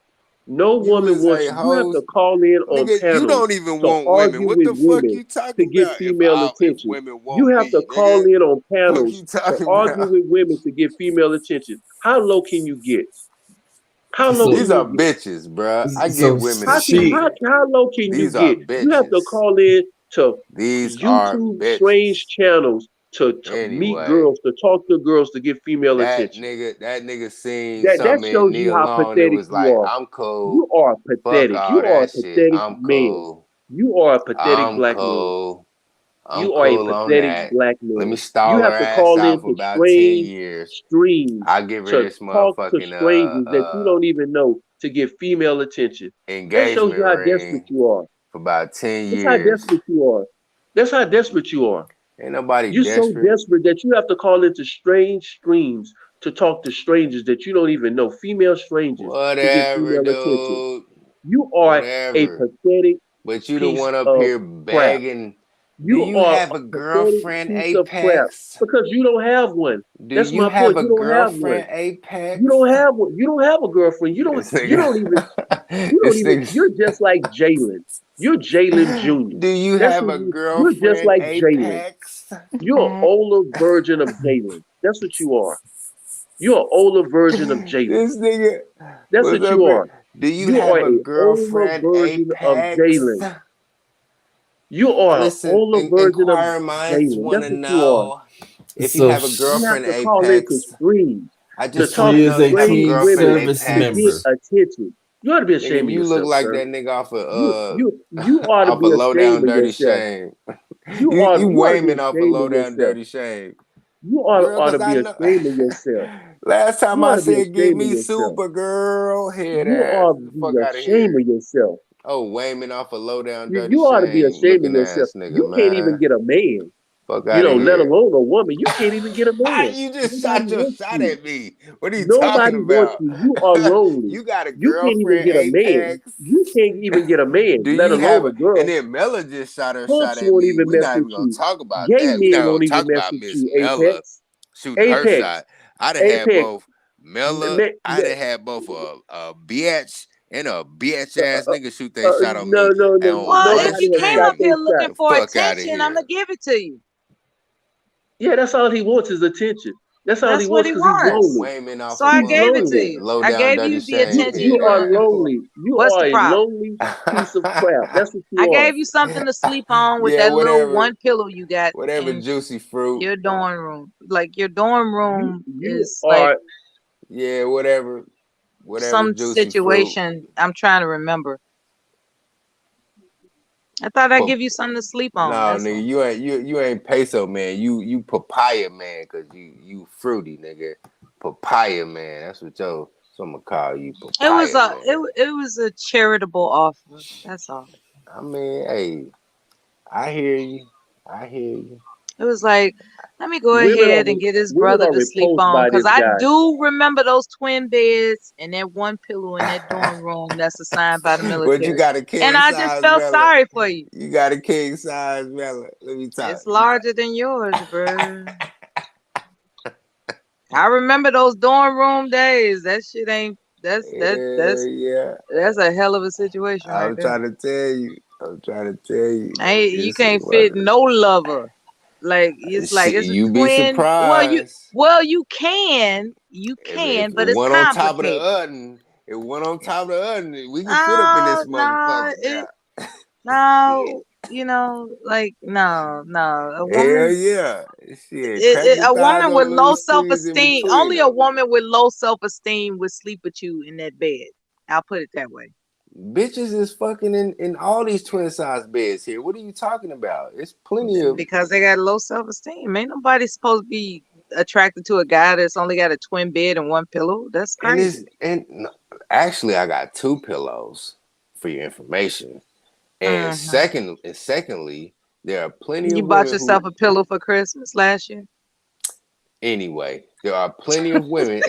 No You woman is wants a you. You have to host. call in on Nigga, you panels don't even to want women. argue What with the fuck women you talking to get about female if attention. women You want have to me, call nigga? in on Fuck panels you to talking argue about? with women to get female attention. How low can you get? How low So, can These are you get? bitches, bruh. I so get women she. attention. How low can you These are get? You have to bitches. call in to These are YouTube bitches. strange channels to meet Anyway, girls, to talk to girls, to get female attention. that nigga seen That something in shows you Nia how Long that pathetic was you like, are. I'm cool. You are Fuck pathetic. You all are a that shit. pathetic I'm man. cool. You are a pathetic I'm black man. cool. I'm You are a cool on pathetic that. black Let me man. You stall have her to ass call out for into about 10 strange years. streams I'll give her to this talk to motherfucking strangers that you don't even know to get female attention. That shows you engagement how desperate ring. you are. for about 10 That's how years. desperate you are. That's how desperate you are. Ain't nobody You're so desperate. desperate that you have to call into strange streams to talk to strangers that you don't even know, female strangers, to get Whatever, female attention. dude. You are a Whatever. pathetic But you the piece one up of here crap. begging. Do You you are have a a pathetic girlfriend, piece of crap Apex? because you don't have one. Do That's you my have point. a You don't have one. girlfriend, Apex? You don't have one. You don't have a girlfriend. You don't. This You nigga. don't even. You don't This even. nigga. You're just like Jalen. You're Jalen Jr. Do you That's have what a you're just girlfriend, like Jalen. Apex? You're an older version of Jalen. That's what you are. You're an older version of Jalen. This nigga. That's What's what up you here? are. Do you You are have a an older girlfriend, version of Apex? Jalen. You are an Listen, older version of inquiring minds Jalen. want That's to what you are. know if you So have a You have girlfriend, to call into Apex. streams I to just want talk to she to is know if a you have a strange teen girlfriend, women service to get Apex. member. attention. You ought to be Nigga, ashamed of you look yourself, like sir. that nigga off of You ought to off be a low ashamed down of dirty yourself. shame. You You ought to be Wayman off a ashamed low of down yourself. dirty shame. You Girl, ought to cause be I know ashamed of yourself. last time You I ought to be said give ashamed of me yourself. super girl, head You ass. ought Get to the be fuck out of ashamed here. of yourself. Oh, Wayman off a low down dirty You ought to be shame ashamed of looking yourself. ass nigga, You can't even man. get a man. Fuck You out know, of let here. alone a woman. You can't even get a Ah, man. you just Nobody shot your wants shot you. at me. What are you talking Nobody wants about? you. You are lonely. You got a You can't even girlfriend, get a man. Apex? You can't even get a man, Do let you have alone a a? And girl. then Mella just shot her shot Punks at won't me. even We're mess not with even gonna you. talk about Gay that. We're men not gonna won't talk even mess about with Miss you, Mella Apex. shooting her Apex. shot. I'd have had Apex. both Mella. Me- I'd me- have had both a bitch and a bitch ass nigga shoot they shot on no, me. no, no. And on Well, one if he Nobody has came stream, shot up their here shot. looking the for fuck out of attention, I'm here. gonna give it to you. Yeah, that's all he wants is attention. That's all he That's what wants he because he's wants. lonely. Wayman off So a I He's gave it to lonely. you. low I down gave dirty you the shame attention You you head are were ass. looking for. lonely. You What's are the a problem? lonely piece of crap. That's what I you are. gave you something to sleep on with Yeah, that little whatever. one pillow you got Whatever, in juicy fruit. your dorm room. Like your dorm room You is like are. Yeah, whatever. Whatever, some juicy fruit. situation. I'm trying to remember. I thought I'd give you something to sleep No, on. That's nigga, all. you ain't peso man. You papaya man, cause you fruity nigga. Papaya man. That's what I'm gonna call you, It was papaya man. it was a charitable offer. That's all. I mean, hey, I hear you. I hear you. It was like, let me go Women are ahead and get his women brother are to sleep repulsed on by because this I guy. do remember those twin beds and that one pillow in that dorm room that's assigned by the But you military. got a And king I just size felt Mela. sorry for you. You got a king size Mela. Let me talk. It's larger than yours, bro. I remember those dorm room days. That shit ain't. That's Yeah. that's a hell of a situation right I'm there. trying to tell you. I'm trying to tell you. Ain't you It's can't fit no lover. Like it's a you be twin. surprised. You can If but it's one on top of the complicated. other, if one on top of the other, we can fit up in this motherfucker. No, you know, like no. A Hell woman, yeah. Shit. Crack your a thighs woman with open, let low me squeeze in self-esteem. between Only a them. woman with low self-esteem would sleep with you in that bed. I'll put it that way. Bitches is fucking in all these twin size beds here. What are you talking about? It's plenty of Because they got low self-esteem. Ain't nobody supposed to be attracted to a guy that's only got a twin bed and one pillow. That's crazy. Actually I got two pillows for your information. And secondly, there are plenty You of bought women yourself who a pillow for Christmas last year? anyway, there are plenty of women.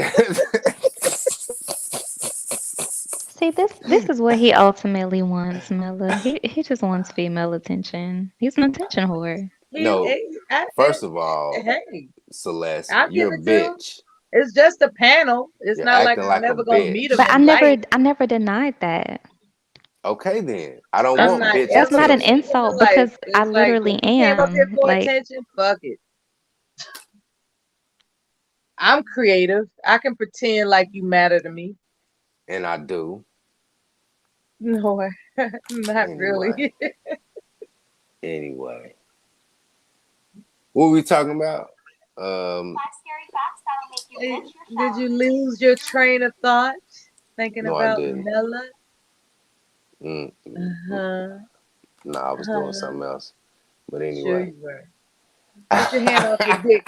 See, this is what he ultimately wants, Milla. He just wants female attention. He's an attention whore. No, first of all, Hey, Celeste, I'll give you're a it to him. bitch. It's just a panel. It's You're not like acting I'm like a never gonna meet him But bitch. in life. I never denied that. Okay, then. I don't I'm want not bitch That's ever not gonna an meet attention. him in insult life. because I It's like if literally he came up here am. for Like, attention, fuck it. I'm creative. I can pretend like you matter to me. And I do. No, not really. Anyway. What were we talking about? Did you lose your train of thought thinking No, I about didn't. Mella? No, I was doing something else. But Sure anyway. you were. Get your hand off your dick.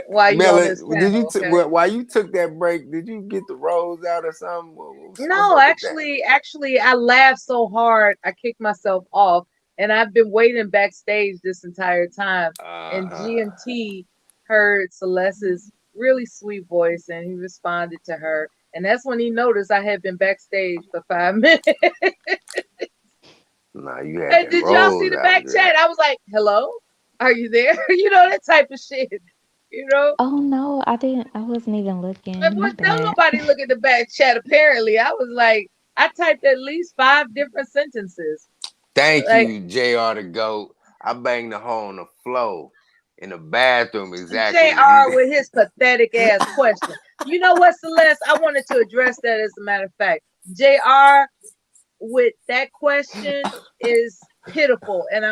while you on this Did panel, you okay? while you took that break? Did you get the rolls out or something? What's No, up with that? actually, I laughed so hard I kicked myself off, and I've been waiting backstage this entire time. And GMT heard Celeste's really sweet voice, and he responded to her, and that's when he noticed I had been backstage for 5 minutes. Nah, you had And that did y'all see rolls the out, back girl. chat? I was like, "Hello, are you there?" You know, that type of shit. You know. Oh no, I didn't. I wasn't even looking. Like, My what? Don't bad. nobody look at the back chat. Apparently, I was like, I typed at least 5 different sentences. Thank Like, you, JR the GOAT. I banged the hole on the floor in the bathroom exactly. JR with his pathetic ass question. You know what, Celeste? I wanted to address that as a matter of fact. JR with that question is pitiful, and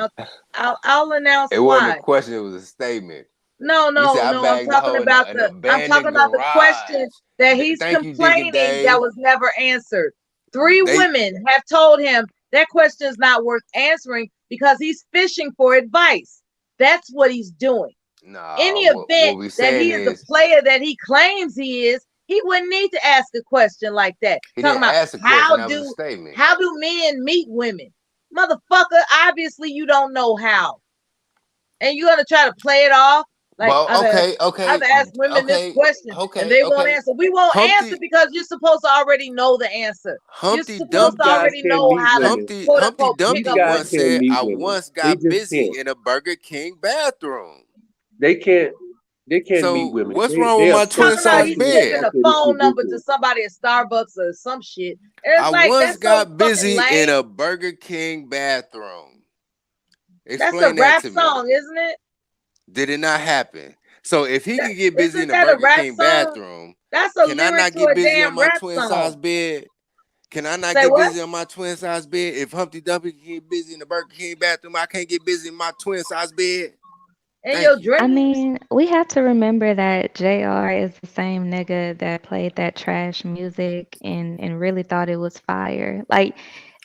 I'll announce It why. wasn't a question, it was a statement. No, You said I I'm bagged the talking hole about in an I'm talking abandoned about the question garage. that he's Thank you, Deacon complaining Dave. that was never answered. 3 women have told him that question is not worth answering because he's fishing for advice. That's what he's doing. Any event we that saying he is the is- player that he claims he is, he wouldn't need to ask a question like that. He Talking didn't about ask a question, that was a statement. how do men meet women? Motherfucker, obviously you don't know how. And you're gonna try to play it off like Well, I've asked women this question and they won't answer. We won't answer because you're supposed to already know the answer. Humpty You're supposed to already know how to Humpty quote unquote Dumpty pick up once women. said, I once got busy in a Burger King bathroom. They can't So meet women. what's wrong with my twin Talking about size he's bed? giving a phone number to somebody at Starbucks or some shit. And it's I like once that's got so busy fucking in lame. a Burger King bathroom. That's a Explain that rap to me. song, isn't it? Did it not happen? So if he can get busy in Isn't a that a Burger rap King song? bathroom, That's a can I lyric not to get a busy on damn my rap twin size song. bed? Can I not Say get what? busy on my twin size bed? If Humpty Dumpty can get busy in the Burger King bathroom, I can't get busy in my twin size bed. And your dreams. I mean, we have to remember that JR is the same nigga that played that trash music and really thought it was fire. Like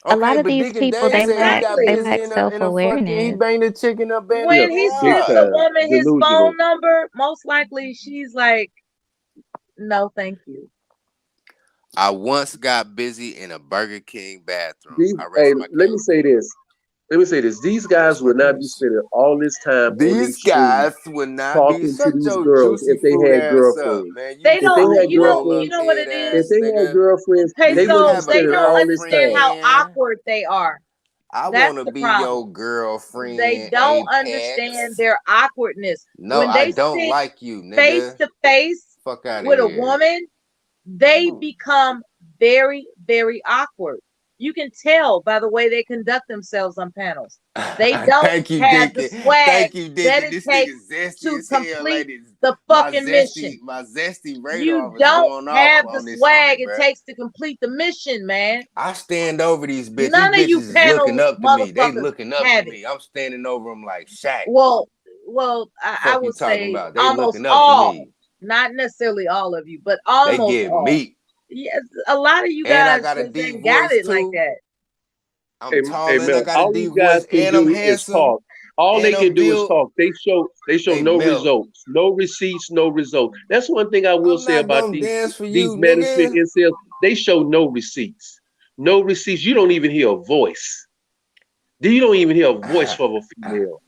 a lot Okay, of but these Deacon people, Dave said he got they busy lack in a fucking, he self-awareness. banged the chicken up in When the he garage. sends a woman his Delusional. phone number, most likely she's like, no, thank you. I once got busy in a Burger King bathroom. I Hey, rest my let me say this. These guys would not be spending all this time on These these guys streets would not be. talking to Shut these your girls juicy if they fruit had ass up, girlfriends. man. They If don't, they had you know girlfriends, what it head is? if they had nigga. girlfriends, they wouldn't be Pesos, they spending don't all this understand how time. awkward they are. I That's want to the be problem. your girlfriend. They don't Apex. understand their awkwardness. No, When I they don't sit like you, nigga. face to face Fuck out with of a here. woman, they become very, very awkward. You can tell by the way they conduct themselves on panels. They don't Thank you, have the Deacon. swag Thank you, that Deacon. it This takes nigga zesty to as hell, complete ladies. the fucking mission. My zesty radar You was don't going off have the on this swag nigga, it bruh. takes to complete the mission, man. I stand over these bitches. None These of you bitches is looking panel up to me. They motherfuckers looking up have to it. me. I'm standing over them like Shaq. Well, I Fuck will you talking say about? They almost looking up to all, me. not necessarily all of you, but They almost get all. meat. Yes, a lot of you And I guys got a just deep ain't got voice it like too. that. I'm tall and I Mel, got a all deep these guys voice can and I'm do is handsome. talk. All and they I'm can do is built. talk. They show They no melt. results, no receipts, no results. That's one thing I will I'm say not about gonna dance for these you, management nigga. incels. They show no receipts. No receipts. You don't even hear a voice. You don't even hear a voice from a female.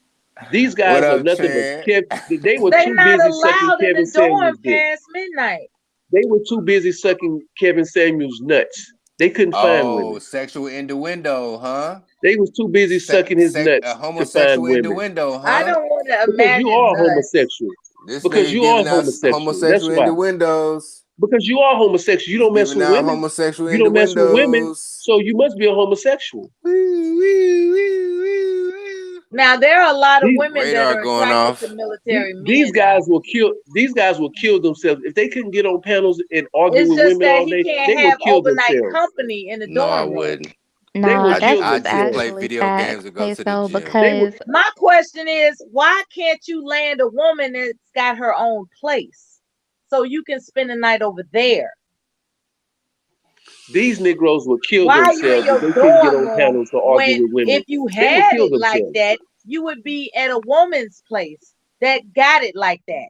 These What guys are up, nothing Chan? but they were They too not busy sucking allowed in Kevin the dorm Samuels' dick. past midnight. They were too busy sucking Kevin Samuels' nuts. They couldn't find women. Oh, sexual innuendo, huh? They was too busy sucking his nuts to Homosexual find women. innuendo, huh? I don't want to Because you imagine are nuts. homosexual. This Because nigga you are giving us homosexual. That's homosexual why. innuendos. Because you are homosexual. You don't mess Giving with out women. homosexual You don't mess with women. innuendos. So you must be a homosexual. Now there are a lot of women that Radar are going attracted off. to military These men. guys will kill. These guys will kill themselves if they couldn't get on panels and argue It's with just women that all he day. can't They will have kill overnight themselves. company in the No, I dorm room. wouldn't. They will No, kill that's I just themselves. play actually video games and go to the so gym. because My question is, why can't you land a woman that's got her own place so you can spend the night over there? These Negroes will kill Why are you in themselves if your they couldn't get dorm on room panels to argue when with women. if you They will had kill it like themselves. that, you would be at a woman's place that got it like that?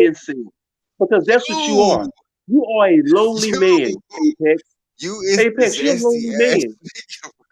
incel. Because that's what you are. You are a lonely man, Apex. You is Apex, you're a zesty lonely ass man. nigga.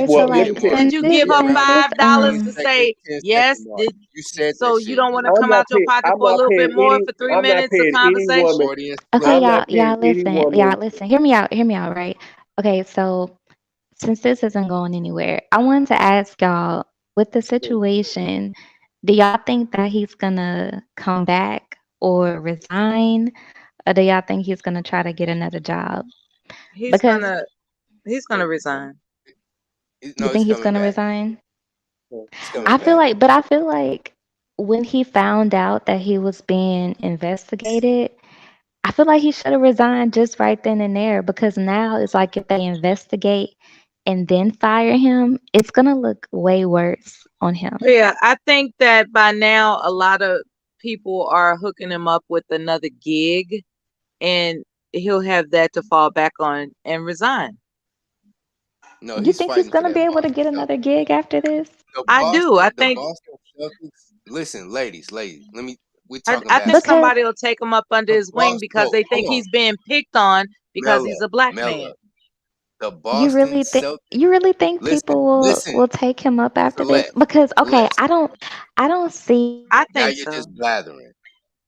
Okay, well, so let me like tell you. Did since you this give her Grandmaster, since this $5 to 10 second, say 10 yes? second mark. Did You said that so you shit. don't want to come out your pocket I'm for a not little paying bit more any. for 3 I'm not minutes of paying any conversation? woman. Audience, Okay, I'm please. not paying y'all any listen. woman. Y'all listen. Hear me out, right? Okay, so since this isn't going anywhere, I wanted to ask y'all with the situation, do y'all think that he's gonna come back or resign? Or do y'all think he's gonna try to get another job? He's Because gonna resign. you No, think it's he's coming gonna back. resign? It's coming I feel back. like, but I feel like when he found out that he was being investigated, I feel like he should have resigned just right then and there because now it's like if they investigate and then fire him, it's gonna look way worse on him. Yeah, I think that by now a lot of people are hooking him up with another gig, and he'll have that to fall back on and resign. No, You he's think he's fighting for gonna be that able to Boston get Celtics. another gig after this? I do. I The think Boston Celtics. Listen, ladies, we're talking I think basketball. Because somebody will take him up under The his wing because Boston, they think hold on, he's being picked on because Mela, he's a black man. Mela. The Boston Celtics. you really think Listen, people listen, will take him up after this? Celeste, Because okay, Celeste. I don't see it I Now think you're so. just blathering.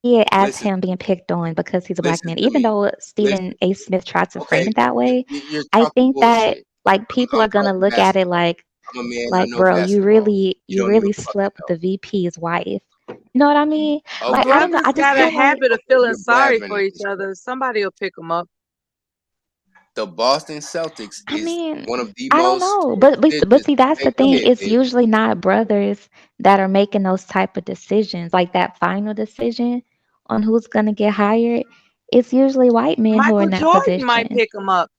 as him Listen, being picked on because he's a black man. listen to Even me. though Stephen Listen. A. Smith tried to frame Okay, it that way, you're I talking think that bullshit. like people I'm are gonna talking look at it basketball. I'm a man. I like know bro, basketball. You you don't even really fucking slept with the VP's wife. You know what I mean? know. Like I Okay, don't know. Brothers I just got a feel like habit of okay, feeling you're sorry blathering for at each this point. other. Somebody will pick him up. The Boston Celtics I is mean, one of the I don't most know, but prestigious. see, that's Hey, the go thing. ahead, It's babe. usually not brothers that are making those type of decisions, like that final decision on who's gonna get hired. It's usually white men who are Michael in that Jordan might position. pick him up.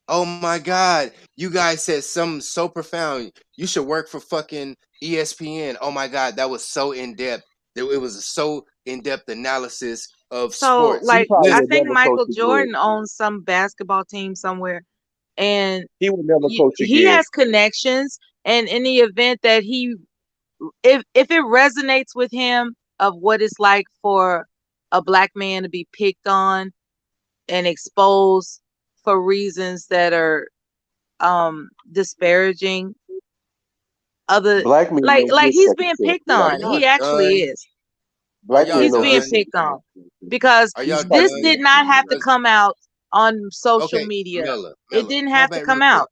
Oh my God. You guys said something so profound. You should work for fucking ESPN. Oh my God. That was so in depth. It was a so in depth analysis of So, sports. He like, probably I would Listen, think never coach Michael again. Jordan owns some basketball team somewhere, and He would never coach he again. has connections. And in the event that if it resonates with him of what it's like for a black man to be picked on and exposed for reasons that are disparaging other, Black men like don't get he's second being picked chances. are on. y'all He actually done? is. Are Black y'all men He's don't being get done? picked second on chances. because Are He's y'all this fighting. done? did not have to Because come out on social okay, media. It Mela, didn't fall have to back real come quick. out.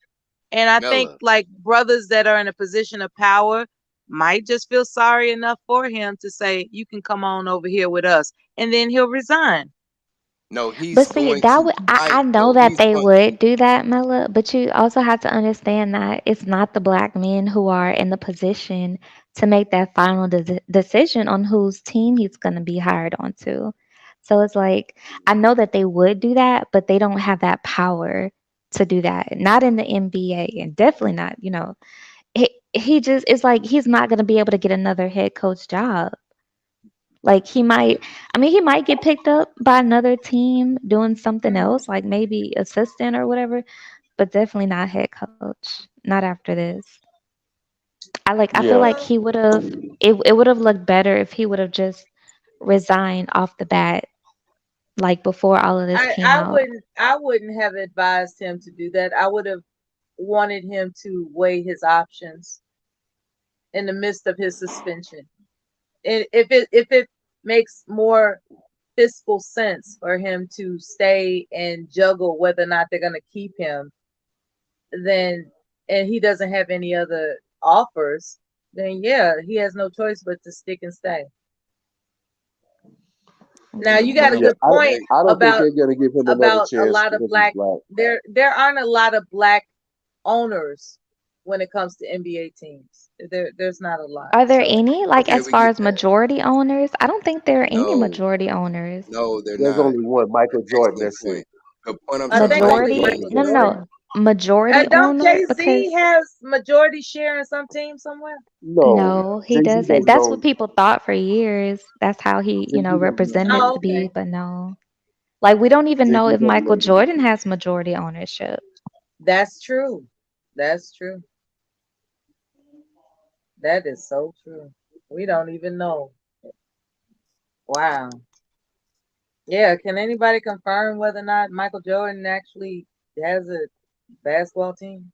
And I think Mela, like brothers that are in a position of power might just feel sorry enough for him to say, you can come on over here with us. And then he'll resign. no, But he's see, going that to would fight I know though. that He's they going. would do that, Mela, but you also have to understand that it's not the black men who are in the position to make that final decision on whose team he's going to be hired onto. So it's like I know that they would do that, but they don't have that power to do that. Not in the NBA and definitely not, he just it's like he's not going to be able to get another head coach job. Like he might get picked up by another team doing something else, like maybe assistant or whatever, but definitely not head coach. Not after this. I feel Yeah. like he would have it would have looked better if he would have just resigned off the bat, like before all of this came out. I wouldn't have advised him to do that. I would have wanted him to weigh his options in the midst of his suspension. And if it makes more fiscal sense for him to stay and juggle whether or not they're going to keep him, then and he doesn't have any other offers, then yeah, he has no choice but to stick and stay. Now And the you got a Yeah. point, good point I don't think about they're gonna give him another a chance lot of because he's black black. there aren't a lot of black owners when it comes to NBA teams. There's not a lot. Are there So any like okay, as we far get as that. majority owners? I don't think there are any No, majority owners. no, they're There's not. only one, Michael Jordan. Excellent That's it. point. The point I'm I trying to think make only Majority? Michael is No, no, this. no. Jordan. Majority Don't owner Jay Z because has majority share in some team somewhere? No, no, he Jay Z doesn't. doesn't That's what own. people thought for years. That's how he, Jay Z doesn't own represented it Oh, to anything. be, okay. but no. Like we don't even Jay know Z if doesn't Michael own Jordan anything. has majority ownership. That's true. That's true. That is so true. We don't even know. Wow. Yeah, can anybody confirm whether or not Michael Jordan actually has a basketball team?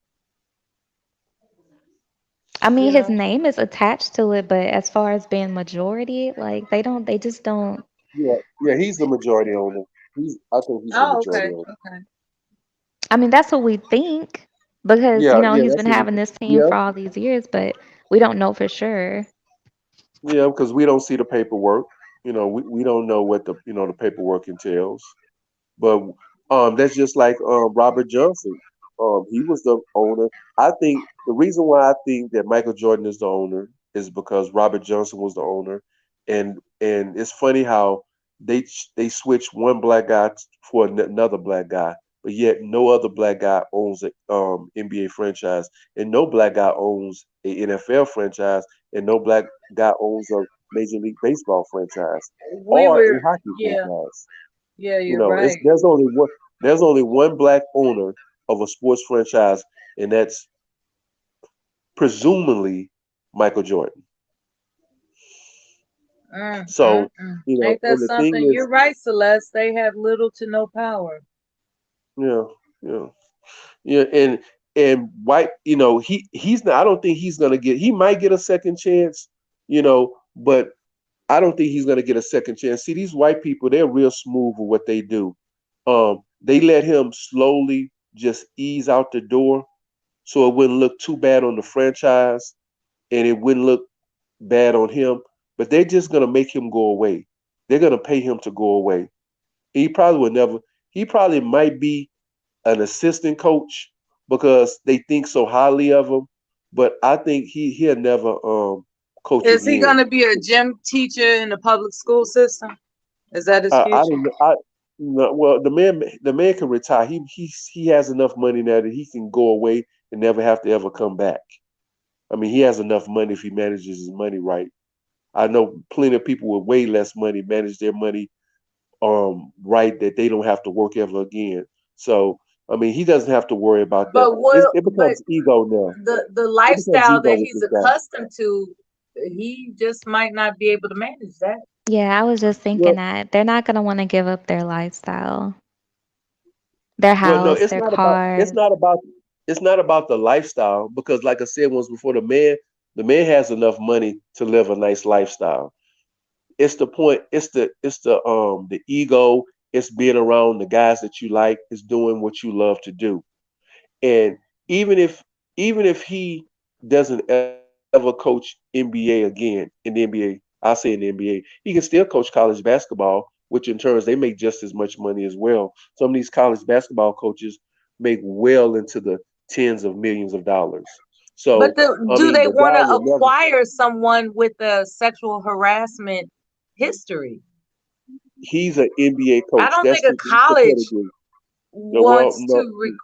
I You mean, his know? name is attached to it, but as far as being majority, like they just don't. Yeah, yeah, he's the majority owner. I think he's the Oh, majority okay. owner. Okay. I mean, that's what we think because, Yeah, yeah, he's that's been what. having this team Yeah, for all these years, but we don't know for sure. yeah, because we don't see the paperwork. We don't know what the paperwork entails. But that's just like Robert Johnson. He was the owner. I think the reason why I think that Michael Jordan is the owner is because Robert Johnson was the owner, and it's funny how they switched one black guy for another black guy, but yet no other black guy owns a NBA franchise, and no black guy owns a NFL franchise, and no black guy owns a Major League Baseball franchise We or a were, hockey yeah, franchise. yeah, You you're know, right. there's only one black owner of a sports franchise, and that's presumably Michael Jordan. So, you know, Ain't that and the thing something? is, You're right, Celeste. They have little to no power. yeah, yeah, yeah, and White, you know, he's not. I don't think he's gonna get. He might get a second chance, you know, but I don't think he's gonna get a second chance. See, these white people, they're real smooth with what they do. They let him slowly just ease out the door, so it wouldn't look too bad on the franchise, and it wouldn't look bad on him. But they're just gonna make him go away. They're gonna pay him to go away. He probably would never. He probably might be an assistant coach because they think so highly of him. But I think he'll never coach Is he again. going to be a gym teacher in the public school system? Is that his I future? don't know. No, well, the man can retire. He has enough money now that he can go away and never have to ever come back. I mean, he has enough money if he manages his money right. I know plenty of people with way less money manage their money right that they don't have to work ever again. So I mean, he doesn't have to worry about that. But will It but becomes ego now. the It becomes lifestyle ego that with he's this guy. accustomed to, he just might not be able to manage that. Yeah, I was just thinking Well, that they're not gonna want to give up their lifestyle, their well, no, house, their it's cars. not about it's not about the lifestyle because, like I said once before, the man has enough money to live a nice lifestyle. It's the point. It's the ego. It's being around the guys that you like. It's doing what you love to do. And even if even if he doesn't ever coach NBA again in the NBA, I say in the NBA, he can still coach college basketball, which in turns they make just as much money as well. Some of these college basketball coaches make well into the tens of millions of dollars. But So I do mean, they the want guy to will never. acquire someone with a sexual harassment history? He's an NBA I coach. don't think a That's the college pedigree. No, well, wants no, to,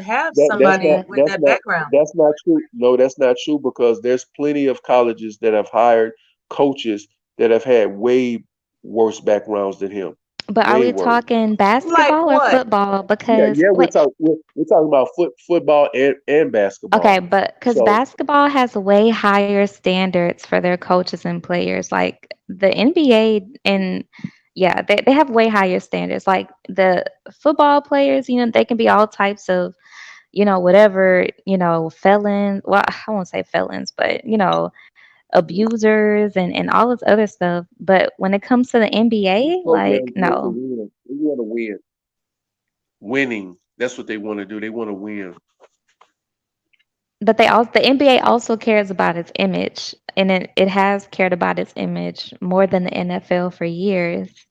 have that that's not somebody with that's that not background. that's not true. No, that's not true because there's plenty of colleges that have hired coaches that have had way worse backgrounds than him. But are Way we worse. talking Like basketball or what? football? Yeah, Because yeah, wait, we're talking about football and okay, basketball. but because So basketball has way higher standards for their coaches and players, like the NBA and yeah, they have way higher standards. Like the football players, they can be all types of, whatever, felons. Well, I won't say felons, but abusers and all this other stuff. But when it comes to the NBA, like programs made to no. win. They want to win. Winning. That's what they want to do. They want to win. But the NBA also cares about its image, and it has cared about its image more than the NFL for years.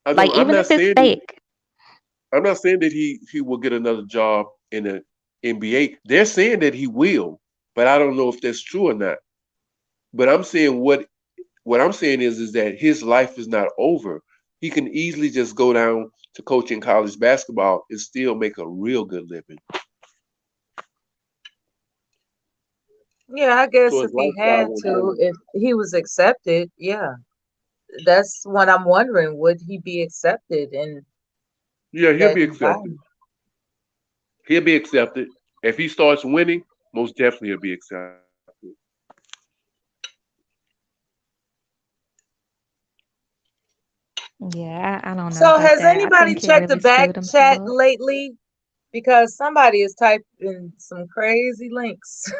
I Like know. even if it's fake. I'm not saying that he will get another job in the NBA. They're saying that he will, but I don't know if that's true or not. But I'm saying what I'm saying is that his life is not over. He can easily just go down to coaching college basketball and still make a real good living. Yeah, I guess So if his he lifestyle had won't to, change. if he was accepted, yeah. That's what I'm wondering. Would he be accepted in Yeah, he'll that be accepted. environment? He'll be accepted. If he starts winning, most definitely he'll be accepted. Yeah, I don't know So about has that. I anybody think he checked the really back screwed chat himself. lately? Because somebody is typing some crazy links.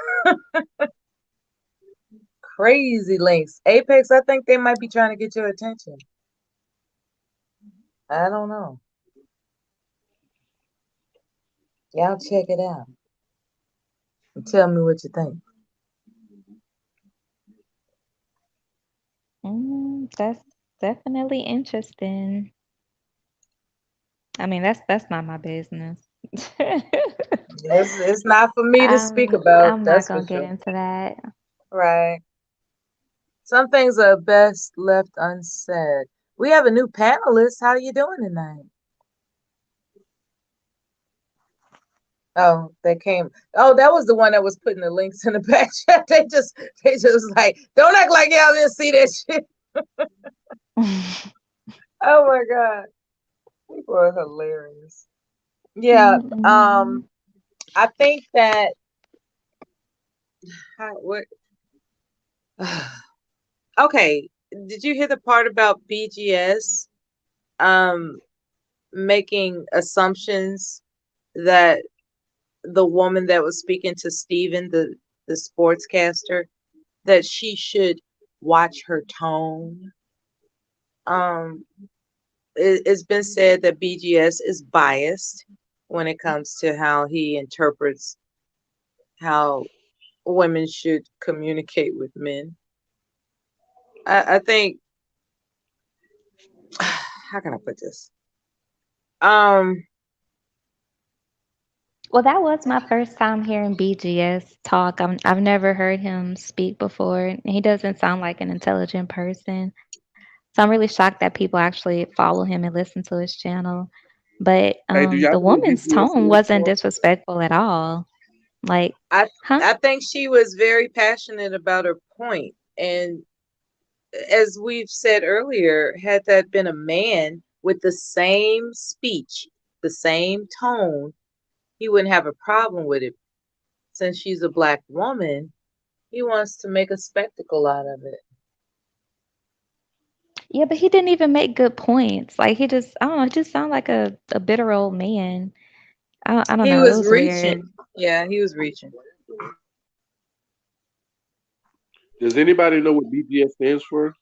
Crazy links. Apex, I think they might be trying to get your attention. I don't know. Y'all check it out and tell me what you think. That's definitely interesting. I mean, that's not my business. It's not for me to speak about. I'm not That's for gonna get sure. into that. Right. Some things are best left unsaid. We have a new panelist. How you doing tonight? Oh, they came. Oh, that was the one that was putting the links in the back chat. They just like, don't act like y'all didn't see that shit. Oh my God. People are hilarious. Yeah. I think that what okay. Did you hear the part about BGS making assumptions that the woman that was speaking to Steven, the sportscaster, that she should watch her tone? It's been said that BGS is biased when it comes to how he interprets how women should communicate with men. I think, how can I put this? Well, that was my first time hearing BGS talk. I've never heard him speak before. He doesn't sound like an intelligent person. So I'm really shocked that people actually follow him and listen to his channel. But Hey, do y'all the know what woman's BGS tone stands wasn't for? disrespectful at all. Like, I huh? I think she was very passionate about her point, and as we've said earlier, had that been a man with the same speech, the same tone, he wouldn't have a problem with it. Since she's a black woman, he wants to make a spectacle out of it. Yeah, but he didn't even make good points. Like he just, I don't know, he just sounded like a bitter old man. I don't He know. It was was weird. reaching. Yeah, he was reaching. Does anybody know what BGS stands for?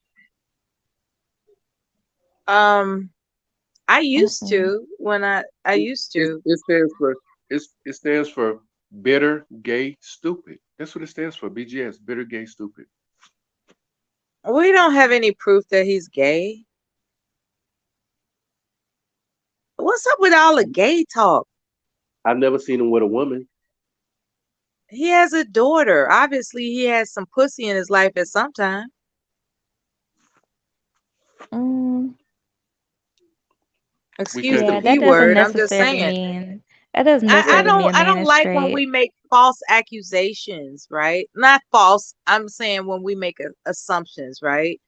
I used to when I used to. It stands for it stands for bitter, gay, stupid. That's what it stands for. BGS, bitter, gay, stupid. We don't have any proof that he's gay. What's up with all the gay talk? I've never seen him with a woman. He has a daughter. Obviously, he has some pussy in his life at some time. Excuse the Yeah, B that doesn't word. I'm just necessarily saying. mean that doesn't I necessarily mean a I man don't is like when straight. we make false accusations, right? Not false. I'm saying when we make assumptions, right?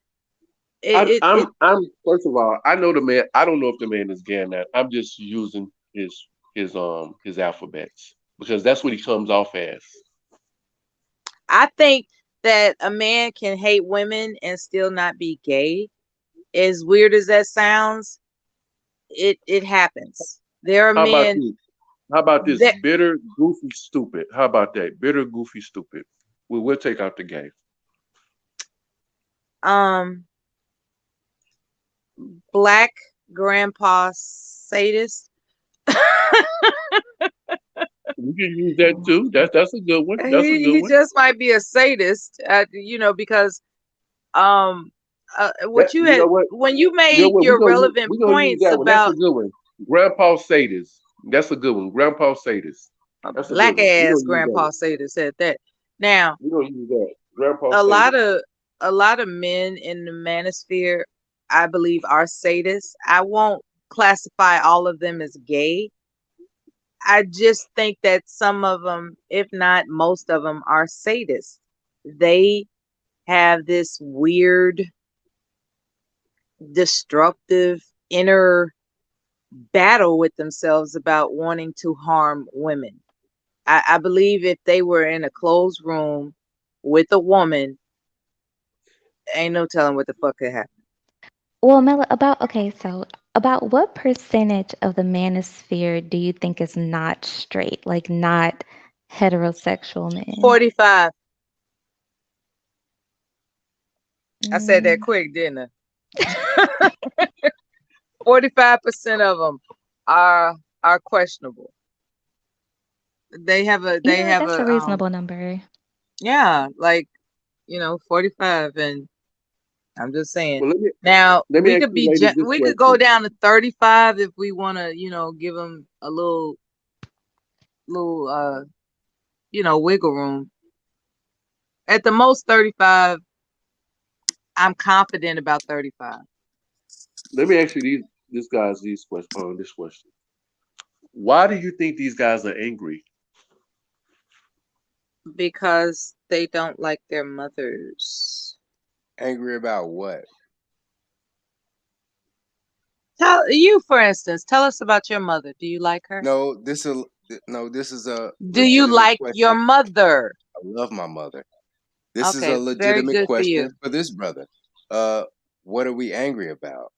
I'm first of all, I know the man. I don't know if the man is gay or not. I'm just using his alphabets because that's what he comes off as. I think that a man can hate women and still not be gay. As weird as that sounds, it happens. There are How about men this? How about this? that Bitter, goofy, stupid. How about that? Bitter, goofy, stupid. We'll take out the gay. black grandpa sadist. We can use that too. That's a good one. That's a good He one. just might be a sadist, because what you You had know what? when you You know made what? your relevant We gonna use points that one. That's a about good one. Grandpa sadist. That's a good one. Grandpa sadist. That's a good black one. We ass gonna use that grandpa one. sadist said that. Now, We gonna use that. Grandpa a lot sadist. of a lot of men in the manosphere, I believe, are sadists. I won't classify all of them as gay. I just think that some of them, if not most of them, are sadists. They have this weird, destructive inner battle with themselves about wanting to harm women. I believe if they were in a closed room with a woman, ain't no telling what the fuck could happen. Well, Mela, about what percentage of the manosphere do you think is not straight, like not heterosexual men? 45. I said that quick, didn't I? 45% of them are questionable. They have That's a a reasonable number. yeah, like 45, and I'm just saying. Well, Now let me we ask you ladies this we could go question. down to 35 if we want to, give them a little wiggle room. At the most 35. I'm confident about 35. Let me ask you this question. Why do you think these guys are angry? Because they don't like their mothers. Angry about what? For instance, tell us about your mother. Do you like her? No, this is a Do you legitimate like question. your mother? I love my mother. This is Okay, a very legitimate good for question you. for this brother. What are we angry about?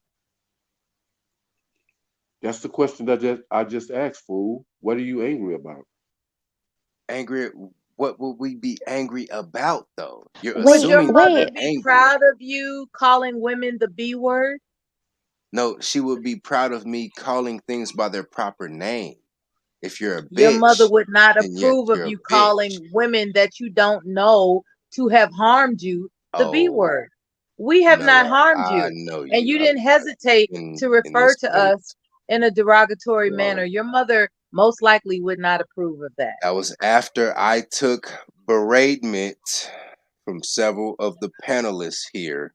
That's the question that I just asked, fool. What are you angry about? Angry? What would we be angry about, though? You're Would your assuming mother we're be angry. proud of you calling women the B word? No, she would be proud of me calling things by their proper name. If you're a bitch, Your mother would not then yes, approve of you're a you bitch. calling women that you don't know to have harmed you the B Oh, word. We have not Mela, harmed I you. know And you. you didn't hesitate to refer this to place. us in a derogatory Well, manner. Your mother most likely would not approve of that. That was after I took beratement from several of the panelists here.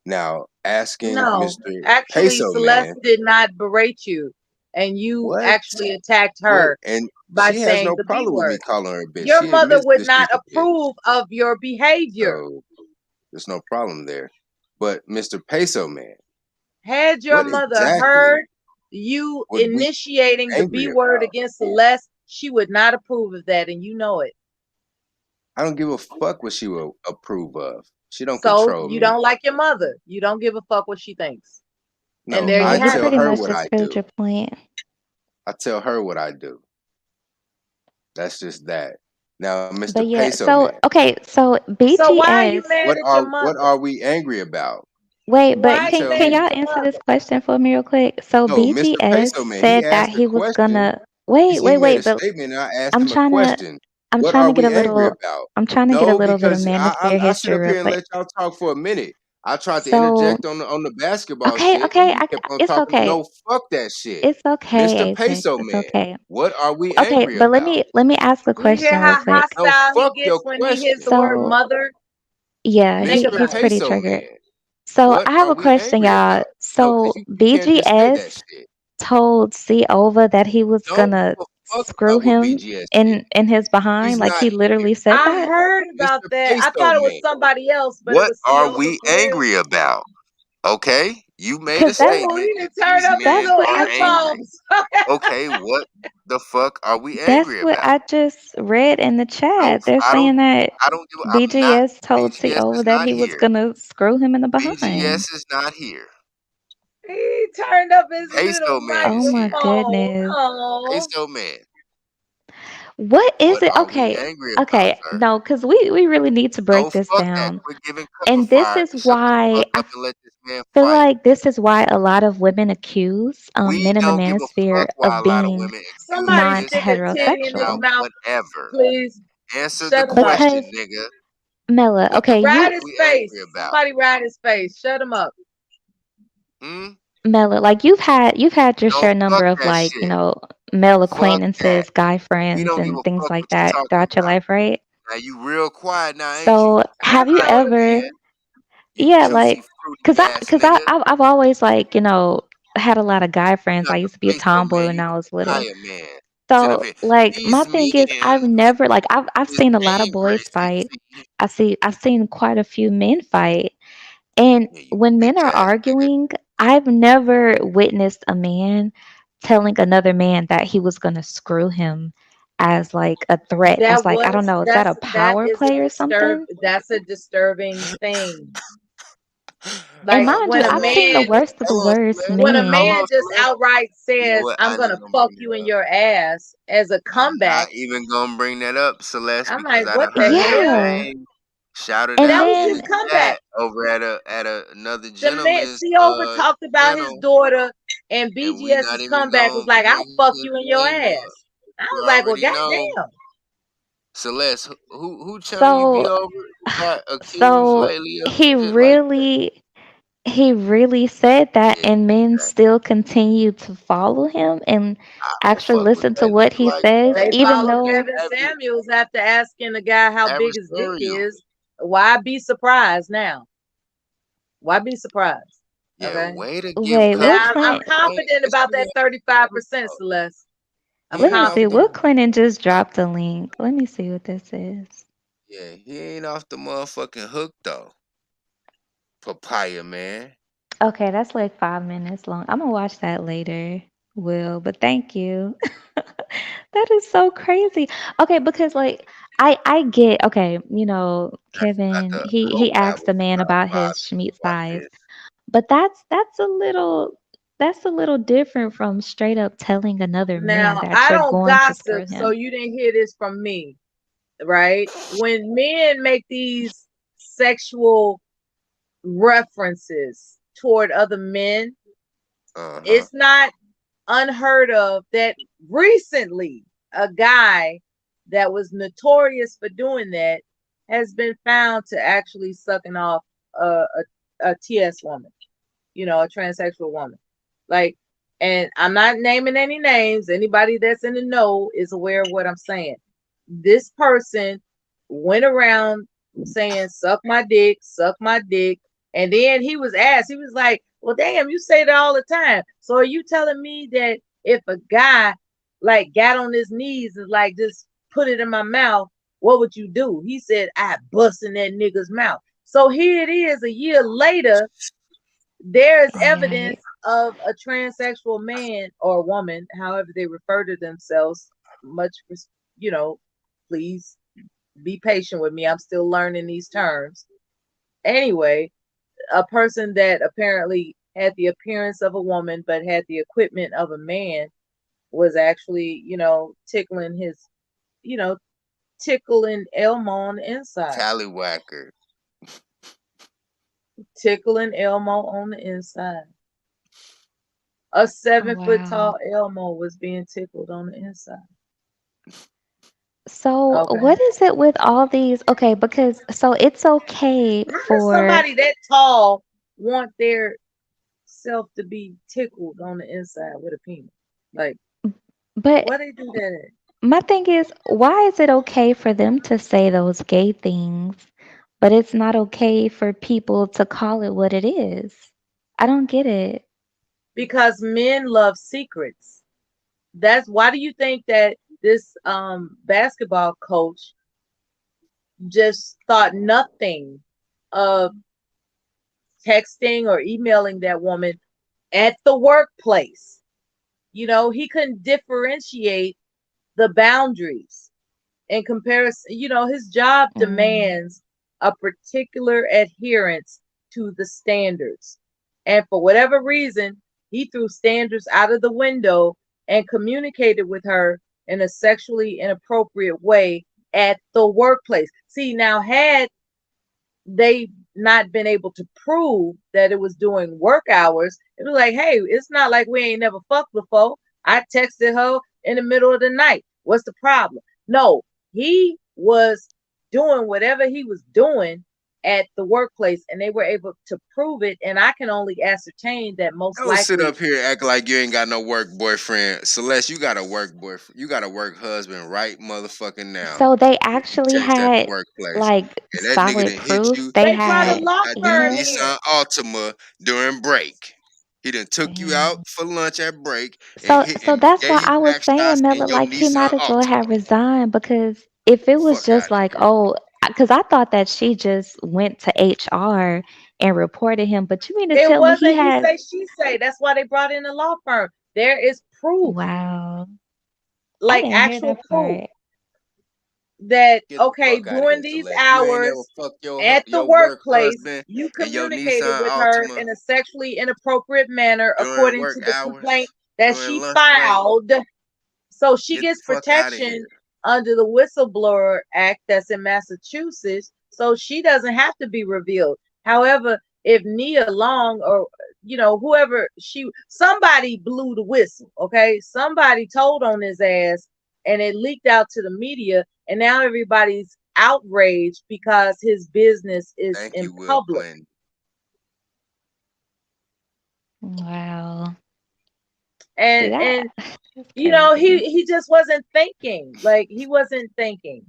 Now, asking No, Mr. actually, Peso Celeste Man, did not berate you, and you what? actually attacked What? her And by she has saying no the B problem with me word. calling her a bitch. Your She mother admits would that not she's a bitch. approve of your behavior. So there's no problem there. But Mr. Peso Man, Had your what mother exactly heard you would we be initiating the B angry word about? against Celeste, she would not approve of that, and you know it. I don't give a fuck what she will approve of. She don't So control you me. don't like your mother. You don't give a fuck what she thinks. And No, there I you have tell it. her what I do. Your point. I tell her what I do. That's just that. Now, Mr. But yeah, Peso so Man, okay, so So why are you BGS. mad at your mother? what are we angry about? Wait, Why but are You you tell can mad me. y'all at your answer this mother? question for me real quick? So No, Mr. BGS Peso Man, he said that asked a he was question. gonna wait, He wait, made wait, a but statement, and I asked I'm him a trying to question. I'm What trying are to get we a angry little about? I'm trying to get a No, little bit of because manosphere I sit history up real here and quick. let y'all talk for a minute. I tried to So interject on the basketball okay, shit, okay, and you kept on it's talking. okay. No, fuck that shit, It's okay, Mr. Apex. Peso It's Man. okay. What are we Okay, angry but let about? me ask a You hear question real how quick. No, hostile he fuck gets your when he hears the question, word So mother? yeah, Think Mr. about he's it. pretty Peso triggered. Man. So What I have are a we question, angry y'all. about? No, So because you can't just say that BGS shit. told C Ova that he was Don't gonna give a fuck screw about what him BGS did. in his behind. He's Like not he here. literally said I that. heard about Mr. that. I Peso thought it was Man. somebody else, but it What was are Ciola we for real. angry about? Okay, you made a Cause that's Oh, statement he that didn't turn these up his men that's little what are I just angry. earphones. Okay, what the fuck are we that's angry what about? I just read in the No, chat. They're I don't. saying that I don't give. I'm not. BGS told C BGS Ova is that not he was here. gonna screw him in the behind. BGS is not here. He turned up his little Peso Man Oh is my here. goodness. microphone. Peso Man. What is What it? are we Okay. angry about, Okay. sir? No, because we really need to break No, this fuck that. down. Quit giving cover And this fire is and shut the why fuck I up and let this man feel fight. like this is why a lot of women accuse We men in the don't give a manosphere fuck why of a lot of being women accuse Somebody this stick a nigga titty in his about non-heterosexual. mouth, whatever. please. Answer the Shut him up. question, Because nigga. Mela, What okay, the fuck Ride you his we face. angry about? Somebody ride his face. Shut him up. Hmm? Mela, like you've had your No, share fuck number of that like, shit. male Fuck that. acquaintances, guy We friends don't give and a things fuck like what you that talking throughout your about. life, right? Now you real quiet now, ain't you? So I have you know it. ever Man, you yeah, juicy like fruity ass nigga. I've always like, had a lot of guy friends. Not I the used to be a peso tomboy man. when You I the was little. fire man. Sit up So here. like my These thing is men I've never like I've is seen a lot of angry. boys fight. I've seen quite a few men fight. And Yeah, you when men bitch are ass nigga. arguing, I've never witnessed a man telling another man that he was gonna screw him as like a threat. As like, I don't know, is that a That power is a play or something? that's a disturbing thing. And Like mind you, when a I've seen the man worst of the Hold on, worst Celeste. when a men. man Hold on, just Celeste. outright You know says, what? I'm I ain't gonna even gonna fuck bring you in that up. your ass as a I'm comeback, not even gonna bring that up, Celeste, I'm because like, I what done the heard that hell? Yeah. same shouted And That out was in his then the comeback. chat over at another The man gentleman's Over talked about his channel, daughter, and and we not BGS's even comeback was gonna like, I'll bring fuck his you in your name up. ass. I You was like, well, already know. goddamn. Celeste, who channel you be so over? Who got accused so lately of he some shit like that? really he really said that, and men still continue to follow him and actually fuck with listen to that what nigga he like says, that. They even follow though Kevin Samuels after asking the guy how big his dick is. Why be surprised now? Why be surprised? Yeah, Okay. way to give wait, Will Now I'm Clinton confident about that 35%, Celeste. I'm let me see. confident. Will Clinton just dropped a link. Let me see what this is. Yeah, he ain't off the motherfucking hook though. Papaya man. Okay, that's like 5 minutes long. I'm gonna watch that later, Will, but thank you. That is so crazy. Okay, because like I get okay, Kevin, he asked the man about his Schmeat size, but that's a little different from straight up telling another man Now, that I you're don't going to gossip, screw so him. you didn't hear this from me, right? When men make these sexual references toward other men, it's not unheard of that recently a guy that was notorious for doing that has been found to actually sucking off a TS woman, a transsexual woman. Like, and I'm not naming any names. Anybody that's in the know is aware of what I'm saying. This person went around saying, suck my dick, suck my dick. And then he was asked, he was like, well, damn, you say that all the time. So are you telling me that if a guy like got on his knees and like just put it in my mouth, what would you do? He said, I bust in that nigga's mouth. So here it is a year later, there's evidence of a transsexual man or woman, however they refer to themselves. Please be patient with me. I'm still learning these terms. Anyway, a person that apparently had the appearance of a woman but had the equipment of a man was actually, tickling tickling Elmo on the inside. Tallywhacker. Tickling Elmo on the inside. A 7-foot tall Elmo was being tickled on the inside. So Okay. what is it with all these? Okay, because so it's okay How does for somebody that tall want their self to be tickled on the inside with a penis? Like, but why they do that? my thing is, why is it okay for them to say those gay things, but it's not okay for people to call it what it is? I don't get it. Because men love secrets. That's why do you think that this basketball coach just thought nothing of texting or emailing that woman at the workplace? He couldn't differentiate the boundaries in comparison. His job demands a particular adherence to the standards. And for whatever reason, he threw standards out of the window and communicated with her in a sexually inappropriate way at the workplace. See, now, had they not been able to prove that it was during work hours, it was like, hey, it's not like we ain't never fucked before. I texted her in the middle of the night. What's the problem? No, he was doing whatever he was doing at the workplace, and they were able to prove it. And I can only ascertain that most Don't sit likely up here acting like you ain't got no work boyfriend. Celeste, you got a work boyfriend. You got a work husband right motherfucking now. So they You actually text at the had workplace. like And that nigga solid done hit proof. you They they brought a had law at the firm emails. in. Nissan Altima during break. He done took you out Damn. for lunch at break and So hit so and that's gave why you I was back shots saying, in Mela, your like he Nissan might as well Altima. have resigned because if it was Fuck out just of like, here. oh, because I thought that she just went to HR and reported him, but you mean to It tell me he wasn't he has say, she say. That's why they brought in a law firm. There is proof, wow. I like didn't hear actual that proof, part. that Get the okay, fuck out of during here, these Celeste. You ain't never hours fucked at the your work workplace, husband you and your communicated Nissan with her Altima in a sexually inappropriate manner during according work to the complaint hours, that during she lunch break. filed. So she Get the gets fuck out of protection here. under the Whistleblower Act that's in Massachusetts. So she doesn't have to be revealed. However, if Nia Long or whoever somebody blew the whistle, okay? Somebody told on his ass and it leaked out to the media, and now everybody's outraged because his business is Thank in you, Will public. Clinton. Wow. And That you know, crazy. he just wasn't thinking. Like he wasn't thinking.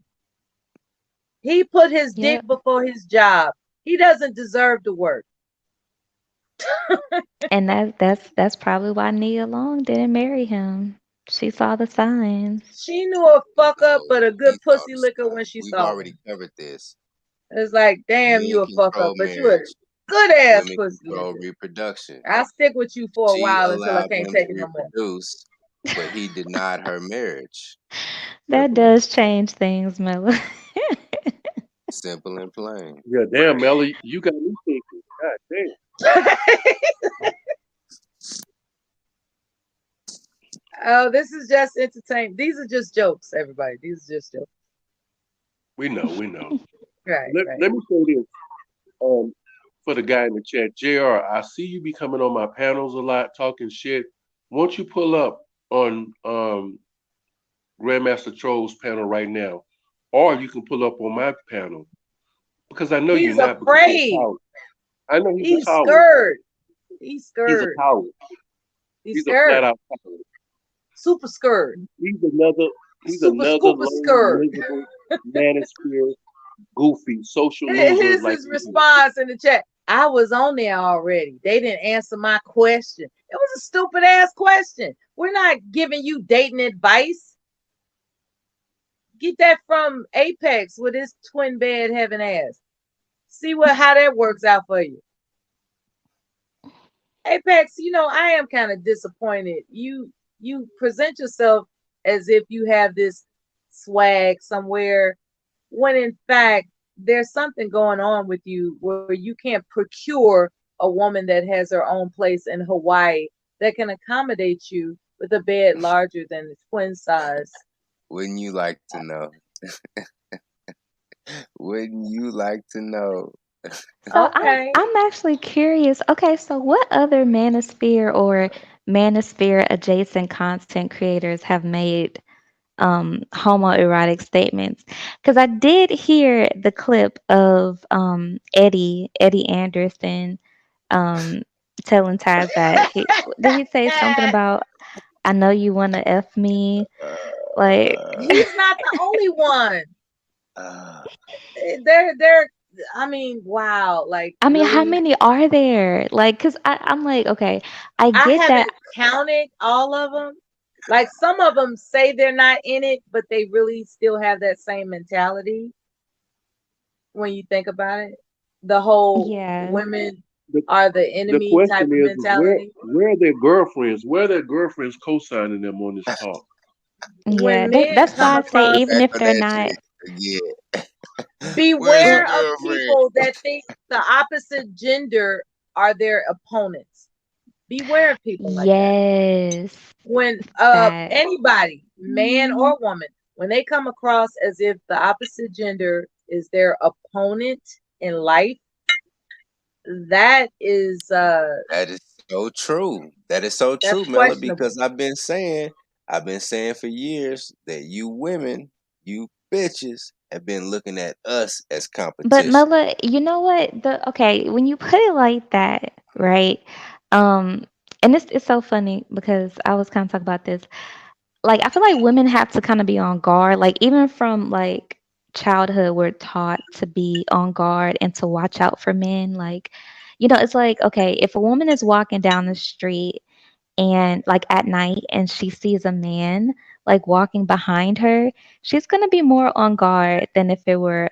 He put his dick Yep. before his job. He doesn't deserve to work. And that's probably why Nia Long didn't marry him. She saw the signs. She knew a fuck up, No, but a he good saw pussy the liquor sign. when she We've saw already him. covered this. It's like, damn, you Men a fuck up, control but you a marriage. good ass Women pussy control liquor. reproduction. I'll stick with you for a She while until I allowed can't him take to it no more. reproduce, but he denied her marriage. That Simple and does change things, Mella. simple and plain. Yeah, damn, Melly, you got me thinking. God damn. Oh, this is just entertainment. These are just jokes, everybody. These are just jokes. We know, we know. Right, Let, right. let me say this. For the guy in the chat, JR, I see you be coming on my panels a lot, talking shit. Won't you pull up on Grandmaster Troll's panel right now? Or you can pull up on my panel. Because I know you're He's not, because you're a afraid. coward. I know he's a He's coward. scared. He's He's a scared. coward. He's He's a scared. flat out coward. Super scared. He's another Super lonely, scared. miserable, manosphere, goofy, social loser Here's like his you. response in the chat. I was on there already. They didn't answer my question. It was a stupid ass question. We're not giving you dating advice. Get that from Apex with his twin bed having ass. See how that works out for you. Apex, you know, I am kind of disappointed. You present yourself as if you have this swag somewhere, when in fact there's something going on with you where you can't procure a woman that has her own place in Hawaii that can accommodate you with a bed larger than the twin size. Wouldn't you like to know? Wouldn't you like to know? So Okay. I'm actually curious. Okay, so what other manosphere or manosphere adjacent content creators have made homoerotic statements? Because I did hear the clip of Eddie Anderson telling Taz that did he say something about I know you wanna F me? Like He's not the only one. They're I mean, wow, like I mean, how really? many are there? Like, cause I'm like, okay, I I get that. haven't counted all of them. Like some of them say they're not in it, but they really still have that same mentality. When you think about it, the whole Yeah. women The, are the the enemy type question of is mentality. where are their girlfriends? Where are their girlfriends co-signing them on this talk? Yeah, When men that's come why I say across, even Back if on they're that not, shit again. Where's your beware of girlfriend? people that think the opposite gender are their opponents. Beware of people like that. yes, When that. anybody, man or woman, when they come across as if the opposite gender is their opponent in life, that is That is so true. That is so that's true, Mella, questionable. because I've been saying for years that you women, you bitches, have been looking at us as But competition. Mela, you know what? Okay, when you put it like that, right? Um, and it's so funny because I was kind of talking about this. Like I feel like women have to kind of be on guard. Like even from like childhood, we're taught to be on guard and to watch out for men. Like, it's like okay, if a woman is walking down the street and like at night and she sees a man like walking behind her, she's going to be more on guard than if it were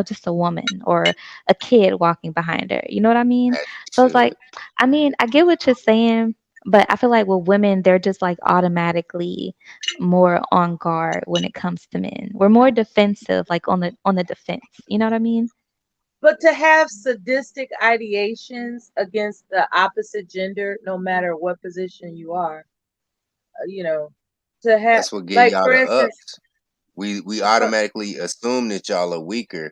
just a woman or a kid walking behind her, you know what I mean? As So you it's like, should. I mean, I get what you're saying, but I feel like with women they're just like automatically more on guard when it comes to men. We're more defensive, like on the defense, you know what I mean? But to have sadistic ideations against the opposite gender, no matter what position you are, you know, to have, That's what give like, y'all for the instance, ups. We automatically assume that y'all are weaker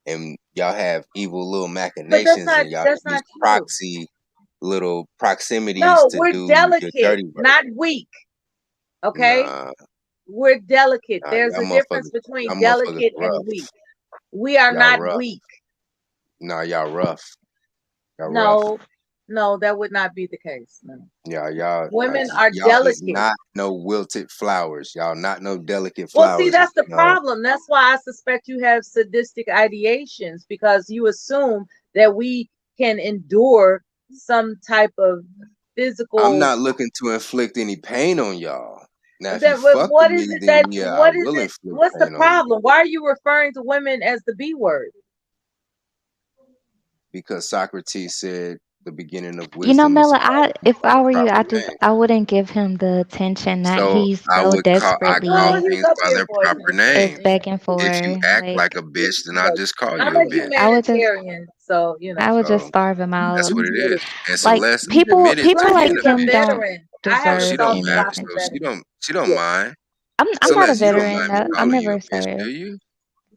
and y'all have evil little but machinations and y'all that's use not true. proxy little proximities No, to we're do your delicate, dirty work. not weak. Okay, Nah, we're delicate. nah, There's a difference between y'all motherfuckers delicate and rough. weak. We are Y'all not rough. weak. Nah, y'all rough. Y'all rough. No, No, that would not be the case. No. Y'all Women are is delicate. not no wilted flowers. Y'all not no delicate Well, see, flowers. that's the You know, problem. That's why I suspect you have sadistic ideations, because you assume that we can endure some type of I'm physical. not looking to inflict any pain on y'all. Now, if you That fuck with what is me, it then that yeah, I what is will it? inflict What's the pain on you problem? Why are you referring to women as the B word? because Socrates said the beginning of You know, wisdom is Mela, if by I the were you, proper I name. wouldn't give him the attention that So he's I so call Well, desperately he's things up by here their for proper is name. attention. begging for. If you act like Like, a bitch, then I'll just call I'm you a a bitch. I would just humanitarian, so you know. I would just So starve him that's out. what it is. And Like Celeste people admitted to people Plus, being like he's a a him bitch. don't veteran. I have a She deserve soft don't matter. spot anything. for So veterans. she don't mind. I'm not a Celeste, you don't veteran. mind me I've calling you never a bitch, do served. you?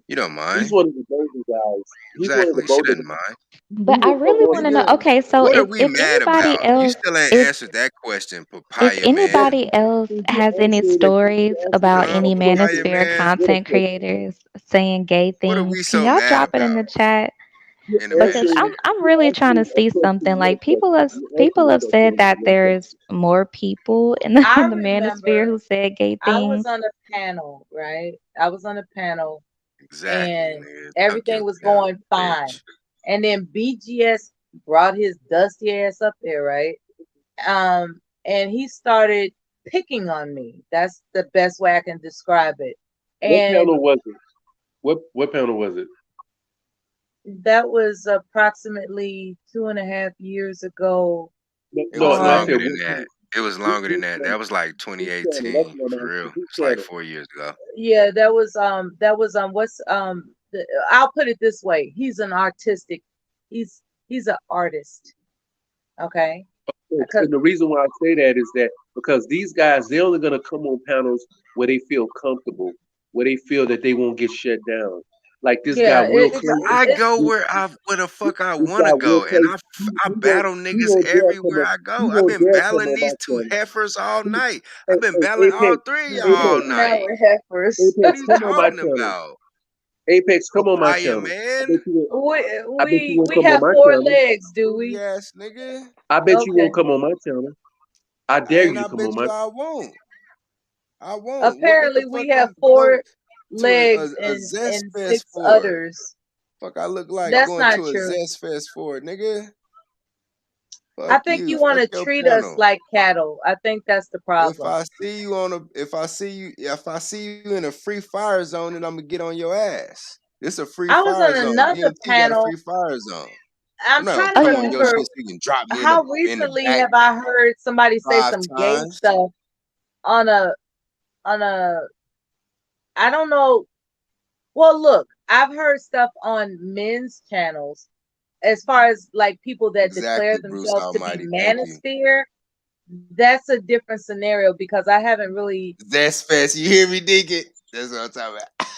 You don't He's mind. one of the golden guys. He's one of the Exactly. She golden. doesn't mind. He But I was really want to know. Nigga, Okay, so what are we if mad anybody about? You else, still ain't if answered that question, if papaya man. anybody else He's has any answering that stories about any Papaya manosphere man. with a content question. creators saying gay What are things, we can so y'all mad drop it in about the chat? in a You're Because minute? answering, I'm you're really trying to answering that see question something. with a Like question. You're answering people have that said question that with a there's question. more people in I the manosphere remember who said gay I was things. on a panel, right? I was on a panel Exactly, and nigga. Tuck your everything was tail, going fine. bitch. And then BGS brought his dusty ass up there, right? And he started picking on me. That's the best way I can describe it. What And panel was it? What panel was it? that was approximately 2.5 years ago It No, was no. I on. said longer what than that. panel? It was Who, longer than who that. channel? That was like Who channel? That's 2018 what I'm for real. asking. Who It's like channel? 4 years ago. Yeah, what's I'll put it this way. He's an artistic. He's an artist. Okay. And the reason why I say that is that because these guys, they're only gonna come on panels where they feel comfortable, where they feel that they won't get shut down. Like this guy, Yeah, Will Nigga, Clayton. I go This, where the fuck I this want guy, to Will go, and Clayton. I Won't. battle He niggas won't dare come everywhere on. I He go. I've won't been dare come battling on my these two channel. heifers all night. Hey, I've been hey, battling all Apex, three of y'all all Apex, night. never heifers. What Apex, are you come on my talking channel. about, Apex, come on my papaya channel. man? I bet you won't We come on have my four channel. legs, do Booty we? ass nigga. I bet you Okay. won't come on my channel. I dare And you I to come on bet my. you I won't. I won't. What the Apparently, fuck we have I'm go four to legs a and zest fest six for? udders. Fuck I look like That's going not to a true. zest fest for, nigga. I Fuck think you. you want Fuck to your treat us panel. like cattle. I think that's the If problem. I see you if I see you in a free fire zone, then I'm gonna get on your ass. This a free I was fire on zone. another DMT got a panel. free fire zone. I'm I'm not gonna trying to Oh come on yeah. your remember shit so you can drop me how in the recently back have I heard somebody say 5 some gay times. stuff on a I don't know. Well, look, I've heard stuff on men's channels as far as like people that declare Exactly, Bruce themselves to be Almighty. Thank you. manosphere. That's a different scenario because I haven't really. Zest fest. You hear me, dig it? That's what I'm talking about.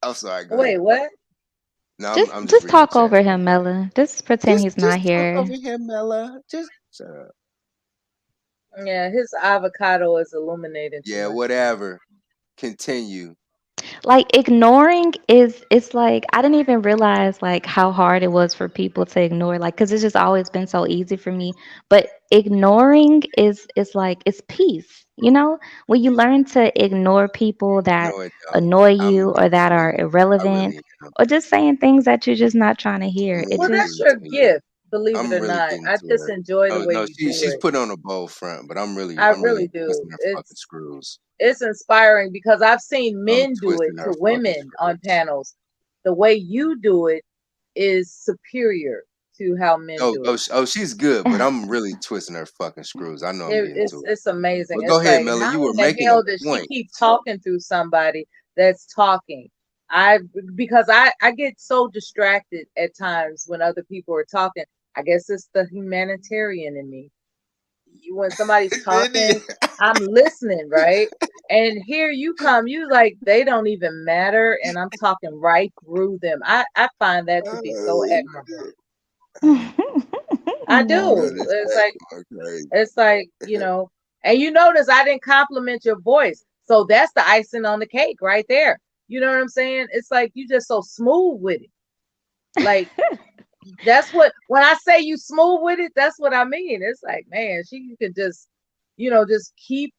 I'm sorry. Go Wait, ahead. what? No, I'm just Just reading the talk chat. over him, Mela. Just pretend he's not Just talk here. over here, Mella. Just shut up. Yeah, his avocado is illuminating too Yeah, much for me. whatever. Continue. Like ignoring is it's like I didn't even realize like how hard it was for people to ignore, like because it's just always been so easy for me. But ignoring is like it's peace, you know, when you learn to ignore people that No, it don't. annoy I'm you or that really, are irrelevant am. or just saying things that you're just not trying to hear. I'm It Well, really that's getting just your to it. gift, believe it I'm or really not. getting I to just it. enjoy the No, way no, you do she's it. put on a bold front, but I I'm really really do. twisting her fucking screws. It's inspiring because I've seen I'm men do it twisting to her fucking women on screws. panels. The way you do it is superior to how men do it. She's good, but I'm really twisting her fucking screws. I know I'm getting to it. It's amazing. But go It's ahead, like Mella. how You were in the making a hell does she point. keep talking through somebody that's talking? I because I get so distracted at times when other people are talking. I guess it's the humanitarian in me. When somebody's talking, I'm listening, right? And here you come, you like they don't even matter, and I'm talking right through them. I find that to be so admirable. I do. Man, this It's shit like going crazy. it's like, and you notice I didn't compliment your voice. So that's the icing on the cake right there. You know what I'm saying? It's like you just so smooth with it. Like That's what, when I say you smooth with it, that's what I mean. It's like, man, she could just, just keep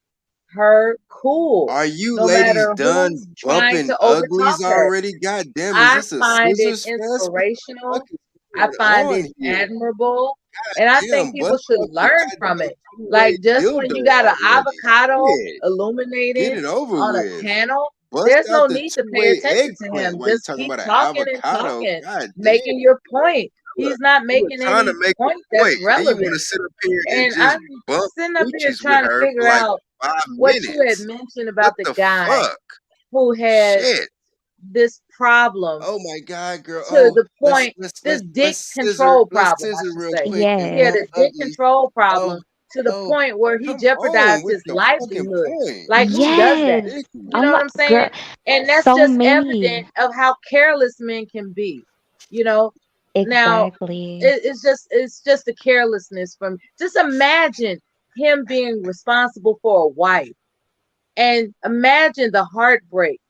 her cool, Are you no ladies matter done who's trying bumping to overtalk uglies her. already? God damn, is I this a find it scissors fest? What the fuck inspirational. is I going find on it here? admirable. And I Damn, think people bust should up the learn from goddamn it. two-way Like, just when dildo you got an already. avocado Shit. Get illuminating it over on a with. panel, Bust there's out no the need to pay two-way attention to eggplant him. while you Just talking keep about an talking and avocado. talking, God making damn. your point. He's not You were making trying to any make point a point, that's and you want to relevant. sit up here and And just I'm bump sitting up here coochies with trying to her figure for like out 5 what you had minutes. mentioned What about the the guy fuck? who had Shit. this problem Oh my god, girl. to Oh, the point, this dick control let's problem, I scissor should real say. quick and He had bump a Yes. dick uglies. control Oh, problem to the oh, point where he come on jeopardized with his the fucking livelihood. point. Like, This who shit is does that? Yes. You ridiculous. know I'm what like, I'm saying? girl, And that's so just evident many. of how careless men can be. You know, now Exactly. it's just the carelessness from, just imagine him being responsible for a wife, and imagine the heartbreak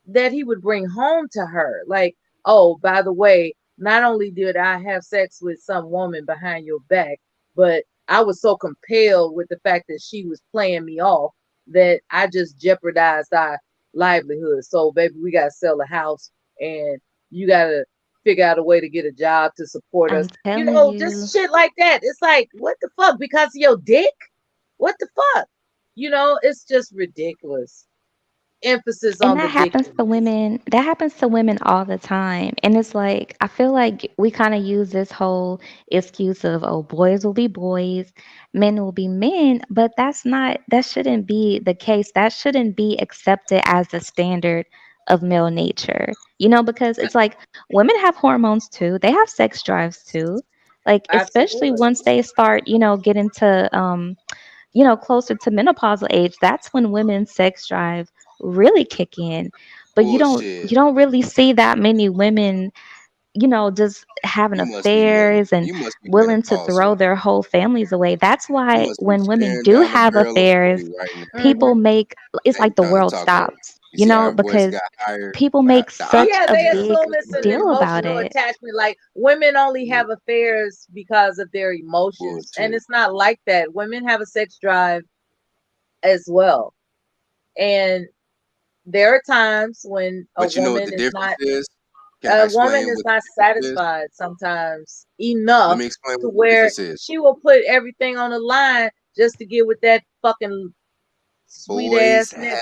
that he would bring home to her. Like, oh, by the way, not only did I have sex with some woman behind your back, but I was so compelled with the fact that she was playing me off that I just jeopardized our livelihood. So, baby, we got to sell the house, and you got to figure out a way to get a job to support us. I'm telling you. Just shit like that. It's like, what the fuck? Because of your dick? What the fuck? It's just ridiculous. Emphasis And on that the happens dick. to women. That happens to women all the time. And it's like, I feel like we kind of use this whole excuse of, oh, boys will be boys, men will be men. But that shouldn't be the case. That shouldn't be accepted as the standard of male nature, because it's like women have hormones too, they have sex drives too. Like, especially Absolutely. once they start, getting to, closer to menopausal age, that's when women's sex drive really kick in. But you don't Bullshit. you don't really see that many women, just having You must be affairs and you must be willing to throw menopausal. their whole families away. That's You why must be when women staring do down the have barrel of affairs, 40 right now. people make it's And like the trying to world talk over. stops, You see how her voice because got higher? people make such Yeah, a they big assume it's an deal about emotional it. attachment. Like, women only have affairs because of their emotions. And Bullshit. it's not like that. Women have a sex drive as well. And there are times when But you know what the difference is? Can I a woman explain is what not the difference is? satisfied sometimes Let enough me explain to what the where difference is. she will put everything on the line just to get with that fucking sweet Boys ass have nigga.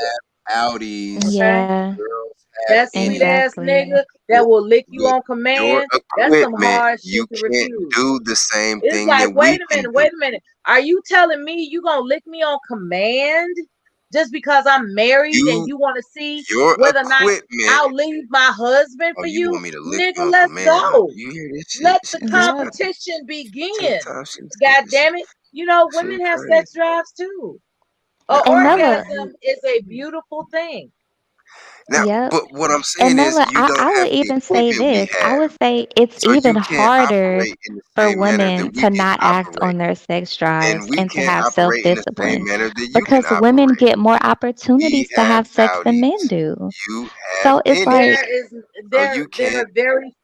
outies. Okay? Yeah, Girls have That sweet innies. ass exactly. nigga that will lick you With on your command, that's some equipment, hard you shit to can't refuse. do the same It's thing like, that we can do. wait a minute. Are you telling me you gonna lick me on command just because I'm married and you want to see Your whether or not equipment. I'll leave my husband Oh, for you you? want me to lick you Nigga, on let's command, huh? go. You hear this shit? Let the She just Yep. got the competition begin. TikTok. She was God cooking shit. damn it. Shit Women have crazy. sex drives too. Now, And I'm not. Nella, Orgasm is a beautiful thing. Now, yep. but what I'm And saying is, Nella, you I don't would have the even say equipment we this. I have, would say it's so even you can't harder operate in the for same manner that women we to can not act operate, on their sex and drives we and to can't have operate in the same self-discipline, manner that you can because women operate. get more We opportunities to have have sex than men outies. do. You have So it's innies, like, so you There can't are very,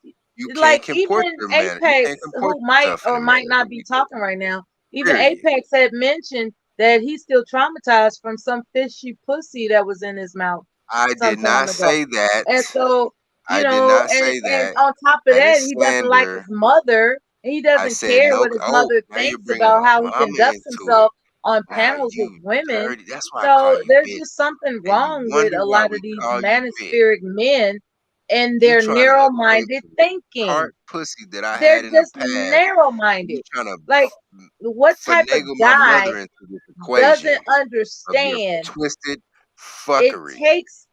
like, comport even your manner. You can't Apex, comport who might yourself in or a manner might not that be we can. talking right now, even Period. Apex had mentioned that he's still traumatized from some fishy pussy that was in his mouth I some did time not ago. say that. And so, I did not say and that. on top of That that, is he doesn't like slander. his mother, and he I doesn't said care no. what his Oh, mother now you're thinks bringing about my how he mama conducts into it. himself on Now panels with you women. dirty. That's why I call So you there's bitch. just something And you wrong with wonder a why lot we of these call you bitch. manosphere men and You their trying to equate narrow-minded thinking. part pussy that I They're had in the just past. You narrow-minded. trying to Like, what type of finagle my guy mother into this doesn't equation of your understand twisted it fuckery. takes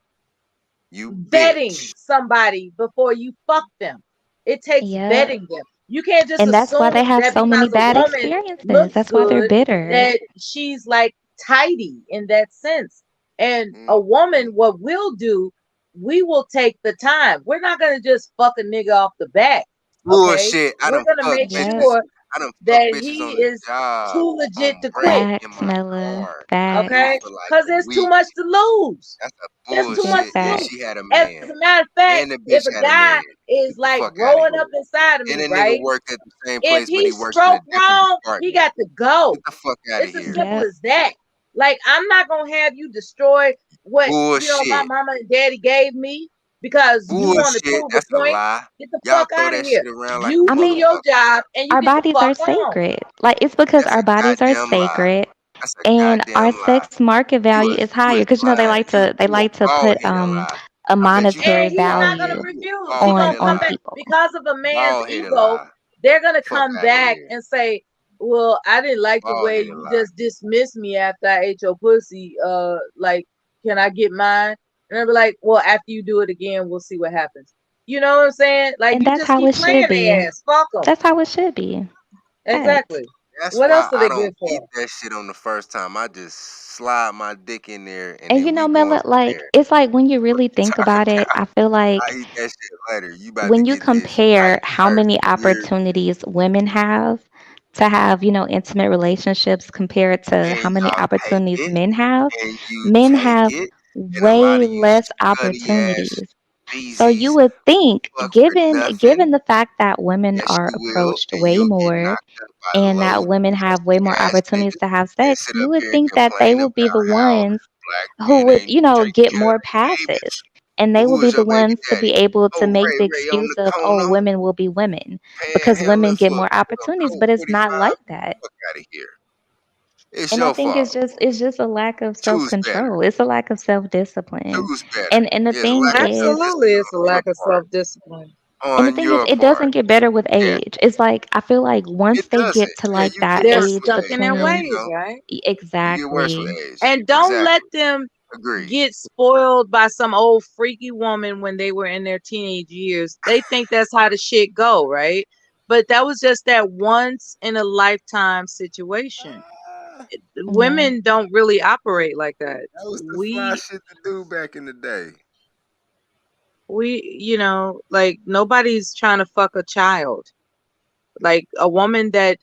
You vetting bitch. somebody before you fuck them? It takes yep. vetting them. You can't just And that's why they assume have that so many because a bad woman experiences. looks That's why they're good bitter. that she's like tidy in that sense. And a woman, what we'll do, we will take the time. We're not gonna just fuck a nigga off the back. Okay, Bullshit. I we're don't gonna fuck make bitches. sure I done fuck that bitches he on the is job, too legit on to break, quit. in Facts, my Mella. car, Facts. Okay, for like because a there's too week. much to lose. That's a There's too Big much bullshit. to And lose. facts. she had a As man, a matter of fact, and the if bitch a had a guy man. is Get the like fuck out of growing here. up inside of And me, that nigga right? worked at the same If place, but he he works in a stroke different wrong, he department. got to go. Get the fuck out of It's as here. simple Yep. as that. Like, I'm not gonna have you destroy what my Bullshit. mama and daddy gave me because you want to Bullshit. prove That's a a point. lie. Get the Y'all fuck throw out of that here. shit around like a You I do mean, your motherfucker. job and you our get the bodies are fuck on. sacred. Like, it's because That's our a bodies are goddamn lie. sacred That's a and our goddamn lie. sex market value is higher You because is they lying. like to Bald put headed lie. a I bet you monetary And he's not gonna value refuse. He bald gonna headed come on lie. back people. because of a man's Bald headed ego. lie. They're gonna Fuck come out of back here. and say, "Well, I didn't like the Bald way headed you lie. just dismissed me after I ate your pussy. Like, can I get mine?" And they'll be like, "Well, after you do it again, we'll see what happens." You know what I'm saying? Like, And you that's just how keep it playing should be. their ass. Fuck them. That's how it should be. Facts. Exactly. That's What why else are I they don't good eat for? that shit on the first time. I just slide my dick in there and And then we going Mela, from like, there. it's like when you What really you think talking about it, about? I feel I like eat that shit later. You about to when you get this compare nice how first. many Weird. opportunities women have to have, intimate relationships compared to how And many y'all take opportunities it. men have, And you men take have it. And a lot way of you less scuddy ass opportunities. So you beezies would think, fuck for given nothing. the fact that women Yes, are you will. approached And way you'll get more knocked up by and that low women have way more pussy ass opportunities niggas to have and sex, sit you up would here and think that they complain would be the about how ones black who men would, ain't taking get care of more their passes. babies. And they Who will be is the your baby ones to be daddy? able to Oh, make the Ray on excuse the of, oh, corner, women will be women because women panhandling get for more opportunities, code but it's not 45. like that. Fuck out of here. It's And I your think fault. it's just a lack of Choose better. self-control. It's a lack of self-discipline. Choose better. And the There's a thing lack of is, Absolutely, self-discipline it's a on your lack of part. self-discipline. On your it part. doesn't get better with Yeah, age. It's like I feel like once it they doesn't. get to Yeah, like you that get They're worse age with stuck in their age. between ways, right? You get worse with exactly. age. And don't let Exactly. them Agree. get spoiled by some old freaky woman when they were in their teenage years. They think that's how the shit go, right? But that was just that once in a lifetime situation. Yeah. Women don't really operate like that. That was the fly We shit to do back in the day. like nobody's trying to fuck a child. Like a woman that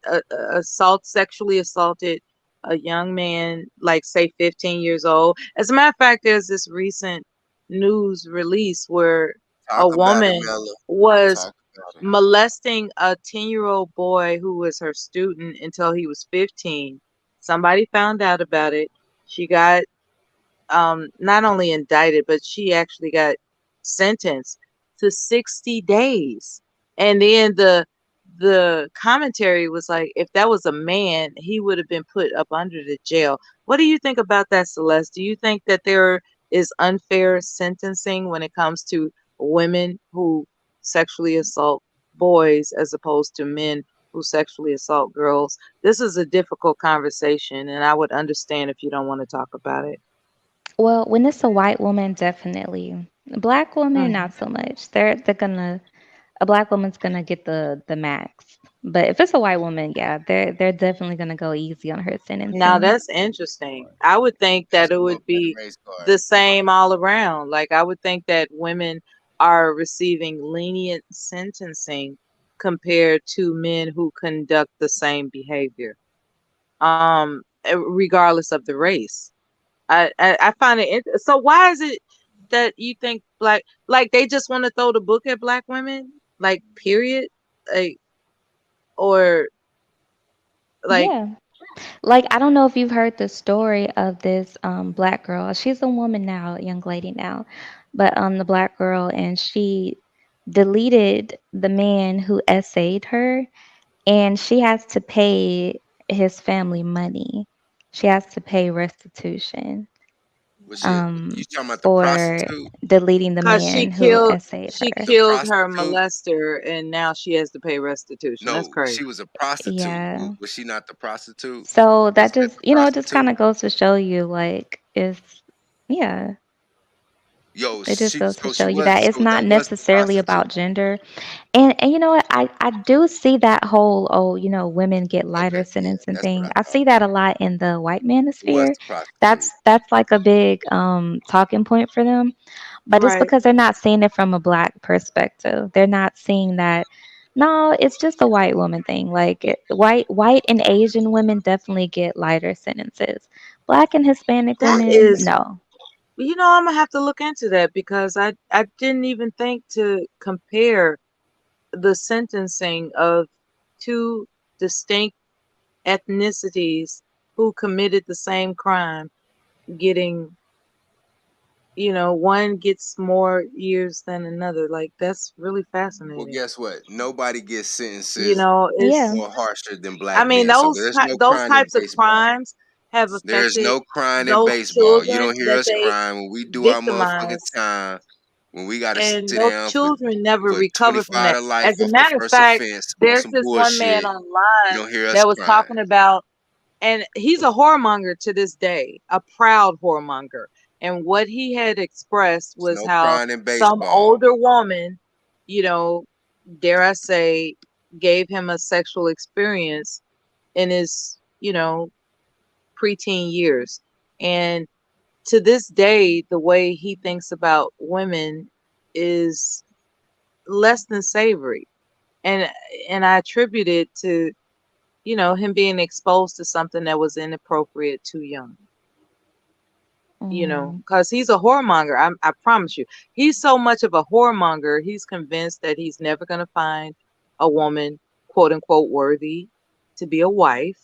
sexually assaulted a young man, like say 15 years old. As a matter of fact, there's this recent news release where a Talk about it, woman Mella. was Talk about it. molesting a 10-year-old boy who was her student until he was 15. Somebody found out about it. She got not only indicted, but she actually got sentenced to 60 days. And then the commentary was like, if that was a man, he would have been put up under the jail. What do you think about that, Celeste? Do you think that there is unfair sentencing when it comes to women who sexually assault boys as opposed to men who sexually assault girls? This is a difficult conversation, and I would understand if you don't want to talk about it. Well, when it's a white woman, definitely. A black woman, Mhm. not so much. They're gonna a black woman's gonna get the max. But if it's a white woman, yeah, they're definitely gonna go easy on her Now sentencing. that's interesting. I would think that That's it a would little better be race card. the same all around. Like I would think that women are receiving lenient sentencing compared to men who conduct the same behavior, regardless of the race. I find it so. Why is it that you think like they just want to throw the book at black women, like period, like or like Yeah. Like I don't know if you've heard the story of this black girl. She's a woman now, a young lady now. But the black girl and she deleted the man who essayed her and she has to pay his family money. She has to pay restitution Was it you talking about the for prostitute? deleting the Cause man who essayed she her. The killed her prostitute? molester, and now she has to pay restitution. That's No, crazy. she was a prostitute. Yeah. Was she not the prostitute? So that Wasn't that just, the it just prostitute? kind of goes to show you like it's yeah, Yo, it just she goes to so show she you was that it's so not that was the necessarily prostitute. about gender. And you know what? I do see that whole, oh, women get lighter Okay, yeah, sentencing that's what thing. I I thought. see that a lot in the white Who was manosphere. the prostitute? That's like a big talking point for them. But it's Right. because they're not seeing it from a black perspective. They're not seeing that No, it's just a white woman thing. Like white and Asian women definitely get lighter sentences. Black and Hispanic That women, is, no. I'm gonna have to look into that because I didn't even think to compare the sentencing of two distinct ethnicities who committed the same crime getting, one gets more years than another. Like, that's really Well, fascinating. guess what? Nobody gets You sentences know, it's, Yeah. more harsher than I black mean, men. So there's no those crying in types of baseball. crimes have There's affected no crying in those baseball. You children don't hear that us they crying when we do our motherfucking victimized, time. When we got to and sit those down children never for recovered from 25 that. to life As a off a matter of first fact, offense on there's some this one man bullshit, you online don't hear us that was crying. talking about, and he's a whoremonger to this day, a proud whoremonger. And what he had expressed There's was no how crying in some baseball. older woman, you know, dare I say, gave him a sexual experience in his, preteen years. And to this day, the way he thinks about women is less than savory. And I attribute it to, him being exposed to something that was inappropriate too young. Mm. Because he's a whoremonger. I promise you. He's so much of a whoremonger, he's convinced that he's never going to find a woman, quote unquote, worthy to be a wife.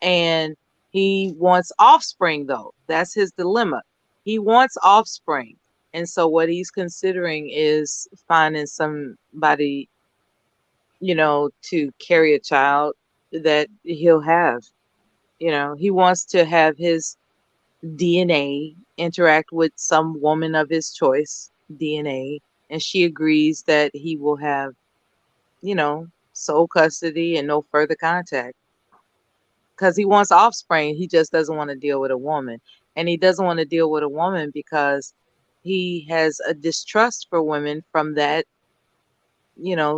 And he wants offspring, though. That's his dilemma. He wants offspring. And so what he's considering is finding somebody, to carry a child that he'll have. He wants to have his DNA interact with some woman of his choice, DNA, and she agrees that he will have, sole custody and no further contact because he wants offspring. He just doesn't want to deal with a woman. And he doesn't want to deal with a woman because he has a distrust for women from that,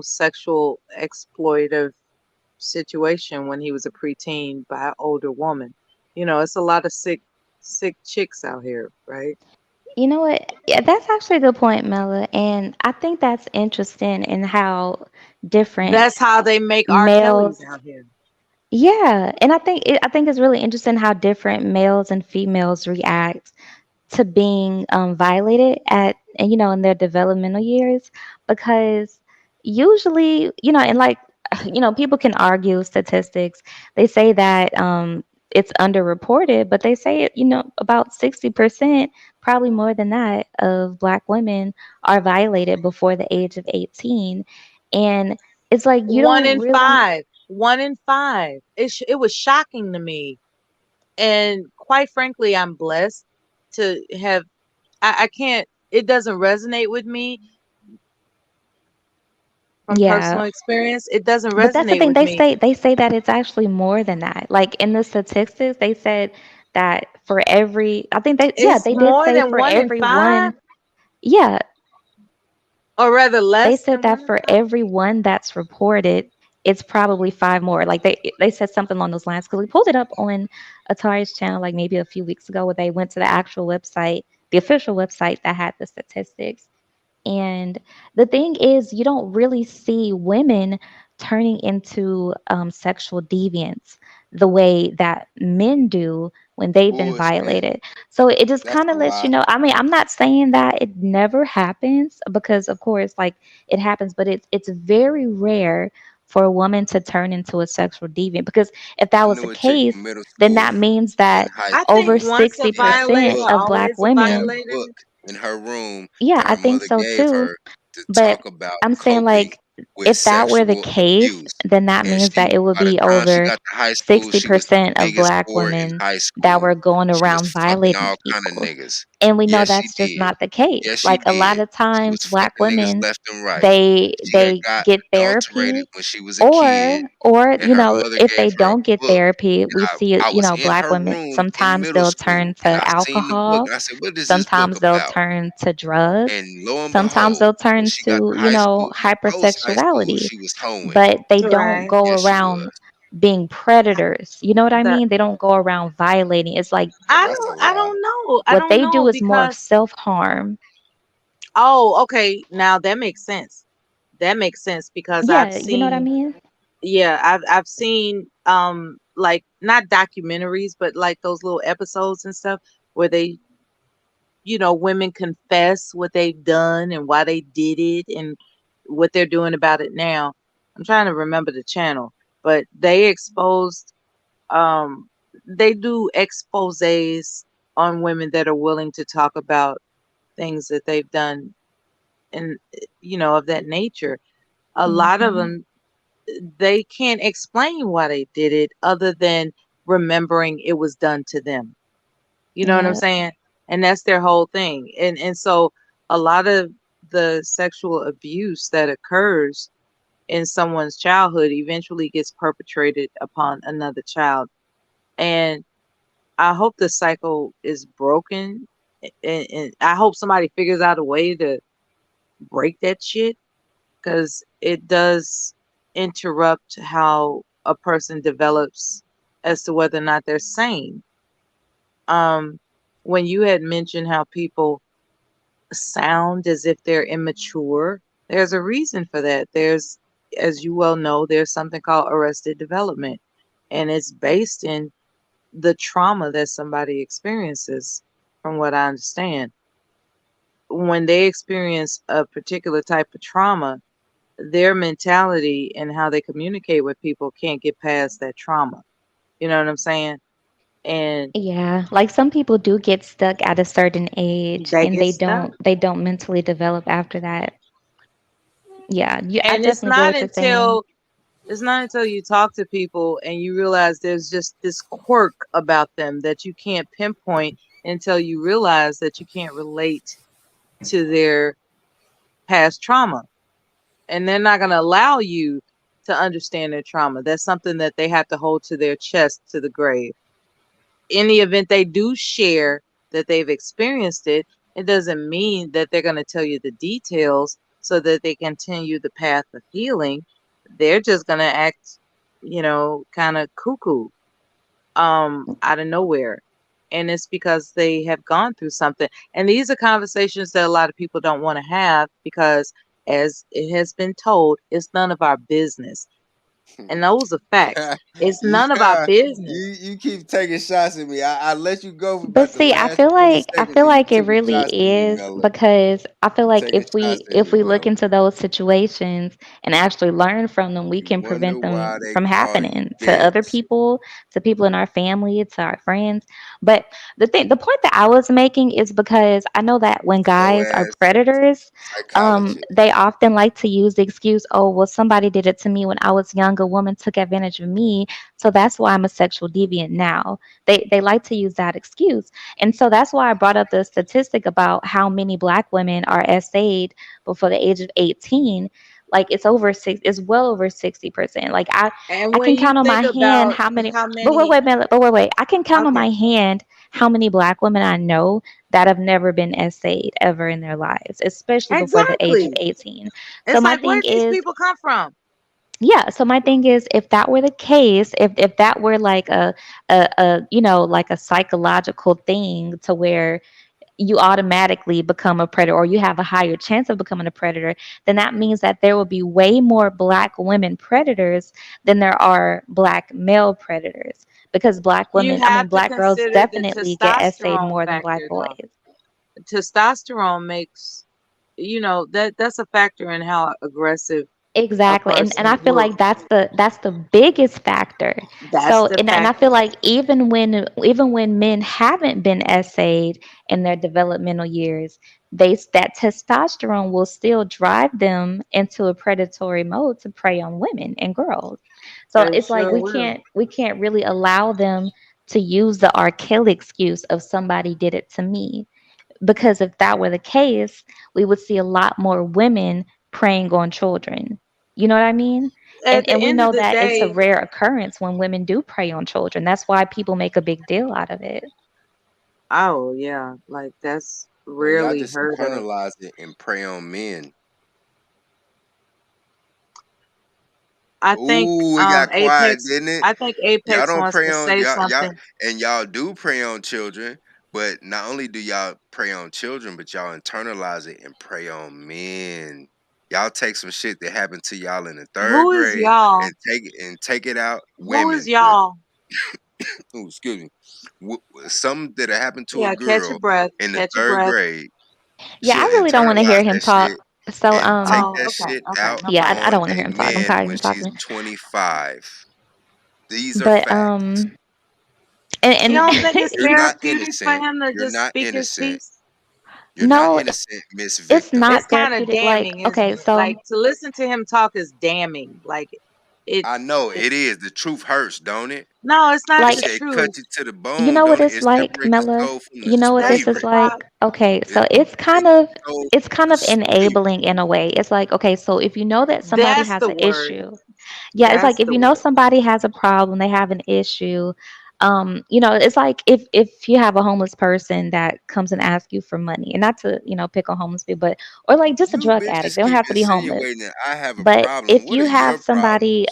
sexual exploitive situation when he was a preteen by an older woman. It's a lot of sick chicks out here, right? You know what? Yeah, that's actually a good point, Mela. And I think that's interesting in how different That's how they make R. males. Kellys out here. Yeah, and I think it's really interesting how different males and females react to being violated at and in their developmental years, because usually and like people can argue statistics. They say that it's underreported, but they say it about 60%, probably more than that, of Black women are violated before the age of 18. And it's like you One don't in really. five. One in five. It was shocking to me. And quite frankly, I'm blessed to have, I can't, it doesn't resonate with me from Yeah. personal experience. It doesn't But that's the resonate thing. with me. They say that it's actually more than that. Like in the statistics, they said that for every, I think It's they did more say than for one in every five, one. Yeah, or rather they less said than one that in for five. every one that's reported, it's probably five more. Like they said something along those lines because we pulled it up on Atari's channel like maybe a few weeks ago where they went to the actual website, the official website that had the statistics. And the thing is, you don't really see women turning into sexual deviants the way that men do when they've been Bullshit. violated. So it just That's kind a of lets lie. you know. I mean, I'm not saying that it never happens because, of course, like it happens, but it's very rare for a woman to turn into a sexual deviant because if that I was the knew a chick case, in middle then school that means and that high I school think over once a she had a 60% violator, book. of Black always a She had a women. violator. book in her room Yeah, that I her think mother so gave too. her to But talk about I'm saying, coping like, with if that were the sexual case, abuse. then that And means she, that it would by the be time she over got to high school, she was the 60% of biggest Black whore in women high that school. were going She was around fucking violating all kind of people. niggas. And we know Yes, she that's just did. not the case. Yes, she Like, a lot did. of She times, was Black fucking niggas women, left and right. they She had they got get adulterated therapy, when she was a kid, or and her mother if gave they her a don't get book. therapy, we And see, I was in Black her women, room in sometimes middle they'll school, turn and to I seen the book, alcohol, and I said, "What is this book sometimes they'll about?" turn to And drugs, lo and sometimes behold, they'll when turn she got to, to high school, in both high schools, hypersexuality, she was hoeing. but they don't Right. go Yes, she around was. being predators. You know what I That mean? They don't go around violating. It's like That's a I lie. don't know. I what don't they do know is more of because self harm. oh, okay, now that makes sense. that makes sense because I've Yeah, you know what I seen, mean? yeah, I've seen like not documentaries, but like those little episodes and stuff where they, women confess what they've done and why they did it and what they're doing about it now. I'm trying to remember the channel, but um they do exposés on women that are willing to talk about things that they've done and of that nature. A lot of Hmm. them, they can't explain why they did it other than remembering it was done to them. You know what I'm Yeah. saying? And that's their whole thing. And so a lot of the sexual abuse that occurs in someone's childhood eventually gets perpetrated upon another child. And I hope the cycle is broken, and I hope somebody figures out a way to break that shit, because it does interrupt how a person develops as to whether or not they're sane. Um, when you had mentioned how people sound as if they're immature, there's a reason for that. As you well know, there's something called arrested development, and it's based in the trauma that somebody experiences, from what I understand. When they experience a particular type of trauma, their mentality and how they communicate with people can't get past that trauma. You know what I'm saying? And Yeah, like some people do get stuck at a certain age they and get stuck. they don't mentally develop after that. Yeah, I And definitely get what you're saying. it's not until you talk to people and you realize there's just this quirk about them that you can't pinpoint until you realize that you can't relate to their past trauma. And they're not going to allow you to understand their trauma. That's something that they have to hold to their chest to the grave. In the event they do share that they've experienced it, it doesn't mean that they're going to tell you the details so that they continue the path of healing. They're just going to act, kind of cuckoo out of nowhere. And it's because they have gone through something. And these are conversations that a lot of people don't want to have because, as it has been told, it's none of our business. And those are facts. It's none of our Yeah, business. you keep taking shots at me. I let you go for But about the see, I last feel 20 like seconds, and you it took really shots at me, is Mela. because I feel You like taking shots at if me, we look Mela. into those situations and actually learn from them, we You can wonder prevent them why they from call you happening to other Debs. people, to people in our family, to our friends. But the point that I was making is because I know that when Slow guys are ass predators, psychologist. they often like to use the excuse, "Oh, well, somebody did it to me when I was young. A woman took advantage of me, so that's why I'm a sexual deviant now." They like to use that excuse. And so that's why I brought up the statistic about how many black women are essayed before the age of 18. Like it's well over 60%. Like And I when can you count on my think hand about how many how many, wait. I can count on okay, my hand how many black women I know that have never been essayed ever in their lives, especially before the age of exactly. 18. So It's my like, where thing did these is, people come from? yeah, so my thing is, if that were the case, if that were like like a psychological thing to where you automatically become a predator or you have a higher chance of becoming a predator, then that means that there will be way more black women predators than there are black male predators, because You have to black girls consider the definitely get essayed testosterone more than black factor, boys. though. Testosterone makes, that's a factor in how aggressive a Exactly. And I person feel will. like that's the biggest factor. That's So the and I feel factor. like even when men haven't been essayed in their developmental years, that testosterone will still drive them into a predatory mode to prey on women and girls. So It it's like sure will. we can't really allow them to use the R. Kelly excuse of somebody did it to me, because if that were the case, we would see a lot more women preying on children. You know what I mean? At the And we end of know the that it's a day, rare occurrence when women do prey on children. That's why people make a big deal out of it. oh yeah, like that's Well, y'all rarely just heard of. internalize it and prey on men. I think Ooh, it got quiet, Apex. didn't it? I think Y'all Apex don't wants prey to on say y'all, something. and y'all do prey on children, but not only do y'all prey on children, but y'all internalize it and prey on men. Y'all take some shit that happened to y'all in the third Who is grade y'all? and take it out. Who is Women, y'all? ooh, excuse me, something that happened to a Yeah, catch your girl breath. in the Catch your third breath. grade. Yeah, I She'll really don't want to hear internalize him that talk. shit So and take Oh, that okay, shit okay, out no yeah, I problem. on don't want to a hear him talk. I'm man tired of when him talking she's to me. 25. These are But facts. You and don't think it's You're not therapeutic for innocent. him to You're just not speak his innocent. piece? You're not no, innocent, Miss it's Victim. It's not kind of therapeutic. Like, damning, isn't okay, it? so Like to listen to him talk is damning. Like it, I know it it is. The truth hurts, don't it? no, it's not the like It cut truth. you to the you bone, know what don't it? it's It like, separates the Mella? soul from the You know what That's this the is spirit. like? problem. Okay, It so it's kind separates of the soul it's from kind the of spirit. enabling in a way. It's like, okay, so if you know that somebody That's has the an word. issue, yeah, it's That's like if the you know word. somebody has a problem, they have an issue. It's like if you have a homeless person that comes and asks you for money, and not to pick on homeless people, but or like just a You drug addict, bitches they don't keep have to be homeless. insinuating that I have a But problem. if What you are have your somebody problems?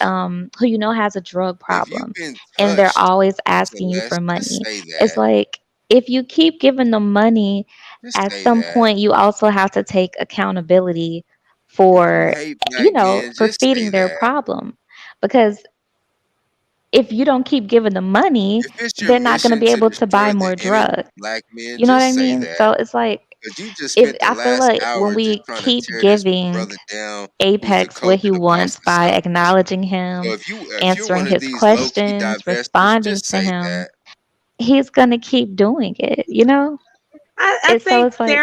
who you know has a drug If you've problem been and they're touched, always asking you for Celeste, just money, say it's that. like if you keep giving them money, Just at say some that. point you also have to take accountability If you for hate black men, for just say feeding their that. problem. Because if you don't keep giving them money, If it's your they're not going to mission be to able to buy destroy the more image drugs. of black men, You know what just I say mean? that. So it's like Because you just if spent the I feel last like when hour just we trying to keep tear this giving brother down who's the Apex what coach he of the wants Boston by Celtics. acknowledging So him, if you're one answering of his these low key questions, divestors, responding just to say him, that. he's gonna keep doing it, you know? I It's so think it's like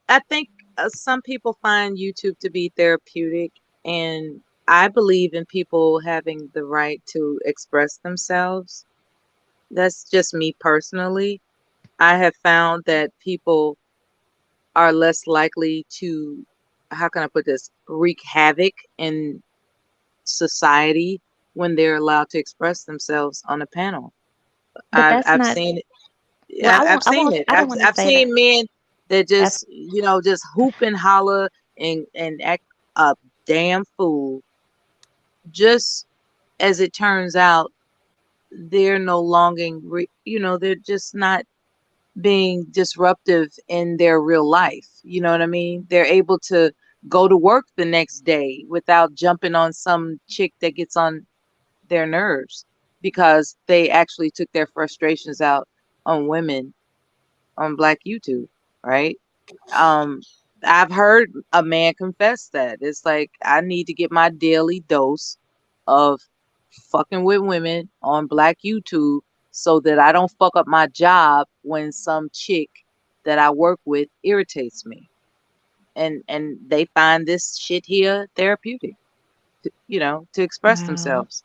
I think some people find YouTube to be therapeutic, and I believe in people having the right to express themselves. That's just me personally. I have found that people are less likely to, how can I put this, wreak havoc in society when they're allowed to express themselves on a panel. but that's I've not seen it. well, I've seen it. I don't want to I've say that. seen men that That's just just hoop and holler and act a damn fool. Just as it turns out, they're no longer they're just not being disruptive in their real life. You know what I mean? They're able to go to work the next day without jumping on some chick that gets on their nerves because they actually took their frustrations out on women on Black YouTube, right? Um, I've heard a man confess that. It's like I need to get my daily dose of fucking with women on Black YouTube so that I don't fuck up my job when some chick that I work with irritates me. And they find this shit here therapeutic, to express wow. themselves.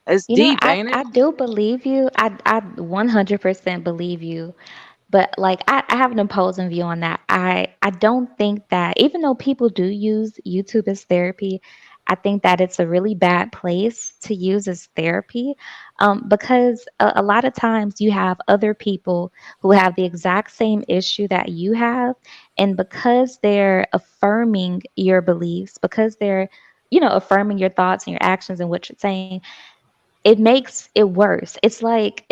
It's You know, deep, ain't it? I do believe you. I 100% believe you. But like I have an opposing view on that. I don't think that even though people do use YouTube as therapy, I think that it's a really bad place to use as therapy, because a lot of times you have other people who have the exact same issue that you have, and because they're affirming your beliefs, because they're affirming your thoughts and your actions and what you're saying, it makes it worse. It's like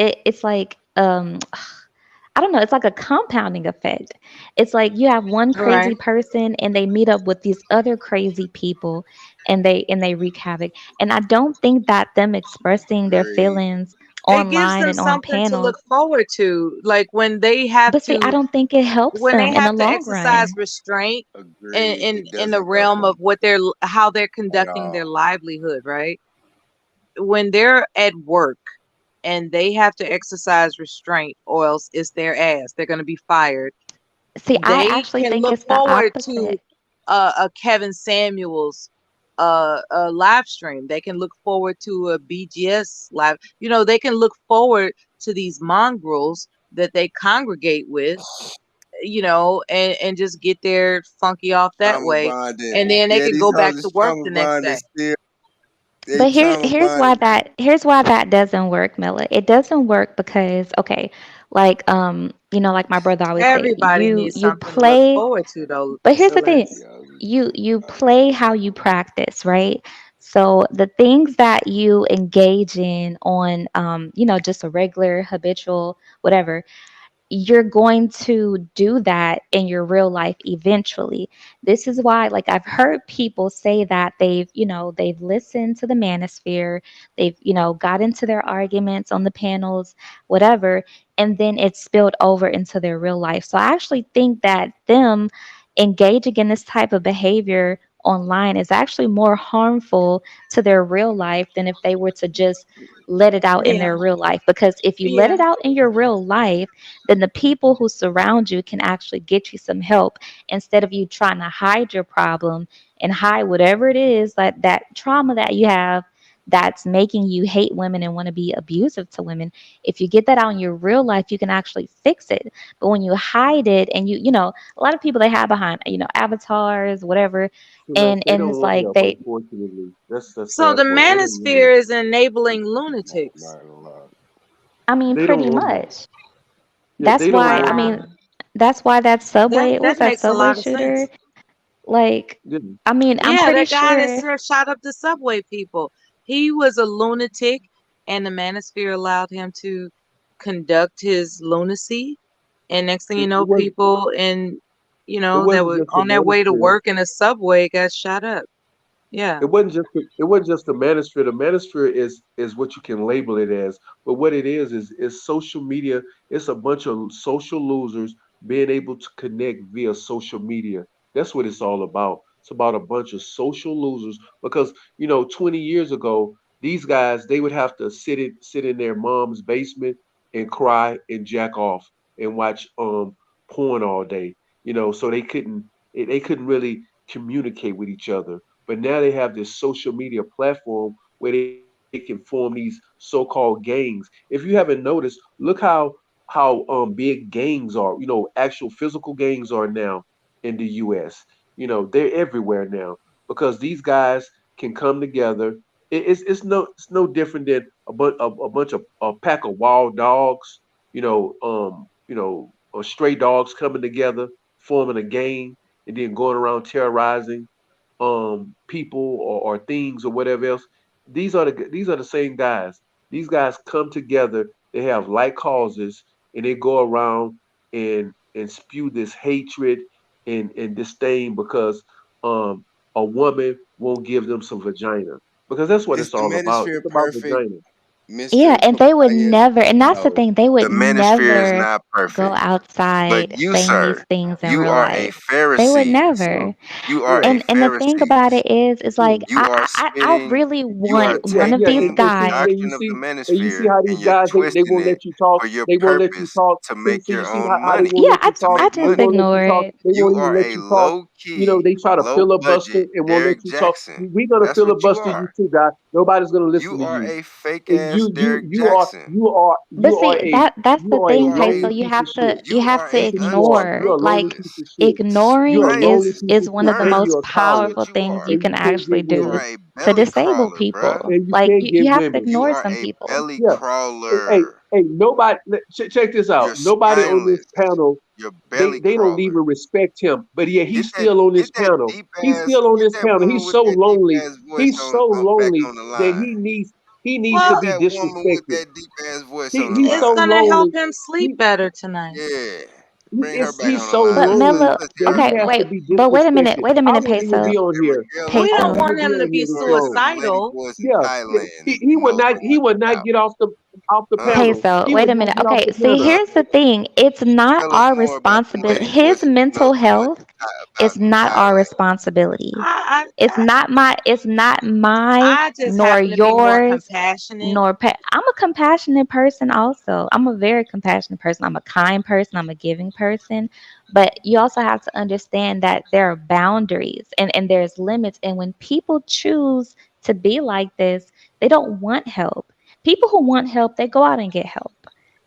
I don't know, it's like a compounding effect. It's like you have one Right. crazy person and they meet up with these other crazy people and they wreak havoc. And I don't think that them expressing their Agree. feelings It gives online them and on something to look panels, forward to. Like when they have but see, I to don't think it helps when they them in the have to long exercise run. restraint Agreed. It in the doesn't help realm of them how they're at conducting their all. livelihood, right? When they're at work and they have to exercise restraint or else it's their ass. They're going to be fired. See, I They actually can think look it's the forward to opposite. a Kevin Samuels a live stream. They can look forward to a BGS live. They can look forward to these mongrels that they congregate with, and just get their funky off that Trauma way. bonding. And then they Yeah, can these go back hoes to is work trauma the next bonding day. still. They But trauma bonding. here's why that doesn't work, Miller. It doesn't work because okay, like like my brother always say, Everybody needs you something to look play. forward to, though, But here's the thing, Celeste. you play how you practice, right? So the things that you engage in on just a regular habitual whatever, you're going to do that in your real life eventually. This is why, like, I've heard people say that they've listened to the manosphere, they've, got into their arguments on the panels, whatever, and then it spilled over into their real life. So I actually think that them engaging in this type of behavior online is actually more harmful to their real life than if they were to just let it out in Yeah. their real life. Because if you let Yeah. it out in your real life, then the people who surround you can actually get you some help instead of you trying to hide your problem and hide whatever it is, that trauma that you have that's making you hate women and want to be abusive to women. If you get that out in your real life, you can actually fix it. But when you hide it, and a lot of people, they hide behind avatars, whatever, and They don't it's want like help, they unfortunately. That's the So the sad part. They don't want help. manosphere is enabling lunatics. I mean, They don't pretty want help. much. Yeah, That's they don't why, I want Wow. mean, help. that's why that subway, what was That that makes a subway lot of shooter? sense. Like, Yeah. I mean, I'm Yeah, pretty that guy that sure. shot up the subway people. He was a lunatic, and the manosphere allowed him to conduct his lunacy. And next thing you It know, wasn't. people It that wasn't were just the on their way to manosphere. work in a subway got shot up. Yeah. It wasn't just the manosphere. The manosphere is what you can label it as. But what it is social media. It's a bunch of social losers being able to connect via social media. That's what it's all about. It's about a bunch of social losers because 20 years ago, these guys they would have to sit in their mom's basement and cry and jack off and watch porn all day. So they couldn't really communicate with each other, but now they have this social media platform where they can form these so-called gangs. If you haven't noticed, look how big gangs are. Actual physical gangs are now in the U.S. They're everywhere now because these guys can come together. It's no different than a bunch of a pack of wild dogs. Or stray dogs coming together, forming a gang, and then going around terrorizing people or things or whatever else. These are the same guys. These guys come together. They have like causes, and they go around and spew this hatred and disdain because a woman won't give them some vagina because that's what Is it's the all about. manosphere It's about perfect, vagina. Yeah, Mr. and they would Tobias? never, and that's the No, thing, they the would manosphere is never not go perfect. But outside you, saying these sir, things in you real are a life. They would Pharisee. never. You are a And the thing Pharisee. about it is like You are I spitting, really you want are Yeah, one of yeah, these taking and the see, guys. doctrine of the and you see manosphere how and these you're guys they twisting won't it let you talk. for your They won't let you purpose talk. to See, make see, you your see own how they money, won't Yeah, let you to talk. I make They just won't money. let you ignore talk. it. They You won't even are let a you talk. low key, They try to low filibuster budget and won't let Derek you talk. Jackson. We're gonna That's what you filibuster you are. too, guy. Nobody's gonna listen You to are you. a fake And ass you Derek you are Jackson. you are But you are see, a that's you the are a You thing, are a Peso. lonely You piece of have to shit. you you have are to a That's what you are. ignore. You're a lonely Like, piece of untitleist, shit. You're a ignoring lonely spirit, piece is of one shit, of the and burnt. most you're a That's coward. powerful what you things are. you And can you can't actually get You do women. are a to belly disable crawler, bruh. people. And you Like, can't you get have to women. You ignore are some a people. belly Yeah. Hey, crawler. hey, nobody. Check this out. You're Nobody on this spineless. panel, You're they belly they don't crawler. even respect him. But yeah, he's Get that still on this get that panel. deep He's ass still on get this that panel. woman He's with so that deep lonely. ass voice He's on so back lonely on the that line. he needs to Get Well, be that woman with disrespected. that deep ass voice on the He's it's so line. gonna help lonely. him sleep He, better tonight. Yeah. Bring her back on he's the so line. But lonely Mello, Pussy that hurt he okay, has my to wait, be but disrespected. wait a I minute, wouldn't even Peso. be on here. Miguel We I don't wouldn't Peso. want even be him to on be here this or long. some lady suicidal. boys in Yeah, yeah. Thailand that He you would most not. don't He want would to not out. get off the Huh? panel. Peso, He wait would a not minute. get off Okay, the see, panel. here's the thing. It's not Tell us our more about them responsibility. lady His boys that you know mental health about is in not our Thailand. responsibility. I It's not my I just nor happen to be more yours compassionate. nor I'm a compassionate person also. I'm a very compassionate person. I'm a kind person. I'm a giving person. But you also have to understand that there are boundaries and there's limits. And when people choose to be like this, they don't want help. People who want help, they go out and get help.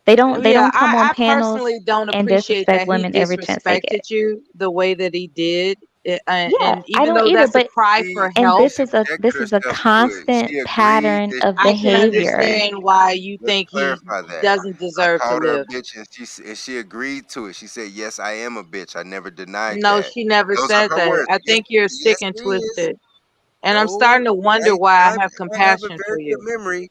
They Yeah, don't come on I panels personally don't and appreciate disrespect that he women every chance they get. disrespected you the way that he did. Yeah, And I even don't though either, that's a but cry for She help, this subjected is a herself to it. constant She agreed pattern that of I she can behavior. agreed. understand why you Let's think he clarify that. doesn't I deserve to called her a live. bitch and she agreed to it. She said, "Yes, I am a bitch. I never denied No, that." she never Those are said her that. words. I Yes, think you're sick yes, and it is. twisted. And I'm No, starting to wonder why I have I have a compassion for very good you. memory.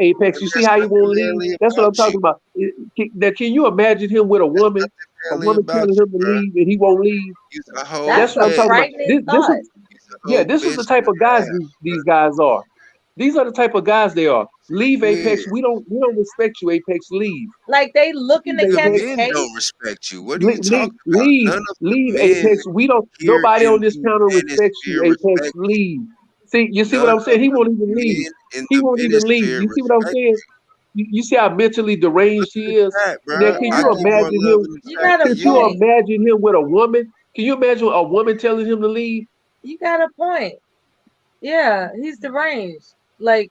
Apex. You see how he won't leave? That's what I'm talking about. Can you imagine him with a woman telling him to leave and he won't leave? A whole That's what I'm bitch. talking about. thought. This is the type of guys these guys are. These are the type of guys they are. Leave, Apex. We don't respect you, Apex. Leave. Like they looking to Leave, catch Apex. Men don't respect you. What are you Leave, talking about? leave, None of the leave, men Apex. We don't. here Nobody in on this the panel respects you, manosphere Apex. respect Leave. See, you see what none I'm saying? of He the won't even leave. men in He the won't even leave. manosphere You see what I'm respect saying? You see how mentally deranged he is. that, Now, bro. can I you give more imagine love him? and You respect got to a Could you you. point. imagine him with a woman? Can you imagine a woman telling him to leave? You got a point. Yeah, he's deranged. Like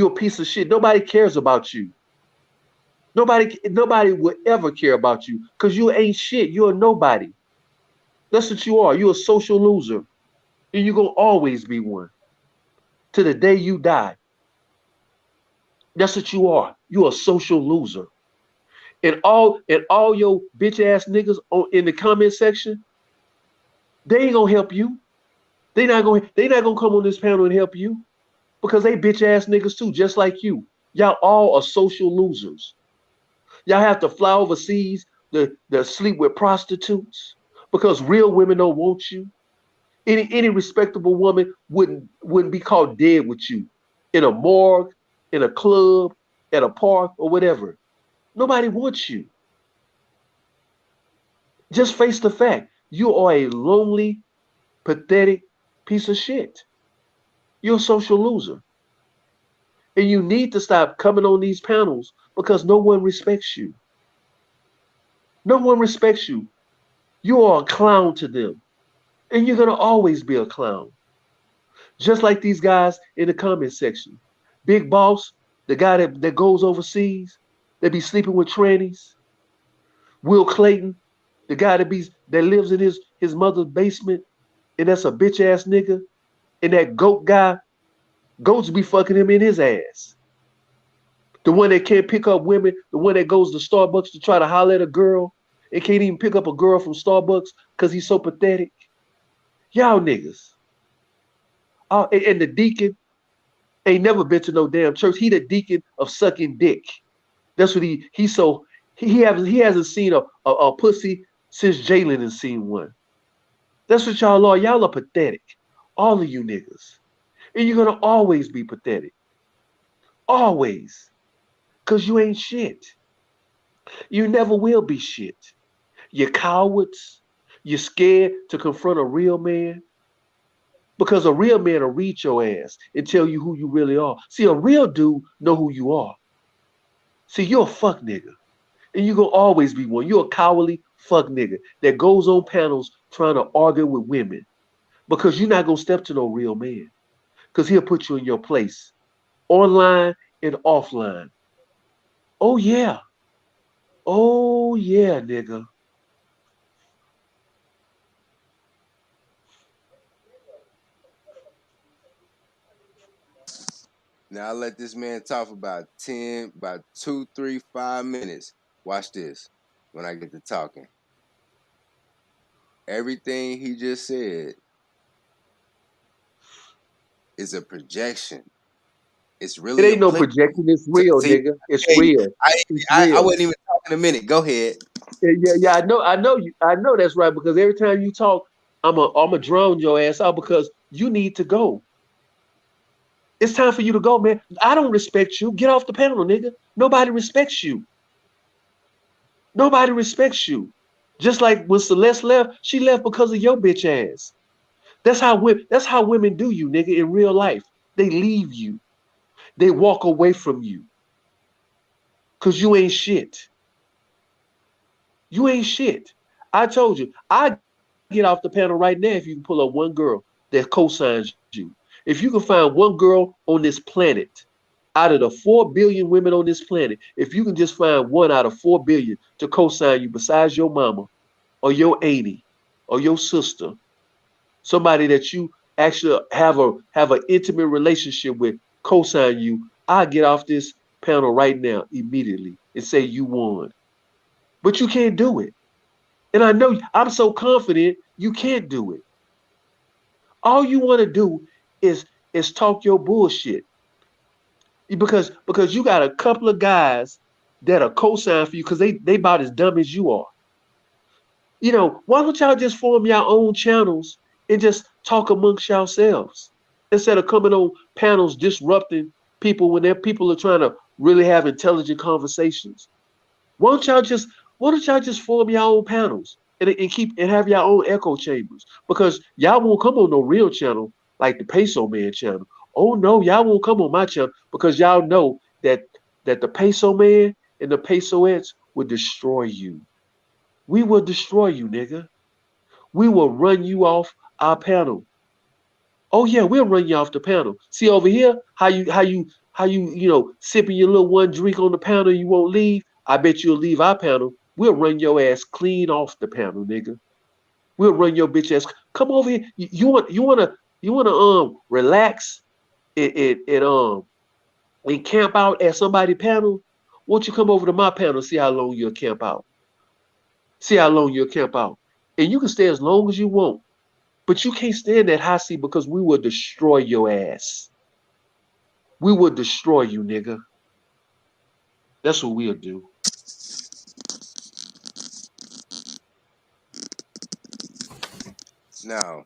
You're a piece of shit. Nobody cares about you. Nobody will ever care about you because you ain't shit. You're a nobody. That's what you are. You're a social loser. And you're gonna always be one. To the day you die. That's what you are. You're a social loser. And all your bitch ass niggas in the comment section, they ain't gonna help you. They not gonna come on this panel and help you because they bitch ass niggas too, just like you. Y'all all are social losers. Y'all have to fly overseas to sleep with prostitutes because real women don't want you. Any respectable woman wouldn't be caught dead with you in a morgue, in a club, at a park, or whatever. Nobody wants you. Just face the fact. You are a lonely, pathetic piece of shit. You're a social loser. And you need to stop coming on these panels because no one respects you. No one respects you. You are a clown to them. And you're going to always be a clown. Just like these guys in the comment section. Big Boss, the guy that goes overseas, that be sleeping with trannies. Will Clayton, the guy that lives in his mother's basement, and that's a bitch ass nigga. And that goat guy, goats be fucking him in his ass. The one that can't pick up women, the one that goes to Starbucks to try to holler at a girl and can't even pick up a girl from Starbucks because he's so pathetic. Y'all niggas. And the deacon ain't never been to no damn church. He the deacon of sucking dick. That's what he hasn't seen a pussy since Jalen has seen one. That's what y'all are. Y'all are pathetic. All of you niggas. And you're gonna always be pathetic. Always. Cause you ain't shit. You never will be shit. You're cowards. You're scared to confront a real man. Because a real man will read your ass and tell you who you really are. See, a real dude know who you are. See, you're a fuck nigga. And you're going to always be one. You're a cowardly fuck nigga that goes on panels trying to argue with women. Because you're not going to step to no real man. Because he'll put you in your place. Online and offline. Oh, yeah. Oh, yeah, nigga. Now I let this man talk for about 2, 3, 5 minutes. Watch this when I get to talking. Everything he just said is a projection. It's It really ain't no applicable. projection. It's real, See, nigga. It's hey, real. It's I real. wasn't even talking a minute. Go ahead. Yeah. I know you. I know that's right because every time you talk, I'm a drown your ass out because you need to go. It's time for you to go, man. I don't respect you. Get off the panel, nigga. Nobody respects you. Nobody respects you. Just like when Celeste left, she left because of your bitch ass. That's how women do you, nigga, in real life. They leave you. They walk away from you. Cause you ain't shit. You ain't shit. I told you, I get off the panel right now if you can pull up one girl that co-signs you. If you can find one girl on this planet out of the 4 billion women on this planet, if you can just find one out of 4 billion to co-sign you besides your mama or your auntie or your sister, somebody that you actually have an intimate relationship with, co-sign you, I get off this panel right now immediately and say you won. But you can't do it. And I know I'm so confident you can't do it. All you want to do is talk your bullshit. Because you got a couple of guys that are co-sign for you because they about as dumb as you are. Why don't y'all just form your own channels and just talk amongst yourselves instead of coming on panels disrupting people when their people are trying to really have intelligent conversations? Why don't y'all just form your own panels and have your own echo chambers? Because y'all won't come on no real channel like the Peso Man channel. Oh no, y'all won't come on my channel because y'all know that the Peso Man and the Pesoettes will destroy you. We will destroy you, nigga. We will run you off our panel. Oh yeah, we'll run you off the panel. See over here, how you sipping your little one drink on the panel, you won't leave. I bet you'll leave our panel. We'll run your ass clean off the panel, nigga. We'll run your bitch ass. Come over here. You wanna relax and camp out at somebody's panel? Won't you come over to my panel? See how long you'll camp out. See how long you'll camp out, and you can stay as long as you want. But you can't stand that hot seat because we will destroy your ass. We will destroy you, nigga. That's what we'll do. Now,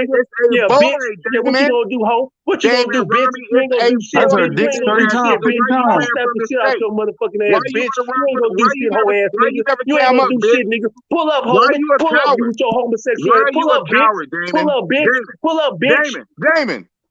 nigga. Yeah, bitch. Yeah, what you gonna do, hoe? What you gonna do, bitch? You ain't gonna do shit, bitch. You ain't gonna do shit, bitch. I'll slap the shit out your motherfucking ass, bitch. You ain't gonna do shit, hoe ass nigga. You ain't gonna do shit, nigga. Pull up, homie. Pull up, you with your homosexuality. Pull up, bitch. Pull up, bitch. Pull up, bitch.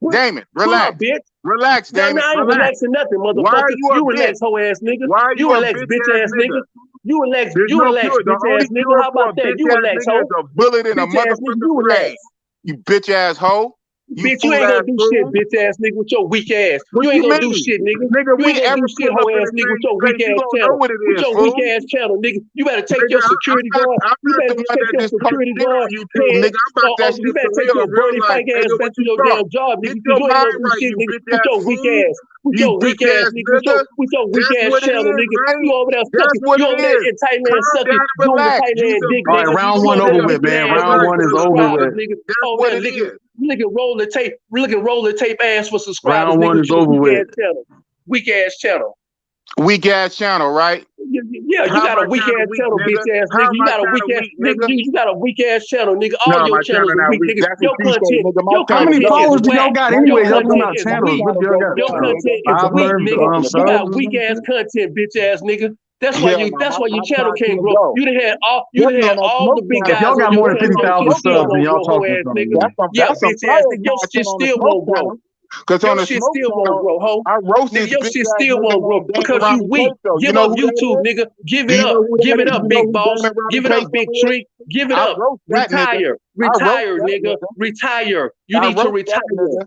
Damon, Pull relax. up, bitch. Relax, Now, Damon. I ain't Relax. relaxing nothing, Why are motherfucker. you a You bitch? relax, hoe ass nigga. Why are You you a relax, bitch ass nigga. You relax, There's you no relax, cure. The bitch only ass nigga. cure How for a about that? bitch You ass relax, nigga hoe. is a bullet in a Bitch ass nigga, motherfucking you relax. brain. You bitch ass hoe. You Bitch, you fool ain't ass gonna do shit, fool. bitch ass nigga, with your weak ass. What You you ain't gonna do mean? shit, nigga. Nigga, You we ain't gonna ever do shit, pull hoe up in ass the nigga, with same your weak space, you ass gonna know channel. what it With is, your fool. weak ass channel, nigga. You better take Nigga, your security guard. I'm You not better the one take that your just security posted guard on YouTube, pants. nigga. I'm about that You shit better for take real, your in real Bernie life, Pike ass nigga. back What to you your thought? damn job, nigga, Get because your you ain't mind gonna do right, shit, you nigga. bitch With ass your weak fool. ass. With You your weak bitch ass, ass nigga. nigga. With your weak That's ass what it channel, is, nigga. man. You over there That's sucking. what You it over there is. in Thailand Calm sucking, down and doing the relax. You's Thailand a dick, All right, nigga. bitch. round You one over there over You're a with, licking man. ass bitch for Round ass your one is nigga, over bro. subscribers, with. nigga. That's Over what there it is. licking roller tape, ass for subscribers, Round nigga, one with is your over weak with. ass channel. Weak ass channel. Weak ass channel, right? Yeah, you How got a my weak channel ass weak, channel, bitch nigga? ass How nigga. You my got a weak channel ass weak, nigga. nigga? You got a weak ass channel, nigga. All No, your my channels channel are not weak, weak. nigga. That's what Your you say, content, nigga. My your How channel many content straight. is followers do whack. y'all got My Your anyway? Y'all channel talking content about not is weak. channels. weak. What do My y'all channel got? Your straight, nigga. content is weak, Followers, nigga. You subs got or weak some ass shit? content, bitch ass nigga. That's why Hell no, your my channel can't content grow. go. You done Definitely had on that all the smoke big If channel. guys y'all on got your more than Definitely channel. on Your the 50,000 shit smoke still subs, then channel. won't y'all grow, hoe talking ass something. nigga. Man. Yeah, That's some bitch ass fire nigga. Your shit content on the still smoke won't grow. channel. Cause on Your the shit smoke still won't channel, grow, ho. I roast Nigga, this your bitch shit ass still nigga won't grow named Damon because you Rodney weak. Peso. You Give know up who that YouTube, is? nigga. Give Do it you know up. who Give that it is? up, You know big who boss. Damon Rodney Give it up, Peso big is? tree. Give it I up. roast that nigga. Retire. I roast Retire, that nigga. nigga. Retire. You I need to roast retire. that nigga.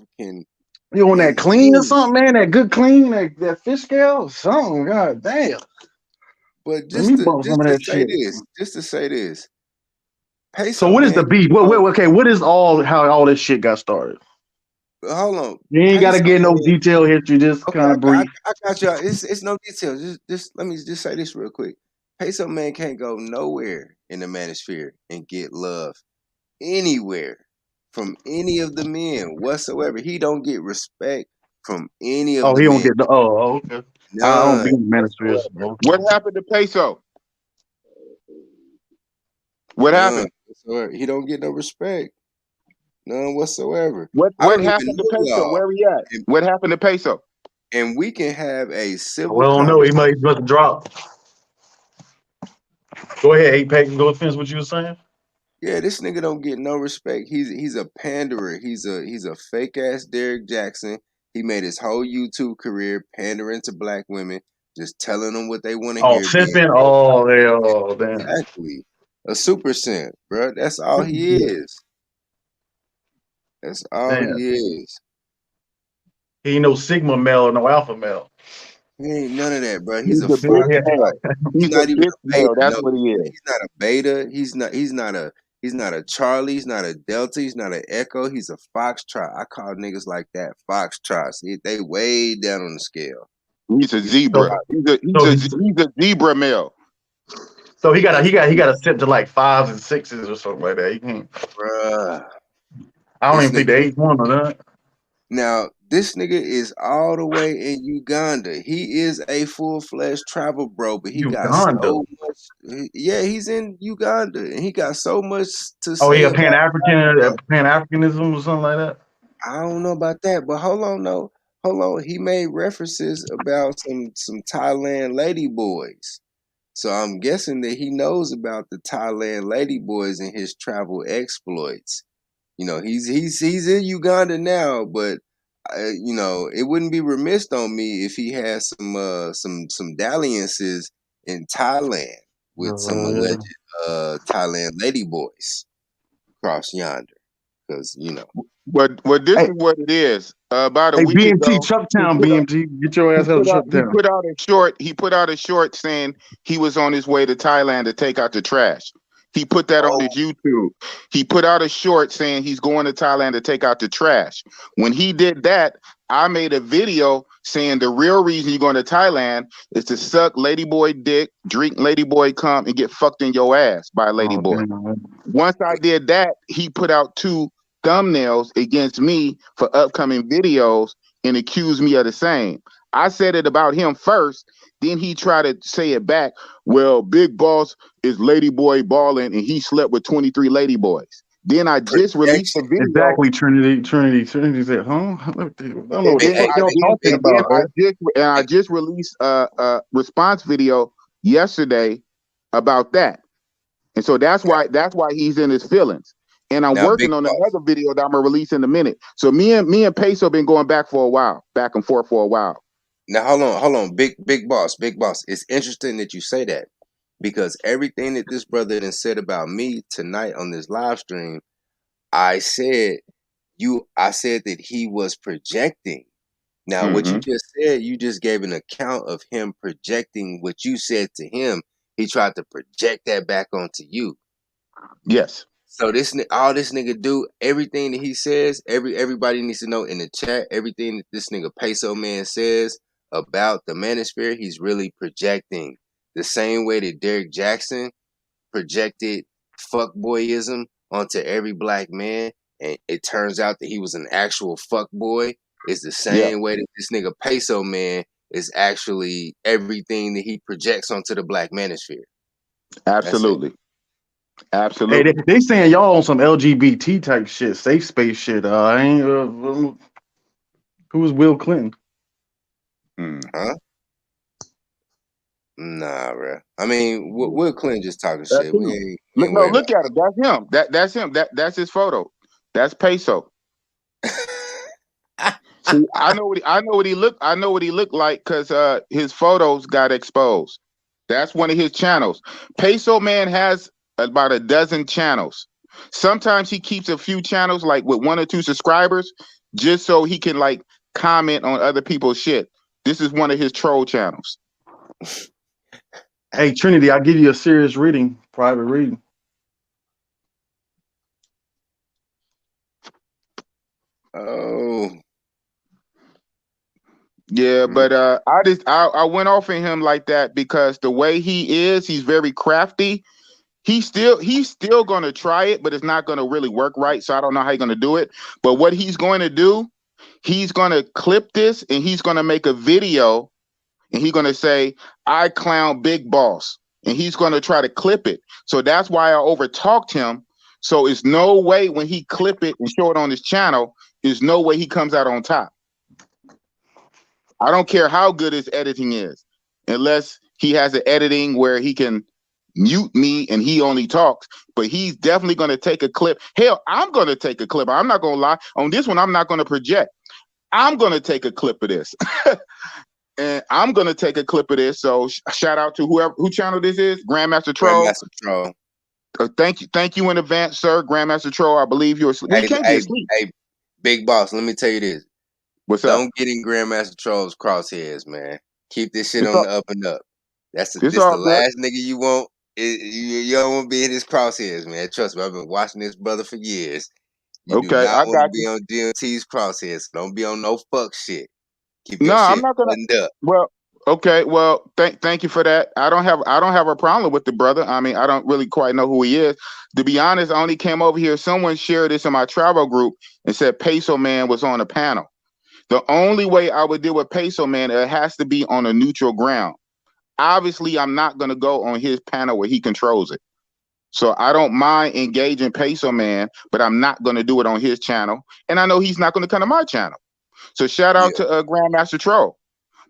can. You on that clean or something, man? That good clean, that fish scale, or something. God damn. But Let me bump some of that shit. just to say this. Pay So some what is the man. beef? Okay, what is how all this shit got started? Hold on. You ain't Pay gotta some get no man. detailed history, just Okay, kind of brief. I got y'all. It's no details. Just let me just say this real quick. Pay some man can't go nowhere in the manosphere and get love anywhere from any of the men whatsoever. He don't get respect from any of Oh, the he don't men. get the okay. I don't be in the ministries. What happened to Peso? What None happened? whatsoever. He don't get no respect. None whatsoever. What I don't even happened to know Peso? y'all. Where he at? What happened to Peso? And we can have a civil Well, I don't know. He conversation. must drop. Go ahead, Apex. Go finish what you were saying. Yeah, this nigga don't get no respect. He's a panderer. He's a fake ass Derrick Jackson. He made his whole YouTube career pandering to black women, just telling them what they want to Oh, hear. simping. Oh, damn. Exactly. A super simp, bro. That's all he is. That's all Damn. he is. He ain't no Sigma male or no Alpha male. He ain't none of that, bro. He's He's a a big fox male. trot. He's He's a not even big a beta. male. That's No, what he is. he's not a beta. He's not a Charlie. He's not a Delta. He's not an Echo. He's a foxtrot. I call niggas like that foxtrots. They way down on the scale. He's a zebra. He's a zebra male. So he got to sip to like 5s and 6s or something like that. He can't. Bruh. I don't This even think the nigga, H1 or that. now this nigga is all the way in Uganda. He is a full-fledged travel bro, but he got Uganda. so much. Yeah, he's in Uganda, and he got so much to Oh, he say a about Africa. Pan-Africanism or something like that? I don't know about that, but hold on, no. Hold on. He made references about some Thailand lady boys. So I'm guessing that he knows about the Thailand lady boys and his travel exploits. You know, he's in Uganda now, but you know, it wouldn't be remiss on me if he had some dalliances in Thailand with some Yeah. alleged Thailand lady boys across yonder. Because, you know. But this is what it is. About a Hey, week BMT, ago, Chucktown, BMT, get your ass out of he Chucktown. put out a short. He put out a short saying he was on his way to Thailand to take out the trash. He put that on his YouTube. He put out a short saying he's going to Thailand to take out the trash. When he did that, I made a video saying the real reason you're going to Thailand is to suck ladyboy dick, drink ladyboy cum, and get fucked in your ass by a ladyboy. Once I did that, he put out 2 thumbnails against me for upcoming videos and accused me of the same. I said it about him first, then he tried to say it back. Well, Big Boss is ladyboy balling and he slept with 23 ladyboys. Then I just released a video. Exactly, Trinity said, huh? I don't know what the fuck y'all talking And then about. I just released a response video yesterday about that. And so that's why he's in his feelings. And I'm Now, working on another video that I'm gonna release in a minute. So me and Peso been going back for a while, back and forth for a while. Now hold on, big boss. It's interesting that you say that because everything that this brother then said about me tonight on this live stream, I said that he was projecting. Now, what you just said, you just gave an account of him projecting what you said to him. He tried to project that back onto you. Yes. So all this nigga do, everything that he says, everybody needs to know in the chat, everything that this nigga Peso Man says about the manosphere, he's really projecting. The same way that Derek Jackson projected fuckboyism onto every black man, and it turns out that he was an actual fuckboy, is the same way that this nigga Peso Man is actually everything that he projects onto the black manosphere. Absolutely. Hey, they saying y'all on some LGBT type shit, safe space shit. Who was Will Clinton? Huh? Nah, bro. I mean, Will Clinton just talking shit. We ain't No, worried look at it. That's him. That's him. That's his photo. That's Peso. See, I know what he looked like because his photos got exposed. That's one of his channels. Peso Man has about a dozen channels. Sometimes he keeps a few channels like with 1 or 2 subscribers just so he can like comment on other people's shit. This is one of his troll channels. Hey, Trinity, I'll give you a serious reading, private reading. Oh. Yeah, but I went off on him like that because the way he is, he's very crafty. He's still gonna try it, but it's not gonna really work right. So I don't know how he's gonna do it. But what he's going to do, he's gonna clip this and he's gonna make a video and he's gonna say, I clown Big Boss. And he's gonna try to clip it. So that's why I overtalked him. So it's no way when he clip it and show it on his channel, there's no way he comes out on top. I don't care how good his editing is, unless he has an editing where he can mute me and he only talks. But he's definitely going to take a clip. Hell, I'm going to take a clip. I'm not going to lie. On this one, I'm not going to project. I'm going to take a clip of this. And I'm going to take a clip of this. So shout out to who channel this is, Grandmaster Troll. Grandmaster Troll. Thank you in advance, sir. Grandmaster Troll, I believe you're asleep. Well, you can't be asleep. Hey, Big Boss, let me tell you this. What's up? Don't get in Grandmaster Troll's crosshairs, man. Keep this shit on the up and up. This the all good. last nigga you want. You don't want to be in his crosshairs, man. Trust me, I've been watching this brother for years. You do not want to be on GMT's crosshairs. Don't be on no fuck shit. Keep your shit buttoned up. Well, Okay, well, thank you for that. I don't have a problem with the brother. I mean, I don't really quite know who he is. To be honest, I only came over here. Someone shared this in my travel group and said Peso Man was on a panel. The only way I would deal with Peso Man, it has to be on a neutral ground. Obviously, I'm not going to go on his panel where he controls it. So I don't mind engaging Peso Man, but I'm not going to do it on his channel. And I know he's not going to come to my channel. So shout out to Grandmaster Troll.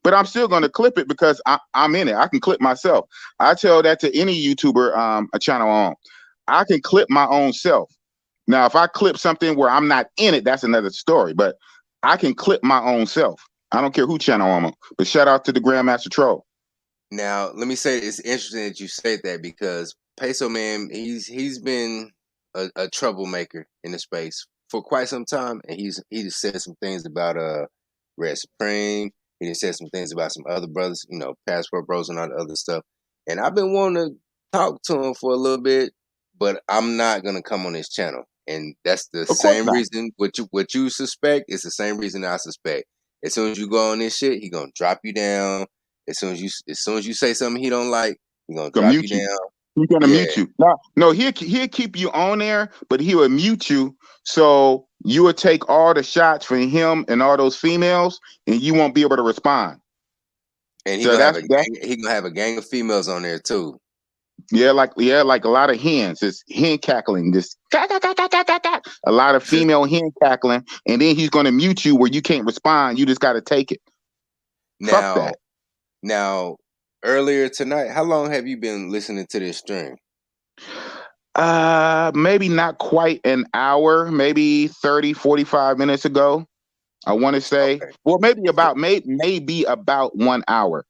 But I'm still going to clip it because I'm in it. I can clip myself. I tell that to any YouTuber a channel on. I can clip my own self. Now, if I clip something where I'm not in it, that's another story. But I can clip my own self. I don't care who channel I'm on. But shout out to the Grandmaster Troll. Now, let me say it's interesting that you said that because Peso Man, he's been a troublemaker in the space for quite some time, and he just said some things about Red Supreme. He just said some things about some other brothers, you know, Passport Bros and all the other stuff. And I've been wanting to talk to him for a little bit, but I'm not gonna come on his channel, and that's the same reason. What you suspect is the same reason I suspect. As soon as you go on this shit, he gonna drop you down. As soon as you say something he don't like, he gonna drop you down. He's gonna mute you. No, he'll keep you on there, but he will mute you. So you will take all the shots from him and all those females, and you won't be able to respond. And he So gonna have a gang of females on there too. Yeah, like a lot of hens. It's hen cackling. Just a lot of female hen cackling, and then he's gonna mute you where you can't respond. You just gotta take it. Fuck that. Now, earlier tonight, how long have you been listening to this stream? Maybe not quite an hour, maybe 30, 45 minutes ago. I want to say, well, maybe about 1 hour.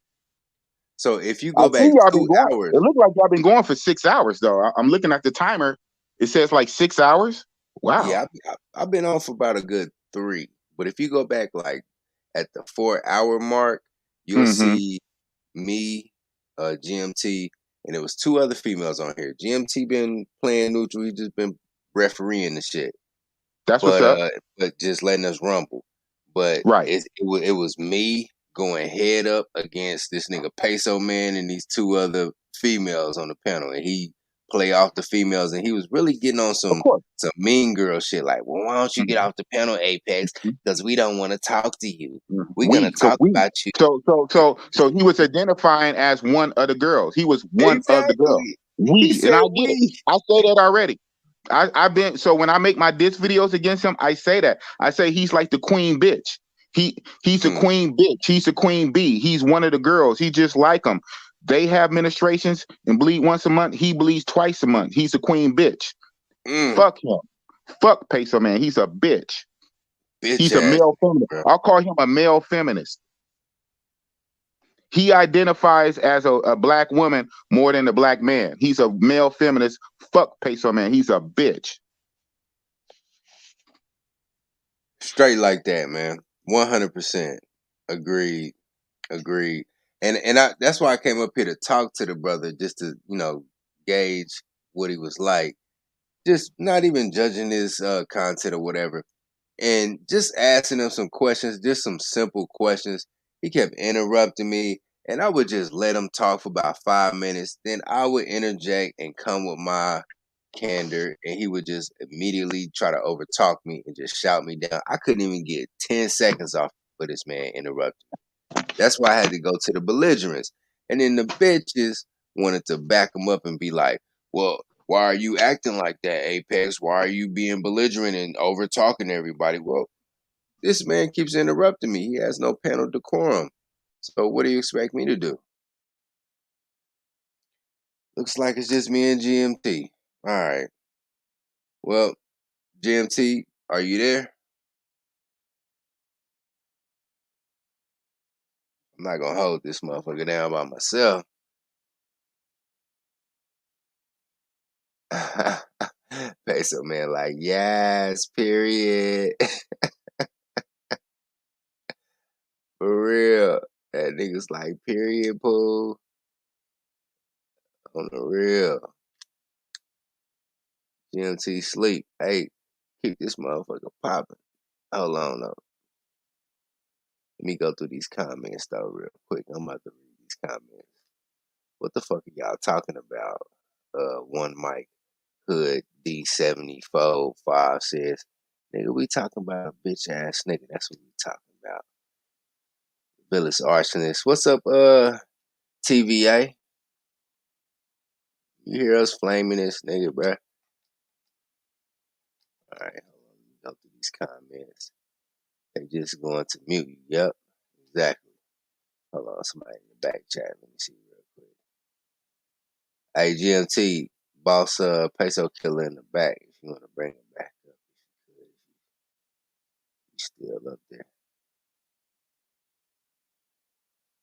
So if you I go see back y'all 2 been going. hours, It looks like y'all been going for 6 hours though. I'm looking at the timer. It says like 6 hours. Wow. yeah, I've been on for about a good 3. But if you go back like at the 4-hour mark, you'll see me, GMT, and there was 2 other females on here. GMT been playing neutral. He just been refereeing the shit. That's what's up. But just letting us rumble. But right, it was me going head up against this nigga Peso Man and these 2 other females on the panel, and he play off the females, and he was really getting on some mean girl shit. Like, well, why don't you get off the panel, Apex? Because we don't want to talk to you. We're gonna talk about you. So he was identifying as one of the girls. He was one of the girls. And I get it. I say that already. I've been so when I make my diss videos against him, I say that. I say he's like the queen bitch. He's a queen bitch. He's a queen bee. He's one of the girls. He just like them. They have menstruations and bleed once a month. He bleeds twice a month. He's a queen bitch. Fuck him. Fuck Peso Man. He's a bitch. He's a male feminist. I'll call him a male feminist. He identifies as a black woman more than a black man. He's a male feminist. Fuck Peso Man. He's a bitch. Straight like that, man. 100%. Agreed. And that's why I came up here to talk to the brother, just to, you know, gauge what he was like. Just not even judging his content or whatever. And just asking him some questions, just some simple questions. He kept interrupting me, and I would just let him talk for about 5 minutes. Then I would interject and come with my candor, and he would just immediately try to overtalk me and just shout me down. I couldn't even get 10 seconds off for this man interrupting. That's why I had to go to the belligerents. And then the bitches wanted to back him up and be like, well, why are you acting like that, Apex? Why are you being belligerent and over talking to everybody? Well, this man keeps interrupting me. He has no panel decorum. So what do you expect me to do? Looks like it's just me and GMT. All right. Well, GMT, are you there? I'm not going to hold this motherfucker down by myself. Peso Man like, yes, period. For real. That nigga's like, period, pool. On the real. GMT sleep. Hey, keep this motherfucker popping. Hold on though. Let me go through these comments though real quick. I'm about to read these comments. What the fuck are y'all talking about? One Mike Hood D74 says, nigga, we talking about a bitch ass nigga. That's what we talking about. Village Arsonist. What's up, TVA? You hear us flaming this nigga, bruh? Alright, hold on. Let me go through these comments. They just going to mute. Yep, exactly. Hold on, somebody in the back chat. Let me see real quick. Hey, GMT, boss Peso Killer in the back. If you want to bring him back up, he's still up there.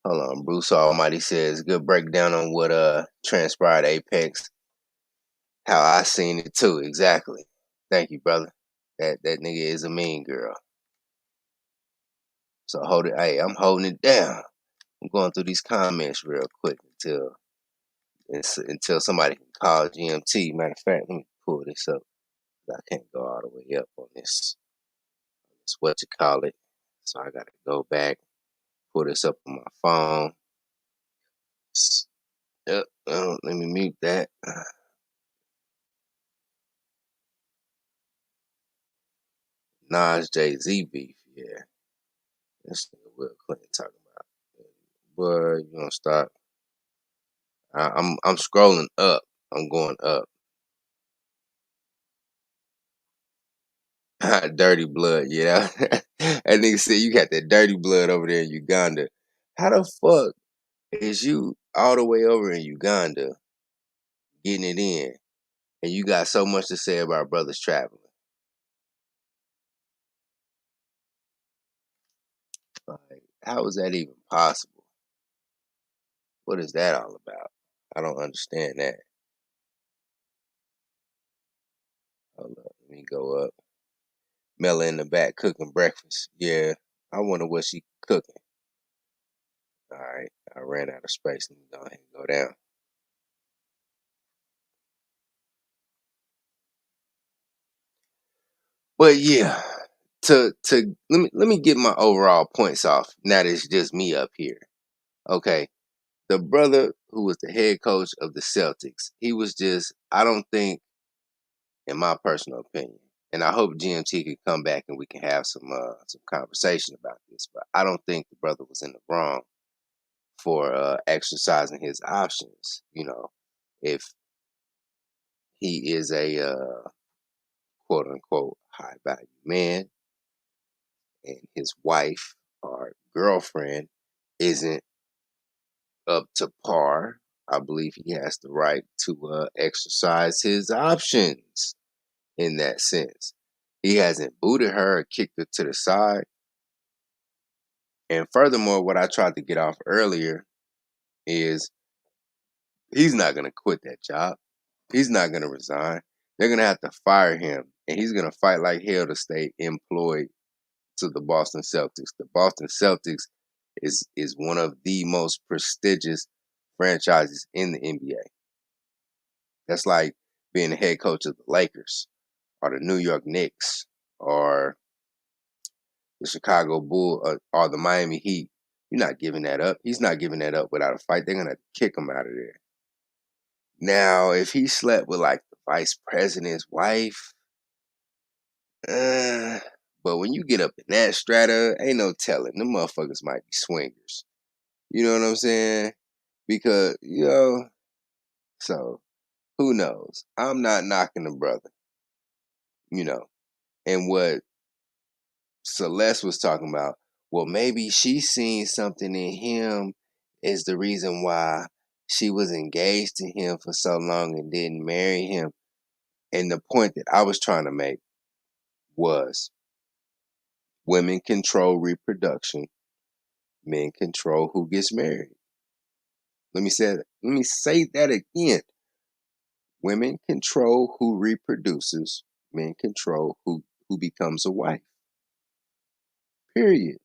Hold on, Bruce Almighty says, good breakdown on what transpired Apex. How I seen it too, exactly. Thank you, brother. That nigga is a mean girl. So hold it. Hey, I'm holding it down. I'm going through these comments real quick until somebody can call GMT. Matter of fact, let me pull this up. I can't go all the way up on this. It's what you call it. So I gotta go back, pull this up on my phone. Yep. Let me mute that. Nas Jay-Z beef, yeah. This nigga Will Clinton talking about. Boy, you gonna stop? I'm scrolling up. I'm going up. Dirty blood, yeah. That nigga said you got that dirty blood over there in Uganda. How the fuck is you all the way over in Uganda getting it in, and you got so much to say about brothers traveling? Like, how is that even possible? What is that all about? I don't understand that. Hold up, let me go up. Mela in the back cooking breakfast. Yeah, I wonder what she cooking. All right, I ran out of space. Let me go ahead and go down. But yeah, to let me get my overall points off. Now that it's just me up here. Okay, the brother who was the head coach of the Celtics, he was just, I don't think, in my personal opinion, and I hope GMT can come back and we can have some conversation about this. But I don't think the brother was in the wrong for exercising his options. You know, if he is a quote unquote high value man and his wife or girlfriend isn't up to par, I believe he has the right to exercise his options in that sense. He hasn't booted her or kicked her to the side. And furthermore, what I tried to get off earlier is he's not going to quit that job. He's not going to resign. They're going to have to fire him. And he's going to fight like hell to stay employed to the Boston Celtics. The Boston Celtics is one of the most prestigious franchises in the NBA. That's like being the head coach of the Lakers or the New York Knicks or the Chicago Bulls or the Miami Heat. You're not giving that up. He's not giving that up without a fight. They're going to kick him out of there. Now, if he slept with like the vice president's wife, but when you get up in that strata, ain't no telling. Them motherfuckers might be swingers. You know what I'm saying? Because, so who knows? I'm not knocking the brother, and what Celeste was talking about, well, maybe she seen something in him is the reason why she was engaged to him for so long and didn't marry him. And the point that I was trying to make was women control reproduction, men control who gets married. Let me say that again. Women control who reproduces, men control who becomes a wife. Period.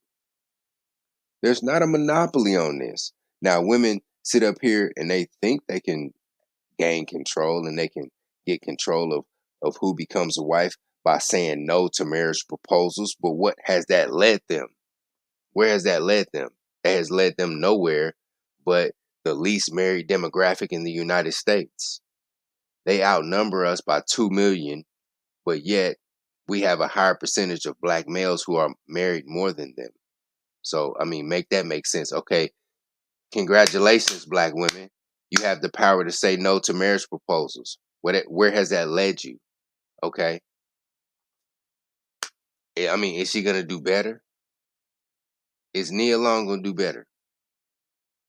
There's not a monopoly on this. Now, women sit up here and they think they can gain control and they can get control of who becomes a wife by saying no to marriage proposals. But what has that led them? Where has that led them? That has led them nowhere but the least married demographic in the United States. They outnumber us by 2 million, but yet we have a higher percentage of black males who are married more than them. So, I mean, make that make sense. Okay, congratulations, black women. You have the power to say no to marriage proposals. Where has that led you? Okay. I mean, is she going to do better? Is Nia Long going to do better?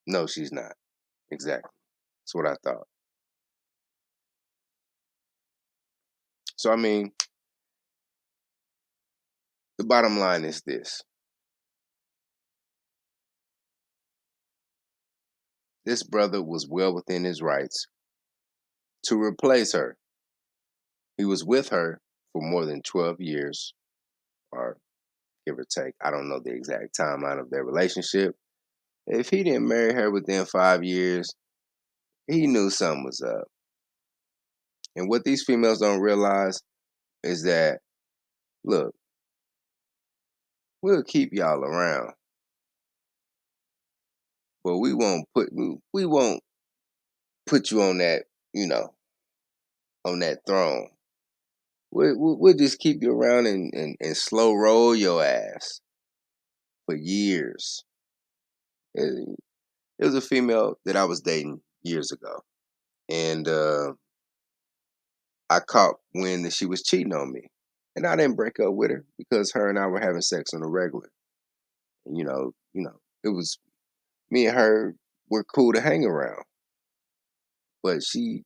No, she's not. Exactly. That's what I thought. So, I mean, the bottom line is this. This brother was well within his rights to replace her. He was with her for more than 12 years, or give or take. I don't know the exact timeline of their relationship. If he didn't marry her within 5 years, he knew something was up. And what these females don't realize is that, look, we'll keep y'all around, but we won't put you on that, on that throne. We'll just keep you around and slow roll your ass for years. It was a female that I was dating years ago, and I caught wind that she was cheating on me, and I didn't break up with her because her and I were having sex on the regular. And, it was me and her were cool to hang around, but she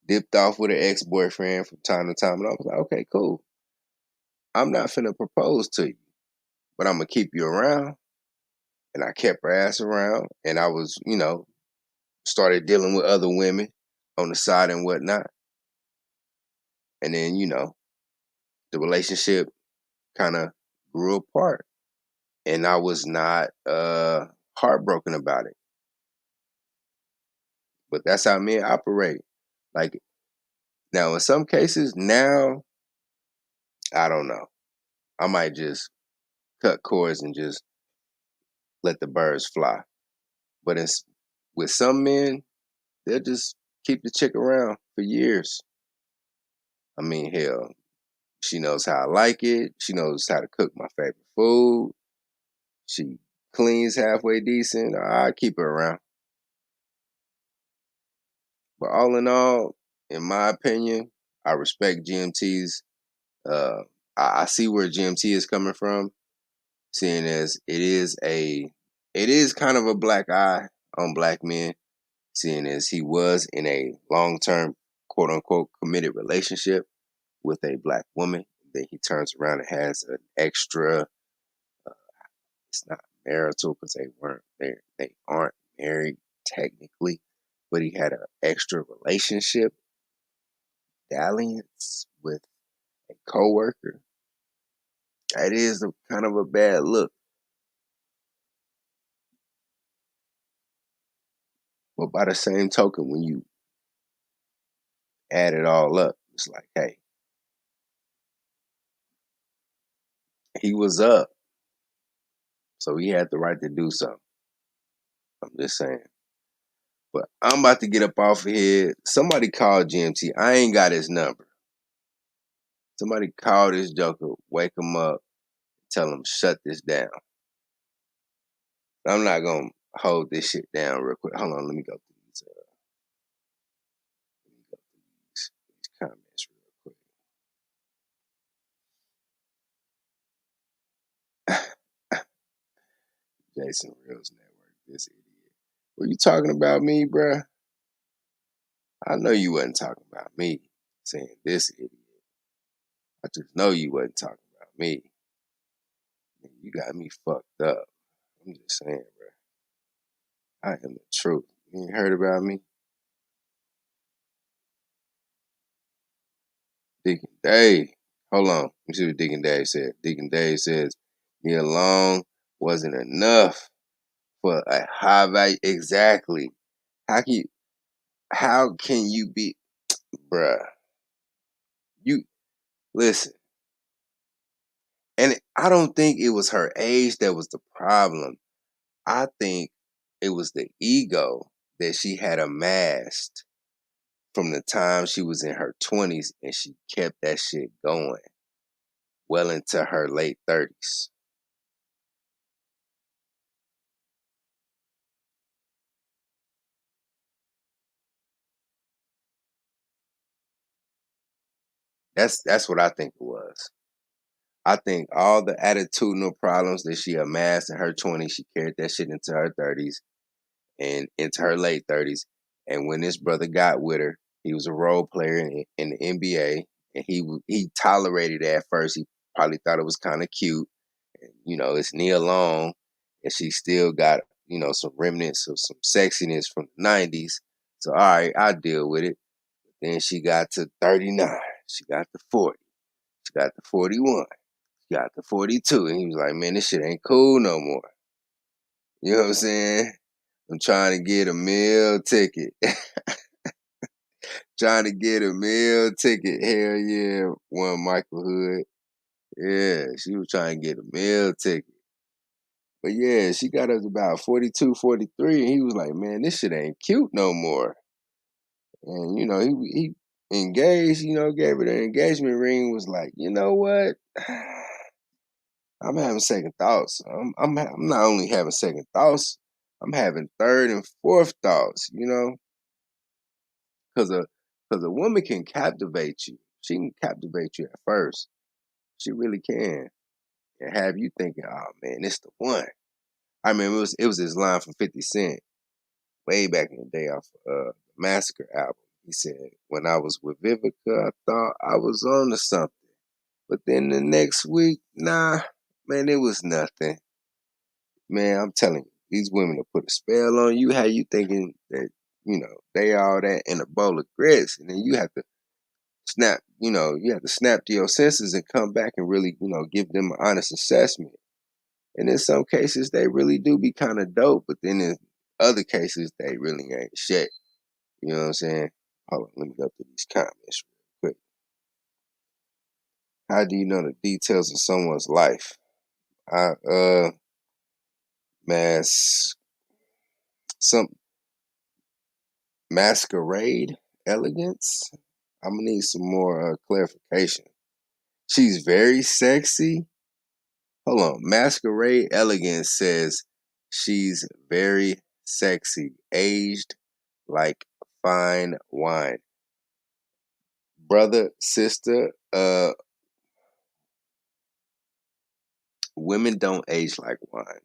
dipped off with her ex-boyfriend from time to time, and I was like, okay, cool. I'm not finna propose to you, but I'm gonna keep you around. And I kept her ass around, and I was, started dealing with other women on the side and whatnot. And then, the relationship kind of grew apart, and I was not heartbroken about it. But that's how men operate. Like, now in some cases, now I don't know. I might just cut cords and just let the birds fly. But with some men, they'll just keep the chick around for years. I mean, hell, she knows how I like it. She knows how to cook my favorite food. She cleans halfway decent. I keep her around. But all in all, in my opinion, I respect GMT's. I see where GMT is coming from, seeing as it is kind of a black eye on black men, seeing as he was in a long-term, quote unquote, committed relationship with a black woman. Then he turns around and has an extra. It's not marital because they aren't married technically, but he had an extra relationship dalliance with a coworker. That is kind of a bad look. But by the same token, when you add it all up, it's like, hey, he was up, so he had the right to do something. I'm just saying. But I'm about to get up off of here. Somebody call GMT. I ain't got his number. Somebody call this joker, wake him up, tell him shut this down. I'm not gonna hold this shit down real quick. Hold on, let me go through these comments real quick. Jason Reels Network, this idiot. Were you talking about me, bruh? I know you wasn't talking about me, saying this idiot. I just know you wasn't talking about me. You got me fucked up. I'm just saying, bruh. I am the truth. You ain't heard about me? Deacon Dave. Hold on. Let me see what Deacon Dave said. Deacon Dave says, Nia Long wasn't enough for a high value. Exactly. How can you be, bruh? You listen. And I don't think it was her age that was the problem. I think it was the ego that she had amassed from the time she was in her 20s, and she kept that shit going well into her late 30s. That's what I think it was. I think all the attitudinal problems that she amassed in her 20s, she carried that shit into her 30s and into her late 30s. And when this brother got with her, he was a role player in the NBA, and he tolerated it at first. He probably thought it was kind of cute. And, it's Nia Long, and she still got, some remnants of some sexiness from the 90s. So, all right, I'll deal with it. Then she got to 39. She got to 40. She got to 41. She got to 42. And he was like, man, this shit ain't cool no more. You know what I'm saying? I'm trying to get a meal ticket. Trying to get a meal ticket. Hell yeah. One Michael Hood. Yeah, she was trying to get a meal ticket. But yeah, she got us about 42, 43. And he was like, man, this shit ain't cute no more. And, he engaged, gave her the engagement ring, was like, you know what? I'm having second thoughts. I'm not only having second thoughts, I'm having third and fourth thoughts, Because a woman can captivate you. She can captivate you at first. She really can. And have you thinking, oh man, it's the one. I remember it was this line from 50 Cent way back in the day off the Massacre album. He said, when I was with Vivica, I thought I was on to something. But then the next week, nah, man, it was nothing. Man, I'm telling you, these women will put a spell on you. How you thinking that, they all that in a bowl of grits. And then you have to snap, you have to snap to your senses and come back and really, give them an honest assessment. And in some cases, they really do be kind of dope. But then in other cases, they really ain't shit. You know what I'm saying? Hold on, let me go through these comments real quick. How do you know the details of someone's life? Some masquerade elegance. I'm gonna need some more clarification. She's very sexy. Hold on. Masquerade elegance says she's very sexy, aged like fine wine. Brother, sister, women don't age like wine.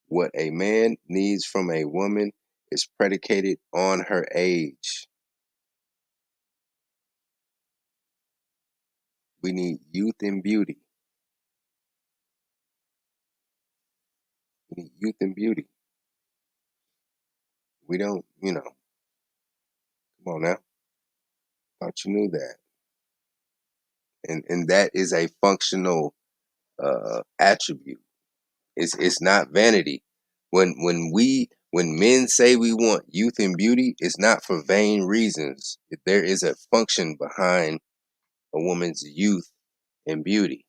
What a man needs from a woman is predicated on her age. We need youth and beauty. We need youth and beauty. We don't, come on now. Thought you knew that. And that is a functional attribute. It's not vanity. When men say we want youth and beauty, it's not for vain reasons. There is a function behind a woman's youth and beauty.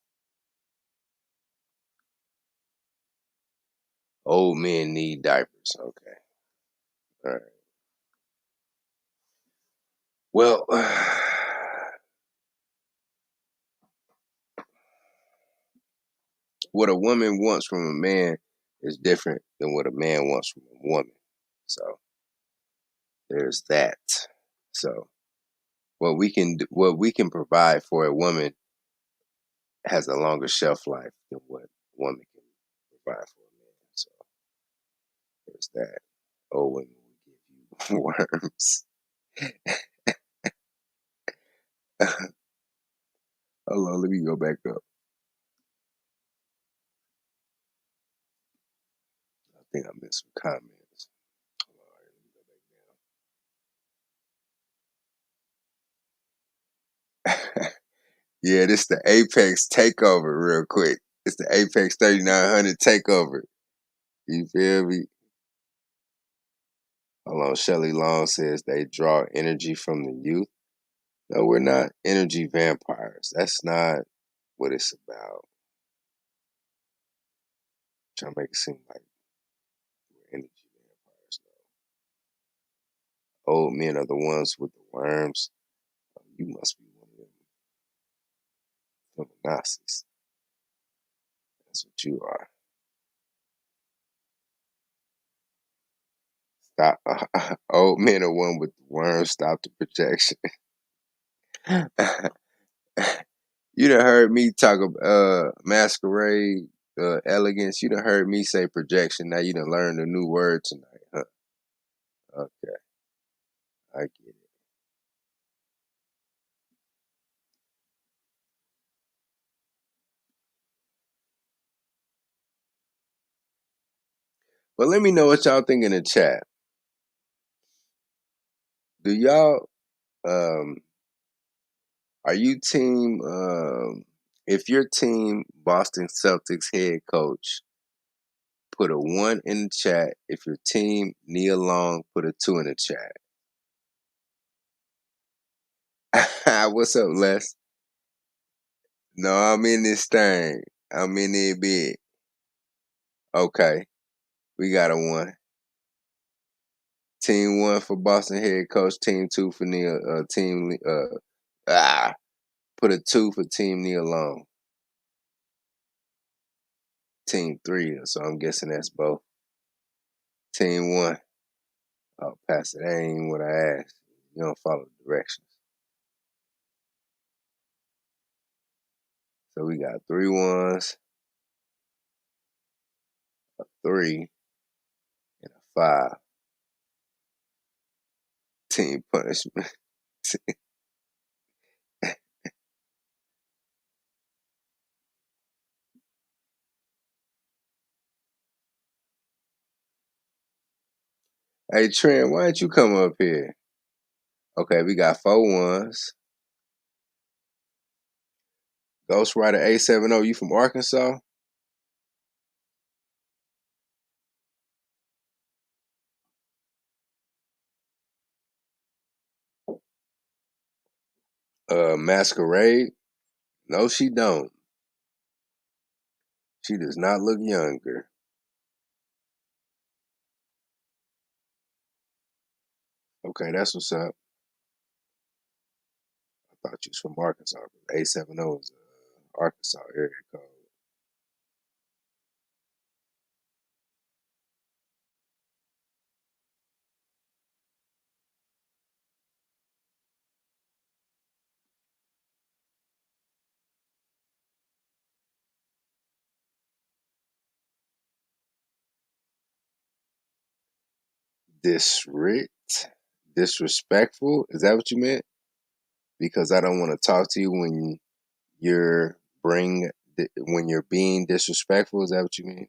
Old men need diapers. Okay. All right. Well, what a woman wants from a man is different than what a man wants from a woman. So there's that. So what we can provide for a woman has a longer shelf life than what a woman can provide for a man. So there's that. Old women will give you worms. Hold on, let me go back up. I think I missed some comments. Yeah, this the Apex takeover real quick. It's the Apex 3900 takeover. You feel me? Hold on, Shelly Long says they draw energy from the youth. No, we're not energy vampires. That's not what it's about. Trying to make it seem like we're energy vampires now. Old men are the ones with the worms. You must be one of them feminazis. That's what you are. Stop. Old men are one with the worms. Stop the projection. You done heard me talk about masquerade, elegance. You done heard me say projection. Now you done learned a new word tonight, huh? Okay, I get it. But let me know what y'all think in the chat. Do y'all are you team if your team Boston Celtics head coach, put a 1 in the chat. If your team Nia Long, put a 2 in the chat. What's up, Les? No, I'm in this thing. I'm in it big. Okay. We got a 1. Team 1 for Boston head coach, team 2 for Nia put a 2 for team Nia Long. Team 3, so I'm guessing that's both. Team 1. Oh, Pastor, that ain't even what I asked. You don't follow the directions. So we got 3 1s, a 3, and a 5. Team punishment. Hey, Trent, why don't you come up here? Okay, we got 4 1s. Ghostwriter A70, you from Arkansas? Masquerade? No, she don't. She does not look younger. Okay, that's what's up. I thought you was from Arkansas. A70 is Arkansas area code. Disrespectful? Is that what you meant? Because I don't want to talk to you when you're being disrespectful. Is that what you mean?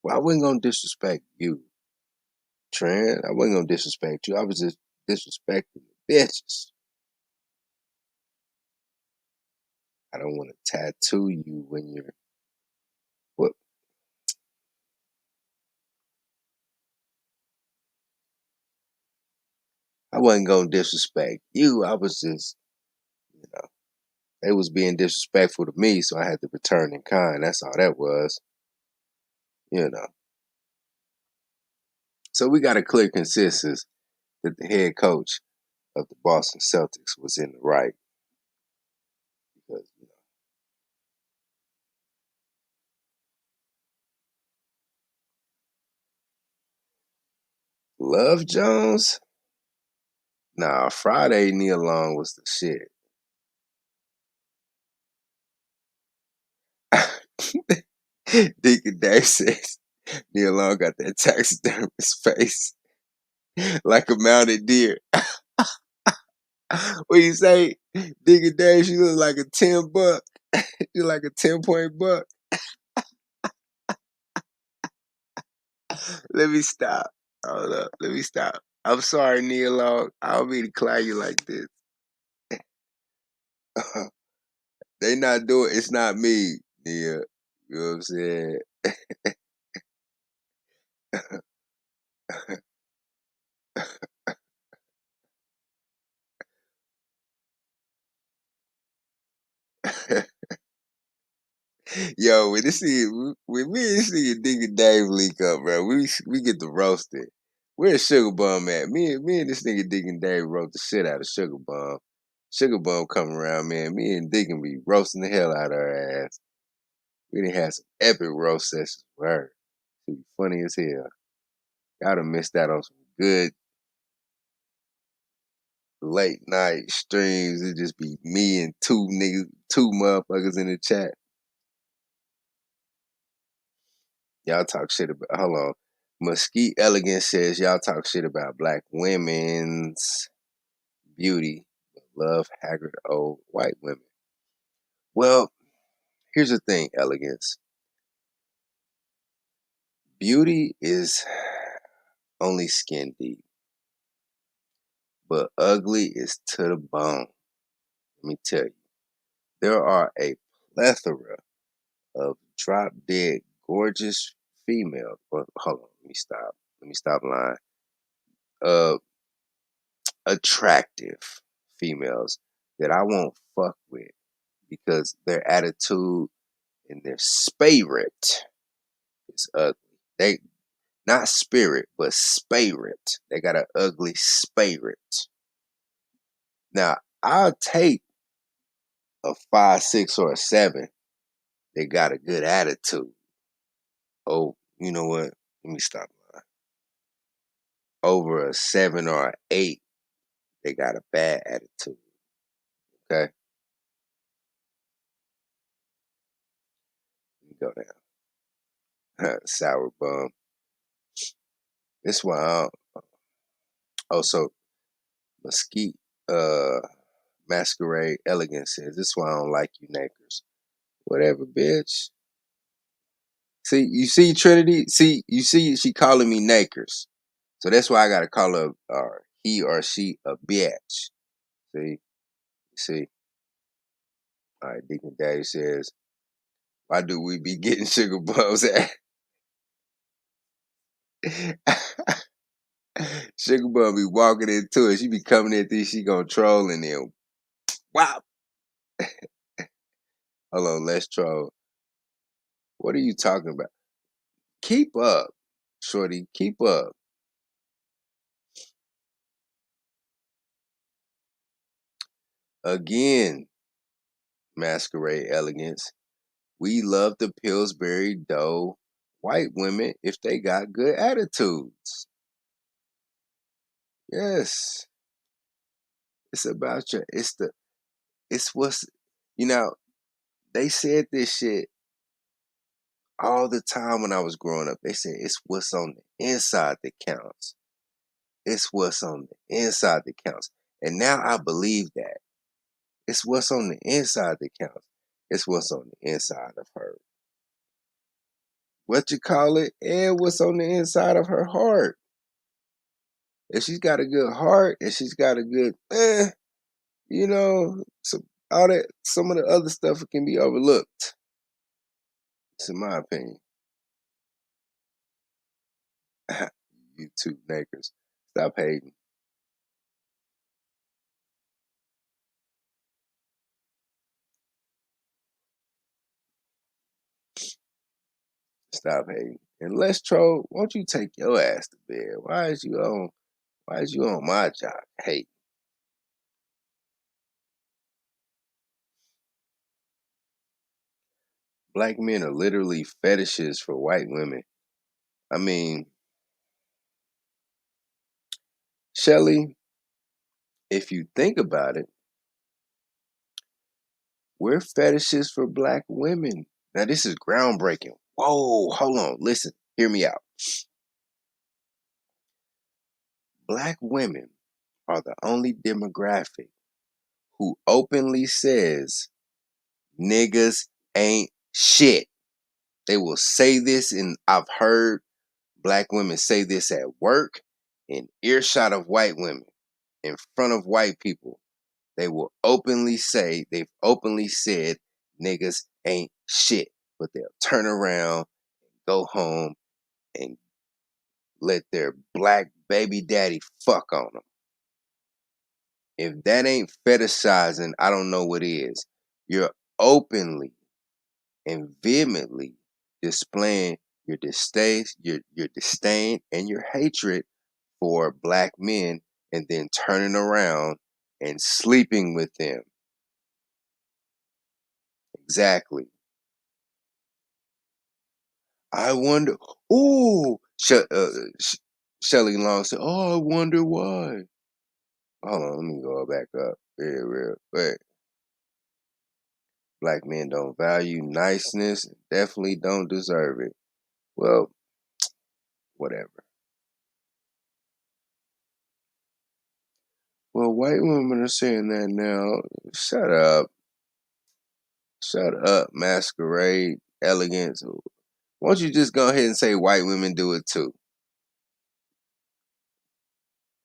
Well, I wasn't gonna disrespect you, Trent. I wasn't gonna disrespect you. I was just disrespecting the bitches. I don't want to tattoo you when you're what? I wasn't gonna disrespect you. I was just, they was being disrespectful to me, so I had to return in kind. That's all that was, So we got a clear consensus that the head coach of the Boston Celtics was in the right. Because, Love Jones? Nah, Friday Nia Long was the shit. Deacon Dave says Nia Long got that taxidermist face like a mounted deer. What you say? Deacon Dave, she look like a 10 buck. She like a 10-point buck. Let me stop. Hold up. Let me stop. I'm sorry, Nia Long. I don't mean to clown you like this. They not doing it's not me, Nia. You know what I'm saying? Yo, when this nigga, when me and this nigga Dick and Dave link up, bro, we get the roasted. Where's Sugar Bum at? Me and this nigga Dick and Dave wrote the shit out of Sugar Bum. Sugar Bum come around, man. Me and Dick can be roasting the hell out of her ass. We done had some epic roast sessions with her. She be funny as hell. Y'all done missed out on some good late night streams. It just be me and two motherfuckers in the chat. Y'all talk shit about, hold on. Mesquite Elegance says y'all talk shit about black women's beauty, but love haggard old white women. Well, here's the thing, Elegance. Beauty is only skin deep, but ugly is to the bone. Let me tell you, there are a plethora of drop dead gorgeous females. Well, hold on, let me stop lying. Attractive females that I won't fuck with because their attitude and their spirit is ugly. They not spirit, but spirit. They got an ugly spirit. Now, I'll take a 5, 6, or a 7. They got a good attitude. Oh, you know what? Let me stop lying. Over a 7 or an 8, they got a bad attitude. Okay? Let me go down. Sour bum. This why I don't. Oh, so Mesquite Masquerade Elegance says, this why I don't like you nakers. Whatever, bitch. See, you see Trinity? See, you see she calling me nakers. So that's why I gotta call her he or she a bitch. See? All right, Deacon Daddy says, why do we be getting sugar bums at? Sugar bum be walking into it. She be coming in, think she gonna troll and then wow. Hold on, let's troll. What are you talking about? Keep up, shorty. Keep up. Again, Masquerade Elegance. We love the Pillsbury Dough white women if they got good attitudes. Yes. It's about your, it's what's, you know, they said this shit all the time when I was growing up. They said it's what's on the inside that counts. It's what's on the inside that counts. And now I believe that. It's what's on the inside that counts. It's what's on the inside of her. What you call it? And what's on the inside of her heart. If she's got a good heart and she's got a good, you know, some of the other stuff can be overlooked. It's in my opinion. You two nakers. Stop hating. Stop hating. And let's troll. Won't you take your ass to bed? Why is you on my job? Hate. Black men are literally fetishes for white women. I mean, Shelly, if you think about it, we're fetishes for black women. Now, this is groundbreaking. Whoa, hold on. Listen, hear me out. Black women are the only demographic who openly says niggas ain't shit. They will say this, and I've heard black women say this at work, in earshot of white women, in front of white people. They will openly say, they've openly said niggas ain't shit, but they'll turn around, go home, and let their black baby daddy fuck on them. If that ain't fetishizing, I don't know what is. You're openly and vehemently displaying your disdain and your hatred for black men, and then turning around and sleeping with them. Exactly. I wonder. Ooh, Shelley Long said, "Oh, I wonder why." Hold on, let me go back up. Very real. Wait. Black men don't value niceness. Definitely don't deserve it. Well, whatever. Well, white women are saying that now. Shut up. Shut up, masquerade, elegance. Why don't you just go ahead and say white women do it too?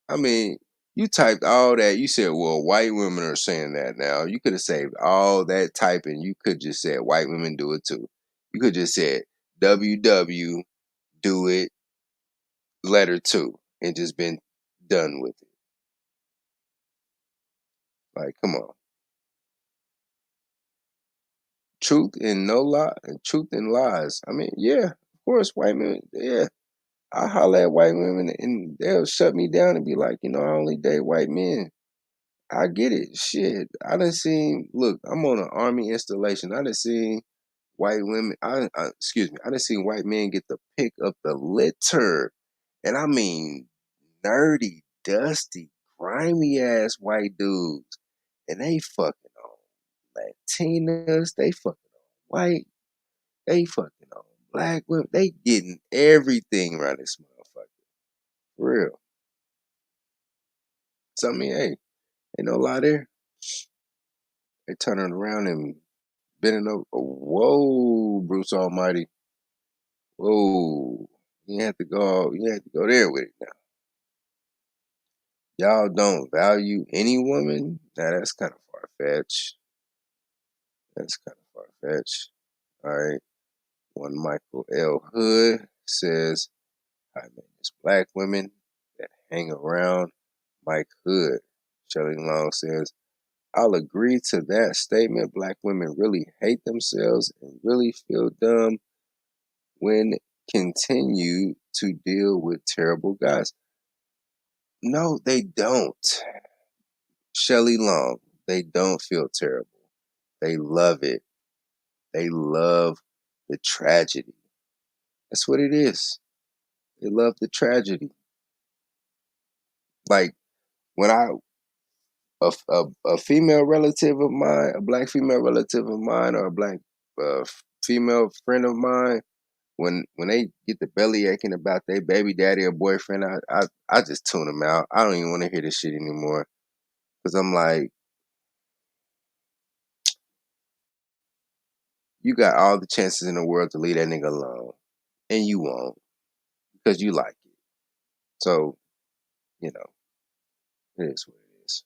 I mean, you typed all that. You said, well, white women are saying that now. You could have saved all that typing. You could just said white women do it too. You could just said WW do it letter 2 and just been done with it. Like, come on. Truth and no lie, truth and lies. I mean, yeah, of course, white men, yeah. I holler at white women and they'll shut me down and be like, I only date white men. I get it. Shit. I done seen, look, I'm on an army installation. I done seen white women, excuse me, I done seen white men get the pick of the litter. And I mean, nerdy, dusty, grimy ass white dudes. And they fucking on Latinas, they fucking on white, they fucking on black women. They getting everything around this motherfucker. For real. So I mean, hey, ain't no lie there. They turning around and bending over. Whoa, Bruce Almighty. Whoa. You have to go there with it now. Y'all don't value any woman? Nah, that's kind of far-fetched. That's kind of far-fetched. All right. One Michael L. Hood says, I mean, it's black women that hang around Mike Hood. Shelley Long says, I'll agree to that statement. Black women really hate themselves and really feel dumb when continue to deal with terrible guys. No, they don't. Shelley Long, they don't feel terrible. They love it. They love the tragedy. That's what it is. They love the Like when a female relative of mine, a black female relative of mine, or a black female friend of mine, when they get the belly aching about their baby daddy or boyfriend, I just tune them out. I don't even want to hear this shit anymore because I'm like, you got all the chances in the world to leave that nigga alone, and you won't because you like it. So, it is what it is.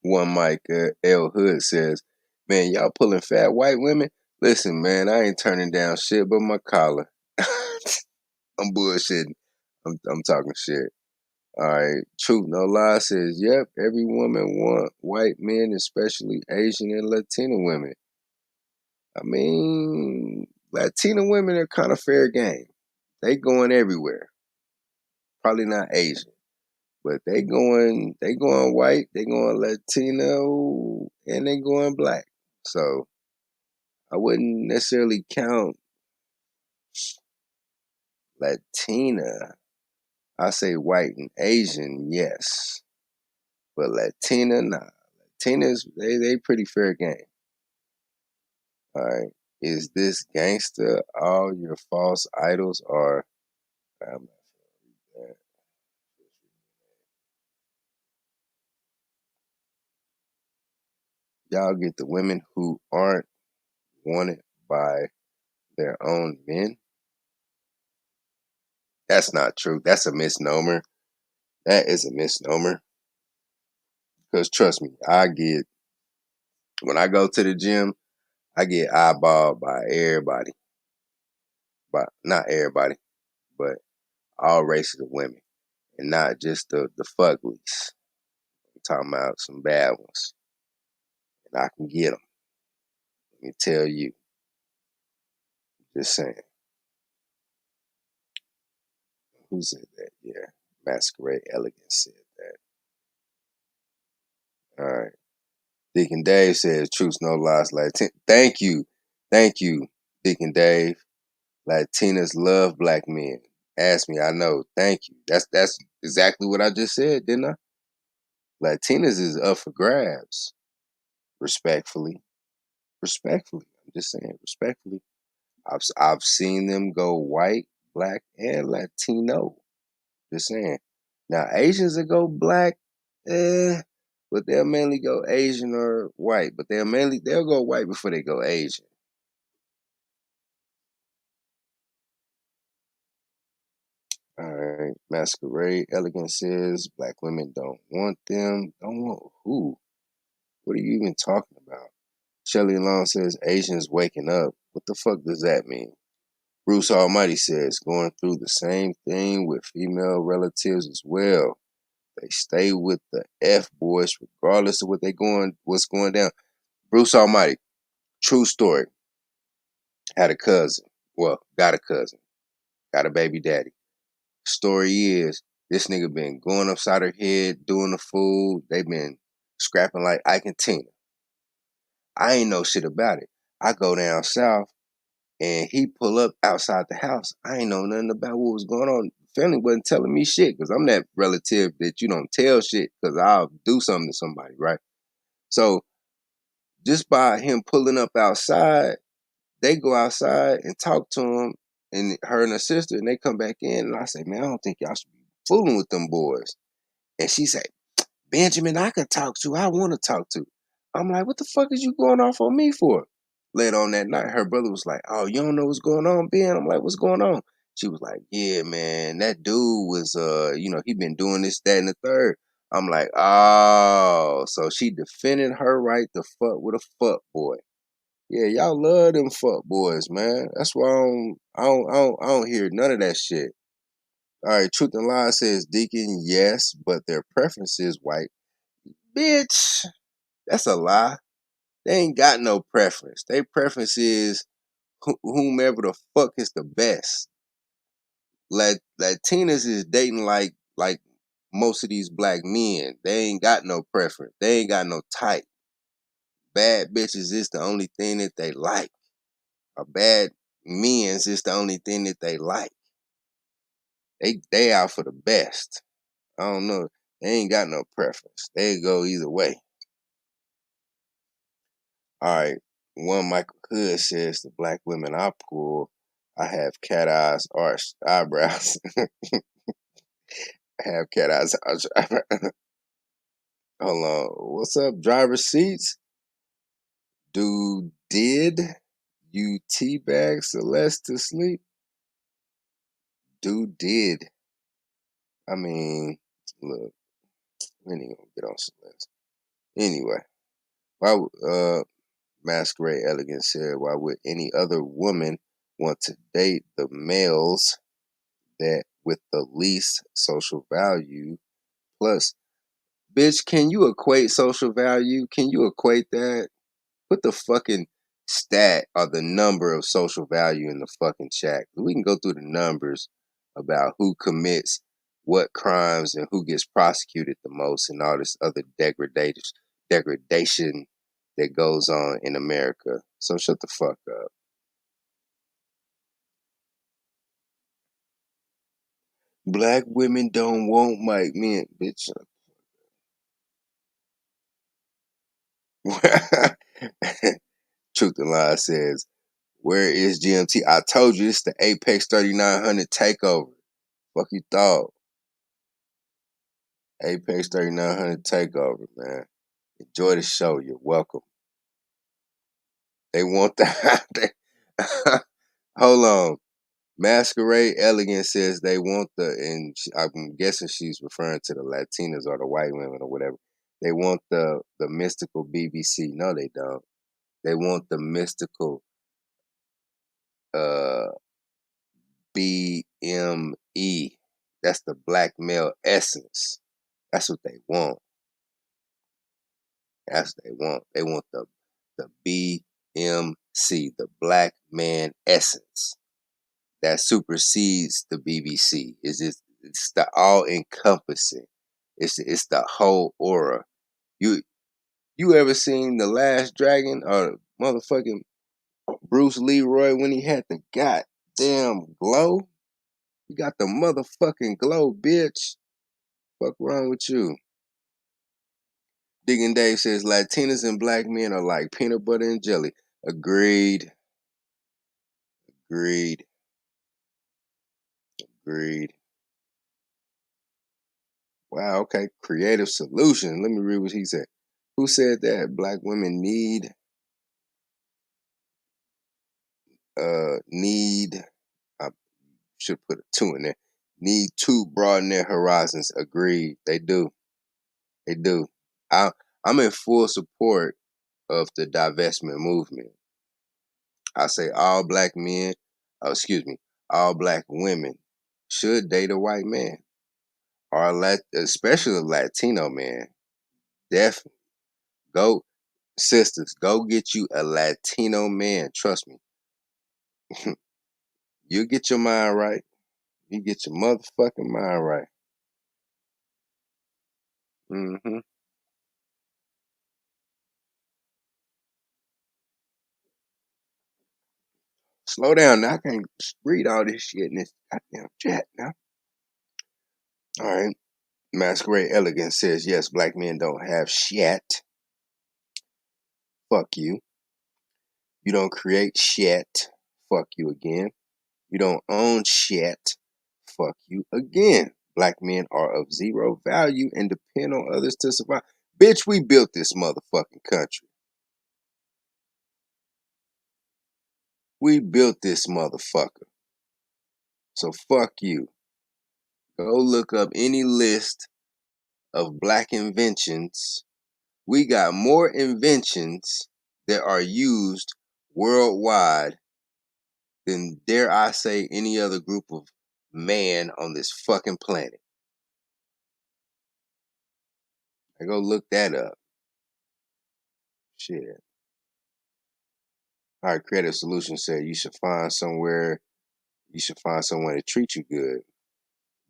One Mike L. Hood says, man, y'all pulling fat white women? Listen, man, I ain't turning down shit but my collar. I'm bullshitting. I'm talking shit. All right. Truth No Lie says, yep, every woman want white men, especially Asian and Latina women. I mean, Latina women are kind of fair game. They going everywhere. Probably not Asian. But they going white, they going Latino, and they going black. So I wouldn't necessarily count Latina. I say white and Asian, yes. But Latina, nah. Latinas, they pretty fair game. All right. Is this gangster? All your false idols are. I'm not gonna read that. Y'all get the women who aren't wanted by their own men. That's not true. That's a misnomer. That is a misnomer. Because trust me, when I go to the gym, I get eyeballed by everybody. But not everybody, but all races of women. and not just the fuglies. I'm talking about some bad ones, and I can get them. Let me tell you. Just saying. Who said that? Yeah, Masquerade Elegance said that. All right. Deacon Dave says, "Truth, no lies." Thank you, Deacon Dave. Latinas love black men. Ask me, I know. Thank you. That's exactly what I just said, didn't I? Latinas is up for grabs. Respectfully. I'm just saying, respectfully. I've seen them go white, black, and Latino. Just saying. Now Asians that go black, but they'll mainly go Asian or white. But they'll go white before they go Asian. All right. Masquerade Elegance says black women don't want them. Don't want who? What are you even talking about? Shelly Long says Asians waking up. What the fuck does that mean? Bruce Almighty says going through the same thing with female relatives as well. They stay with the F boys regardless of what's going down. Bruce Almighty, true story. Had a cousin. Well, got a cousin. Got a baby daddy. Story is, this nigga been going upside her head, doing the fool. They been scrapping like Ike and Tina. I ain't know shit about it. I go down south and he pull up outside the house. I ain't know nothing about what was going on. Family wasn't telling me shit because I'm that relative that you don't tell shit because I'll do something to somebody, right? So just by him pulling up outside, they go outside and talk to him and her and her sister, and they come back in. And I say, man, I don't think y'all should be fooling with them boys. And she say, Benjamin, I can talk to. I want to talk to. I'm like, what the fuck is you going off on me for? Later on that night, her brother was like, oh, you don't know what's going on, Ben? I'm like, what's going on? She was like, yeah, man, that dude was, he been doing this, that, and the third. I'm like, oh, so she defended her right to fuck with a fuck boy. Yeah, y'all love them fuck boys, man. That's why I don't hear none of that shit. All right, Truth and Lie says Deacon, yes, but their preference is white. Bitch, that's a lie. They ain't got no preference. Their preference is whomever the fuck is the best. Latinas is dating like most of these black men. They ain't got no preference. They ain't got no type. Bad bitches is the only thing that they like. Or bad men's is the only thing that they like. They out for the best. I don't know. They ain't got no preference. They go either way. All right. One Michael Hood says the black women I pull, I have cat eyes, arched eyebrows. I have cat eyes, arched eyebrows. Hold on. What's up, driver seats? Dude, did you teabag Celeste to sleep? Dude did. I mean, look, we ain't gonna get on Celeste. Anyway, why Masquerade Elegance said, why would any other woman want to date the males that with the least social value? Plus, bitch, can you equate social value? Can you equate that? Put the fucking stat or the number of social value in the fucking chat. We can go through the numbers about who commits what crimes and who gets prosecuted the most and all this other degradation that goes on in America. So shut the fuck up. Black women don't want white men, bitch. Truth and Lie says, where is GMT? I told you it's the Apex 3900 takeover. Fuck you thought. Apex 3900 takeover, man. Enjoy the show. You're welcome. They want that. Hold on. Masquerade Elegance says they want and I'm guessing she's referring to the Latinas or the white women or whatever. They want the mystical BBC. No, they don't. They want the mystical BME. That's the black male essence. That's what they want. That's what they want. They want the BMC, the black man essence that supersedes the BBC. It's the all encompassing. It's the whole aura. You ever seen The Last Dragon or motherfucking Bruce Leroy when he had the goddamn glow? You got the motherfucking glow, bitch. Fuck wrong with you? Digging Dave says Latinas and black men are like peanut butter and jelly. Agreed. Agreed. Agreed. Wow, okay. Creative solution. Let me read what he said. Who said that? Black women need I should put a 2 in there. Need to broaden their horizons. Agreed. They do. They do. I'm in full support of the divestment movement. I say all black men, all black women should date a white man, or especially a Latino man. Definitely. Go, sisters, go get you a Latino man. Trust me. You get your mind right. You get your motherfucking mind right. Mm-hmm. Slow down now. I can't read all this shit in this goddamn chat now. All right. Masquerade Elegance says, yes, black men don't have shit. Fuck you. You don't create shit. Fuck you again. You don't own shit. Fuck you again. Black men are of zero value and depend on others to survive. Bitch, we built this motherfucking country. We built this motherfucker. So fuck you. Go look up any list of black inventions. We got more inventions that are used worldwide than, dare I say, any other group of man on this fucking planet. I go look that up. Shit. All right, Creative Solutions said you should find someone to treat you good.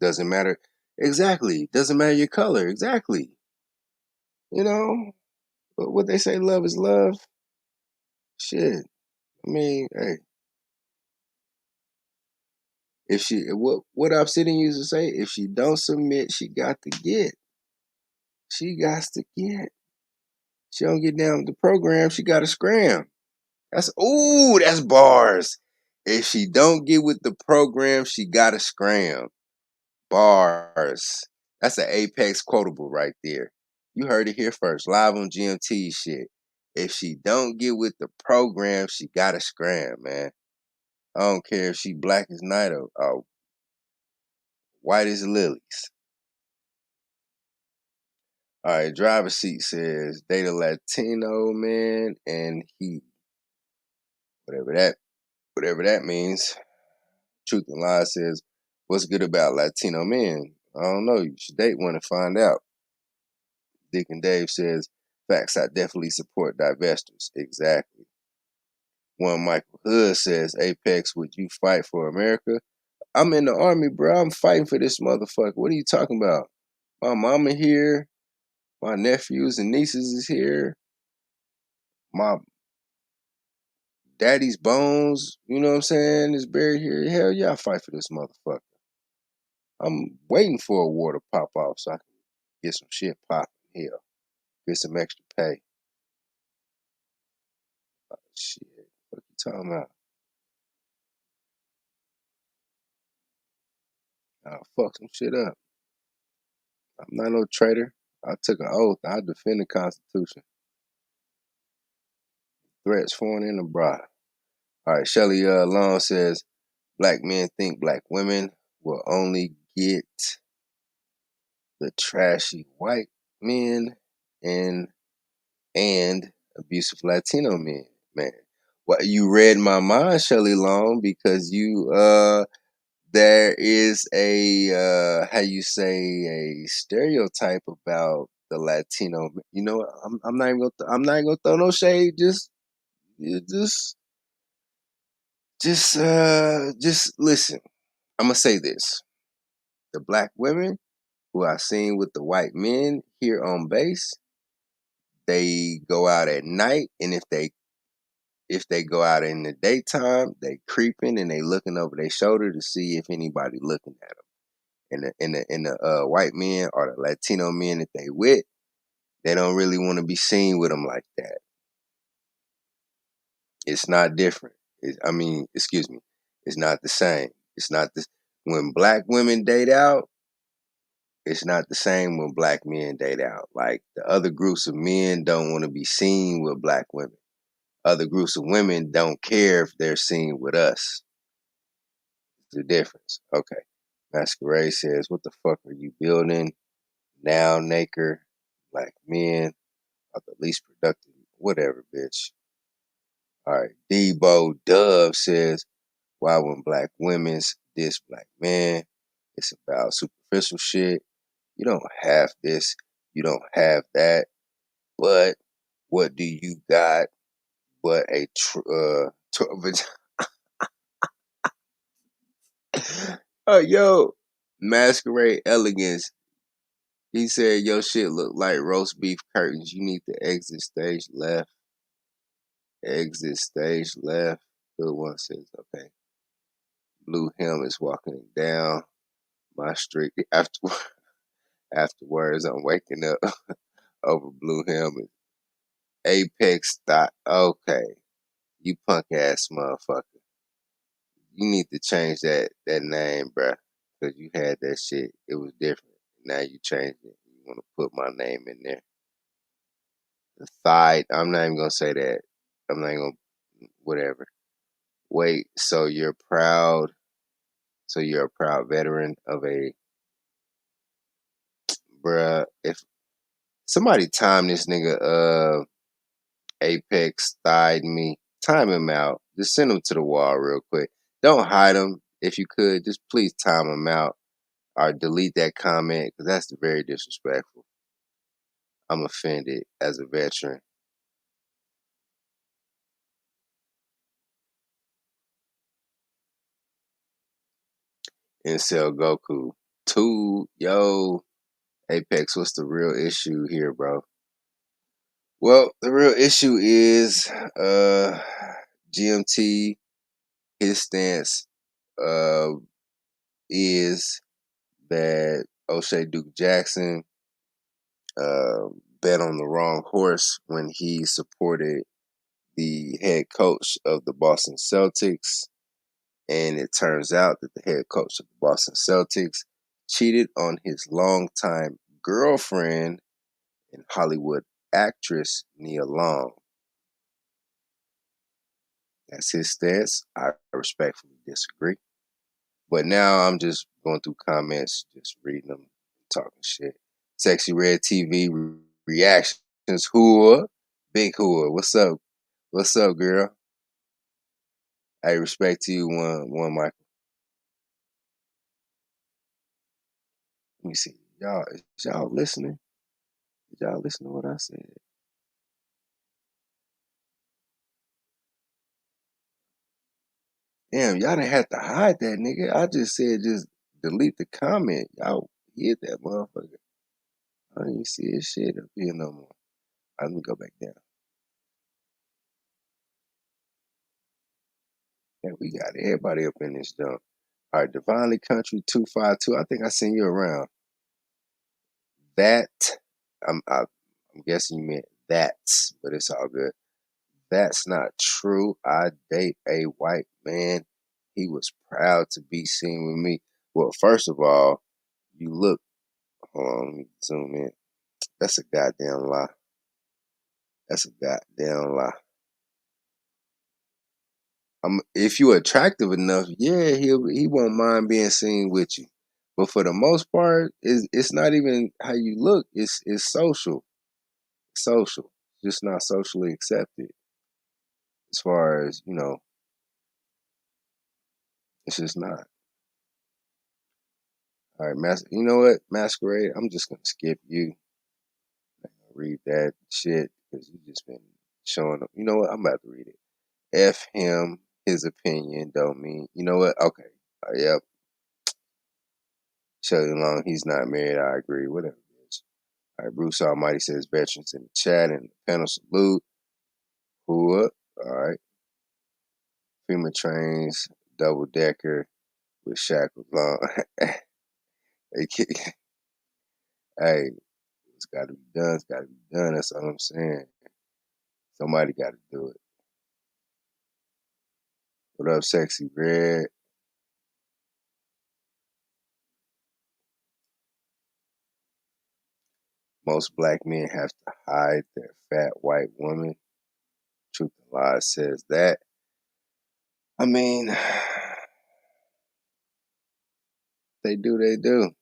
Doesn't matter. Exactly. Doesn't matter your color. Exactly. You know, but what they say, love is love. Shit. I mean, hey. If she, what Obsidian used to say, if she don't submit, she got to get. She got to get. She don't get down with the program, she got to scram. That's bars. If she don't get with the program, she got to scram. Bars. That's an Apex quotable right there. You heard it here first, live on GMT shit. If she don't get with the program, she got to scram, man. I don't care if she black as night or white as lilies. All right, driver's seat says date a Latino man and he, whatever that means. Truth and Lies says, what's good about Latino men? I don't know. You should date one to find out. Dick and Dave says, facts, I definitely support divestors. Exactly. One Michael Hood says, Apex, would you fight for America? I'm in the army, bro. I'm fighting for this motherfucker. What are you talking about? My mama here. My nephews and nieces is here. My daddy's bones, you know what I'm saying, is buried here. Hell yeah, I fight for this motherfucker. I'm waiting for a war to pop off so I can get some shit popping. Hell, get some extra pay. Shit, what you talking about? I'll fuck some shit up. I'm not no traitor. I took an oath. I defend the Constitution. Threats foreign and abroad. All right, Shelly Long says, black men think black women will only get the trashy white men and abusive Latino men. Man, well, you read my mind, Shelly Long, because you there is a how you say a stereotype about the Latino. You know, I'm not even I'm not even gonna throw no shade. Just listen. I'm gonna say this: the black women who I've seen with the white men here on base, they go out at night, and if they go out in the daytime, they creeping and they looking over their shoulder to see if anybody looking at them. And the white men or the Latino men that they with, they don't really want to be seen with them like that. It's not different. Excuse me. It's not the same. It's not the when black women date out. It's not the same when black men date out. Like the other groups of men don't want to be seen with black women. Other groups of women don't care if they're seen with us. The difference. Okay. Masquerade says, what the fuck are you building? Now, Naker, black men are the least productive. Whatever, bitch. All right. Debo Dub says, why when black women's diss black men, it's about superficial shit. You don't have this. You don't have that. But what do you got but a oh, yo, Masquerade Elegance. He said, your shit look like roast beef curtains. You need to exit stage left. Exit stage left. Good one says, okay. Blue Helm is walking down my street. Afterwards, I'm waking up over Blue Helmet. Apex thought, okay, you punk ass motherfucker. You need to change that name, bruh. Because you had that shit. It was different. Now you changed it. You want to put my name in there. The thigh, I'm not even going to say that. I'm not even going to, whatever. Wait, so you're proud veteran of a, bruh, if somebody time this nigga, Apex thighed me, time him out. Just send him to the wall real quick. Don't hide him. If you could, just please time him out or delete that comment because that's very disrespectful. I'm offended as a veteran. Incel Goku. 2, yo, Apex, what's the real issue here, bro? Well, the real issue is GMT, his stance is that O'Shea Duke Jackson bet on the wrong horse when he supported the head coach of the Boston Celtics. And it turns out that the head coach of the Boston Celtics cheated on his longtime girlfriend and Hollywood actress Nia Long. That's his stance. I respectfully disagree. But now I'm just going through comments, just reading them, talking shit. Sexy Red TV reactions. Whoa, big whoa. What's up? What's up, girl? I respect to you, one Michael. Let me see. Is y'all listening? Did y'all listen to what I said? Damn, y'all didn't have to hide that, nigga. I just said just delete the comment. Y'all hid that motherfucker. I didn't see his shit up here no more. Let me go back down. Yeah, we got everybody up in this jump. All right, Divinely Country 252. I think I seen you around. That, I'm guessing you meant that's, but it's all good. That's not true. I date a white man. He was proud to be seen with me. Well, first of all, you look, hold on, let me zoom in. That's a goddamn lie. That's a goddamn lie. If you're attractive enough, yeah, he won't mind being seen with you. But for the most part, it's not even how you look. It's social. Social. Just not socially accepted. As far as, it's just not. All right, you know what, Masquerade? I'm just gonna skip you. Read that shit because you just been showing up. You know what? I'm about to read it. F him. His opinion don't mean. You know what? Okay. Yep. Shelley Long. He's not married. I agree. Whatever it is. All right. Bruce Almighty says veterans in the chat and the panel salute. Who up? All right. FEMA trains double decker with shackles long. Hey, it's got to be done. It's got to be done. That's all I'm saying. Somebody got to do it. What up, Sexy Red? Most black men have to hide their fat white woman. Truth and Lies says that. I mean, they do.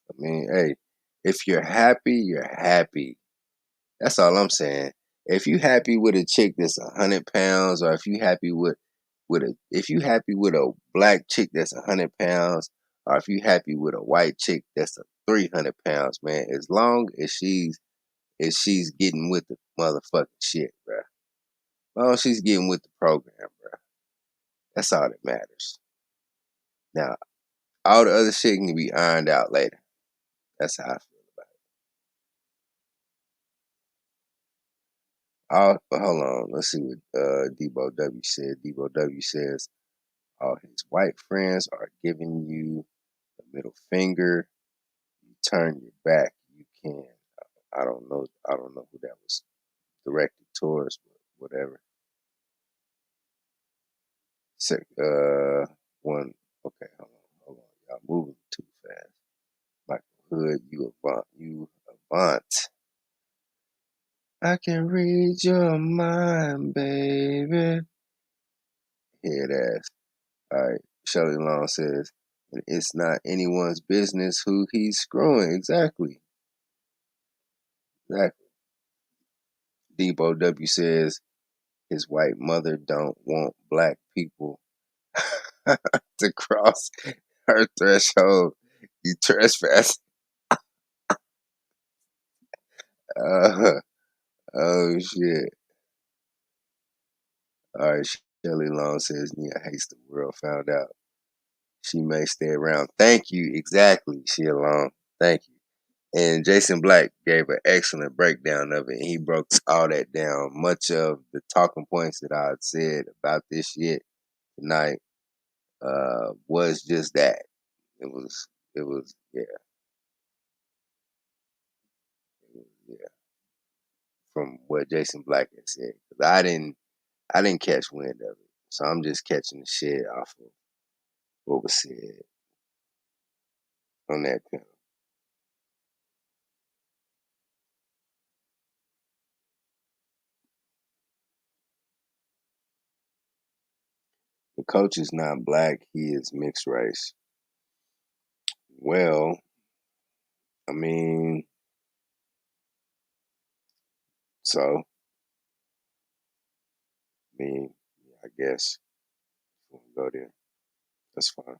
I mean, hey, if you're happy, you're happy. That's all I'm saying. If you happy with a chick that's 100 pounds, or if you happy with a black chick that's 100 pounds, or if you happy with a white chick that's 300 pounds, man, as long as she's getting with the motherfucking shit, bruh. As long as she's getting with the program, bruh. That's all that matters. Now, all the other shit can be ironed out later. That's how I feel about it. Hold on. Let's see what Debo W said. Debo W says, all his white friends are giving you the middle finger. You turn your back. You can. I don't know who that was directed towards, but whatever. One. Okay, hold on. Y'all moving too fast. Michael Hood, you avant. I can read your mind, baby. Head ass. All right. Shelley Long says, it's not anyone's business who he's screwing. Exactly. Debo W says, his white mother don't want black people to cross her threshold. You trespass. Oh, shit. All right. Shelley Long says, Nia hates the world. Found out. She may stay around. Thank you. Exactly, Shelley Long. Thank you. And Jason Black gave an excellent breakdown of it. He broke all that down. Much of the talking points that I had said about this shit tonight was just that. It was, yeah. From what Jason Black had said. 'Cause I didn't catch wind of it. So I'm just catching the shit off of what was said on that panel. The coach is not black, he is mixed race. Well, I mean, so, I guess we'll go there. That's fine.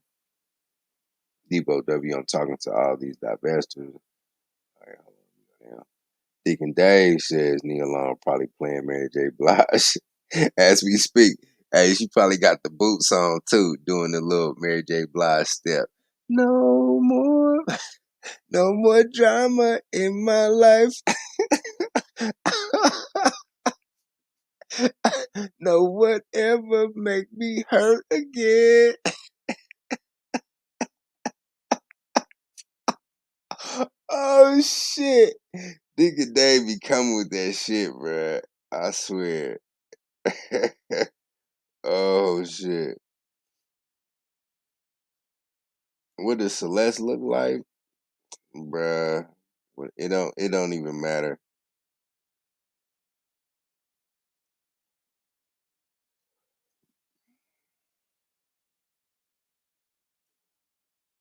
Debo W, I'm talking to all these divestors. All right, hold on. Now. Deacon Dave says Nia Long probably playing Mary J. Blige as we speak. Hey, she probably got the boots on too, doing the little Mary J. Blige step. No more drama in my life. No whatever make me hurt again. Oh shit. Nigga Dave be coming with that shit, bruh. I swear. Oh shit. What does Celeste look like? Bruh. It don't even matter.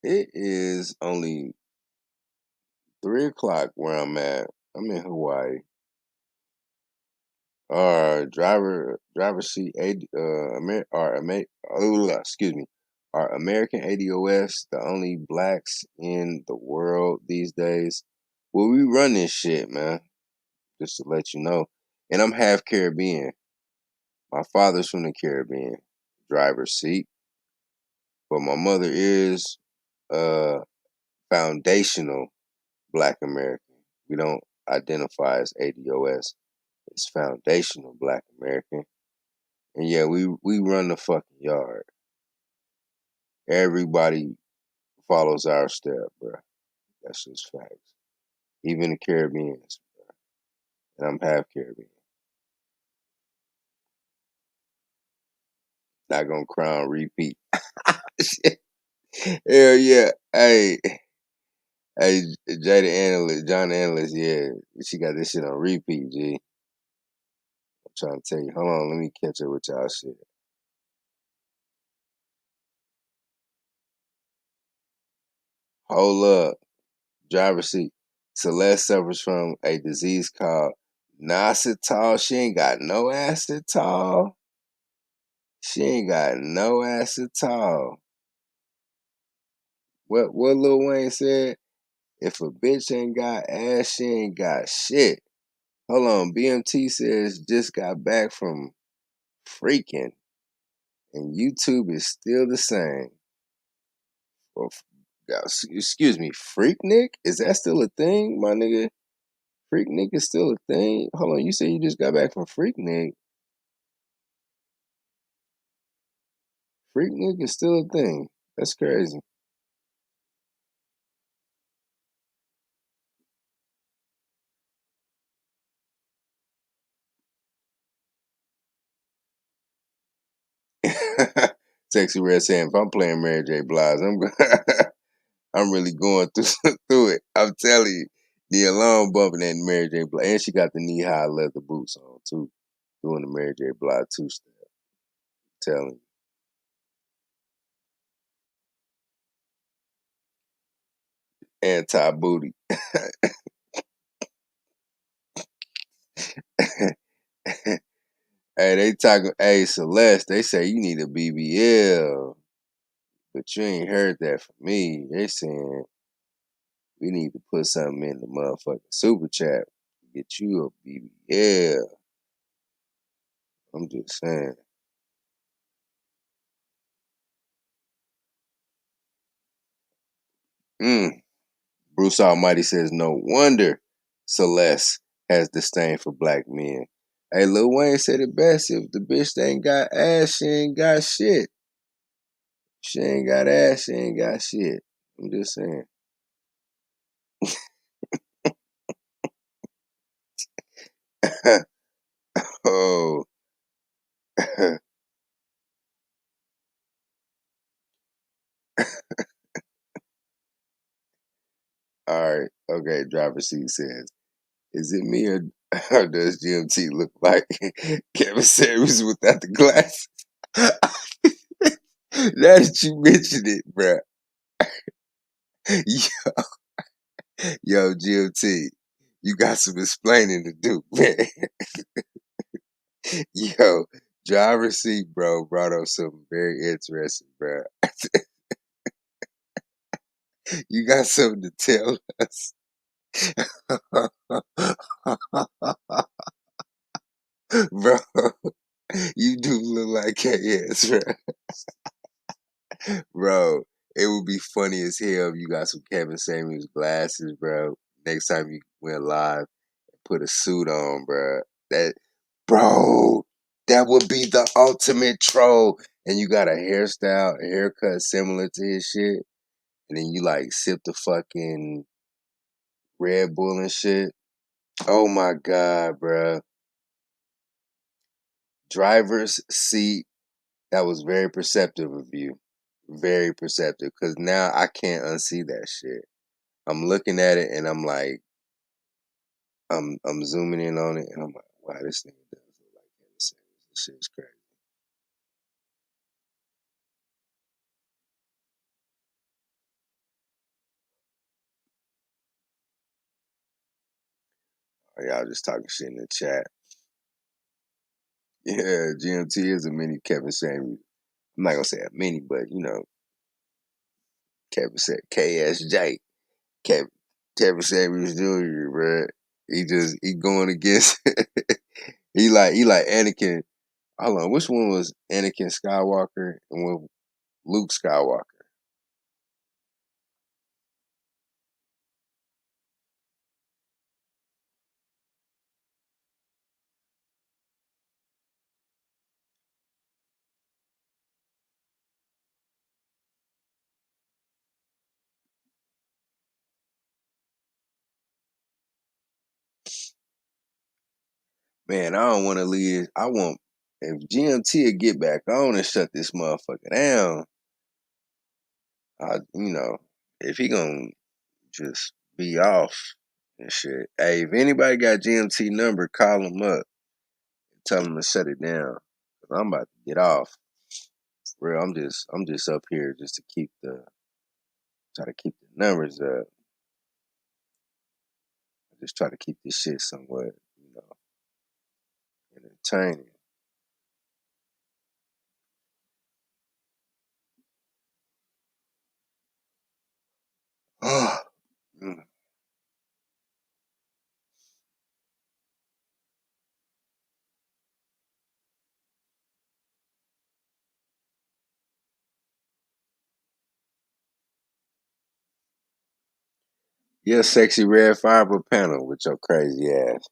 It is only 3:00 where I'm at. I'm in Hawaii. Driver seat excuse me. Are American ADOS the only blacks in the world these days? Well, we run this shit, man. Just to let you know. And I'm half Caribbean. My father's from the Caribbean, driver's seat. But my mother is foundational Black American. We don't identify as ADOS. It's foundational Black American. And yeah, we run the fucking yard. Everybody follows our step, bro. That's just facts. Even the Caribbeans, bro. And I'm half Caribbean. Not gonna crown repeat. Hell yeah. Hey, Jada Analyst, John Analyst, yeah. She got this shit on repeat, G. I'm trying to tell you. Hold on, let me catch up with y'all shit. Hold up. Driver's seat. Celeste suffers from a disease called Nositol. She ain't got no acetol. She ain't got no acetol. What Lil Wayne said? If a bitch ain't got ass, she ain't got shit. Hold on, BMT says just got back from freaking, and YouTube is still the same. Well, excuse me, Freaknik? Is that still a thing, my nigga? Freaknik is still a thing? Hold on, you say you just got back from Freaknik. Freaknik is still a thing. That's crazy. Sexy Red saying, if I'm playing Mary J. Blige, I'm really going through it. I'm telling you, the alarm bumping at Mary J. Blige, and she got the knee-high leather boots on too, doing the Mary J. Blige two-step. Telling you. Anti-booty. Hey, they talking. Hey, Celeste, they say you need a BBL, but you ain't heard that from me. They saying we need to put something in the motherfucking super chat to get you a BBL. I'm just saying. Bruce Almighty says, no wonder Celeste has disdain for black men. Hey, Lil Wayne said it best. If the bitch ain't got ass, she ain't got shit. She ain't got ass, she ain't got shit. I'm just saying. Oh. All right. Okay. Driver seat says, is it me or does GMT look like Kevin Samuels without the glasses? Now that you mentioned it, bruh. Yo, GMT, you got some explaining to do, man. Yo, driver seat, bro, brought up something very interesting, bro. You got something to tell us. Bro, you do look like KS, bro. Bro, it would be funny as hell if you got some Kevin Samuels glasses, bro. Next time you went live, put a suit on, bro. Bro, that would be the ultimate troll. And you got a hairstyle, a haircut similar to his shit. And then you like sip the fucking Red Bull and shit. Oh my God, bro. Driver's seat. That was very perceptive of you. Very perceptive. Because now I can't unsee that shit. I'm looking at it and I'm like, I'm zooming in on it and I'm like, wow, this nigga does look like Kevin Samuels. This shit is crazy. Y'all just talking shit in the chat. Yeah, GMT is a mini Kevin Samuels. I'm not gonna say a mini, but you know, Kevin said KSJ. Kevin Samuels Jr., bro. He going against he like Anakin. Hold on, which one was Anakin Skywalker and one Luke Skywalker? Man, I don't want to leave. I want if GMT will get back on and shut this motherfucker down. If he gonna just be off and shit. Hey, if anybody got GMT number, call him up and tell him to shut it down. 'Cause I'm about to get off. Real, I'm just up here just to try to keep the numbers up. Just try to keep this shit somewhat, entertaining. Mm. Yeah, sexy red fiber panel with your crazy ass.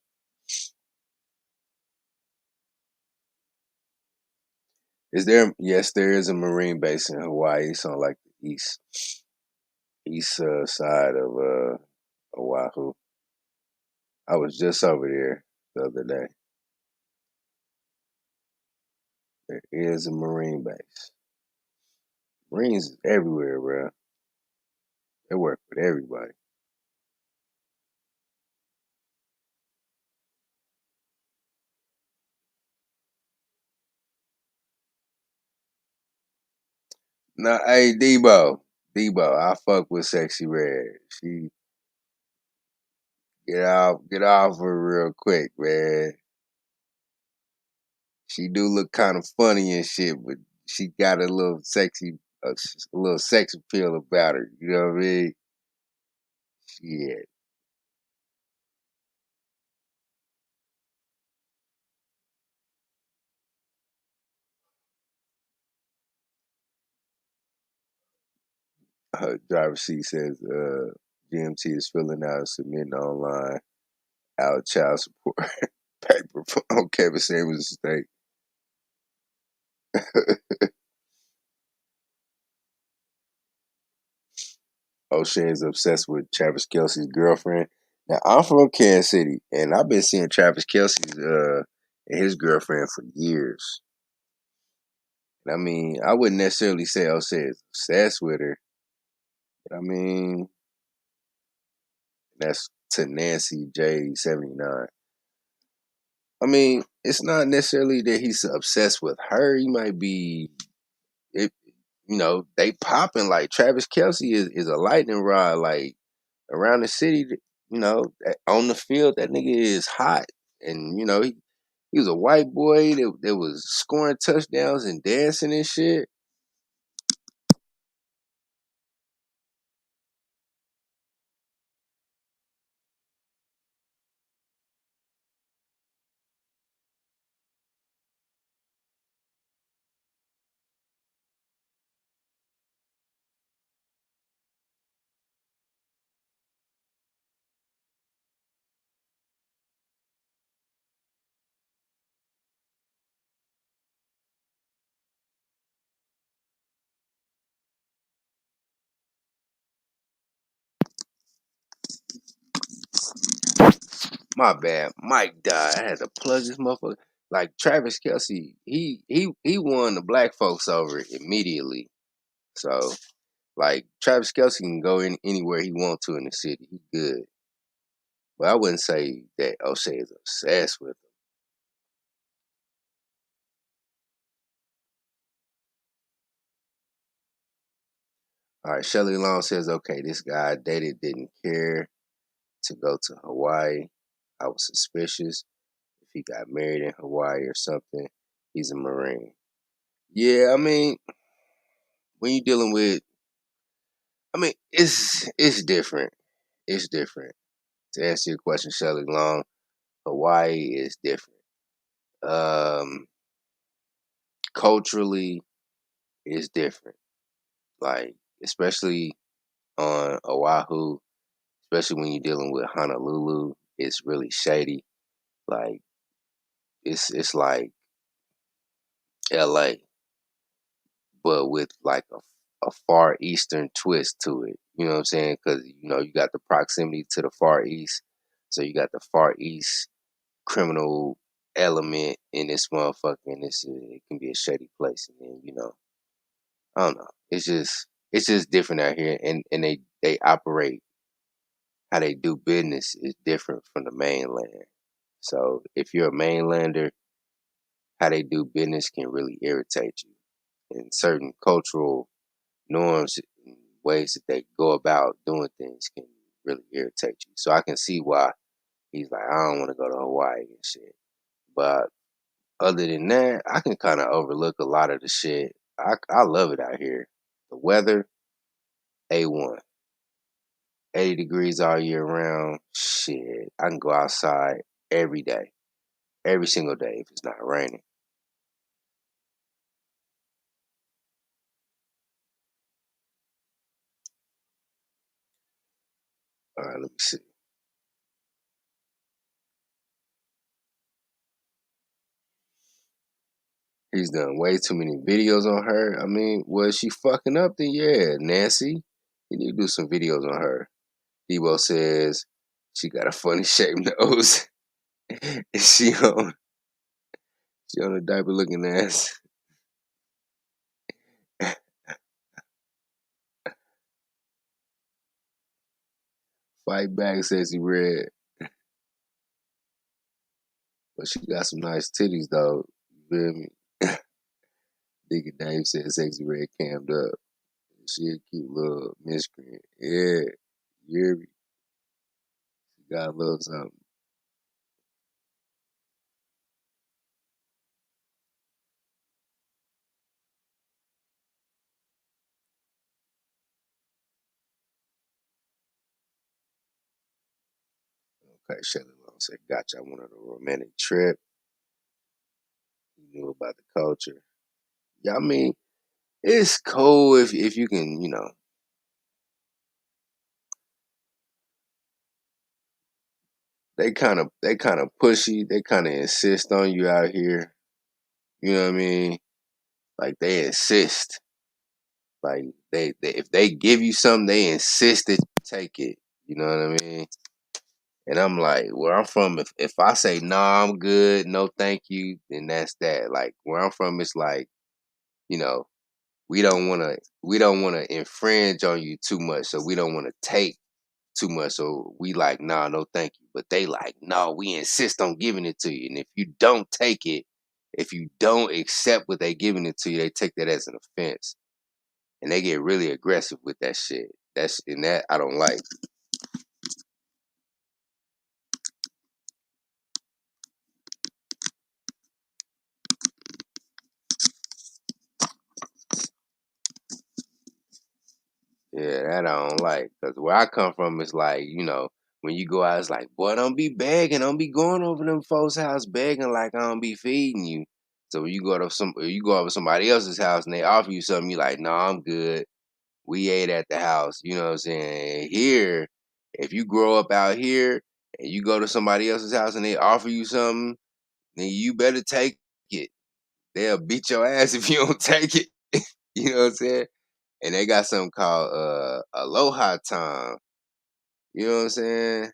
Is there? Yes, there is a marine base in Hawaii. It's on like the east side of Oahu. I was just over there the other day. There is a marine base. Marines is everywhere, bro. They work with everybody. Nah, hey Debo, I fuck with Sexy Red. She get off her real quick, man. She do look kind of funny and shit, but she got a little sex appeal about her. You know what I mean? Shit. Driver seat says GMT is filling out and submitting online out child support paper on Kevin Samuels' estate. O'Shea's obsessed with Travis Kelce's girlfriend. Now I'm from Kansas City, and I've been seeing Travis Kelce's and his girlfriend for years. I mean, I wouldn't necessarily say O'Shea is obsessed with her, but I mean, that's to Nancy J79. I mean, it's not necessarily that he's obsessed with her. He might be, it, they popping like Travis Kelce is a lightning rod. Like around the city, on the field, that nigga is hot. And he was a white boy that was scoring touchdowns and dancing and shit. My bad. Mike died. I had to plug this motherfucker. Like Travis Kelce, he won the black folks over immediately. So like Travis Kelce can go in anywhere he wants to in the city. He good. But I wouldn't say that O'Shea is obsessed with him. All right, Shelly Long says, okay, this guy I dated didn't care to go to Hawaii. I was suspicious if he got married in Hawaii or something. He's a Marine. Yeah, I mean, when you're dealing with I mean, it's different. It's different. To answer your question, Shelley Long, Hawaii is different. Culturally, it's different. Like, especially on Oahu, especially when you're dealing with Honolulu, it's really shady. Like, it's like LA, but with like a far eastern twist to it. You know what I'm saying? Because you got the proximity to the Far East, so you got the Far East criminal element in this motherfucker, and it can be a shady place. And then I don't know. It's just different out here, and they operate, how they do business is different from the mainland. So if you're a mainlander, how they do business can really irritate you. And certain cultural norms and ways that they go about doing things can really irritate you. So I can see why he's like, I don't want to go to Hawaii and shit. But other than that, I can kind of overlook a lot of the shit. I love it out here. The weather, A1. 80 degrees all year round. Shit, I can go outside every day, every single day if it's not raining. All right, let me see. He's done way too many videos on her. I mean, was she fucking up? Then yeah, Nancy, you need to do some videos on her. Debo says she got a funny shaped nose. she on she on a diaper looking ass. Fight back, Sexy Red. But she got some nice titties though. You feel me? Digga Dave said Sexy Red cammed up. She a cute little miscreant. Yeah. You hear me? She got a little something. Okay, Shelly Long said, gotcha. I went on a romantic trip. You knew about the culture. Yeah, I mean, it's cool if you can, they kind of pushy, they kind of insist on you out here. You know what I mean? Like they insist. Like they if they give you something, they insist that you take it. You know what I mean? And I'm like, where I'm from, if I say nah, I'm good, no thank you, then that's that. Like where I'm from, it's like, you know, we don't wanna infringe on you too much, so we don't wanna take too much. So we like, nah, no thank you. But they like, no, we insist on giving it to you. And if you don't take it, if you don't accept what they giving it to you, they take that as an offense. And they get really aggressive with that shit. That I don't like. Yeah, that I don't like. Cause where I come from, it's like, when you go out, it's like, boy, don't be begging, don't be going over them folks' house begging like I don't be feeding you. So when you go over somebody else's house and they offer you something, you like, no, I'm good. We ate at the house. You know what I'm saying? Here, if you grow up out here and you go to somebody else's house and they offer you something, then you better take it. They'll beat your ass if you don't take it. You know what I'm saying? And they got something called Aloha Time. You know what I'm saying?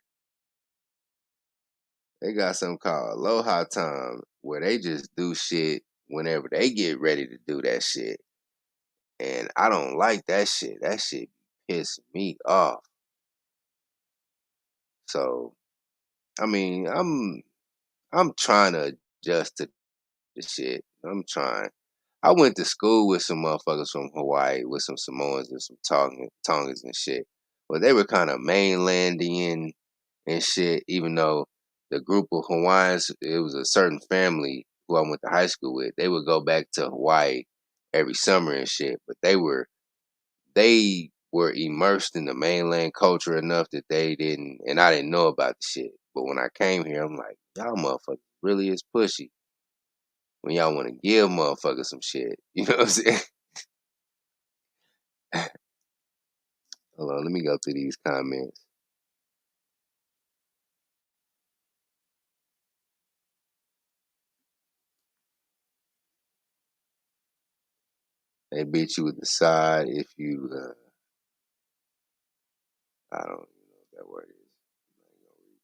They got something called Aloha Time where they just do shit whenever they get ready to do that shit. And I don't like that shit. That shit piss me off. So, I mean, I'm trying to adjust to the shit. I'm trying. I went to school with some motherfuckers from Hawaii, with some Samoans and some Tongans and shit. But they were kind of mainlandian and shit, even though the group of Hawaiians, it was a certain family who I went to high school with. They would go back to Hawaii every summer and shit. But they were immersed in the mainland culture enough that they didn't, and I didn't know about the shit. But when I came here, I'm like, y'all motherfuckers really is pushy when y'all want to give motherfuckers some shit. You know what I'm saying? Hold on, let me go through these comments. They beat you with the side if you, I don't even know what that word is. I'm not gonna read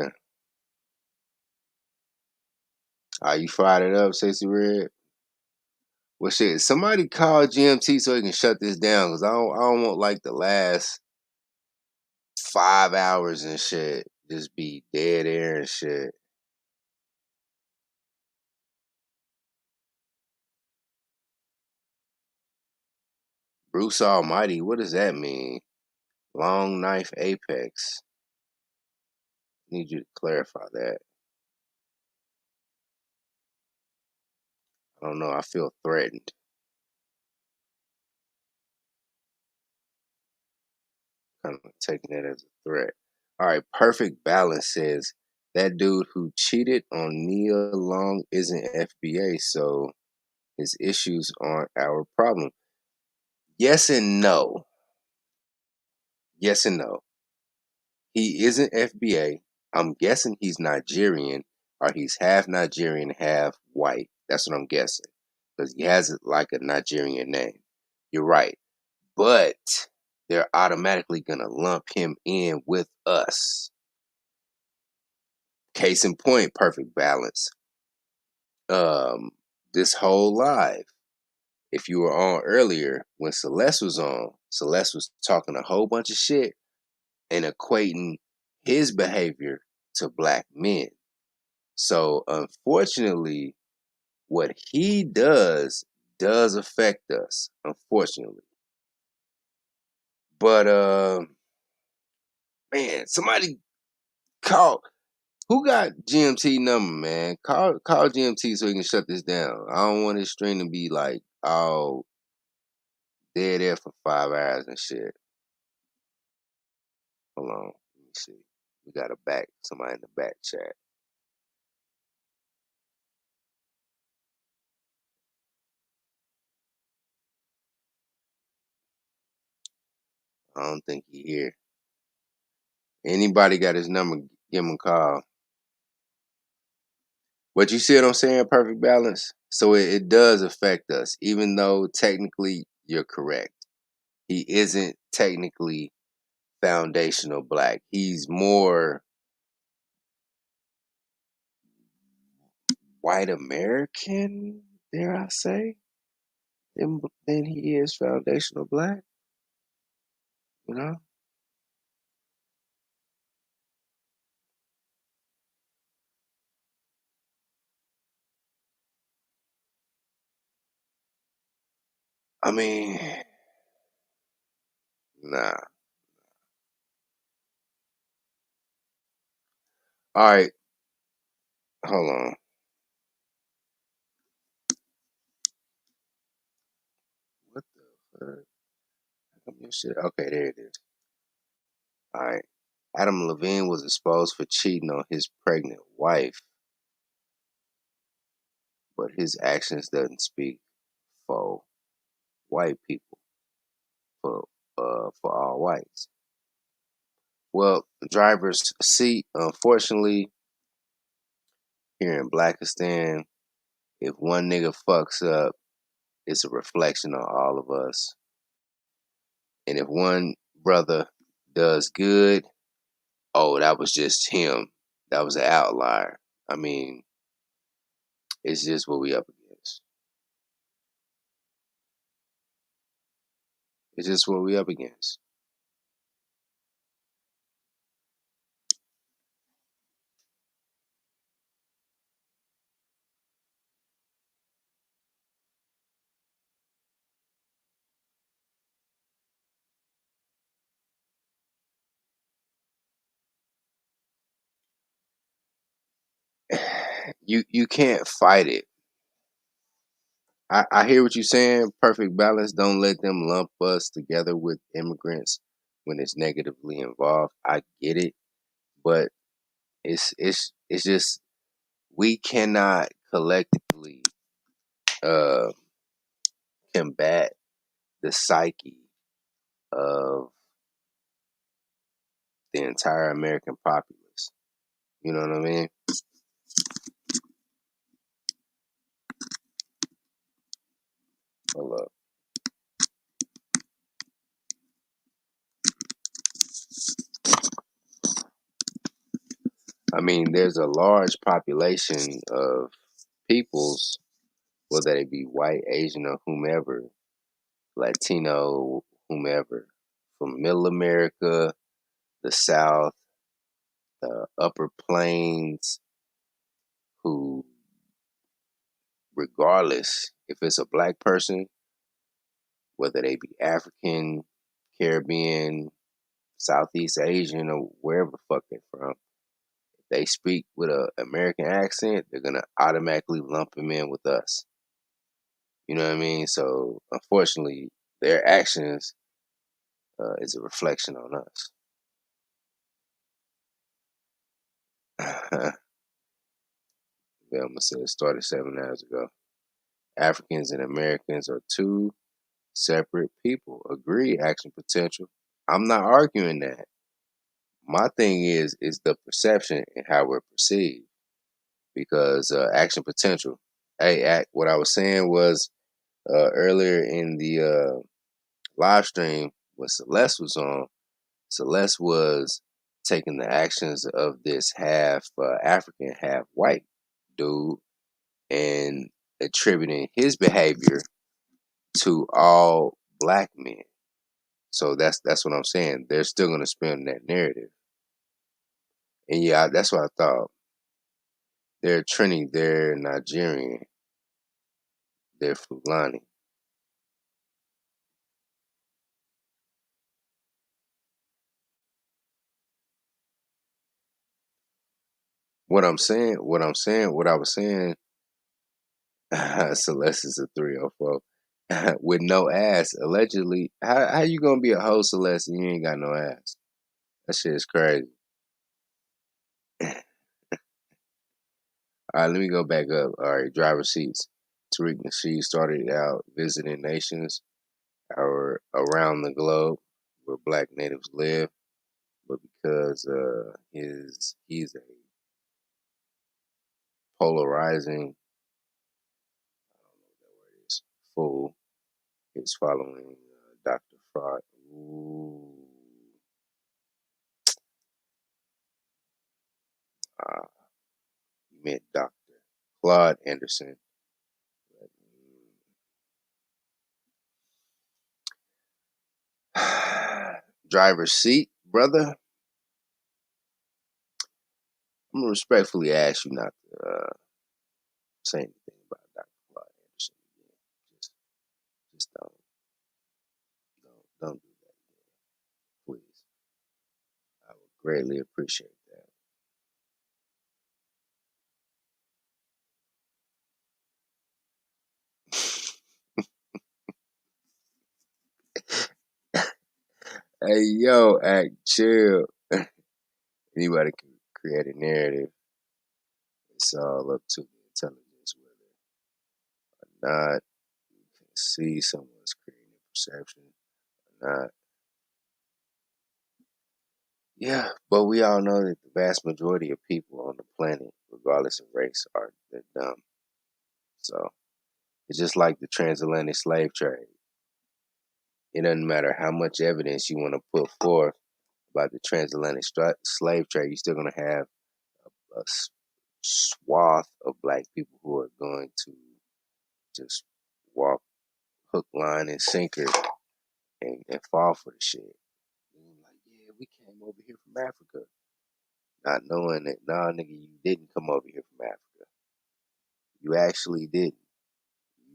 that. Yeah. You fired it up, Sexy Red? Well, shit, somebody call GMT so he can shut this down, because I don't want like the last 5 hours and shit just be dead air and shit. Bruce Almighty, what does that mean? Long knife apex. Need you to clarify that. I don't know. I feel threatened. Kind of taking that as a threat. All right, Perfect Balance says that dude who cheated on Nia Long isn't FBA, so his issues aren't our problem. Yes and no. Yes and no. He isn't FBA. I'm guessing he's Nigerian, or he's half Nigerian, half white. That's what I'm guessing, because he has like a Nigerian name. You're right. But they're automatically going to lump him in with us. Case in point, Perfect Balance. This whole live, if you were on earlier, when Celeste was on, Celeste was talking a whole bunch of shit and equating his behavior to black men. So unfortunately, what he does affect us, unfortunately. But man, somebody call. Who got GMT number, man? Call GMT so he can shut this down. I don't want his stream to be like all dead there for 5 hours and shit. Hold on, let me see. We got somebody in the back chat. I don't think he here. Anybody got his number? Give him a call. But you see what I'm saying? Perfect Balance. So it does affect us, even though technically you're correct. He isn't technically foundational black. He's more white American, dare I say, than he is foundational black. You know? I mean, nah. All right, hold on. What the fuck? How come your shit? Okay, there it is. All right. Adam Levine was exposed for cheating on his pregnant wife, but his actions doesn't speak for white people, for all whites. Well, the driver's seat, unfortunately, here in Blackistan, if one nigga fucks up, it's a reflection on all of us. And if one brother does good, oh, that was just him. That was an outlier. I mean, it's just what we up against. It's just what we up against. You can't fight it. I hear what you're saying. Perfect balance. Don't let them lump us together with immigrants when it's negatively involved. I get it, but it's just we cannot collectively uh combat the psyche of the entire American populace. You know what I mean? Hold up. I mean, there's a large population of peoples, whether they be white, Asian, or whomever, Latino, whomever, from Middle America, the South, the Upper Plains, who, regardless if it's a black person, whether they be African, Caribbean, Southeast Asian, or wherever the fuck they're from, if they speak with an American accent, they're gonna automatically lump them in with us. You know what I mean? So unfortunately, their actions is a reflection on us. Velma said, started 7 hours ago. Africans and Americans are two separate people. Agree, action potential. I'm not arguing that. My thing is the perception and how we're perceived. Because action potential. Hey, what I was saying was earlier in the live stream when Celeste was on, Celeste was taking the actions of this half African, half white dude and attributing his behavior to all black men. So that's what I'm saying. They're still going to spin that narrative. And yeah, that's what I thought. They're Trini, they're Nigerian, they're Fulani. What I was saying, Celeste is a 304 with no ass. Allegedly, how you gonna be a hoe, Celeste, and you ain't got no ass? That shit is crazy. All right, let me go back up. All right, driver seats. Tariq Nasheed started out visiting nations around the globe where black natives live, but because he's a polarizing fool, he's following Dr. Fraud. Ooh. You meant Dr. Claude Anderson. Driver's seat, brother. I'm gonna respectfully ask you not to say anything about Dr. Claude Anderson again. Just don't do that again, please. I would greatly appreciate that. Hey, yo, act chill. Anybody can create a narrative. It's all up to the intelligence, whether or not you can see someone's creating perception or not. Yeah, but we all know that the vast majority of people on the planet, regardless of race, they're dumb. So it's just like the transatlantic slave trade. It doesn't matter how much evidence you want to put forth about the transatlantic slave trade, you're still going to have a swath of black people who are going to just walk hook, line, and sinker and fall for the shit. And you're like, yeah, we came over here from Africa. Not knowing that, nah, nigga, you didn't come over here from Africa. You actually didn't.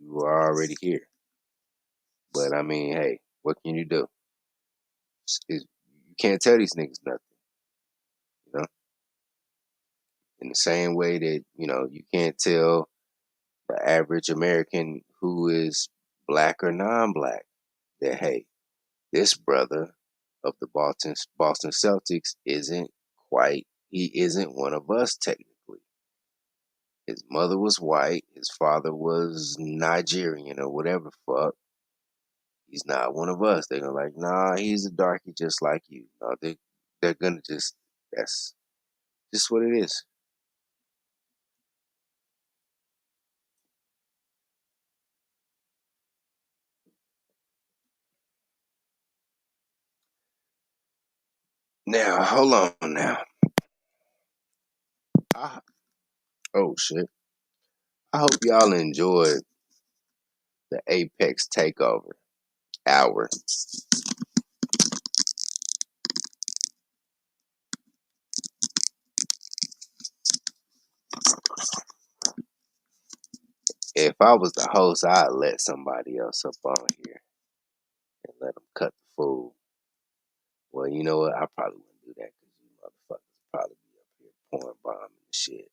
You were already here. But I mean, hey, what can you do? You can't tell these niggas nothing. You know? In the same way that, you can't tell the average American who is black or non-black that, hey, this brother of the Boston Celtics he isn't one of us technically. His mother was white, his father was Nigerian or whatever the fuck. He's not one of us. They're gonna like, nah, he's a darky just like you. No, they're gonna that's just what it is. Now, hold on now. Oh shit. I hope y'all enjoyed the Apex Takeover hour. If I was the host, I'd let somebody else up on here and let them cut the fool. Well, you know what? I probably wouldn't do that because you motherfuckers would probably be up here pouring bombs and shit.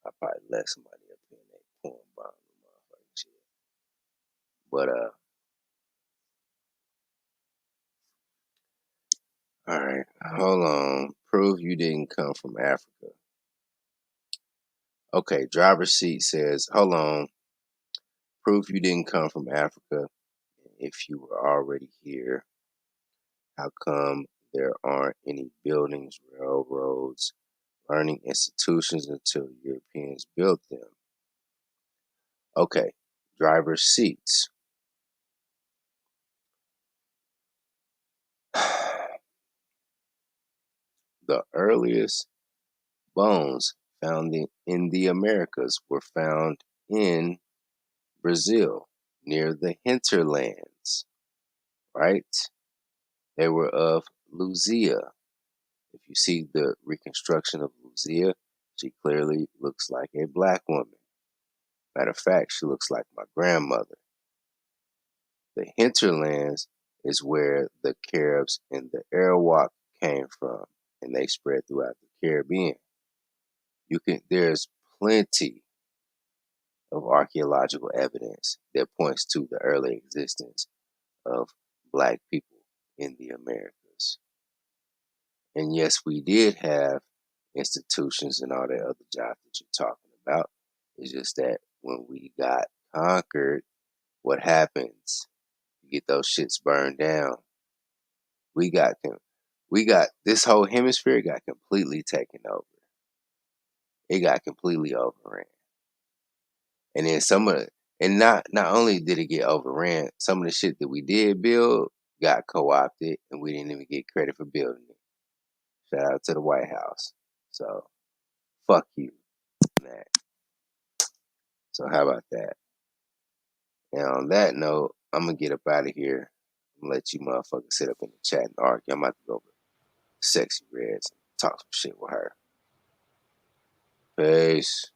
I'd probably let somebody up here and they pouring bombs and motherfucking shit. But all right, hold on. Prove you didn't come from Africa. Okay, driver's seat says, hold on. Prove you didn't come from Africa. If you were already here, how come there aren't any buildings, railroads, learning institutions until Europeans built them? Okay, driver's seats. The earliest bones found in the Americas were found in Brazil near the hinterlands, right? They were of Luzia. If you see the reconstruction of Luzia, she clearly looks like a black woman. Matter of fact, she looks like my grandmother. The hinterlands is where the Caribs and the Arawak came from, and they spread throughout the Caribbean. There's plenty of archaeological evidence that points to the early existence of black people in the Americas. And yes, we did have institutions and all that other jobs that you're talking about. It's just that when we got conquered, what happens? You get those shits burned down. We got this whole hemisphere got completely taken over. It got completely overran. And then not only did it get overran, some of the shit that we did build got co-opted and we didn't even get credit for building it. Shout out to the White House. So fuck you, Matt. So how about that? And on that note, I'm gonna get up out of here. I'm gonna let you motherfuckers sit up in the chat and argue. I'm about to go over Sexy Reds and talk some shit with her. Peace.